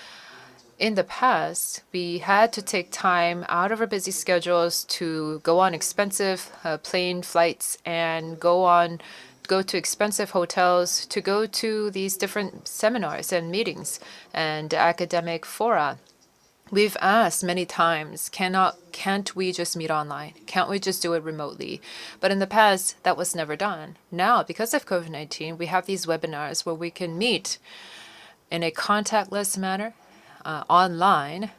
in the past, we had to take time out of our busy schedules to go on expensive plane flights and go to expensive hotels, to go to these different seminars and meetings and academic fora. We've asked many times, can't we just meet online? Can't we just do it remotely? But in the past, that was never done. Now, because of COVID-19, we have these webinars where we can meet in a contactless manner, online.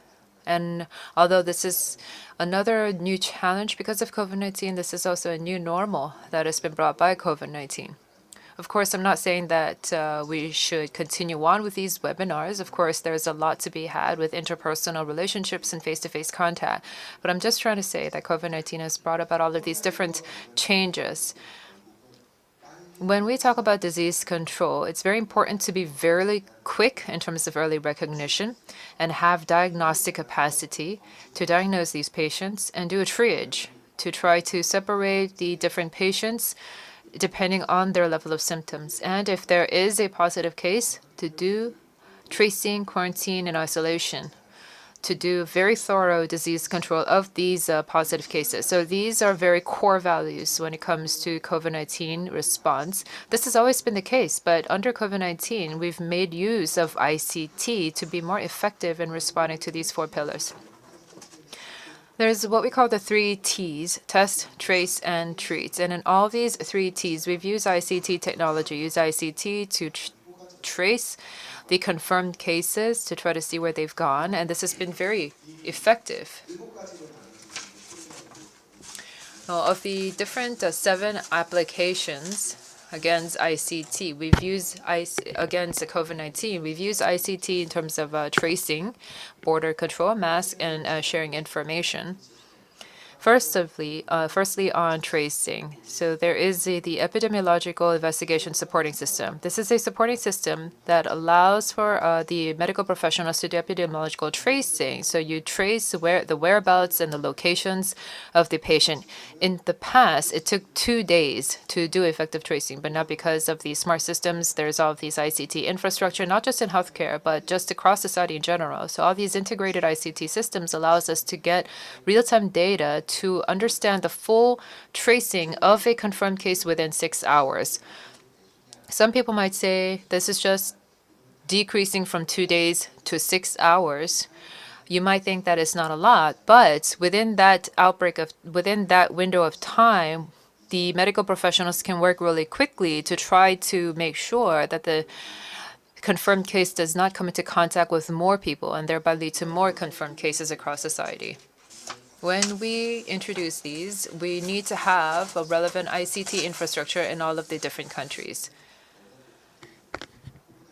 And although this is another new challenge because of COVID-19, this is also a new normal that has been brought by COVID-19. Of course, I'm not saying that we should continue on with these webinars. Of course, there's a lot to be had with interpersonal relationships and face-to-face contact. But I'm just trying to say that COVID-19 has brought about all of these different changes. When we talk about disease control, it's very important to be very quick in terms of early recognition and have diagnostic capacity to diagnose these patients and do a triage to try to separate the different patients depending on their level of symptoms. And if there is a positive case, to do tracing, quarantine, and isolation, to do very thorough disease control of these positive cases. So these are very core values when it comes to COVID-19 response. This has always been the case, but under COVID-19, we've made use of ICT to be more effective in responding to these 4 pillars. There's what we call the 3 T's, test, trace, and treat. And in all these 3 T's, we've used ICT technology, use ICT to trace the confirmed cases to try to see where they've gone, and this has been very effective. Of the different 7 applications against ICT, we've used against the COVID-19, we've used ICT in terms of tracing, border control, mask, and sharing information. Firstly, on tracing. So there is the epidemiological investigation supporting system. This is a supporting system that allows for the medical professionals to do epidemiological tracing. So you trace the whereabouts and the locations of the patient. In the past, it took 2 days to do effective tracing, but now because of these smart systems, there's all of these ICT infrastructure, not just in healthcare, but just across society in general. So all these integrated ICT systems allows us to get real-time data to understand the full tracing of a confirmed case within 6 hours. Some people might say this is just decreasing from 2 days to 6 hours. You might think that it's not a lot, but within that window of time, the medical professionals can work really quickly to try to make sure that the confirmed case does not come into contact with more people and thereby lead to more confirmed cases across society. When we introduce these, we need to have a relevant ICT infrastructure in all of the different countries.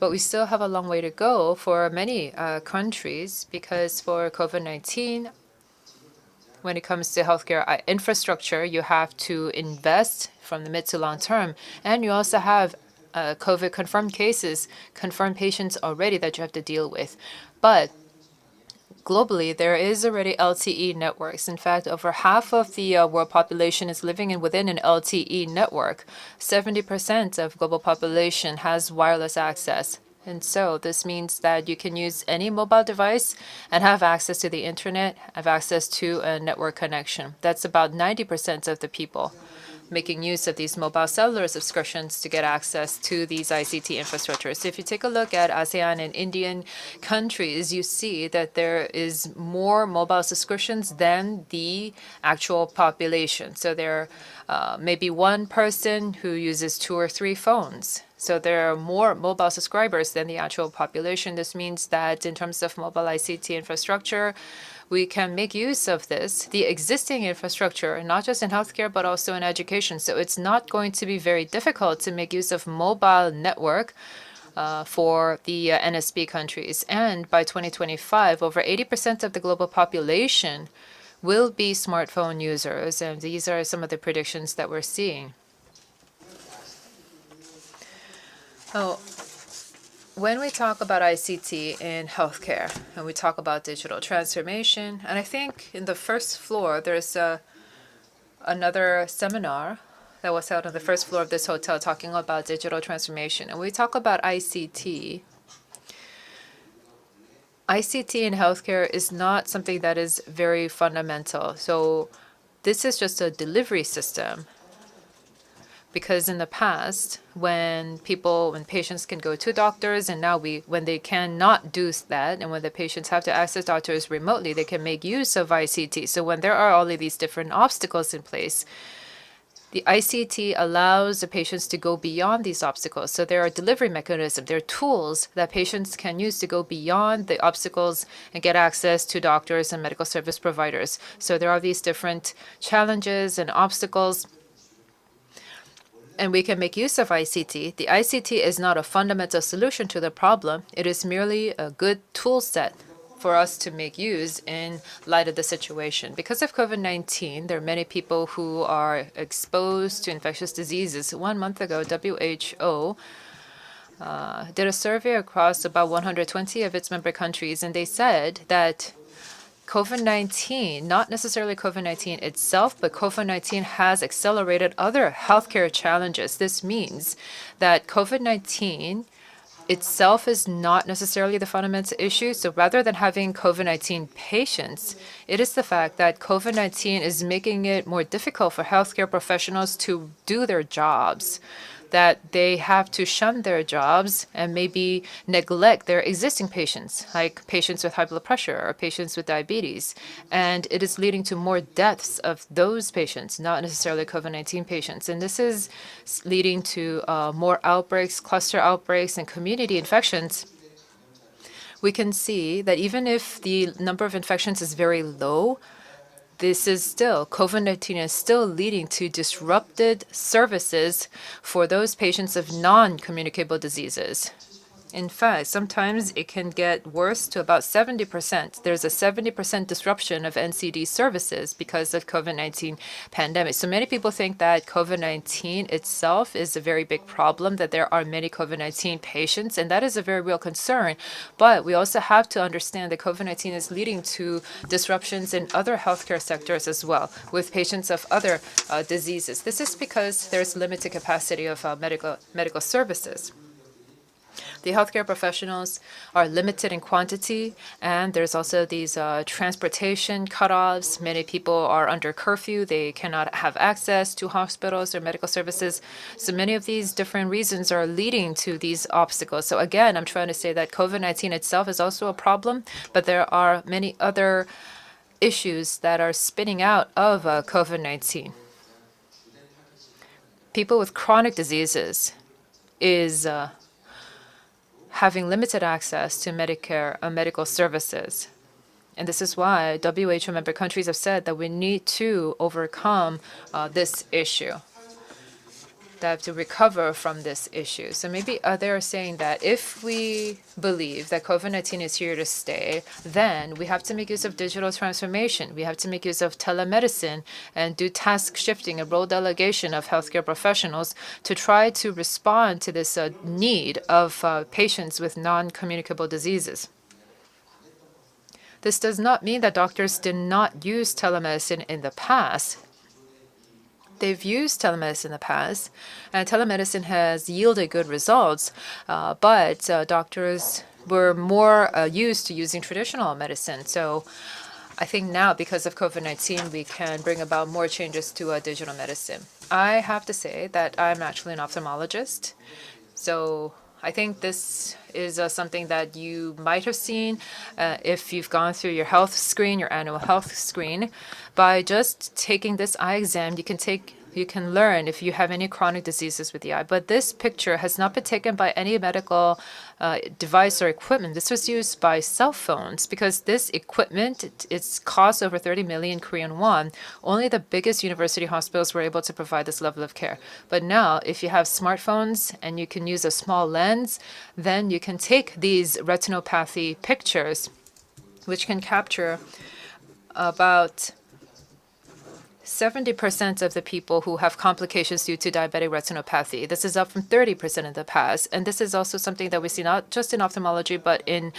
But we still have a long way to go for many countries because for COVID-19, when it comes to healthcare infrastructure, you have to invest from the mid to long term. And you also have COVID confirmed cases, confirmed patients already that you have to deal with. But globally, there is already LTE networks. In fact, over half of the world population is living within an LTE network. 70% of global population has wireless access. And so this means that you can use any mobile device and have access to the internet, have access to a network connection. That's about 90% of the people making use of these mobile cellular subscriptions to get access to these ICT infrastructures. So if you take a look at ASEAN and Indian countries, you see that there is more mobile subscriptions than the actual population. So there may be one person who uses 2 or 3 phones. So there are more mobile subscribers than the actual population. This means that in terms of mobile ICT infrastructure, we can make use of the existing infrastructure, not just in healthcare, but also in education. So it's not going to be very difficult to make use of mobile network for the NSP countries. And by 2025, over 80% of the global population will be smartphone users. And these are some of the predictions that we're seeing. Oh, when we talk about ICT in healthcare and we talk about digital transformation, and I think in the first floor there's another seminar that was held on the first floor of this hotel talking about digital transformation. And we talk about ICT. ICT in healthcare is not something that is very fundamental. So this is just a delivery system. Because in the past, when patients can go to doctors, and now when they cannot do that, and when the patients have to access doctors remotely, they can make use of ICT. So when there are all of these different obstacles in place, the ICT allows the patients to go beyond these obstacles. So there are delivery mechanisms, there are tools that patients can use to go beyond the obstacles and get access to doctors and medical service providers. So there are these different challenges and obstacles, and we can make use of ICT. The ICT is not a fundamental solution to the problem. It is merely a good tool set for us to make use in light of the situation. Because of COVID-19, there are many people who are exposed to infectious diseases. 1 month ago, WHO did a survey across about 120 of its member countries, and they said that COVID-19, not necessarily COVID-19 itself, but COVID-19 has accelerated other healthcare challenges. This means that COVID-19 itself is not necessarily the fundamental issue. So rather than having COVID-19 patients, it is the fact that COVID-19 is making it more difficult for healthcare professionals to do their jobs, that they have to shun their jobs and maybe neglect their existing patients, like patients with high blood pressure or patients with diabetes. And it is leading to more deaths of those patients, not necessarily COVID-19 patients. And this is leading to more outbreaks, cluster outbreaks, and community infections. We can see that even if the number of infections is very low, COVID-19 is still leading to disrupted services for those patients of non-communicable diseases. In fact, sometimes it can get worse to about 70%. There's a 70% disruption of NCD services because of COVID-19 pandemic. So many people think that COVID-19 itself is a very big problem, that there are many COVID-19 patients, and that is a very real concern. But we also have to understand that COVID-19 is leading to disruptions in other healthcare sectors as well, with patients of other diseases. This is because there's limited capacity of medical services. The healthcare professionals are limited in quantity, and there's also these transportation cutoffs. Many people are under curfew. They cannot have access to hospitals or medical services. So many of these different reasons are leading to these obstacles. So again, I'm trying to say that COVID-19 itself is also a problem, but there are many other issues that are spinning out of COVID-19. People with chronic diseases is having limited access to Medicare medical services. And this is why WHO member countries have said that we need to overcome this issue, that have to recover from this issue. So maybe they're saying that if we believe that COVID-19 is here to stay, then we have to make use of digital transformation. We have to make use of telemedicine and do task shifting and role delegation of healthcare professionals to try to respond to this need of patients with non-communicable diseases. This does not mean that doctors did not use telemedicine in the past. They've used telemedicine in the past, and telemedicine has yielded good results, but doctors were more used to using traditional medicine. So I think now, because of COVID-19, we can bring about more changes to digital medicine. I have to say that I'm actually an ophthalmologist, so I think this is something that you might have seen if you've gone through your health screen, your annual health screen. By just taking this eye exam, you can learn if you have any chronic diseases with the eye. But this picture has not been taken by any medical device or equipment. This was used by cell phones because this equipment, it's cost over 30 million Korean won. Only the biggest university hospitals were able to provide this level of care. But now, if you have smartphones and you can use a small lens, then you can take these retinopathy pictures, which can capture about 70% of the people who have complications due to diabetic retinopathy. This is up from 30% in the past. And this is also something that we see not just in ophthalmology, but in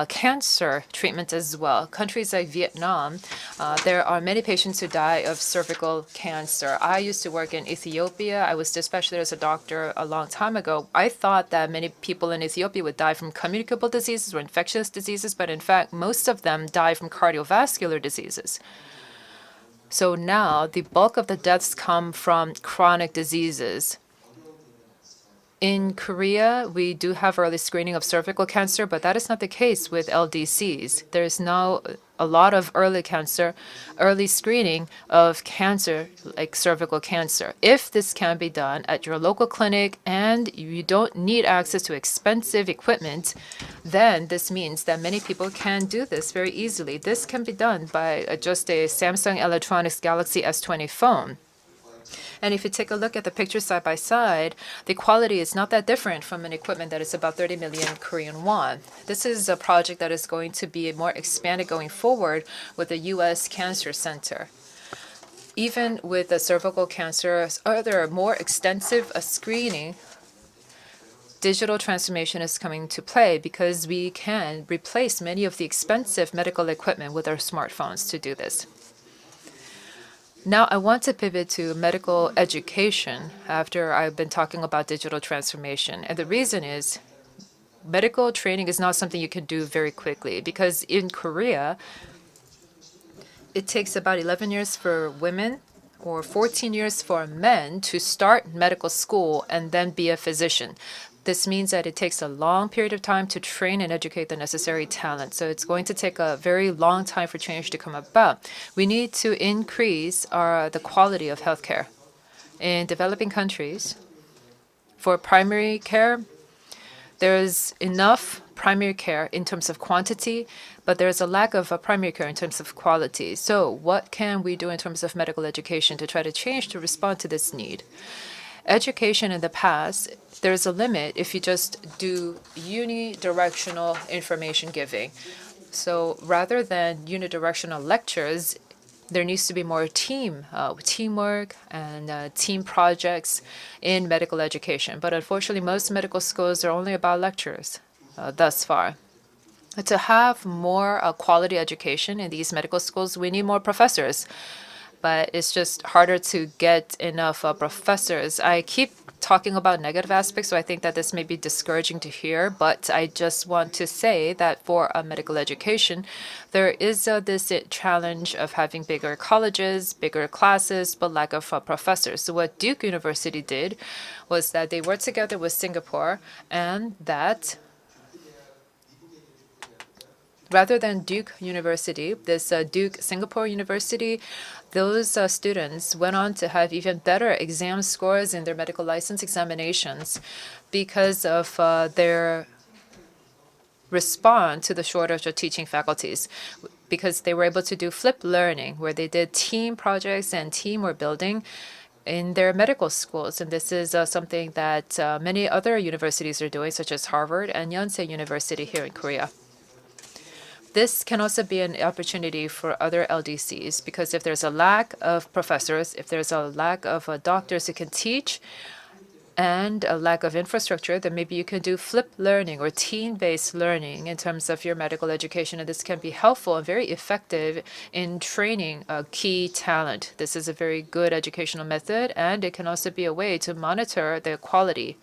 cancer treatment as well. Countries like Vietnam, there are many patients who die of cervical cancer. I used to work in Ethiopia. I was dispatched there as a doctor a long time ago. I thought that many people in Ethiopia would die from communicable diseases or infectious diseases, but in fact, most of them die from cardiovascular diseases. So now the bulk of the deaths come from chronic diseases. In Korea, we do have early screening of cervical cancer, but that is not the case with LDCs. There is now a lot of early screening of cancer, like cervical cancer. If this can be done at your local clinic and you don't need access to expensive equipment, then this means that many people can do this very easily. This can be done by just a Samsung Electronics Galaxy S20 phone. And if you take a look at the pictures side by side, the quality is not that different from an equipment that is about 30 million Korean won. This is a project that is going to be more expanded going forward with the U.S. Cancer Center. Even with the cervical cancer, other more extensive screening, digital transformation is coming to play because we can replace many of the expensive medical equipment with our smartphones to do this. Now, I want to pivot to medical education after I've been talking about digital transformation. And the reason is medical training is not something you can do very quickly because in Korea, it takes about 11 years for women or 14 years for men to start medical school and then be a physician. This means that it takes a long period of time to train and educate the necessary talent. So it's going to take a very long time for change to come about. We need to increase the quality of healthcare. In developing countries, for primary care, there's enough primary care in terms of quantity, but there's a lack of primary care in terms of quality. So what can we do in terms of medical education to try to change to respond to this need? education in the past, there's a limit if you just do unidirectional information giving. So rather than unidirectional lectures, there needs to be more teamwork and team projects in medical education. But unfortunately, most medical schools are only about lectures thus far. To have more quality education in these medical schools, we need more professors. But it's just harder to get enough professors. I keep talking about negative aspects, so I think that this may be discouraging to hear, but I just want to say that for medical education, there is this challenge of having bigger colleges, bigger classes, but lack of professors. So what Duke University did was that they worked together with Singapore, and that rather than Duke University, this Duke Singapore University, those students went on to have even better exam scores in their medical license examinations because of their response to the shortage of teaching faculties, because they were able to do flipped learning, where they did team projects and teamwork building in their medical schools. And this is something that many other universities are doing, such as Harvard and Yonsei University here in Korea. This can also be an opportunity for other LDCs, because if there's a lack of professors, if there's a lack of doctors who can teach, and a lack of infrastructure, then maybe you can do flipped learning or team-based learning in terms of your medical education. And this can be helpful and very effective in training a key talent. This is a very good educational method, and it can also be a way to monitor the quality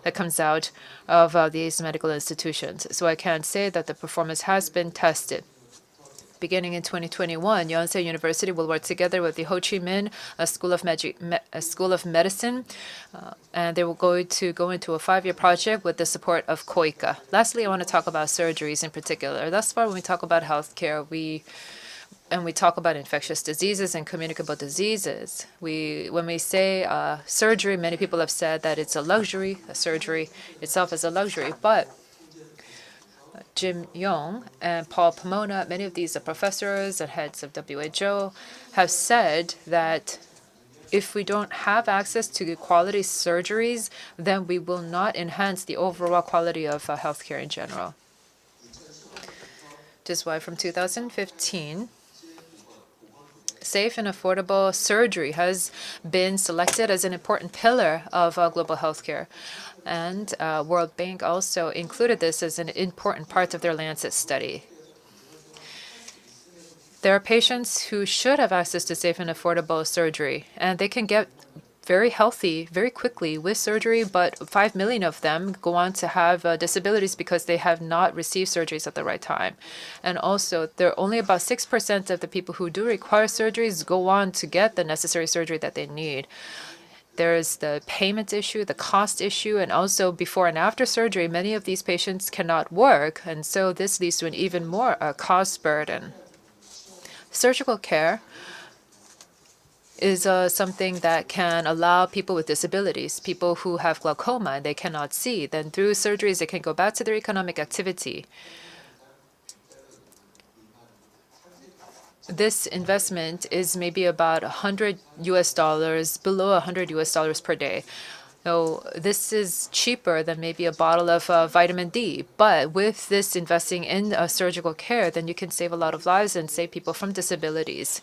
that comes out of these medical institutions. So I can say that the performance has been tested. Beginning in 2021, Yonsei University will work together with the Ho Chi Minh School of Medicine, and they will go into a 5-year project with the support of KOICA. Lastly, I want to talk about surgeries in particular. Thus far, when we talk about healthcare, we talk about infectious diseases and communicable diseases. When we say surgery, many people have said that it's a luxury. Surgery itself is a luxury, but Jim Yong and Paul Pomona, many of these professors and heads of WHO, have said that if we don't have access to quality surgeries, then we will not enhance the overall quality of healthcare in general. Which is why from 2015, safe and affordable surgery has been selected as an important pillar of global healthcare. And World Bank also included this as an important part of their Lancet study. There are patients who should have access to safe and affordable surgery, and they can get very healthy very quickly with surgery, but 5 million of them go on to have disabilities because they have not received surgeries at the right time. And also, there are only about 6% of the people who do require surgeries go on to get the necessary surgery that they need. There's the payment issue, the cost issue, and also before and after surgery, many of these patients cannot work, and so this leads to an even more cost burden. Surgical care is something that can allow people with disabilities, people who have glaucoma and they cannot see, then through surgeries they can go back to their economic activity. This investment is maybe about $100, below $100 per day. So this is cheaper than maybe a bottle of vitamin D. But with this investing in surgical care, then you can save a lot of lives and save people from disabilities.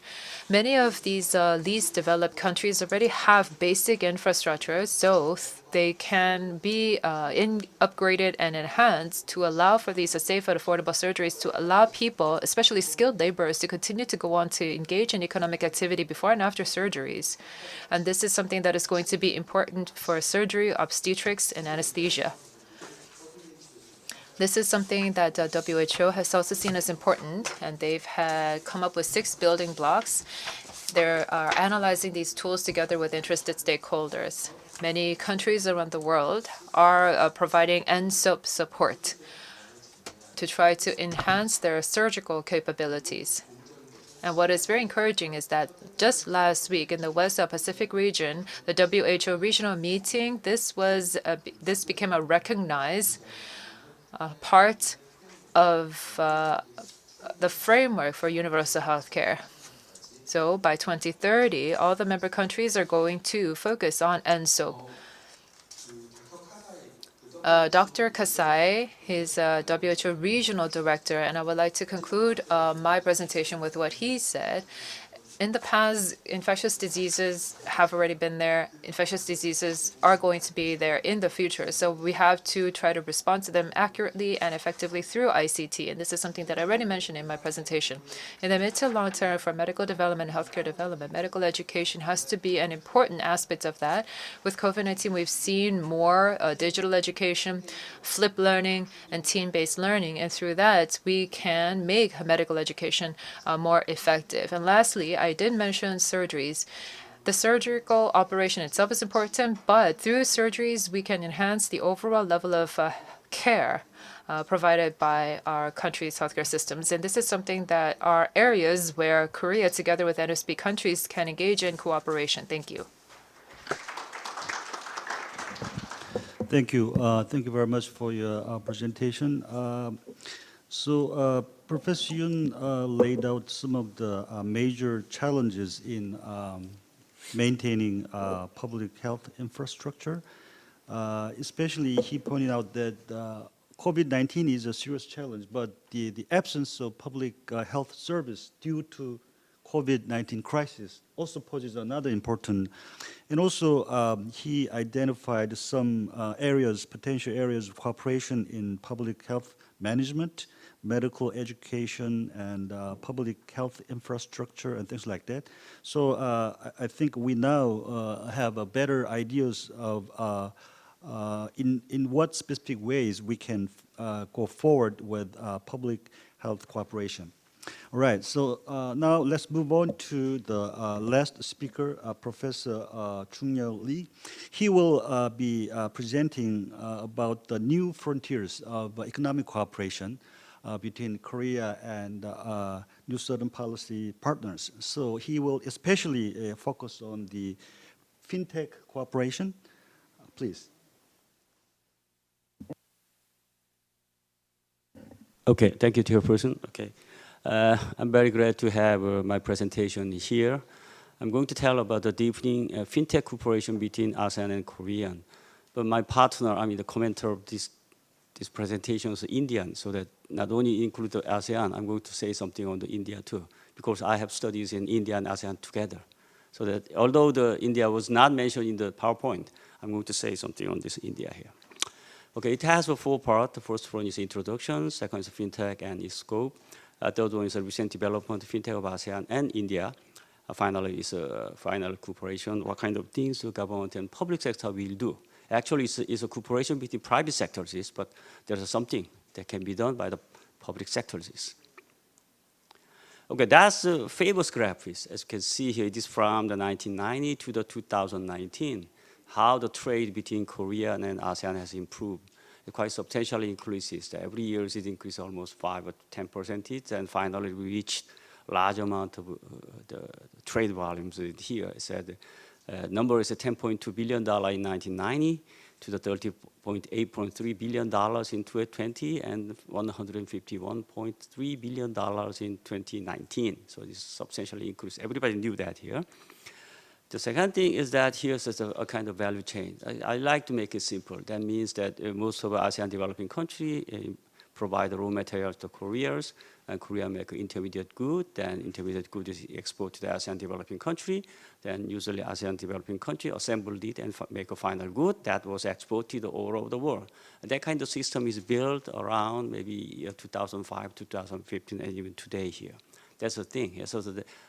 Many of these least developed countries already have basic infrastructure, so they can be upgraded and enhanced to allow for these safe and affordable surgeries, to allow people, especially skilled laborers, to continue to go on to engage in economic activity before and after surgeries. And this is something that is going to be important for surgery, obstetrics, and anesthesia. This is something that WHO has also seen as important, and they've come up with 6 building blocks. They are analyzing these tools together with interested stakeholders. Many countries around the world are providing ENSOP support to try to enhance their surgical capabilities. And what is very encouraging is that just last week in the West Pacific region, the WHO regional meeting, this became a recognized part of the framework for universal health care. So by 2030, all the member countries are going to focus on ENSOP. Dr. Kasai. He's WHO Regional Director, and I would like to conclude my presentation with what he said. In the past, infectious diseases have already been there. Infectious diseases are going to be there in the future. So we have to try to respond to them accurately and effectively through ICT. And this is something that I already mentioned in my presentation. In the mid to long term, for medical development and healthcare development, medical education has to be an important aspect of that. With COVID-19, we've seen more digital education, flipped learning, and team-based learning. And through that, we can make medical education more effective. And lastly, I did mention surgeries. The surgical operation itself is important, but through surgeries, we can enhance the overall level of care provided by our country's healthcare systems. And this is something that are areas where Korea, together with NSP countries, can engage in cooperation. Thank you. Thank you. Thank you very much for your presentation. Professor Yoon laid out some of the major challenges in maintaining public health infrastructure. Especially, he pointed out that COVID-19 is a serious challenge, but the absence of public health service due to COVID-19 crisis also poses another important, and also he identified some areas, potential areas of cooperation in public health management, medical education, and public health infrastructure and things like that. So I think we now have a better ideas of in what specific ways we can go forward with public health cooperation. All right, so now let's move on to the last speaker, Professor Chung-Yeo Lee. He will be presenting about the new frontiers of economic cooperation between Korea and New Southern Policy partners. So he will especially focus on the fintech cooperation. Please. Okay, thank you, Chairperson. Okay. I'm very glad to have my presentation here. I'm going to tell about the deepening fintech cooperation between ASEAN and Korea. But my partner, the commenter of this presentation is Indian, so that not only include the ASEAN, I'm going to say something on the India too, because I have studies in India and ASEAN together. So that although the India was not mentioned in the PowerPoint, I'm going to say something on this India here. Okay, it has a 4 parts. The first one is introduction, second is fintech and its scope. Third one is a recent development, fintech of ASEAN and India. Finally, is a final cooperation, what kind of things the government and public sector will do. Actually, it's a cooperation between private sectors, but there's something that can be done by the public sectors. Okay, that's a famous graph. As you can see here, it is from the 1990 to the 2019, how the trade between Korea and ASEAN has improved. It quite substantially increases. Every year it increases almost 5 or 10%, and finally we reached large amount of the trade volumes here. It said number is $10.2 billion in 1990 to the $30.8 billion in 2020 and $151.3 billion in 2019. So this substantially increased. Everybody knew that here. The second thing is that here's a kind of value chain. I like to make it simple. That means that most of ASEAN developing countries provide raw materials to Koreans, and Korea make intermediate good, then intermediate good is exported to the ASEAN developing country, then usually ASEAN developing country assembled it and make a final good that was exported all over the world. And that kind of system is built around maybe 2005, 2015, and even today here. That's the thing. Yeah, so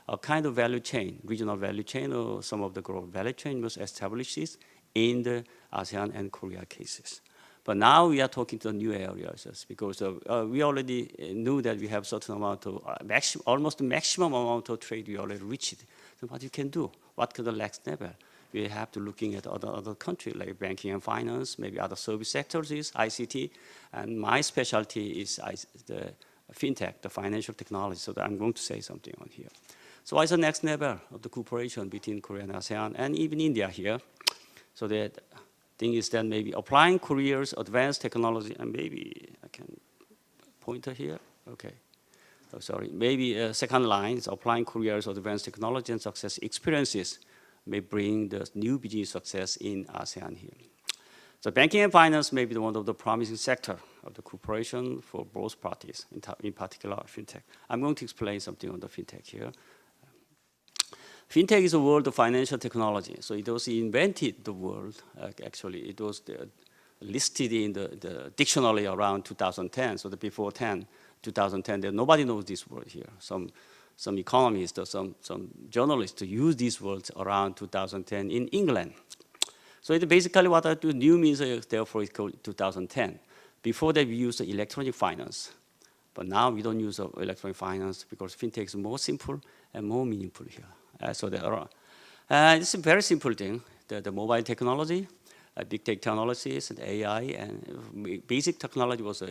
a kind of value chain, regional value chain, or some of the global value chain was established in the ASEAN and Korea cases. But now we are talking to new areas because we already knew that we have certain amount of, almost the maximum amount of trade we already reached. So what you can do? What can the next level? We have to looking at other countries like banking and finance, maybe other service sectors is ICT, and my specialty is the fintech, the financial technology, so that I'm going to say something on here. So what's the next level of the cooperation between Korea and ASEAN and even India here? So the thing is that maybe applying Korea's advanced technology, and maybe I can pointer here, okay. Oh, sorry, maybe second line is applying Korea's advanced technology and success experiences may bring the new business success in ASEAN here. So banking and finance may be one of the promising sector of the cooperation for both parties, in particular fintech. I'm going to explain something on the fintech here. Fintech is a world of financial technology. So it was invented the world, actually. It was listed in the dictionary around 2010, so before 2010, nobody knows this word here. Some economists or some journalists use these words around 2010 in England. So it basically what I do, new means therefore it's called 2010. Before that we used electronic finance, but now we don't use electronic finance because fintech is more simple and more meaningful here. So there are, it's a very simple thing, the mobile technology, big technologies and AI and basic technology was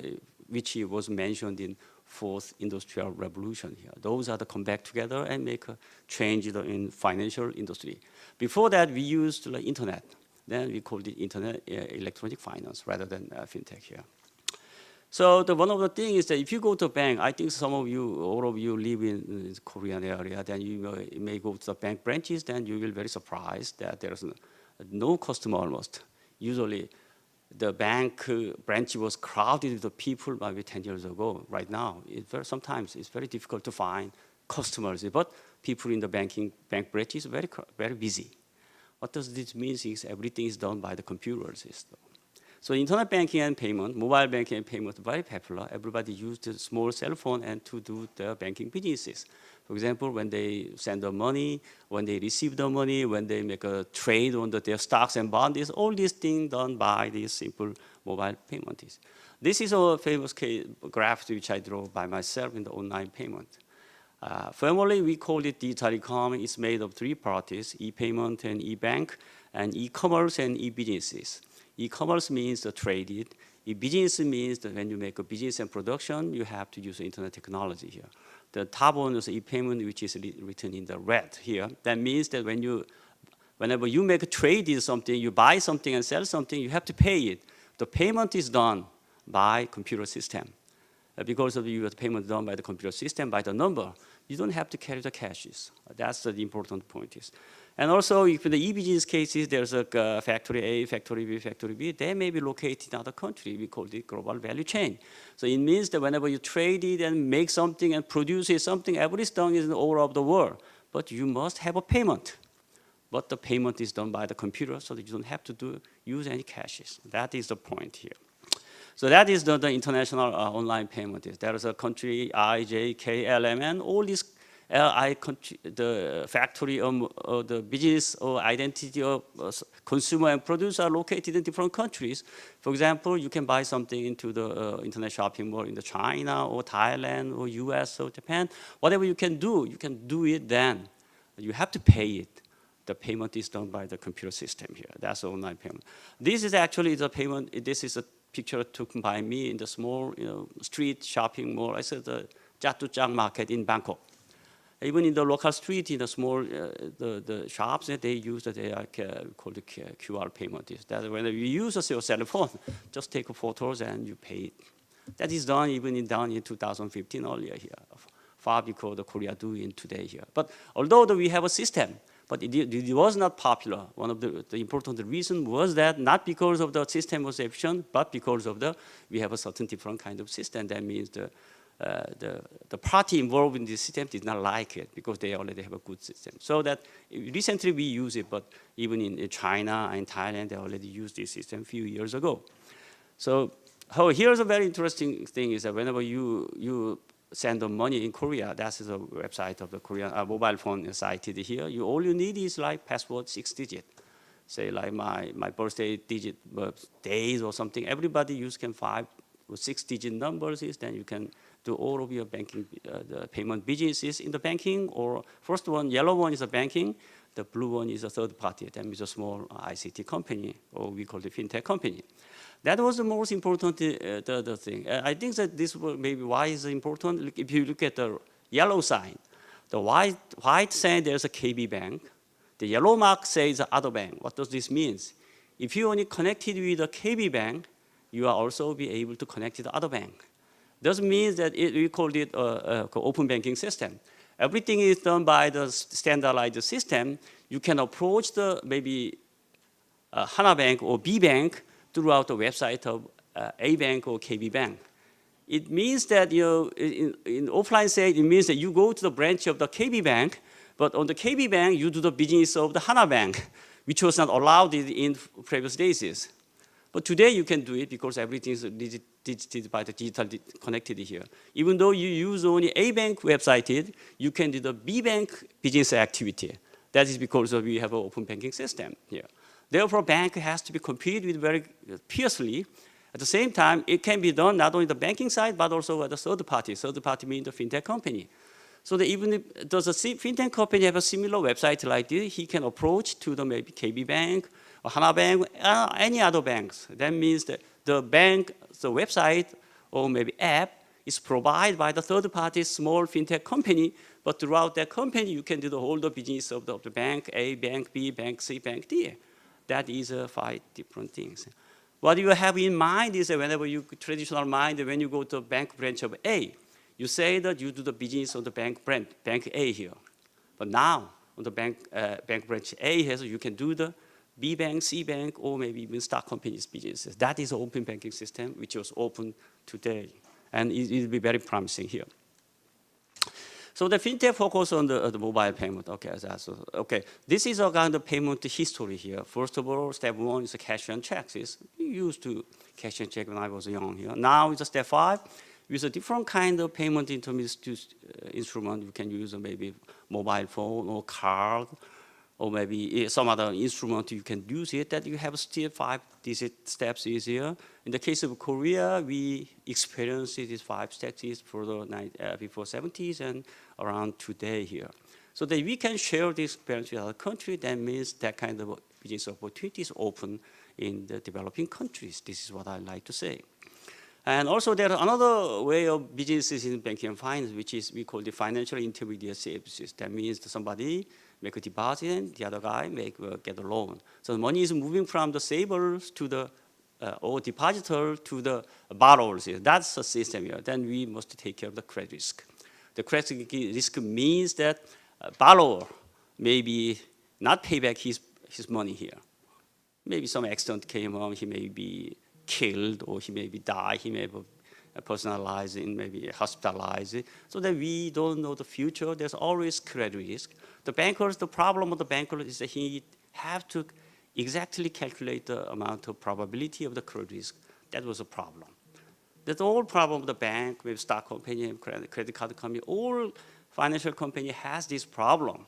which was mentioned in fourth industrial revolution here. Those are the come back together and make a change in financial industry. Before that, we used the internet. Then we called it internet electronic finance rather than fintech here. So one of the things is that if you go to a bank, I think some of you, all of you live in the Korean area, then you may go to the bank branches, then you will be very surprised that there's no customer almost. Usually, the bank branch was crowded with the people maybe 10 years ago. Right now, sometimes it's very difficult to find customers, but people in the bank branches are very busy. What does this mean is everything is done by the computer system. So internet banking and payment, mobile banking and payment are very popular. Everybody uses a small cell phone and to do their banking businesses. For example, when they send the money, when they receive the money, when they make a trade on their stocks and bonds, all these things done by this simple mobile payment. This is a famous graph which I drew by myself in the online payment. Formally, we call it digital economy. It's made of three parties, e-payment and e-bank, and e-commerce and e-businesses. E-commerce means the traded. E-business means that when you make a business and production, you have to use internet technology here. The top one is e-payment, which is written in the red here. That means that whenever you make a trade in something, you buy something and sell something, you have to pay it. The payment is done by computer system. Because of the payment done by the computer system, by the number, you don't have to carry the cashes. That's the important point is. And also, if in the e-business cases, there's a factory A, factory B, factory B, they may be located in other country. We call it global value chain. So it means that whenever you trade it and make something and produce something, everything is all over the world. But you must have a payment. But the payment is done by the computer, so that you don't have to use any cashes. That is the point here. So that is the international online payment. There is a country I, J, K, L, M, N. All these the factory or the business or identity of consumer and producer are located in different countries. For example, you can buy something into the internet shopping mall in the China or Thailand or US or Japan. Whatever you can do it then. You have to pay it. The payment is done by the computer system here. That's online payment. This is actually the payment. This is a picture taken by me in the small street shopping mall. I said the Jatuchang market in Bangkok. Even in the local street, in the small the shops, they use they are called the QR payment. Is that when you use your cell phone, just take photos and you pay it. That is done even in 2015 earlier here, far before the Korea doing today here. But although we have a system, but it was not popular. One of the important reason was that not because of the system was efficient, but because of we have a certain different kind of system. That means the party involved in this system did not like it because they already have a good system. So that recently we use it, but even in China and Thailand, they already used this system a few years ago. So here's a very interesting thing is that whenever you send the money in Korea, that's the website of the Korean mobile phone cited here. All you need is like password 6 digit. Say like my birthday digit, days or something. Everybody can 5 or 6 digit numbers then you can do all of your banking, the payment businesses in the banking, or first one, yellow one is a banking, the blue one is a third party, that means a small ICT company, or we call it fintech company. That was the most important the thing. I think that this maybe why is important. If you look at the yellow sign, the white sign there's a KB bank, the yellow mark says other bank. What does this mean? If you only connected with a KB bank, you will also be able to connect to the other bank. This means that we call it open banking system. Everything is done by the standardized system. You can approach the maybe Hana Bank or B Bank throughout the website of A bank or KB bank. It means that, in offline side, it means that you go to the branch of the KB bank, but on the KB bank, you do the business of the Hana bank, which was not allowed in previous days. But today you can do it because everything is digitized by the digital connected here. Even though you use only A bank website, you can do the B bank business activity. That is because we have an open banking system here. Therefore, bank has to be competed with very fiercely. At the same time, it can be done not only the banking side, but also at the third party. Third party means the fintech company. So that even if does a fintech company have a similar website like this, he can approach to the maybe KB Bank or Hana Bank, any other banks. That means that the bank, the website, or maybe app is provided by the third party small fintech company, but throughout that company, you can do the whole business of the bank A, bank B, bank C, bank D. That is 5 different things. What you have in mind is that whenever you traditional mind, when you go to a bank branch of A, you say that you do the business of the bank branch, bank A here. But now, on the bank branch A here, so you can do the B bank, C bank, or maybe even stock companies businesses. That is an open banking system, which was open today. And it will be very promising here. So the fintech focus on the mobile payment. Okay, this is a kind of payment history here. First of all, step 1 is a cash and checks. We used to cash and check when I was young here. Now it's a step 5 with a different kind of payment instrument. You can use maybe mobile phone or card, or maybe some other instrument you can use it, that you have still 5-digit steps easier. In the case of Korea, we experienced these 5 steps for the before 70s and around today here. So that we can share this experience with other countries, that means that kind of business opportunities open in the developing countries. This is what I like to say. And also there's another way of businesses in banking and finance, which is we call the financial intermediate services. That means that somebody make a deposit and the other guy get a loan. So the money is moving from the savers to the or depositor to the borrowers. That's the system here. Then we must take care of the credit risk. The credit risk means that borrower maybe not pay back his money here. Maybe some accident came on, he may be killed, or he may be die, he may be personalized, and maybe hospitalized. So that we don't know the future. There's always credit risk. The bankers, the problem of the banker is that he have to exactly calculate the amount of probability of the credit risk. That was a problem. That's the whole problem of the bank, maybe stock company, credit card company, all financial company has this problem,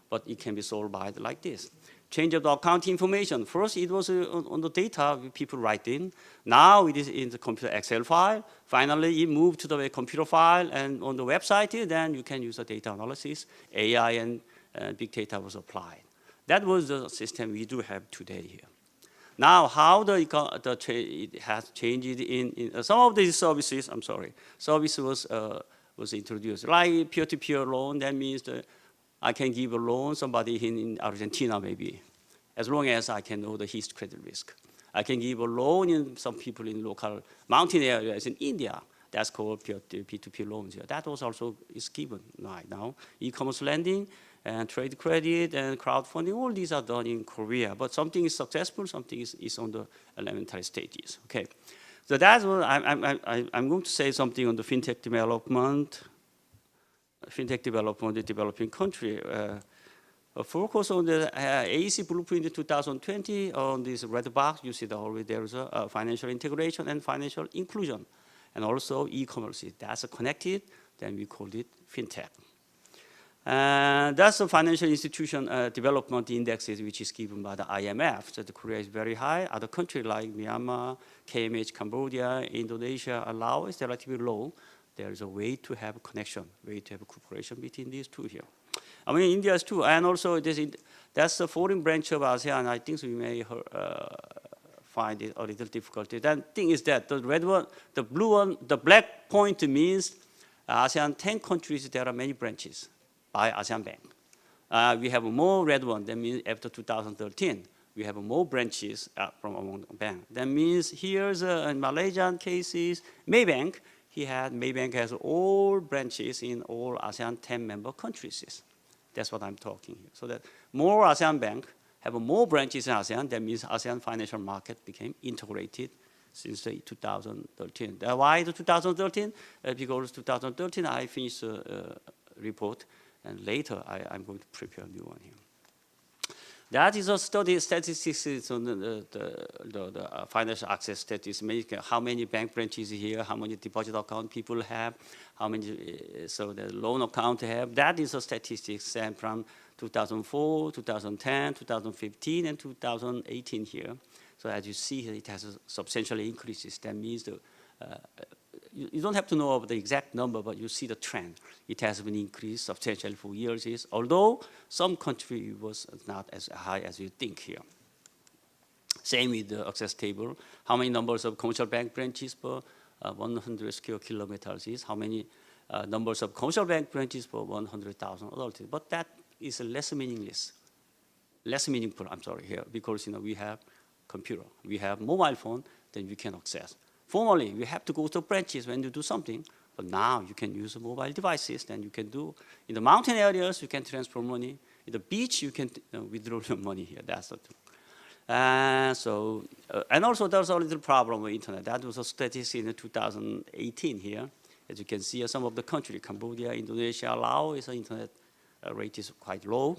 but it can be solved by like this. Change of the account information. First, it was on the data people write in. Now it is in the computer Excel file. Finally, it moved to the computer file, and on the website, then you can use the data analysis. AI and big data was applied. That was the system we do have today here. Now, how it has changed in some of these services, service was introduced. Like peer-to-peer loan, that means that I can give a loan somebody in Argentina maybe, as long as I can know his credit risk. I can give a loan in some people in local mountain areas in India. That's called P2P loans here. That also is given right now. E-commerce lending and trade credit and crowdfunding, all these are done in Korea. But something is successful, something is on the elementary stages. Okay, so that's what I'm going to say something on the fintech development. The developing country. Focus on the AEC blueprint in 2020 on this red box. You see already there is a financial integration and financial inclusion, and also e-commerce. That's connected. Then we call it fintech. That's the financial institution development indexes, which is given by the IMF. So the Korea is very high. Other countries like Myanmar, KMH, Cambodia, Indonesia, Laos is relatively low. There is a way to have a connection, way to have a cooperation between these two here. I mean, India is too, and also that's the foreign branch of ASEAN. I think we may find it a little difficult. The thing is that the red one, the blue one, the black point means ASEAN 10 countries, there are many branches by ASEAN Bank. We have more red one, that means after 2013, we have more branches from among the bank. That means here's in Malaysian cases, Maybank, Maybank has all branches in all ASEAN 10 member countries. That's what I'm talking here. So that more ASEAN bank have more branches in ASEAN. That means ASEAN financial market became integrated since 2013. Why the 2013? Because 2013 I finished a report, and later I'm going to prepare a new one here. That is a study, statistics on the financial access statistics, how many bank branches here, how many deposit account people have, how many, so the loan account have. That is a statistics from 2004, 2010, 2015, and 2018 here. So as you see, it has substantially increases. That means you don't have to know of the exact number, but you see the trend. It has been increased substantially for years, although some country was not as high as you think here. Same with the access table. How many numbers of commercial bank branches per 100 square kilometers is? How many numbers of commercial bank branches per 100,000 adults? But that is less meaningful, I'm sorry, here, because we have computer, we have mobile phone, then we can access. Formerly, we have to go to branches when you do something, but now you can use mobile devices, then you can do, in the mountain areas, you can transfer money. In the beach, you can withdraw your money here, that's the thing. And also there's a little problem with internet. That was a statistic in 2018 here. As you can see, some of the countries, Cambodia, Indonesia, Laos, internet rate is quite low.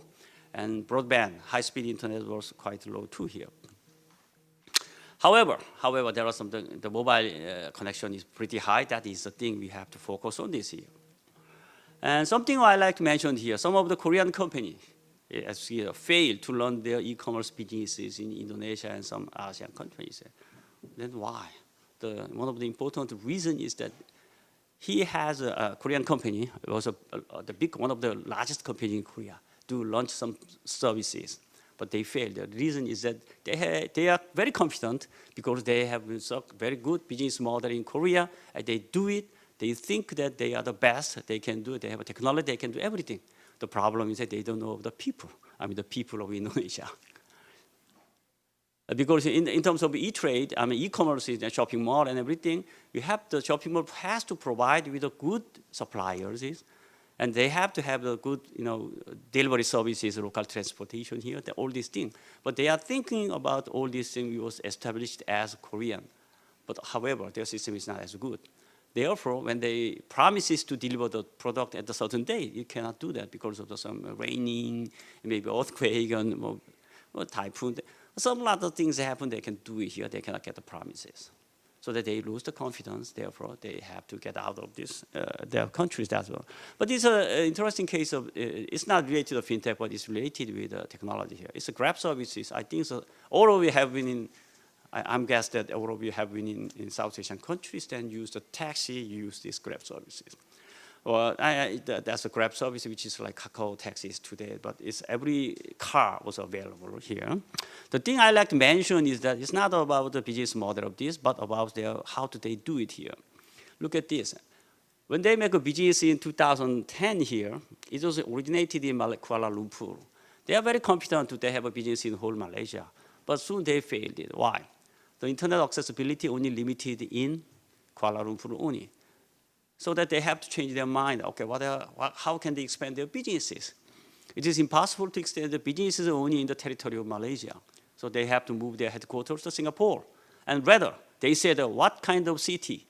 And broadband, high-speed internet was quite low too here. However, there are some, the mobile connection is pretty high. That is the thing we have to focus on this year. And something I like to mention here, some of the Korean companies failed to run their e-commerce businesses in Indonesia and some ASEAN countries. Then why? One of the important reasons is that he has a Korean company, it was one of the largest companies in Korea, to launch some services. But they failed. The reason is that they are very confident because they have a very good business model in Korea, and they do it. They think that they are the best. They can do it. They have a technology. They can do everything. The problem is that they don't know the people. I mean, the people of Indonesia. Because in terms of e-trade, I mean, e-commerce is a shopping mall and everything. The shopping mall has to provide with a good suppliers. And they have to have the good, delivery services, local transportation here, all these things. But they are thinking about all these things was established as Korean. But however, their system is not as good. Therefore, when they promises to deliver the product at a certain day, you cannot do that because of some raining, maybe earthquake, and typhoon. Some other things happen, they can do it here, they cannot get the promises. So that they lose the confidence, therefore they have to get out of this, their countries as well. But it's an interesting case of, it's not related to fintech, but it's related with technology here. It's a Grab services. I think so, all of you have been in, I'm guessed that all of you have been in South Asian countries, then use the taxi, use these Grab services. Well, that's a Grab service, which is like Kakao taxis today, but every car was available here. The thing I like to mention is that it's not about the business model of this, but about how do they do it here. Look at this. When they make a business in 2010 here, it was originated in Kuala Lumpur. They are very confident they have a business in whole Malaysia, but soon they failed it. Why? The internet accessibility only limited in Kuala Lumpur only. So that they have to change their mind. Okay, how can they expand their businesses? It is impossible to extend the businesses only in the territory of Malaysia. So they have to move their headquarters to Singapore. And rather, they said, what kind of city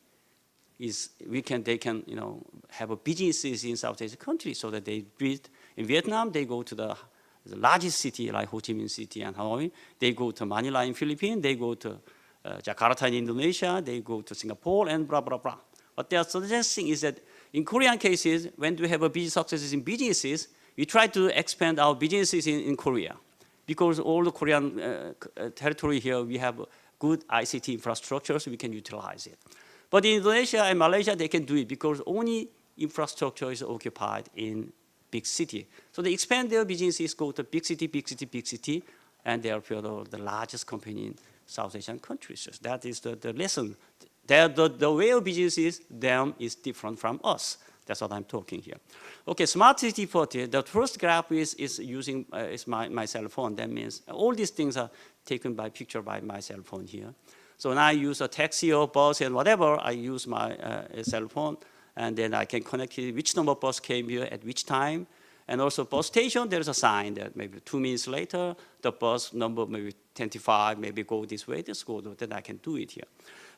they can have a businesses in South Asian countries, so that they build in Vietnam. They go to the largest city like Ho Chi Minh City and Hanoi. They go to Manila in Philippines. They go to Jakarta in Indonesia. They go to Singapore and blah blah blah. What they are suggesting is that in Korean cases, when we have a business successes in businesses, we try to expand our businesses in Korea. Because all the Korean territory here, we have good ICT infrastructure, so we can utilize it. But in Indonesia and Malaysia, they can do it because only infrastructure is occupied in big city. So they expand their businesses, go to big city, big city, big city, and they are the largest company in South Asian countries. So that is the lesson. The way of business is different from us. That's what I'm talking here. Okay, smart city 40. The first graph is using my cell phone. That means all these things are taken by picture by my cell phone here. So when I use a taxi or bus and whatever, I use my cell phone, and then I can connect it, which number bus came here at which time, And also bus station, there's a sign that maybe 2 minutes later, the bus number maybe 25, maybe go this way, just go, then I can do it here.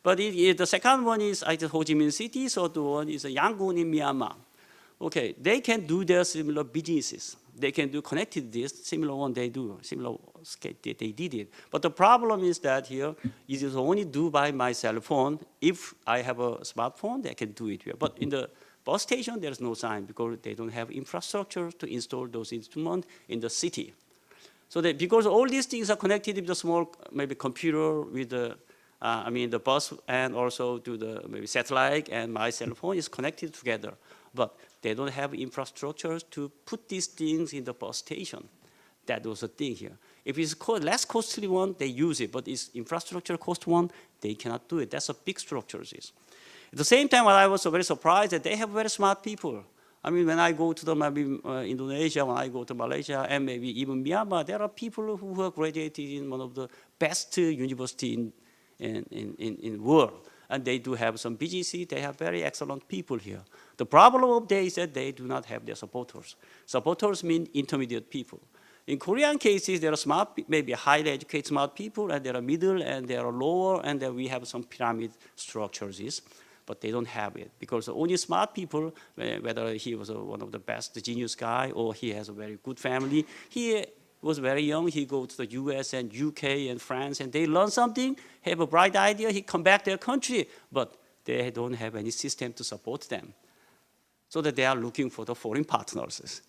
But the second one is either Ho Chi Minh City, so the one is Yangon in Myanmar. Okay, they can do their similar businesses. They can do connected this, similar one they do, similar they did it. But the problem is that here, it is only do by my cell phone. If I have a smartphone, they can do it here. But in the bus station, there's no sign because they don't have infrastructure to install those instruments in the city. So that because all these things are connected with the small, maybe computer with the, the bus and also to the maybe satellite and my cell phone is connected together. But they don't have infrastructure to put these things in the bus station. That was the thing here. If it's less costly one, they use it. But it's infrastructure cost one, they cannot do it. That's a big structure. At the same time, I was very surprised that they have very smart people. I mean, when I go to Indonesia, when I go to Malaysia, and maybe even Myanmar, there are people who have graduated in one of the best universities in the world. And they do have some BGC, they have very excellent people here. The problem of they is that they do not have their supporters. Supporters mean intermediate people. In Korean cases, there are smart, maybe highly educated smart people, and there are middle, and there are lower, and then we have some pyramid structures. But they don't have it because only smart people, whether he was one of the best genius guy or he has a very good family, he was very young, he go to the US and UK and France and they learn something, have a bright idea, he come back to their country, but they don't have any system to support them. So that they are looking for the foreign partners.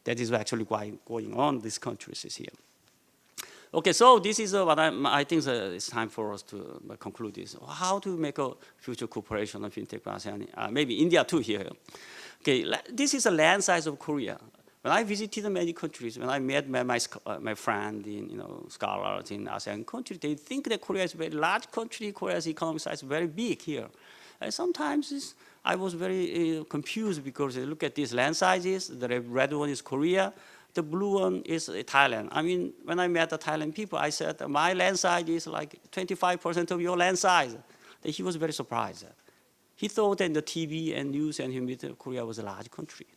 That is actually going on in these countries here. Okay, so this is what I think it's time for us to conclude this. How to make a future cooperation of fintech ASEAN, maybe India too here. Okay, this is the land size of Korea. When I visited many countries, when I met my friend in scholars in ASEAN countries, they think that Korea is a very large country. Korea's economic size is very big here. And sometimes I was very confused because they look at these land sizes. The red one is Korea. The blue one is Thailand. I mean, when I met the Thailand people, I said, my land size is like 25% of your land size. And he was very surprised. He thought that in the TV and news and Korea was a large country.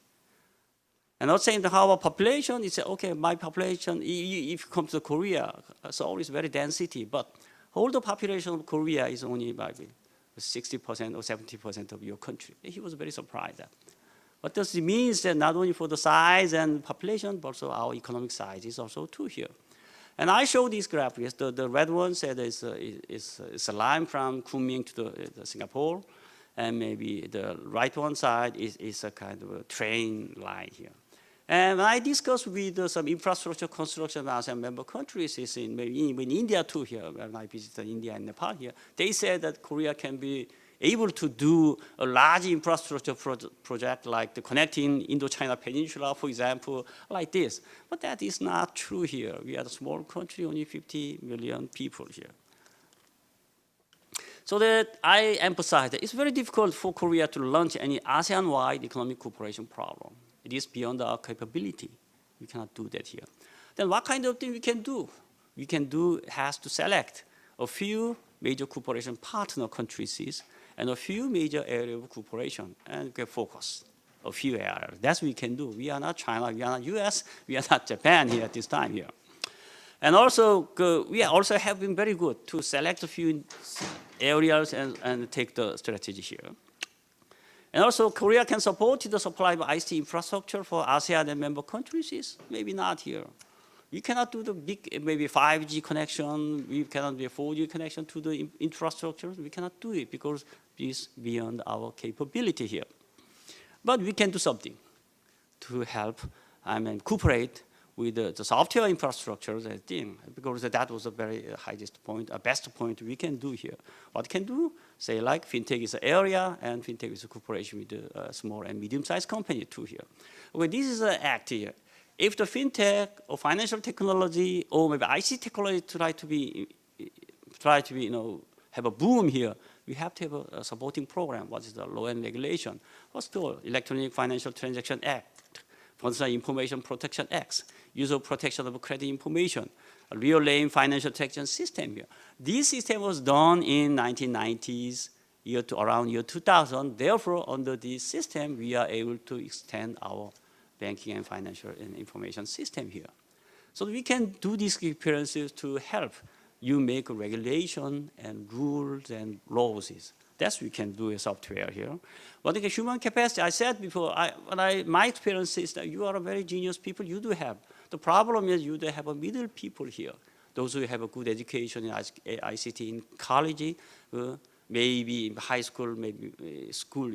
And not saying how our population, he said, okay, my population, if you come to Korea, Seoul is very dense city, but whole the population of Korea is only maybe 60% or 70% of your country. And he was very surprised that. What does it mean that not only for the size and population, but also our economic size is also too here. And I show this graph. Yes, the red one said it's a line from Kunming to the Singapore, and maybe the right one side is a kind of a train line here. And when I discuss with some infrastructure construction ASEAN member countries, is in India too here, when I visited India and Nepal here, they said that Korea can be able to do a large infrastructure project like the connecting Indo-China Peninsula, for example, like this. But that is not true here. We are a small country, only 50 million people here. So that I emphasize that it's very difficult for Korea to launch any ASEAN-wide economic cooperation problem. It is beyond our capability. We cannot do that here. Then what kind of thing we can do? We can do has to select a few major cooperation partner countries and a few major areas of cooperation and we can focus a few areas. That's what we can do. We are not China, we are not US, we are not Japan here at this time here. And also, we also have been very good to select a few areas and take the strategy here. And also, Korea can support the supply of ICT infrastructure for ASEAN and member countries. Maybe not here. We cannot do the big, maybe 5G connection. We cannot do a 4G connection to the infrastructure. We cannot do it because it's beyond our capability here. But we can do something to help, cooperate with the software infrastructure, because that was a very highest point, a best point we can do here. What can do? Say like fintech is an area, and fintech is a cooperation with the small and medium-sized company too here. Okay, this is an act here. If the fintech or financial technology or maybe ICT technology try to have a boom here, we have to have a supporting program. What is the law and regulation? First of all, Electronic Financial Transaction Act, Personal Information Protection Act, User Protection of Credit Information, a real-name financial protection system here. This system was done in 1990s, around year 2000. Therefore, under this system, we are able to extend our banking and financial and information system here. So we can do these experiences to help you make a regulation and rules and laws. That's what we can do a software here. But the human capacity, I said before, my experience is that you are a very genius people, you do have. The problem is you do have a middle people here. Those who have a good education in ICT in college, maybe in high school, maybe school,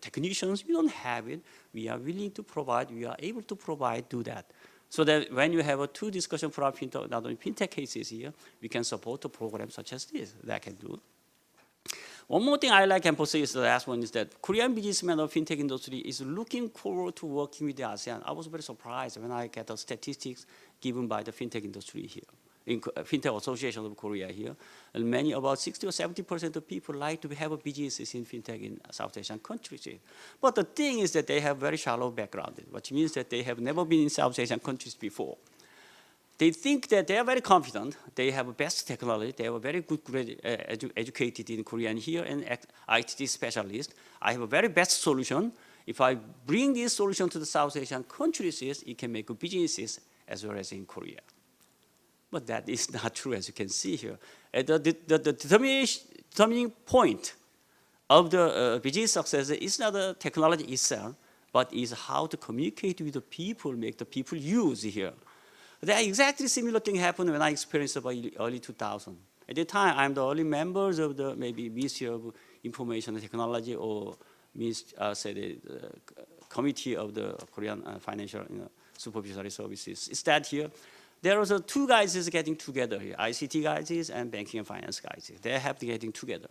technicians, we don't have it. We are willing to provide, we are able to provide, do that. So that when you have a two discussion for not only fintech cases here, we can support a program such as this that can do. One more thing I like to emphasize, the last one, is that Korean businessmen of fintech industry is looking forward to working with the ASEAN. I was very surprised when I get the statistics given by the fintech industry here, in Fintech Association of Korea here. And many, about 60 or 70% of people like to have a businesses in fintech in South Asian countries. But the thing is that they have very shallow background, which means that they have never been in South Asian countries before. They think that they are very confident, they have best technology, they are very good educated in Korean here and IT specialist. I have a very best solution. If I bring this solution to the South Asian countries, it can make businesses as well as in Korea. But that is not true, as you can see here. The determining point of the business success is not the technology itself, but is how to communicate with the people, make the people use here. The exactly similar thing happened when I experienced about early 2000. At the time, I'm the early members of the maybe Ministry of Information and Technology or say the Committee of the Korean Financial Supervisory Services. Is that here? There was two guys getting together here, ICT guys and banking and finance guys. They have to getting together.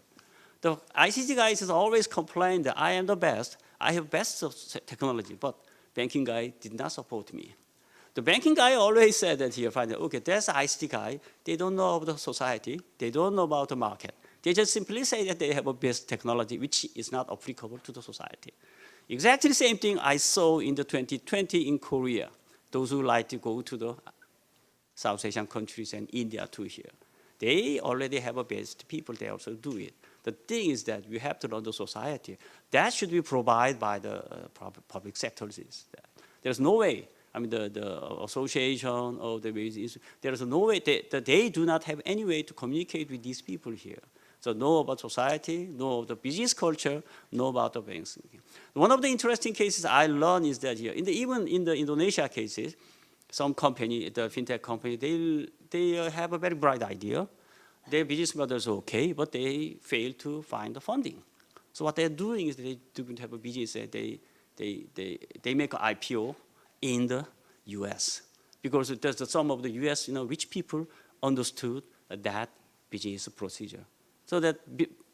The ICT guys has always complained that I am the best, I have best technology, but banking guy did not support me. The banking guy always said that here, okay, there's an ICT guy, they don't know about the society, they don't know about the market. They just simply say that they have a best technology, which is not applicable to the society. Exactly the same thing I saw in the 2020 in Korea. Those who like to go to the South Asian countries and India too here. They already have a best people, they also do it. The thing is that we have to run the society. That should be provided by the public sectors. There's no way. I mean, the association or the there's no way that they do not have any way to communicate with these people here. So know about society, know the business culture, know about the banks. One of the interesting cases I learned is that here, even in the Indonesia cases, some company, the fintech company, they have a very bright idea. Their business model is okay, but they fail to find the funding. So what they're doing is they don't have a business. They make an IPO in the U.S. because some of the U.S. rich people understood that business procedure. So that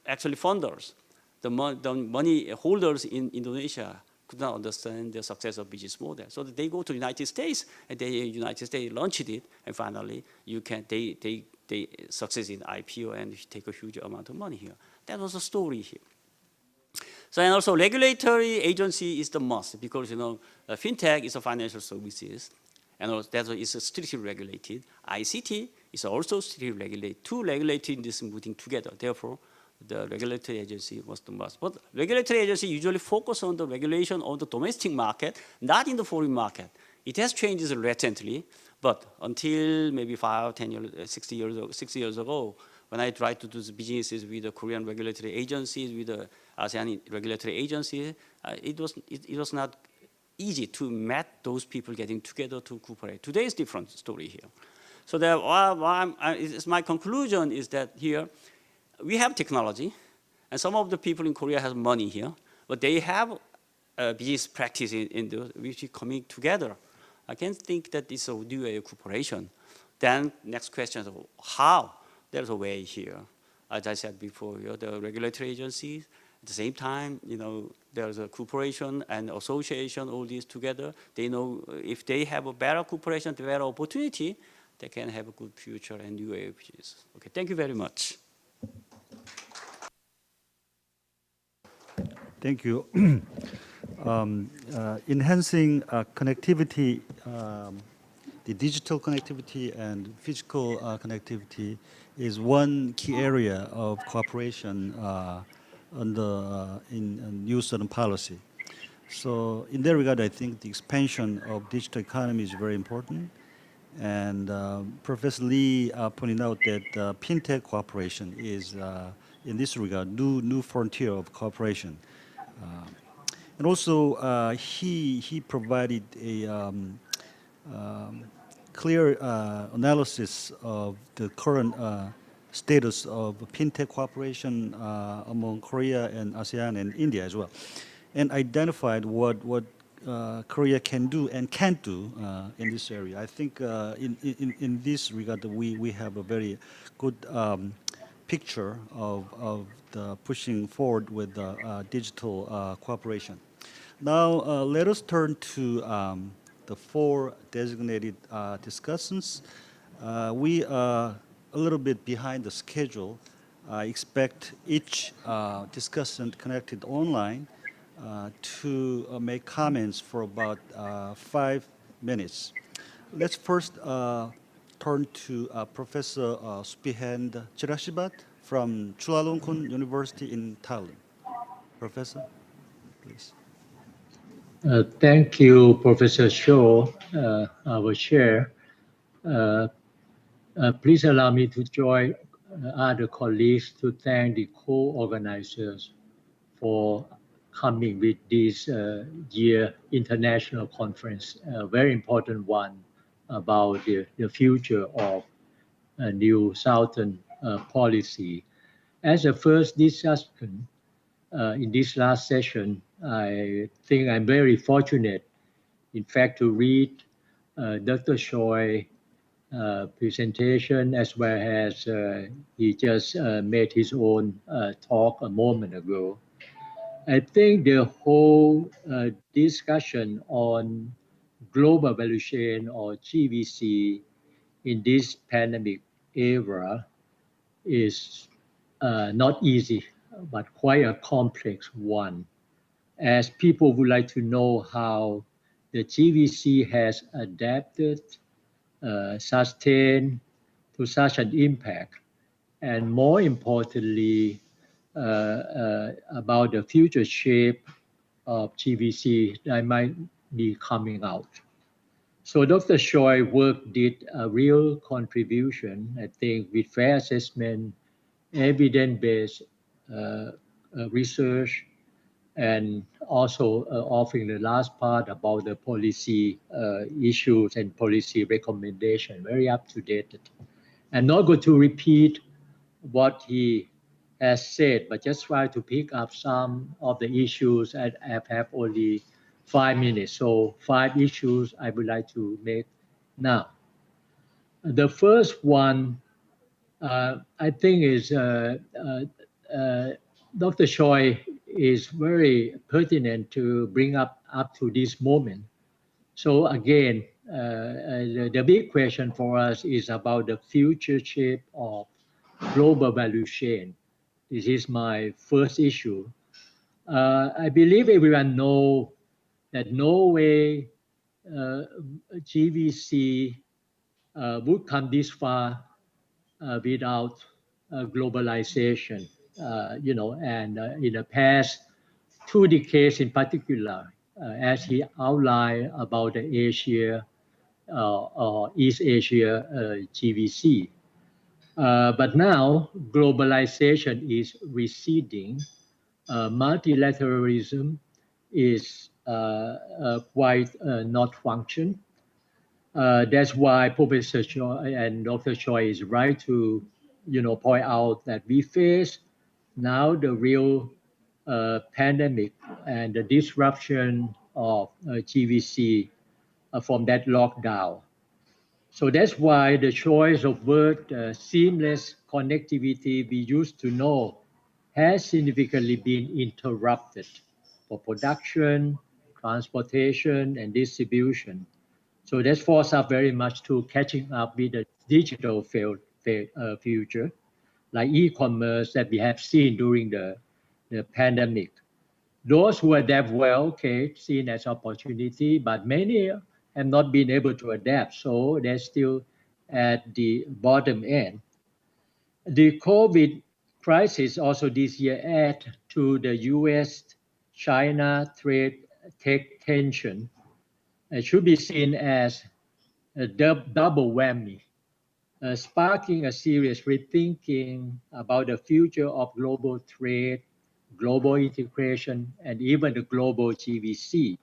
actually funders, the money holders in Indonesia could not understand the success of business model. So that they go to the United States and the United States launched it, and finally they succeed in IPO and take a huge amount of money here. That was the story here. So and also regulatory agency is the must because fintech is a financial services and that is strictly regulated. ICT is also strictly regulated. Two regulated in this moving together. Therefore, the regulatory agency was the must. But regulatory agency usually focus on the regulation of the domestic market, not in the foreign market. It has changed recently, but until maybe 5, 10 years, 60 years ago, when I tried to do businesses with the Korean regulatory agencies, with the ASEAN regulatory agencies, it was not easy to meet those people getting together to cooperate. Today is a different story here. So my conclusion is that here, we have technology, and some of the people in Korea have money here, but they have business practice which is coming together. I can think that this is a new way of cooperation. Then next question is how? There's a way here. As I said before, the regulatory agencies, at the same time, there's a cooperation and association, all these together. They know if they have a better cooperation, a better opportunity, they can have a good future and new way of business. Okay, thank you very much. Thank you. Enhancing connectivity, the digital connectivity and physical connectivity is one key area of cooperation in New Southern Policy. So in that regard, I think the expansion of digital economy is very important. And Professor Lee pointed out that fintech cooperation is, in this regard, new frontier of cooperation. And also, he provided a clear analysis of the current status of fintech cooperation among Korea and ASEAN and India as well, and identified what Korea can do and can't do in this area. I think in this regard, we have a very good picture of the pushing forward with the digital cooperation. Now, let us turn to the four designated discussants. We are a little bit behind the schedule. I expect each discussant connected online to make comments for about 5 minutes. Let's first turn to Professor Spihand Chirashibat from Chulalongkorn University in Thailand. Professor, please. Thank you, Professor Shaw, our chair. Please allow me to join other colleagues to thank the co-organizers for coming with this year international conference, a very important one about the future of new Southern policy. As a first discussion in this last session, I think I'm very fortunate, in fact, to read Dr. Choi presentation as well as he just made his own talk a moment ago. I think the whole discussion on global value chain or GVC in this pandemic era is not easy, but quite a complex one, as people would like to know how the GVC has adapted, sustained to such an impact, and more importantly, about the future shape of GVC that might be coming out. So Dr. Choi work did a real contribution, I think, with fair assessment, evidence-based research, and also offering the last part about the policy issues and policy recommendation, very up to date. I'm not going to repeat what he has said, but just try to pick up some of the issues. I have only 5 minutes, so 5 issues I would like to make now. The first one, I think, is Dr. Choi is very pertinent to bring up to this moment. So again, the big question for us is about the future shape of global value chain. This is my first issue. I believe everyone knows that no way GVC would come this far without globalization. And in the past 2 decades in particular, as he outlined about the Asia or East Asia GVC. But now globalization is receding. Multilateralism is quite not function. That's why Professor Choi and Dr. Choi is right to, point out that we face now the real pandemic and the disruption of GVC from that lockdown. So that's why the choice of word seamless connectivity we used to know has significantly been interrupted for production, transportation, and distribution. So that forces us very much to catching up with the digital future, like e-commerce that we have seen during the pandemic. Those who adapt well, okay, seen as opportunity, but many have not been able to adapt, so they're still at the bottom end. The COVID crisis also this year add to the US-China trade tech tension should be seen as a double whammy, sparking a serious rethinking about the future of global trade, global integration, and even the global GVC.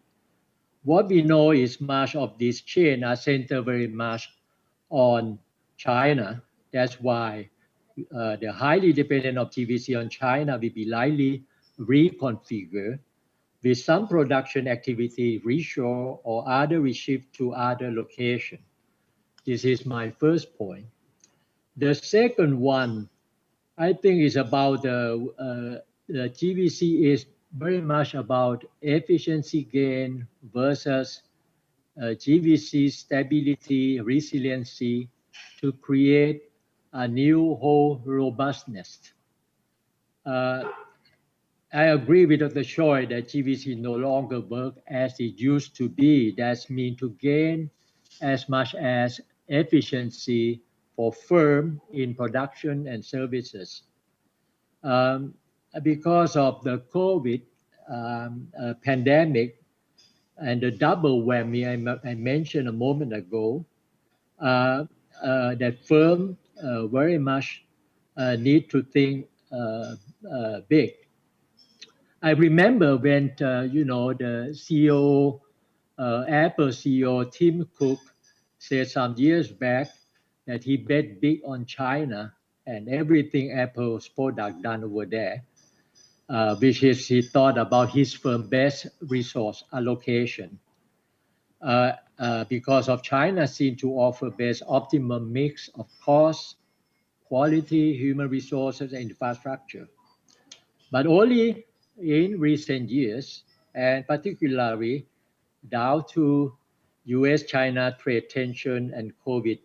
What we know is much of this chain are centered very much on China. That's why the highly dependent of GVC on China will be likely reconfigured with some production activity reshore or other reshift to other location. This is my first point. The second one, I think, is about the GVC is very much about efficiency gain versus GVC stability, resiliency to create a new whole robustness. I agree with Dr. Choi that GVC no longer work as it used to be. That means to gain as much as efficiency for firm in production and services. Because of the COVID pandemic and the double whammy I mentioned a moment ago, that firm very much need to think big. I remember when the CEO, Apple CEO Tim Cook said some years back that he bet big on China and everything Apple's product done over there, which is he thought about his firm best resource allocation. Because of China seem to offer best optimum mix of cost, quality, human resources, and infrastructure. But only in recent years, and particularly down to US-China trade tension and COVID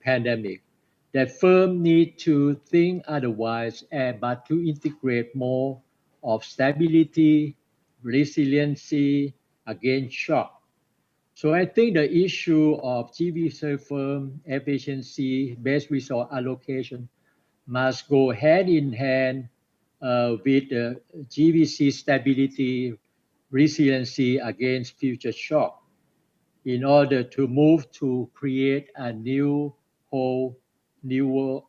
pandemic, that firm need to think otherwise, but to integrate more of stability, resiliency against shock. So I think the issue of GVC firm efficiency, best resource allocation must go hand in hand with the GVC stability, resiliency against future shock in order to move to create a new whole, new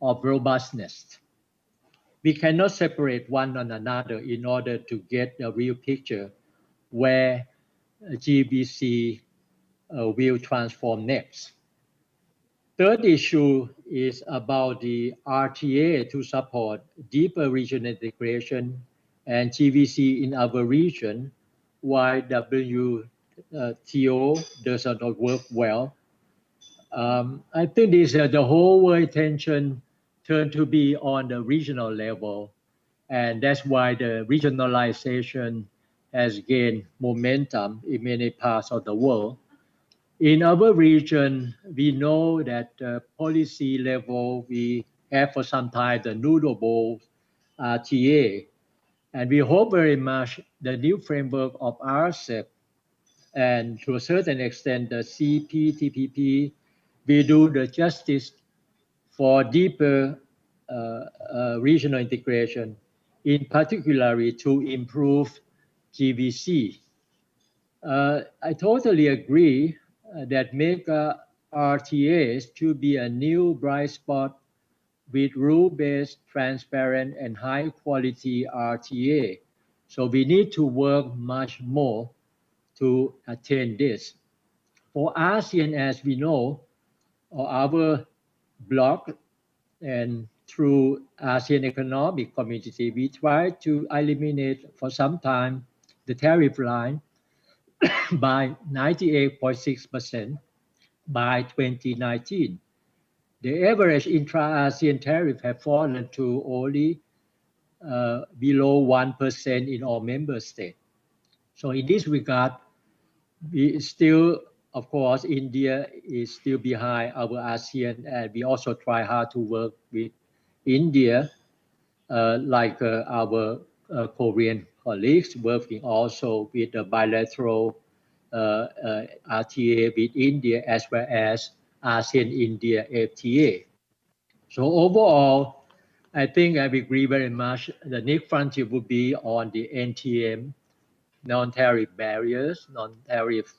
of robustness. We cannot separate one on another in order to get a real picture where GVC will transform next. Third issue is about the RTA to support deeper regional integration and GVC in our region, while WTO does not work well. I think this the whole attention turned to be on the regional level, and that's why the regionalization has gained momentum in many parts of the world. In our region, we know that policy level, we have for some time the noodle bowl RTA, and we hope very much the new framework of RCEP and to a certain extent the CPTPP will do the justice for deeper regional integration, in particular to improve GVC. I totally agree that mega RTAs should be a new bright spot with rule-based, transparent, and high-quality RTA. So we need to work much more to attain this. For ASEAN, as we know, our bloc and through ASEAN Economic Community, we try to eliminate for some time the tariff line by 98.6% by 2019. The average intra-ASEAN tariff have fallen to only below 1% in all member states. So in this regard, we still, of course, India is still behind our ASEAN, and we also try hard to work with India, like our Korean colleagues, working also with the bilateral RTA with India as well as ASEAN-India FTA. So overall, I think I agree very much. The next frontier would be on the NTM non-tariff barriers, non-tariff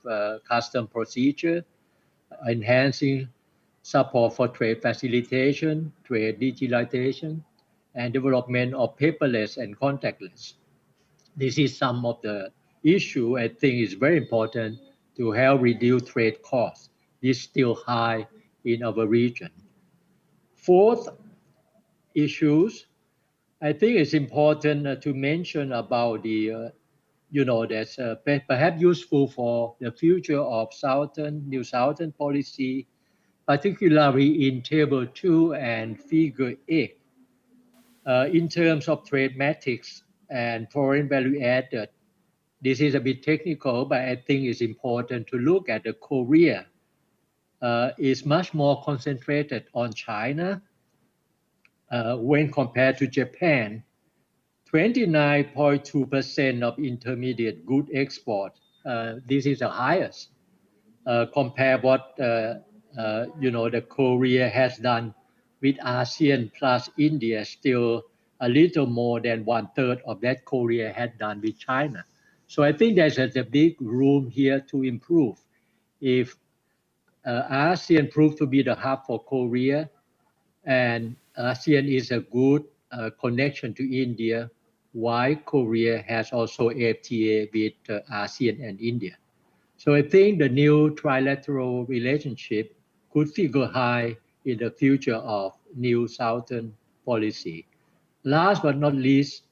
custom procedure, enhancing support for trade facilitation, trade digitalization, and development of paperless and contactless. This is some of the issue I think is very important to help reduce trade costs. It's still high in our region. Fourth issues, I think it's important to mention about the, that's perhaps useful for the future of New Southern policy, particularly in Table 2 and Figure 8. In terms of trade metrics and foreign value added, this is a bit technical, but I think it's important to look at the Korea. Is much more concentrated on China when compared to Japan. 29.2% of intermediate good export. This is the highest. Compare what the Korea has done with ASEAN plus India, still a little more than 1/3 of that Korea had done with China. So I think there's a big room here to improve. If ASEAN proved to be the hub for Korea, and ASEAN is a good connection to India, while Korea has also FTA with ASEAN and India. So I think the new trilateral relationship could figure high in the future of New Southern policy. Last but not least,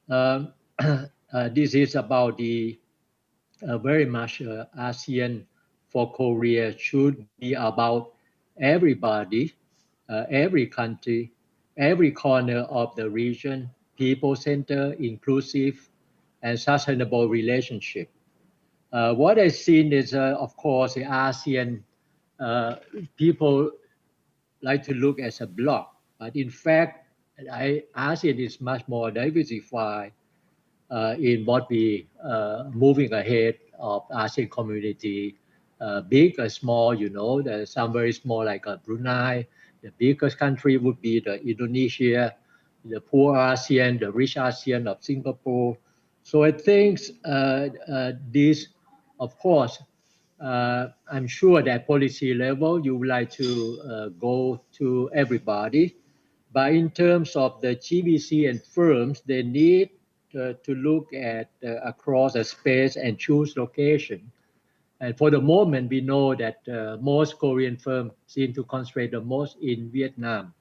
this is about the very much ASEAN for Korea should be about everybody, every country, every corner of the region, people-centered, inclusive, and sustainable relationship. What I've seen is, of course, the ASEAN people like to look as a bloc, but in fact, ASEAN is much more diversified in what we moving ahead of ASEAN community, big or small. There's some very small like Brunei. The biggest country would be the Indonesia, the poor ASEAN, the rich ASEAN of Singapore. So I think this, of course, I'm sure that policy level you would like to go to everybody, but in terms of the GBC and firms, they need to look at across a space and choose location. And for the moment, we know that most Korean firms seem to concentrate the most in Vietnam.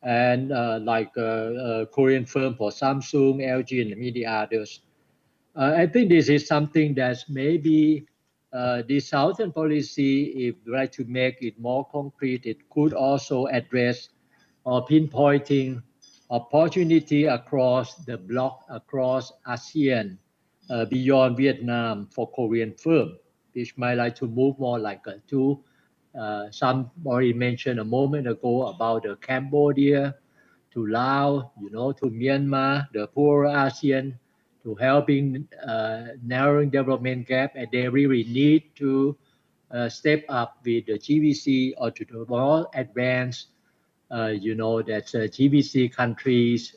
And like Korean firm for Samsung, LG, and many others. I think this is something that maybe the Southern policy, if we like to make it more concrete, it could also address or pinpointing opportunity across the bloc, across ASEAN, beyond Vietnam for Korean firm, which might like to move more like to some already mentioned a moment ago about the Cambodia, to Laos, to Myanmar, the poorer ASEAN, to helping narrowing development gap, and they really need to step up with the GBC or to the more advanced, that's GBC countries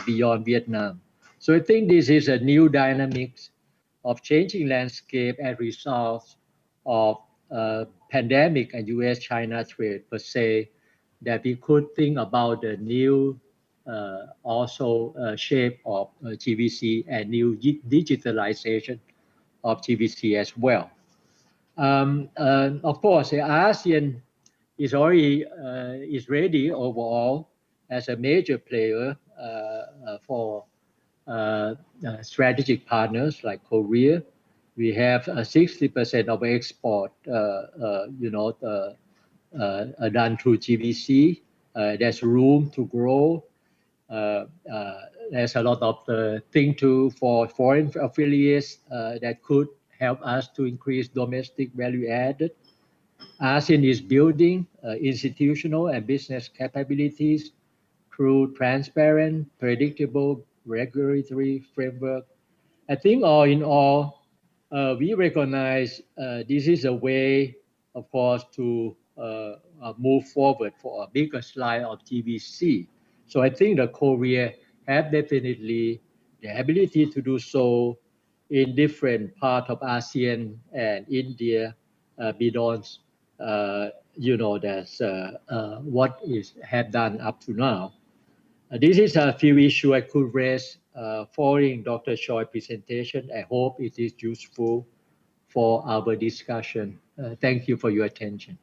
beyond Vietnam. So I think this is a new dynamics of changing landscape as a result of pandemic and U.S.-China trade per se, that we could think about the new also shape of GBC and new digitalization of GBC as well. Of course, the ASEAN is already is ready overall as a major player for strategic partners like Korea. We have 60% of export, done through GBC. There's room to grow. There's a lot of thing for foreign affiliates that could help us to increase domestic value added. ASEAN is building institutional and business capabilities through transparent, predictable regulatory framework. I think all in all, we recognize this is a way, of course, to move forward for a bigger slide of GBC. So I think the Korea have definitely the ability to do so in different parts of ASEAN and India beyond, that's what is have done up to now. This is a few issues I could raise following Dr. Choi's presentation. I hope it is useful for our discussion. Thank you for your attention.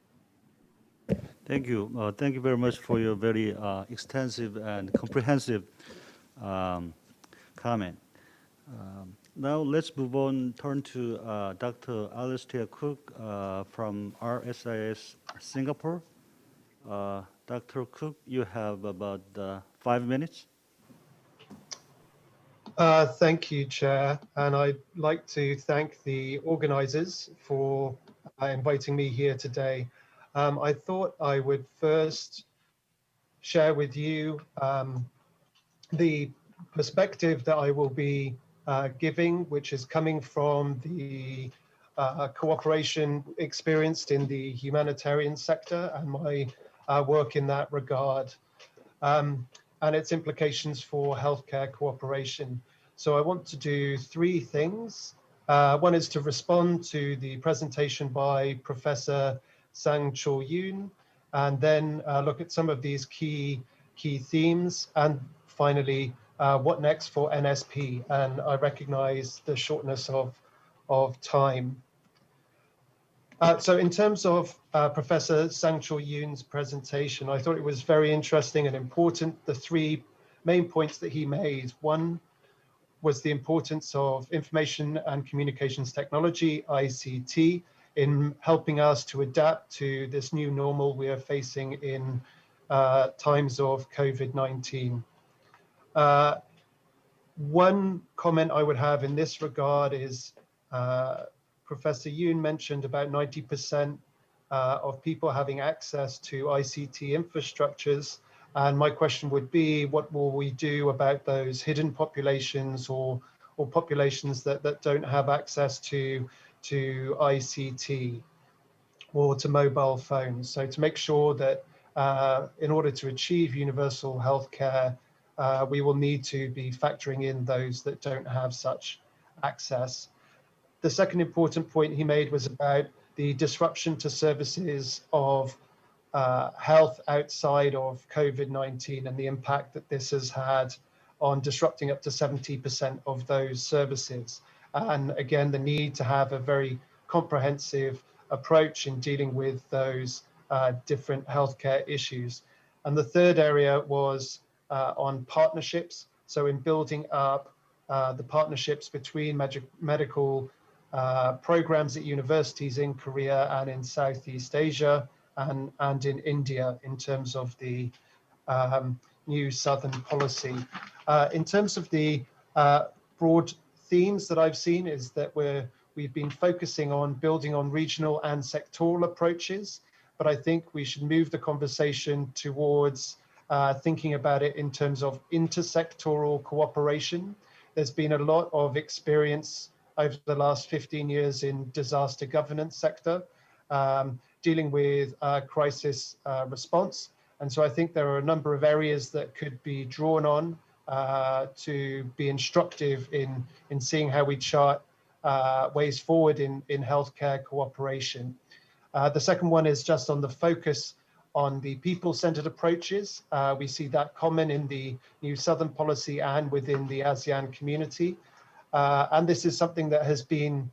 Thank you. Thank you very much for your very extensive and comprehensive comment. Now let's move on, turn to Dr. Alistair Cook from RSIS Singapore. Dr. Cook, you have about 5 minutes. Thank you, Chair, and I'd like to thank the organizers for inviting me here today. I thought I would first share with you the perspective that I will be giving, which is coming from the cooperation experienced in the humanitarian sector and my work in that regard, and its implications for healthcare cooperation. So I want to do 3 things. One is to respond to the presentation by Professor Sang-Chul Yoon, and then look at some of these key themes, and finally, what next for NSP? And I recognize the shortness of time. So in terms of Professor Sang-Chul Yoon's presentation, I thought it was very interesting and important. The 3 main points that he made. One was the importance of information and communications technology, ICT, in helping us to adapt to this new normal we are facing in times of COVID-19. One comment I would have in this regard is Professor Yoon mentioned about 90% of people having access to ICT infrastructures. And my question would be, what will we do about those hidden populations or populations that don't have access to ICT or to mobile phones? So to make sure that in order to achieve universal healthcare, we will need to be factoring in those that don't have such access. The second important point he made was about the disruption to services of health outside of COVID-19 and the impact that this has had on disrupting up to 70% of those services. And again, the need to have a very comprehensive approach in dealing with those different healthcare issues. And the third area was on partnerships. So in building up the partnerships between medical programs at universities in Korea and in Southeast Asia and in India in terms of the new Southern policy. In terms of the broad themes that I've seen is that we've been focusing on building on regional and sectoral approaches, but I think we should move the conversation towards thinking about it in terms of intersectoral cooperation. There's been a lot of experience over the last 15 years in disaster governance sector, dealing with crisis response. And so I think there are a number of areas that could be drawn on to be instructive in seeing how we chart ways forward in healthcare cooperation. The second one is just on the focus on the people-centered approaches. We see that common in the new Southern policy and within the ASEAN community. And this is something that has been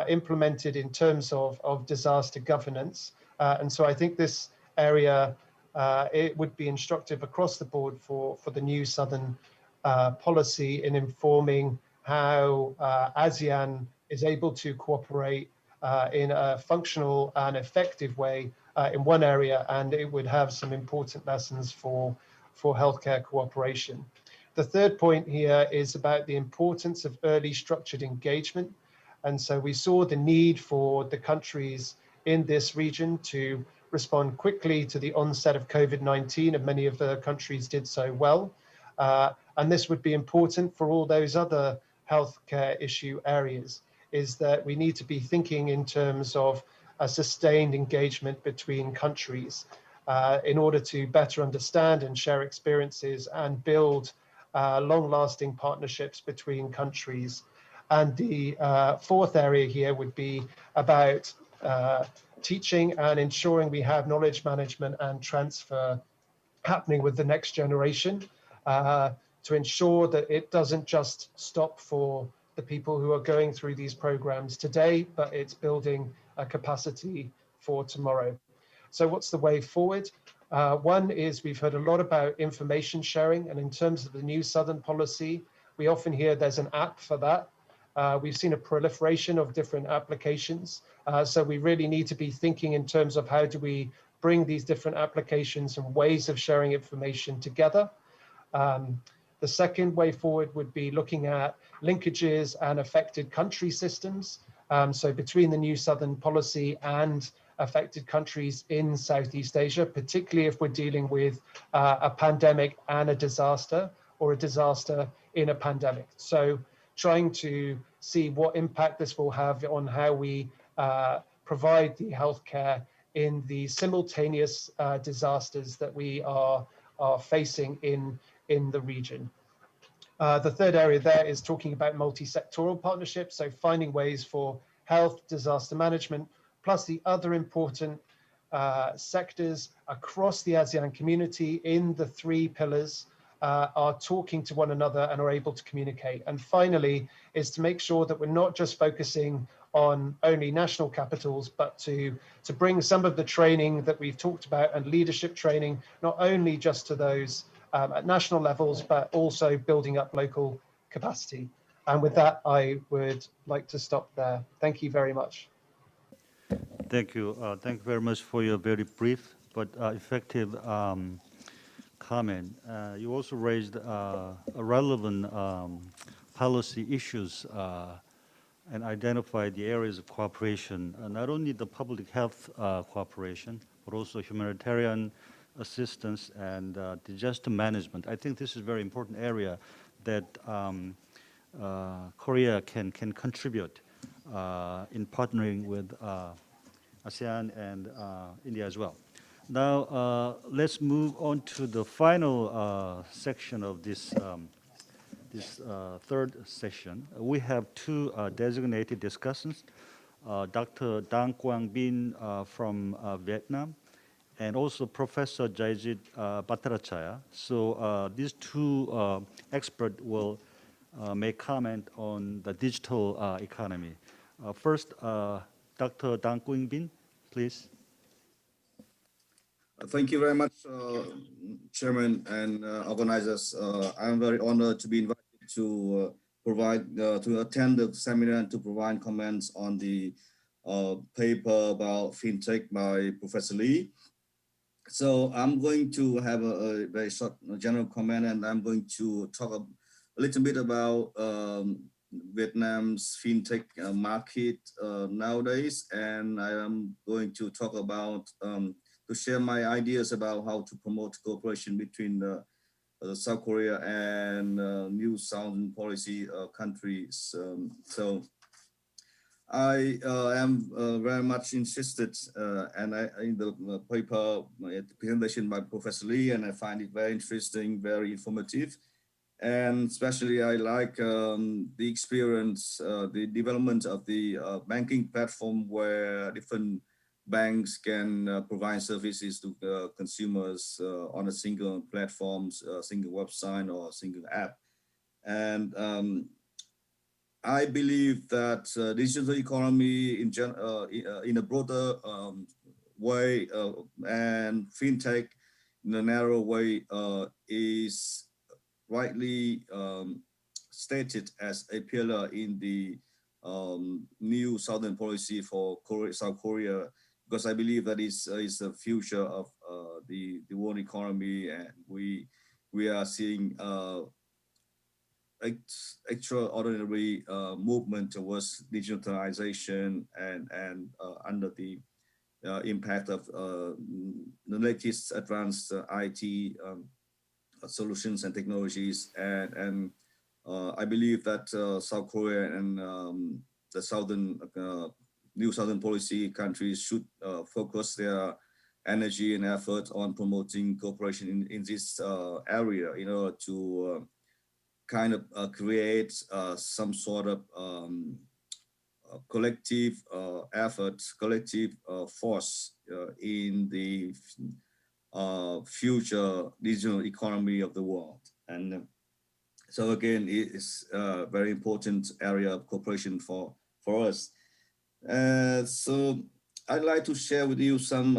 implemented in terms of disaster governance. And so I think this area, it would be instructive across the board for the new Southern policy in informing how ASEAN is able to cooperate in a functional and effective way in one area, and it would have some important lessons for healthcare cooperation. The third point here is about the importance of early structured engagement. And so we saw the need for the countries in this region to respond quickly to the onset of COVID-19, and many of the countries did so well. And this would be important for all those other healthcare issue areas, is that we need to be thinking in terms of a sustained engagement between countries in order to better understand and share experiences and build long-lasting partnerships between countries. And the fourth area here would be about teaching and ensuring we have knowledge management and transfer happening with the next generation to ensure that it doesn't just stop for the people who are going through these programs today, but it's building a capacity for tomorrow. So what's the way forward? One is we've heard a lot about information sharing, and in terms of the new Southern policy, we often hear there's an app for that. We've seen a proliferation of different applications. So we really need to be thinking in terms of how do we bring these different applications and ways of sharing information together. The second way forward would be looking at linkages and affected country systems. So between the new Southern policy and affected countries in Southeast Asia, particularly if we're dealing with a pandemic and a disaster, or a disaster in a pandemic. So trying to see what impact this will have on how we provide the healthcare in the simultaneous disasters that we are facing in the region. The third area there is talking about multi-sectoral partnerships, so finding ways for health, disaster management, plus the other important sectors across the ASEAN community in the three pillars are talking to one another and are able to communicate. And finally, is to make sure that we're not just focusing on only national capitals, but to bring some of the training that we've talked about and leadership training, not only just to those at national levels, but also building up local capacity. And with that, I would like to stop there. Thank you very much. Thank you. Thank you very much for your very brief but effective comment. You also raised relevant policy issues and identified the areas of cooperation, not only the public health cooperation, but also humanitarian assistance and disaster management. I think this is a very important area that Korea can contribute in partnering with ASEAN and India as well. Now, let's move on to the final section of this third session. We have two designated discussants, Dr. Dang Quang Bin from Vietnam, and also Professor Jayjit Bhattacharya. So these two experts will make comment on the digital economy. First, Dr. Dang Quang Bin, please. Thank you very much, Chairman and organizers. I'm very honored to be invited to to attend the seminar and to provide comments on the paper about fintech by Professor Lee. So I'm going to have a very short general comment, and I'm going to talk a little bit about Vietnam's fintech market nowadays, and I am going to talk about to share my ideas about how to promote cooperation between South Korea and new Southern policy countries. So I am very much interested and in the paper, the presentation by Professor Lee, and I find it very interesting, very informative. And especially I like the experience, the development of the banking platform where different banks can provide services to consumers on a single platform, single website or single app. And I believe that digital economy in a broader way and fintech in a narrow way is rightly stated as a pillar in the new Southern policy for South Korea, because I believe that is the future of the world economy, and we are seeing extraordinary movement towards digitalization and under the impact of the latest advanced IT solutions and technologies, and I believe that South Korea and the new Southern policy countries should focus their energy and effort on promoting cooperation in this area in order to kind of create some sort of collective effort, collective force in the future digital economy of the world. And so again, it is a very important area of cooperation for us. So I'd like to share with you some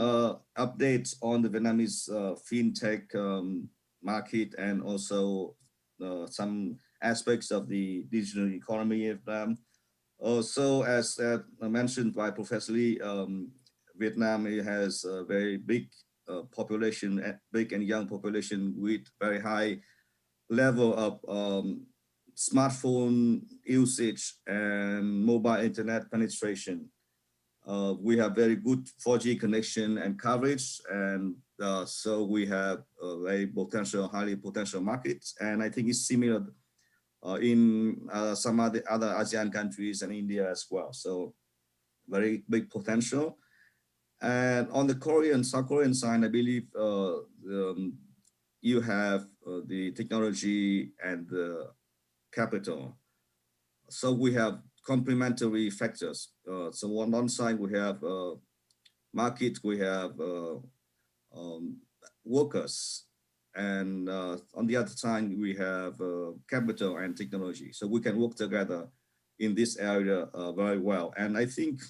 updates on the Vietnamese fintech market and also some aspects of the digital economy of Vietnam. So as mentioned by Professor Lee, Vietnam has a very big population, big and young population with very high level of smartphone usage and mobile internet penetration. We have very good 4G connection and coverage, and so we have a very potential, highly potential markets. And I think it's similar in some other ASEAN countries and India as well. So very big potential. And on the South Korean side, I believe you have the technology and the capital. So we have complementary factors. So on one side, we have market, we have workers, and on the other side, we have capital and technology. So we can work together in this area very well. And I think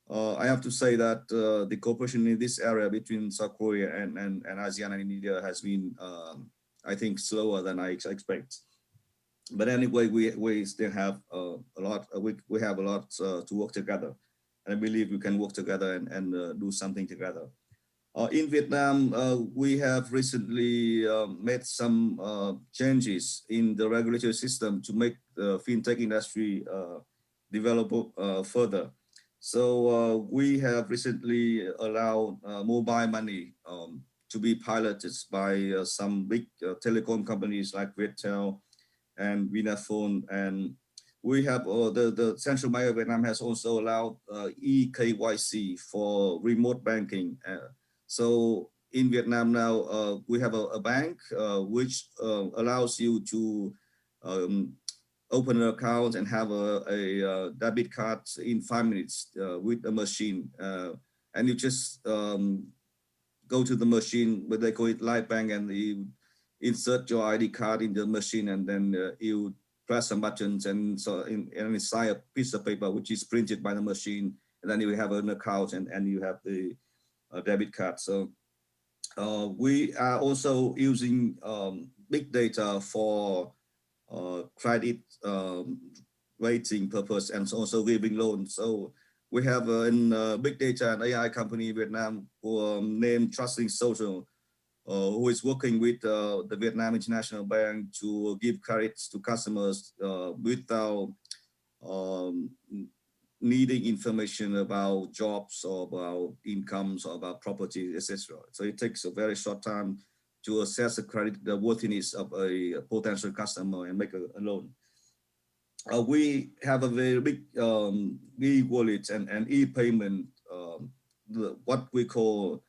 I have to say that the cooperation in this area between South Korea and ASEAN and India has been, I think, slower than I expect. But anyway, we still have a lot. We have a lot to work together, and I believe we can work together and do something together. In Vietnam, we have recently made some changes in the regulatory system to make the fintech industry develop further. So we have recently allowed mobile money to be piloted by some big telecom companies like Viettel and Vinaphone, and we have the Central Bank of Vietnam has also allowed eKYC for remote banking. So in Vietnam now we have a bank which allows you to open an account and have a debit card in 5 minutes with a machine, and you just go to the machine, where they call it live bank, and you insert your ID card in the machine, and then you press some buttons, and so inside a piece of paper which is printed by the machine, and then you have an account and you have the debit card. So we are also using big data for credit rating purpose and also giving loans. So we have a big data and AI company in Vietnam named Trusting Social, who is working with the Vietnam International Bank to give credits to customers without needing information about jobs or about incomes or about property, etc. So it takes a very short time to assess the worthiness of a potential customer and make a loan. We have a very big e-wallet and e-payment, what we call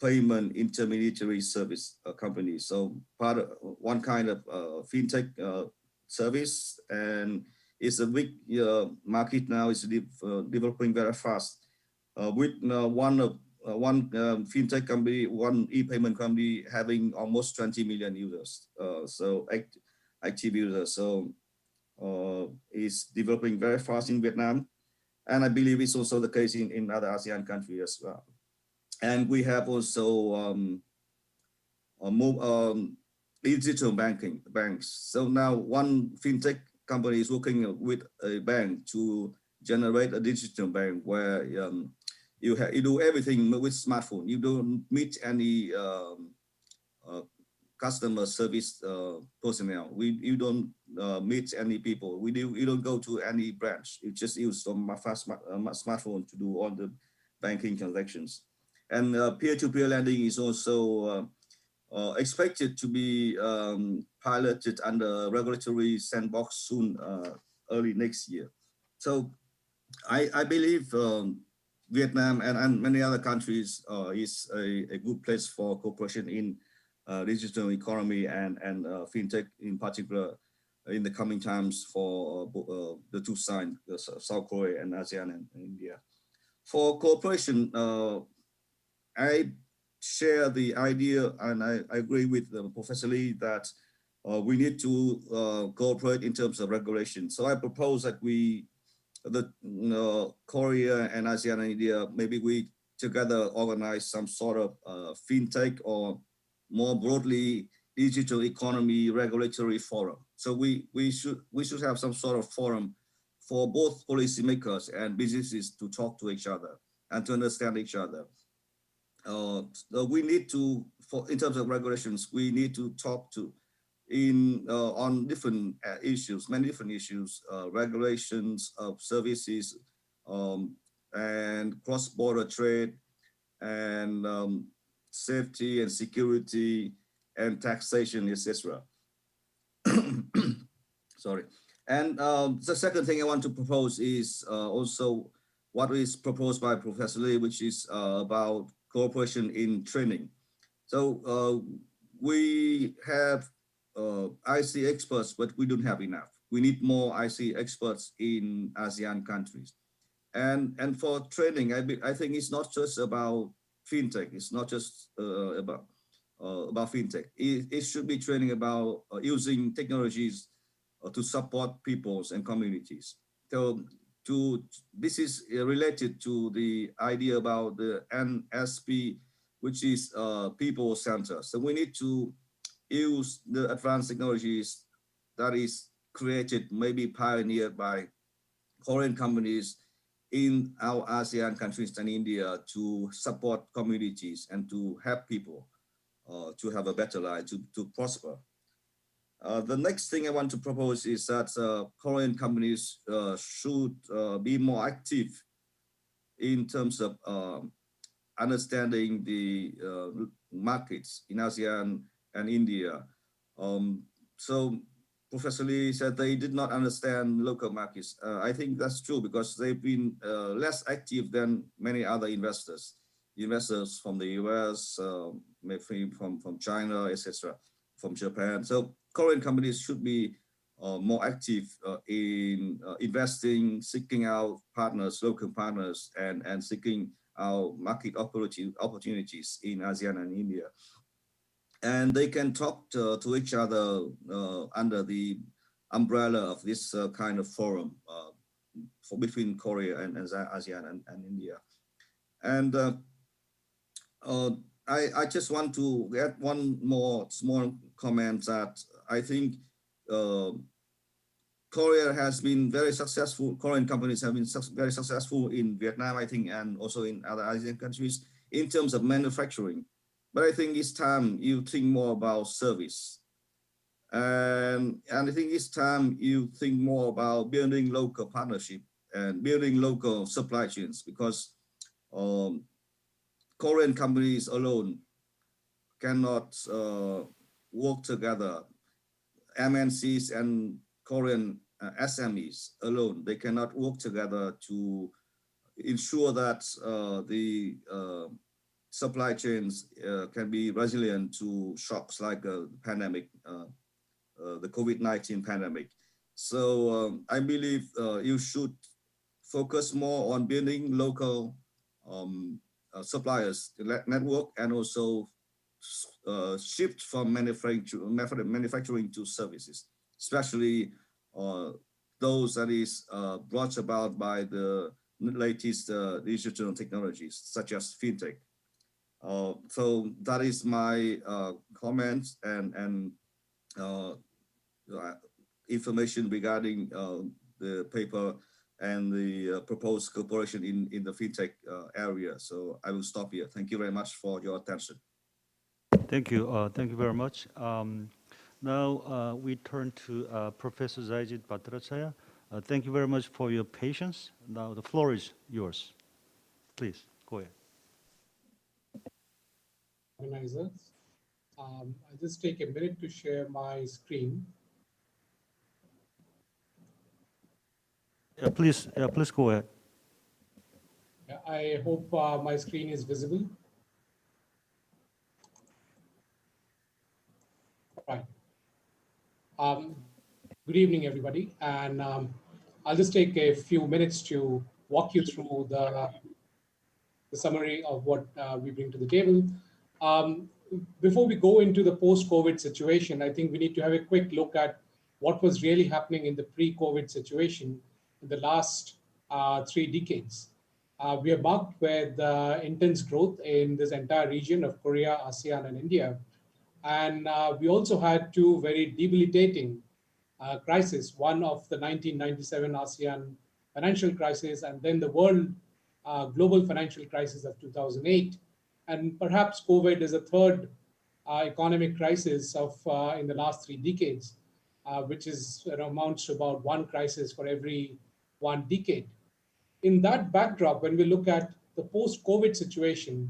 payment intermediary service company. So one kind of fintech service, and it's a big market now. It's developing very fast. With one fintech company, one e-payment company having almost 20 million users, so active users. So it's developing very fast in Vietnam, and I believe it's also the case in other ASEAN countries as well. And we have also digital banks. So now one fintech company is working with a bank to generate a digital bank where you do everything with smartphone. You don't meet any customer service personnel. You don't meet any people. You don't go to any branch. You just use a smartphone to do all the banking transactions. And peer-to-peer lending is also expected to be piloted under regulatory sandbox soon, early next year. So I believe Vietnam and many other countries is a good place for cooperation in digital economy and fintech in particular in the coming times for the two sides, South Korea and ASEAN and India. For cooperation, I share the idea, and I agree with Professor Lee that we need to cooperate in terms of regulation. So I propose that Korea and ASEAN and India, maybe we together organize some sort of fintech or more broadly digital economy regulatory forum. So we should have some sort of forum for both policymakers and businesses to talk to each other and to understand each other. We need to, in terms of regulations, we need to talk to on different issues, many different issues, regulations of services and cross-border trade and safety and security and taxation, etc. Sorry. And the second thing I want to propose is also what is proposed by Professor Lee, which is about cooperation in training. So we have IC experts, but we don't have enough. We need more IC experts in ASEAN countries. And for training, I think it's not just about fintech. It's not just about fintech. It should be training about using technologies to support peoples and communities. So this is related to the idea about the NSP, which is people center. So we need to use the advanced technologies that is created, maybe pioneered by Korean companies in our ASEAN countries and India to support communities and to help people to have a better life, to prosper. The next thing I want to propose is that Korean companies should be more active in terms of understanding the markets in ASEAN and India. So Professor Lee said they did not understand local markets. I think that's true because they've been less active than many other investors from the US, maybe from China, etc., from Japan. So Korean companies should be more active in investing, seeking out partners, local partners, and seeking out market opportunities in ASEAN and India. And they can talk to each other under the umbrella of this kind of forum between Korea and ASEAN and India. And I just want to add one more small comment that I think Korea has been very successful. Korean companies have been very successful in Vietnam, I think, and also in other Asian countries in terms of manufacturing. But I think it's time you think more about service. And I think it's time you think more about building local partnership and building local supply chains because Korean companies alone cannot work together. MNCs and Korean SMEs alone, they cannot work together to ensure that the supply chains can be resilient to shocks like a pandemic, the COVID-19 pandemic. So I believe you should focus more on building local suppliers network and also shift from manufacturing to services, especially those that is brought about by the latest digital technologies such as fintech. So that is my comments and information regarding the paper and the proposed cooperation in the fintech area. So I will stop here. Thank you very much for your attention. Thank you. Thank you very much. Now we turn to Professor Zaijit Bhattacharya. Thank you very much for your patience. Now the floor is yours. Please, go ahead. Organizers. I'll just take a minute to share my screen. Yeah, please go ahead. I hope my screen is visible. Right. Um, Good evening, everybody. And I'll just take a few minutes to walk you through the summary of what we bring to the table. Um, Before we go into the post-COVID situation, I think we need to have a quick look at what was really happening in the pre-COVID situation in the last 3 decades. We are marked with intense growth in this entire region of Korea, ASEAN, and India. And we also had two very debilitating crisis, one of the 1997 ASEAN financial crisis, and then the world global financial crisis of 2008. And perhaps COVID is a third economic crisis of in the last 3 decades, which is amounts to about one crisis for every 1 decade. In that backdrop, when we look at the post-COVID situation,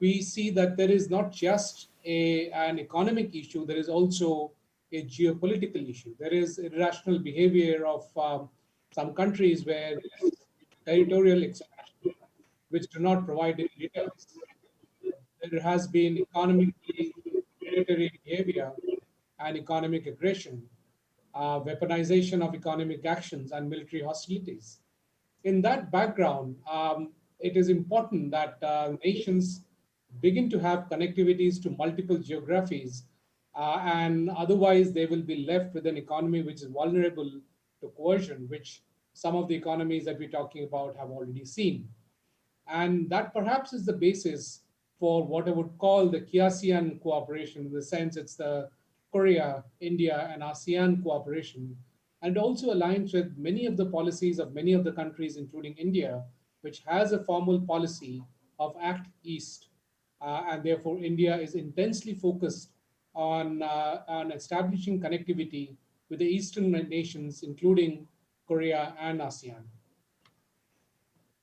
we see that there is not just an economic issue, there is also a geopolitical issue. There is irrational behavior of some countries where territorial expansion, which do not provide any returns. There has been economically predatory behavior and economic aggression, weaponization of economic actions, and military hostilities. In that background, it is important that nations begin to have connectivities to multiple geographies, and otherwise they will be left with an economy which is vulnerable to coercion, which some of the economies that we're talking about have already seen. And that perhaps is the basis for what I would call the KASEAN cooperation, in the sense it's the Korea, India, and ASEAN cooperation, and also aligns with many of the policies of many of the countries, including India, which has a formal policy of Act East. And therefore, India is intensely focused on establishing connectivity with the Eastern nations, including Korea and ASEAN.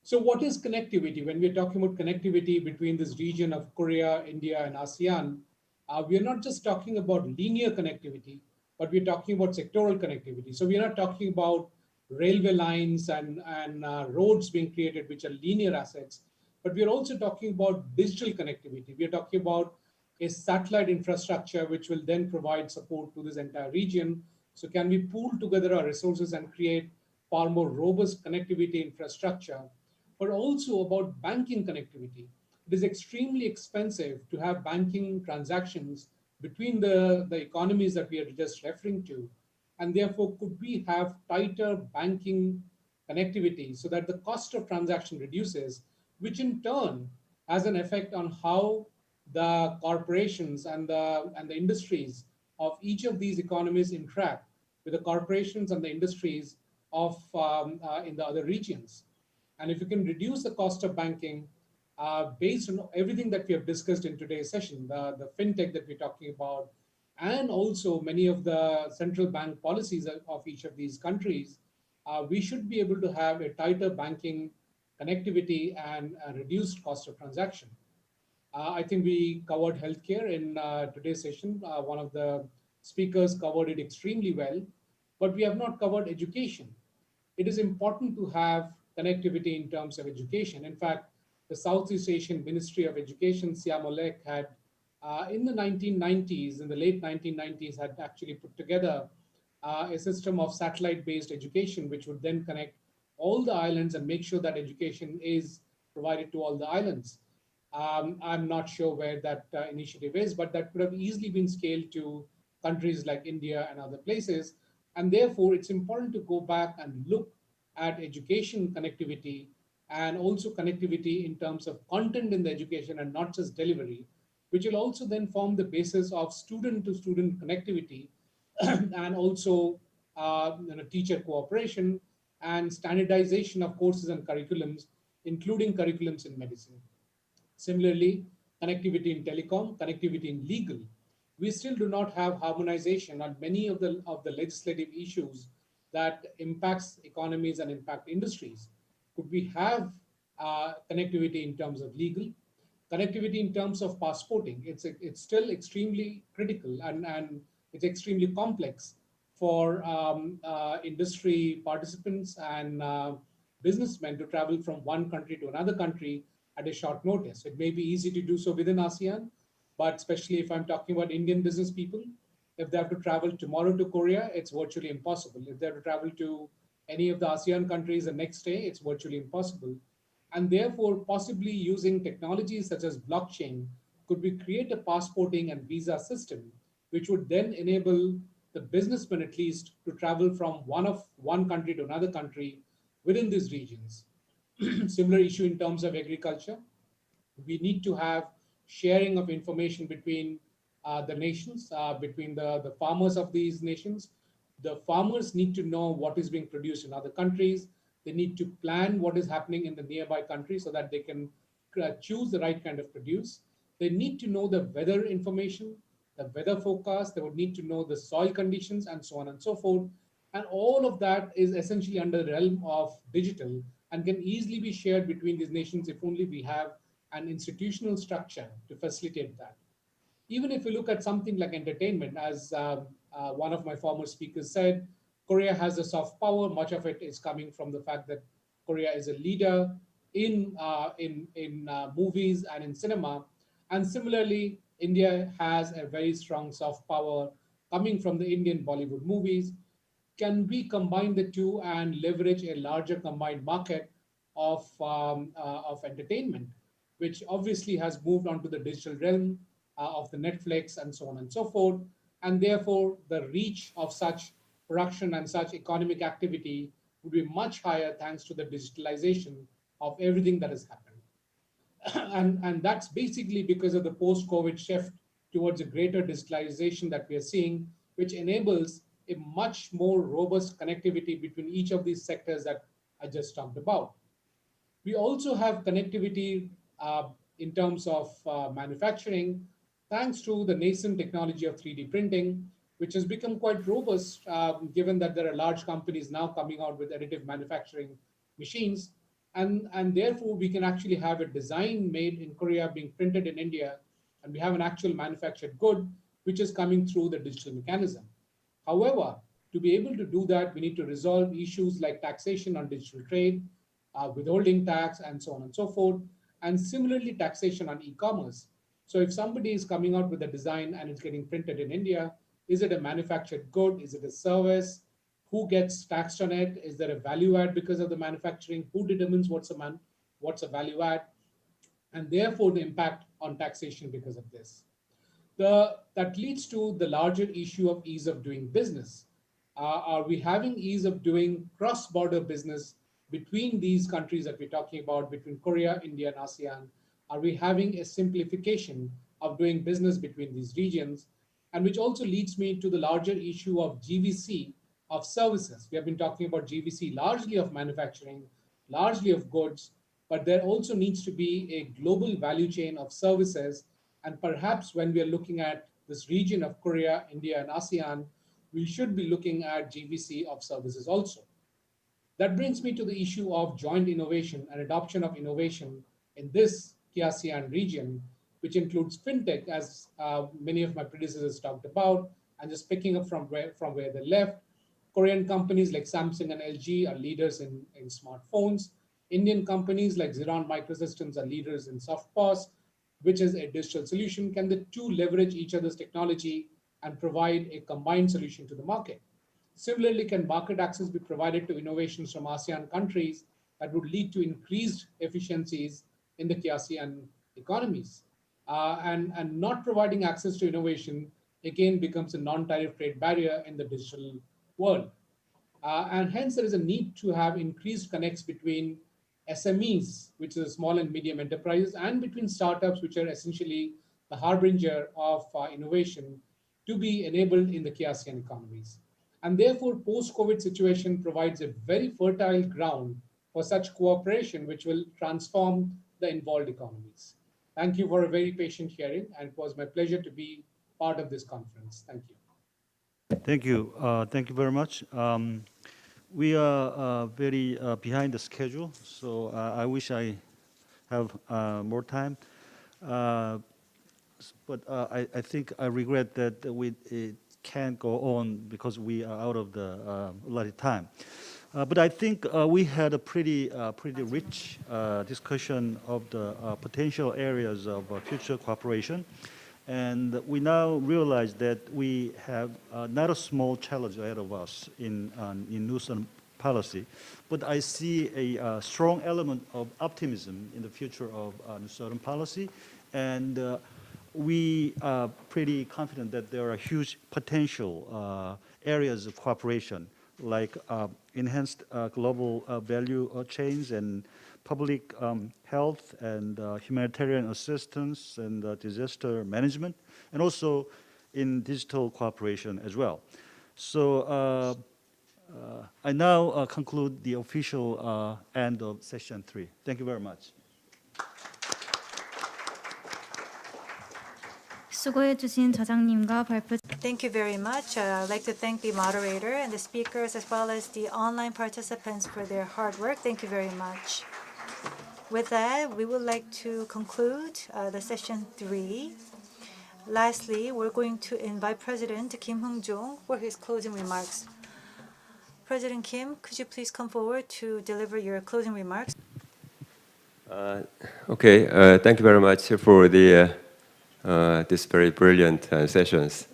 So what is connectivity? When we're talking about connectivity between this region of Korea, India, and ASEAN, we're not just talking about linear connectivity, but we're talking about sectoral connectivity. So we're not talking about railway lines and roads being created, which are linear assets, but we're also talking about digital connectivity. We're talking about a satellite infrastructure, which will then provide support to this entire region. So can we pool together our resources and create far more robust connectivity infrastructure, but also about banking connectivity. It is extremely expensive to have banking transactions between the economies that we are just referring to. And therefore, could we have tighter banking connectivity so that the cost of transaction reduces, which in turn has an effect on how the corporations and the industries of each of these economies interact with the corporations and the industries of in the other regions. And if you can reduce the cost of banking based on everything that we have discussed in today's session, the fintech that we're talking about, and also many of the central bank policies of each of these countries, we should be able to have a tighter banking connectivity and a reduced cost of transaction. I think we covered healthcare in today's session. One of the speakers covered it extremely well, but we have not covered education. It is important to have connectivity in terms of education. In fact, the Southeast Asian Ministry of Education, Siamolek, had in the 1990s, in the late 1990s, had actually put together a system of satellite-based education, which would then connect all the islands and make sure that education is provided to all the islands. I'm not sure where that initiative is, but that could have easily been scaled to countries like India and other places. And therefore, it's important to go back and look at education connectivity and also connectivity in terms of content in the education and not just delivery, which will also then form the basis of student-to-student connectivity and also teacher cooperation and standardization of courses and curriculums, including curriculums in medicine. Similarly, connectivity in telecom, connectivity in legal. We still do not have harmonization on many of the legislative issues that impacts economies and impact industries. Could we have connectivity in terms of legal, connectivity in terms of passporting? It's still extremely critical and it's extremely complex for industry participants and businessmen to travel from one country to another country at a short notice. It may be easy to do so within ASEAN, but especially if I'm talking about Indian business people, If they have to travel tomorrow to Korea, it's virtually impossible. If they have to travel to any of the ASEAN countries the next day, it's virtually impossible. And therefore, possibly using technologies such as blockchain, could we create a passporting and visa system, which would then enable the businessmen at least to travel from one country to another country within these regions. Similar issue in terms of agriculture. We need to have sharing of information between the nations, between the farmers of these nations. The farmers need to know what is being produced in other countries. They need to plan what is happening in the nearby country so that they can choose the right kind of produce. They need to know the weather information, the weather forecast. They would need to know the soil conditions and so on and so forth. And all of that is essentially under the realm of digital and can easily be shared between these nations if only we have an institutional structure to facilitate that. Even if you look at something like entertainment, as one of my former speakers said, Korea has a soft power. Much of it is coming from the fact that Korea is a leader in movies and in cinema. And similarly, India has a very strong soft power coming from the Indian Bollywood movies. Can we combine the two and leverage a larger combined market of entertainment, which obviously has moved on to the digital realm of the Netflix and so on and so forth. And therefore, the reach of such production and such economic activity would be much higher thanks to the digitalization of everything that has happened. And that's basically because of the post-COVID shift towards a greater digitalization that we are seeing, which enables a much more robust connectivity between each of these sectors that I just talked about. We also have connectivity in terms of manufacturing, thanks to the nascent technology of 3D printing, which has become quite robust, given that there are large companies now coming out with additive manufacturing machines. And therefore, we can actually have a design made in Korea being printed in India, and we have an actual manufactured good, which is coming through the digital mechanism. However, to be able to do that, we need to resolve issues like taxation on digital trade, withholding tax, and so on and so forth, and similarly taxation on e-commerce. So if somebody is coming out with a design and it's getting printed in India, is it a manufactured good? Is it a service? Who gets taxed on it? Is there a value add because of the manufacturing? Who determines what's a value add? And therefore the impact on taxation because of this. That leads to the larger issue of ease of doing business. Are we having ease of doing cross-border business between these countries that we're talking about, between Korea, India, and ASEAN? Are we having a simplification of doing business between these regions? And which also leads me to the larger issue of GVC of services. We have been talking about GVC largely of manufacturing, largely of goods, but there also needs to be a global value chain of services. And perhaps when we are looking at this region of Korea, India, and ASEAN, we should be looking at GVC of services also. That brings me to the issue of joint innovation and adoption of innovation in this ASEAN region, which includes fintech, as many of my predecessors talked about. And just picking up from where they left, Korean companies like Samsung and LG are leaders in smartphones. Indian companies like Xeron Microsystems are leaders in SoftPOS, which is a digital solution. Can the two leverage each other's technology and provide a combined solution to the market? Similarly, can market access be provided to innovations from ASEAN countries that would lead to increased efficiencies in the ASEAN economies? And not providing access to innovation, again, becomes a non-tariff trade barrier in the digital world. And hence, there is a need to have increased connects between SMEs, which is small and medium enterprises, and between startups, which are essentially the harbinger of innovation, to be enabled in the ASEAN economies. And therefore, post-COVID situation provides a very fertile ground for such cooperation, which will transform the involved economies. Thank you for a very patient hearing, and it was my pleasure to be part of this conference. Thank you. Thank you. Thank you very much. We are very behind the schedule, so I wish I have more time. But I think I regret that we can't go on because we are out of the allotted time. But I think we had a pretty rich discussion of the potential areas of future cooperation. And we now realize that we have not a small challenge ahead of us in New Southern Policy, but I see a strong element of optimism in the future of New Southern Policy, and we are pretty confident that there are huge potential areas of cooperation, like enhanced global value chains and public health and humanitarian assistance and disaster management, and also in digital cooperation as well. So I now conclude the official end of session 3. Thank you very much. 수고해주신 저장님과 발표. Thank you very much. I'd like to thank the moderator and the speakers as well as the online participants for their hard work. Thank you very much. With that, we would like to conclude the session 3. Lastly, we're going to invite President Kim Hung-jung for his closing remarks. President Kim, could you please come forward to deliver your closing remarks? Okay, thank you very much for the this very brilliant sessions.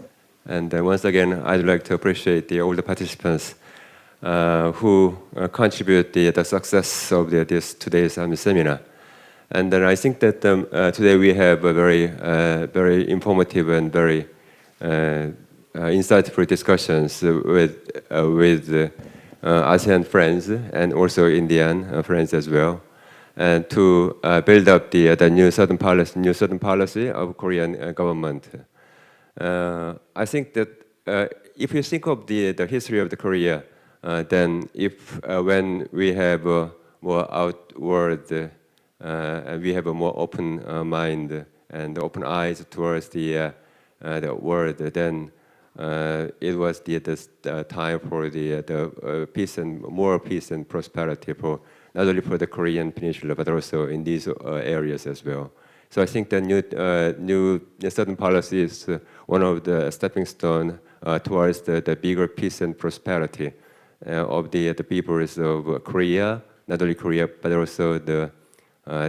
And once again, I'd like to appreciate all the participants who contribute the success of today's seminar. And then I think that today we have a very informative and very insightful discussions with ASEAN friends and also Indian friends as well, and to build up the new Southern policy of Korean government. I think that if you think of the history of the Korea, then when we have more outward and we have a more open mind and open eyes towards the world, then it was the time for the peace and more peace and prosperity for not only for the Korean Peninsula but also in these areas as well. So I think the new Southern policy is one of the stepping stones towards the bigger peace and prosperity of the peoples of Korea, not only Korea but also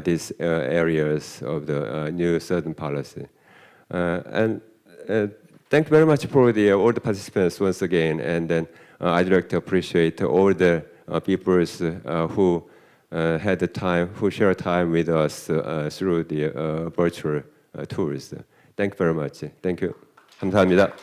these areas of the new Southern policy. And thank you very much for all the participants once again. And then I'd like to appreciate all the peoples who had the time, who share time with us through the virtual tours. Thank you very much. Thank you. 감사합니다.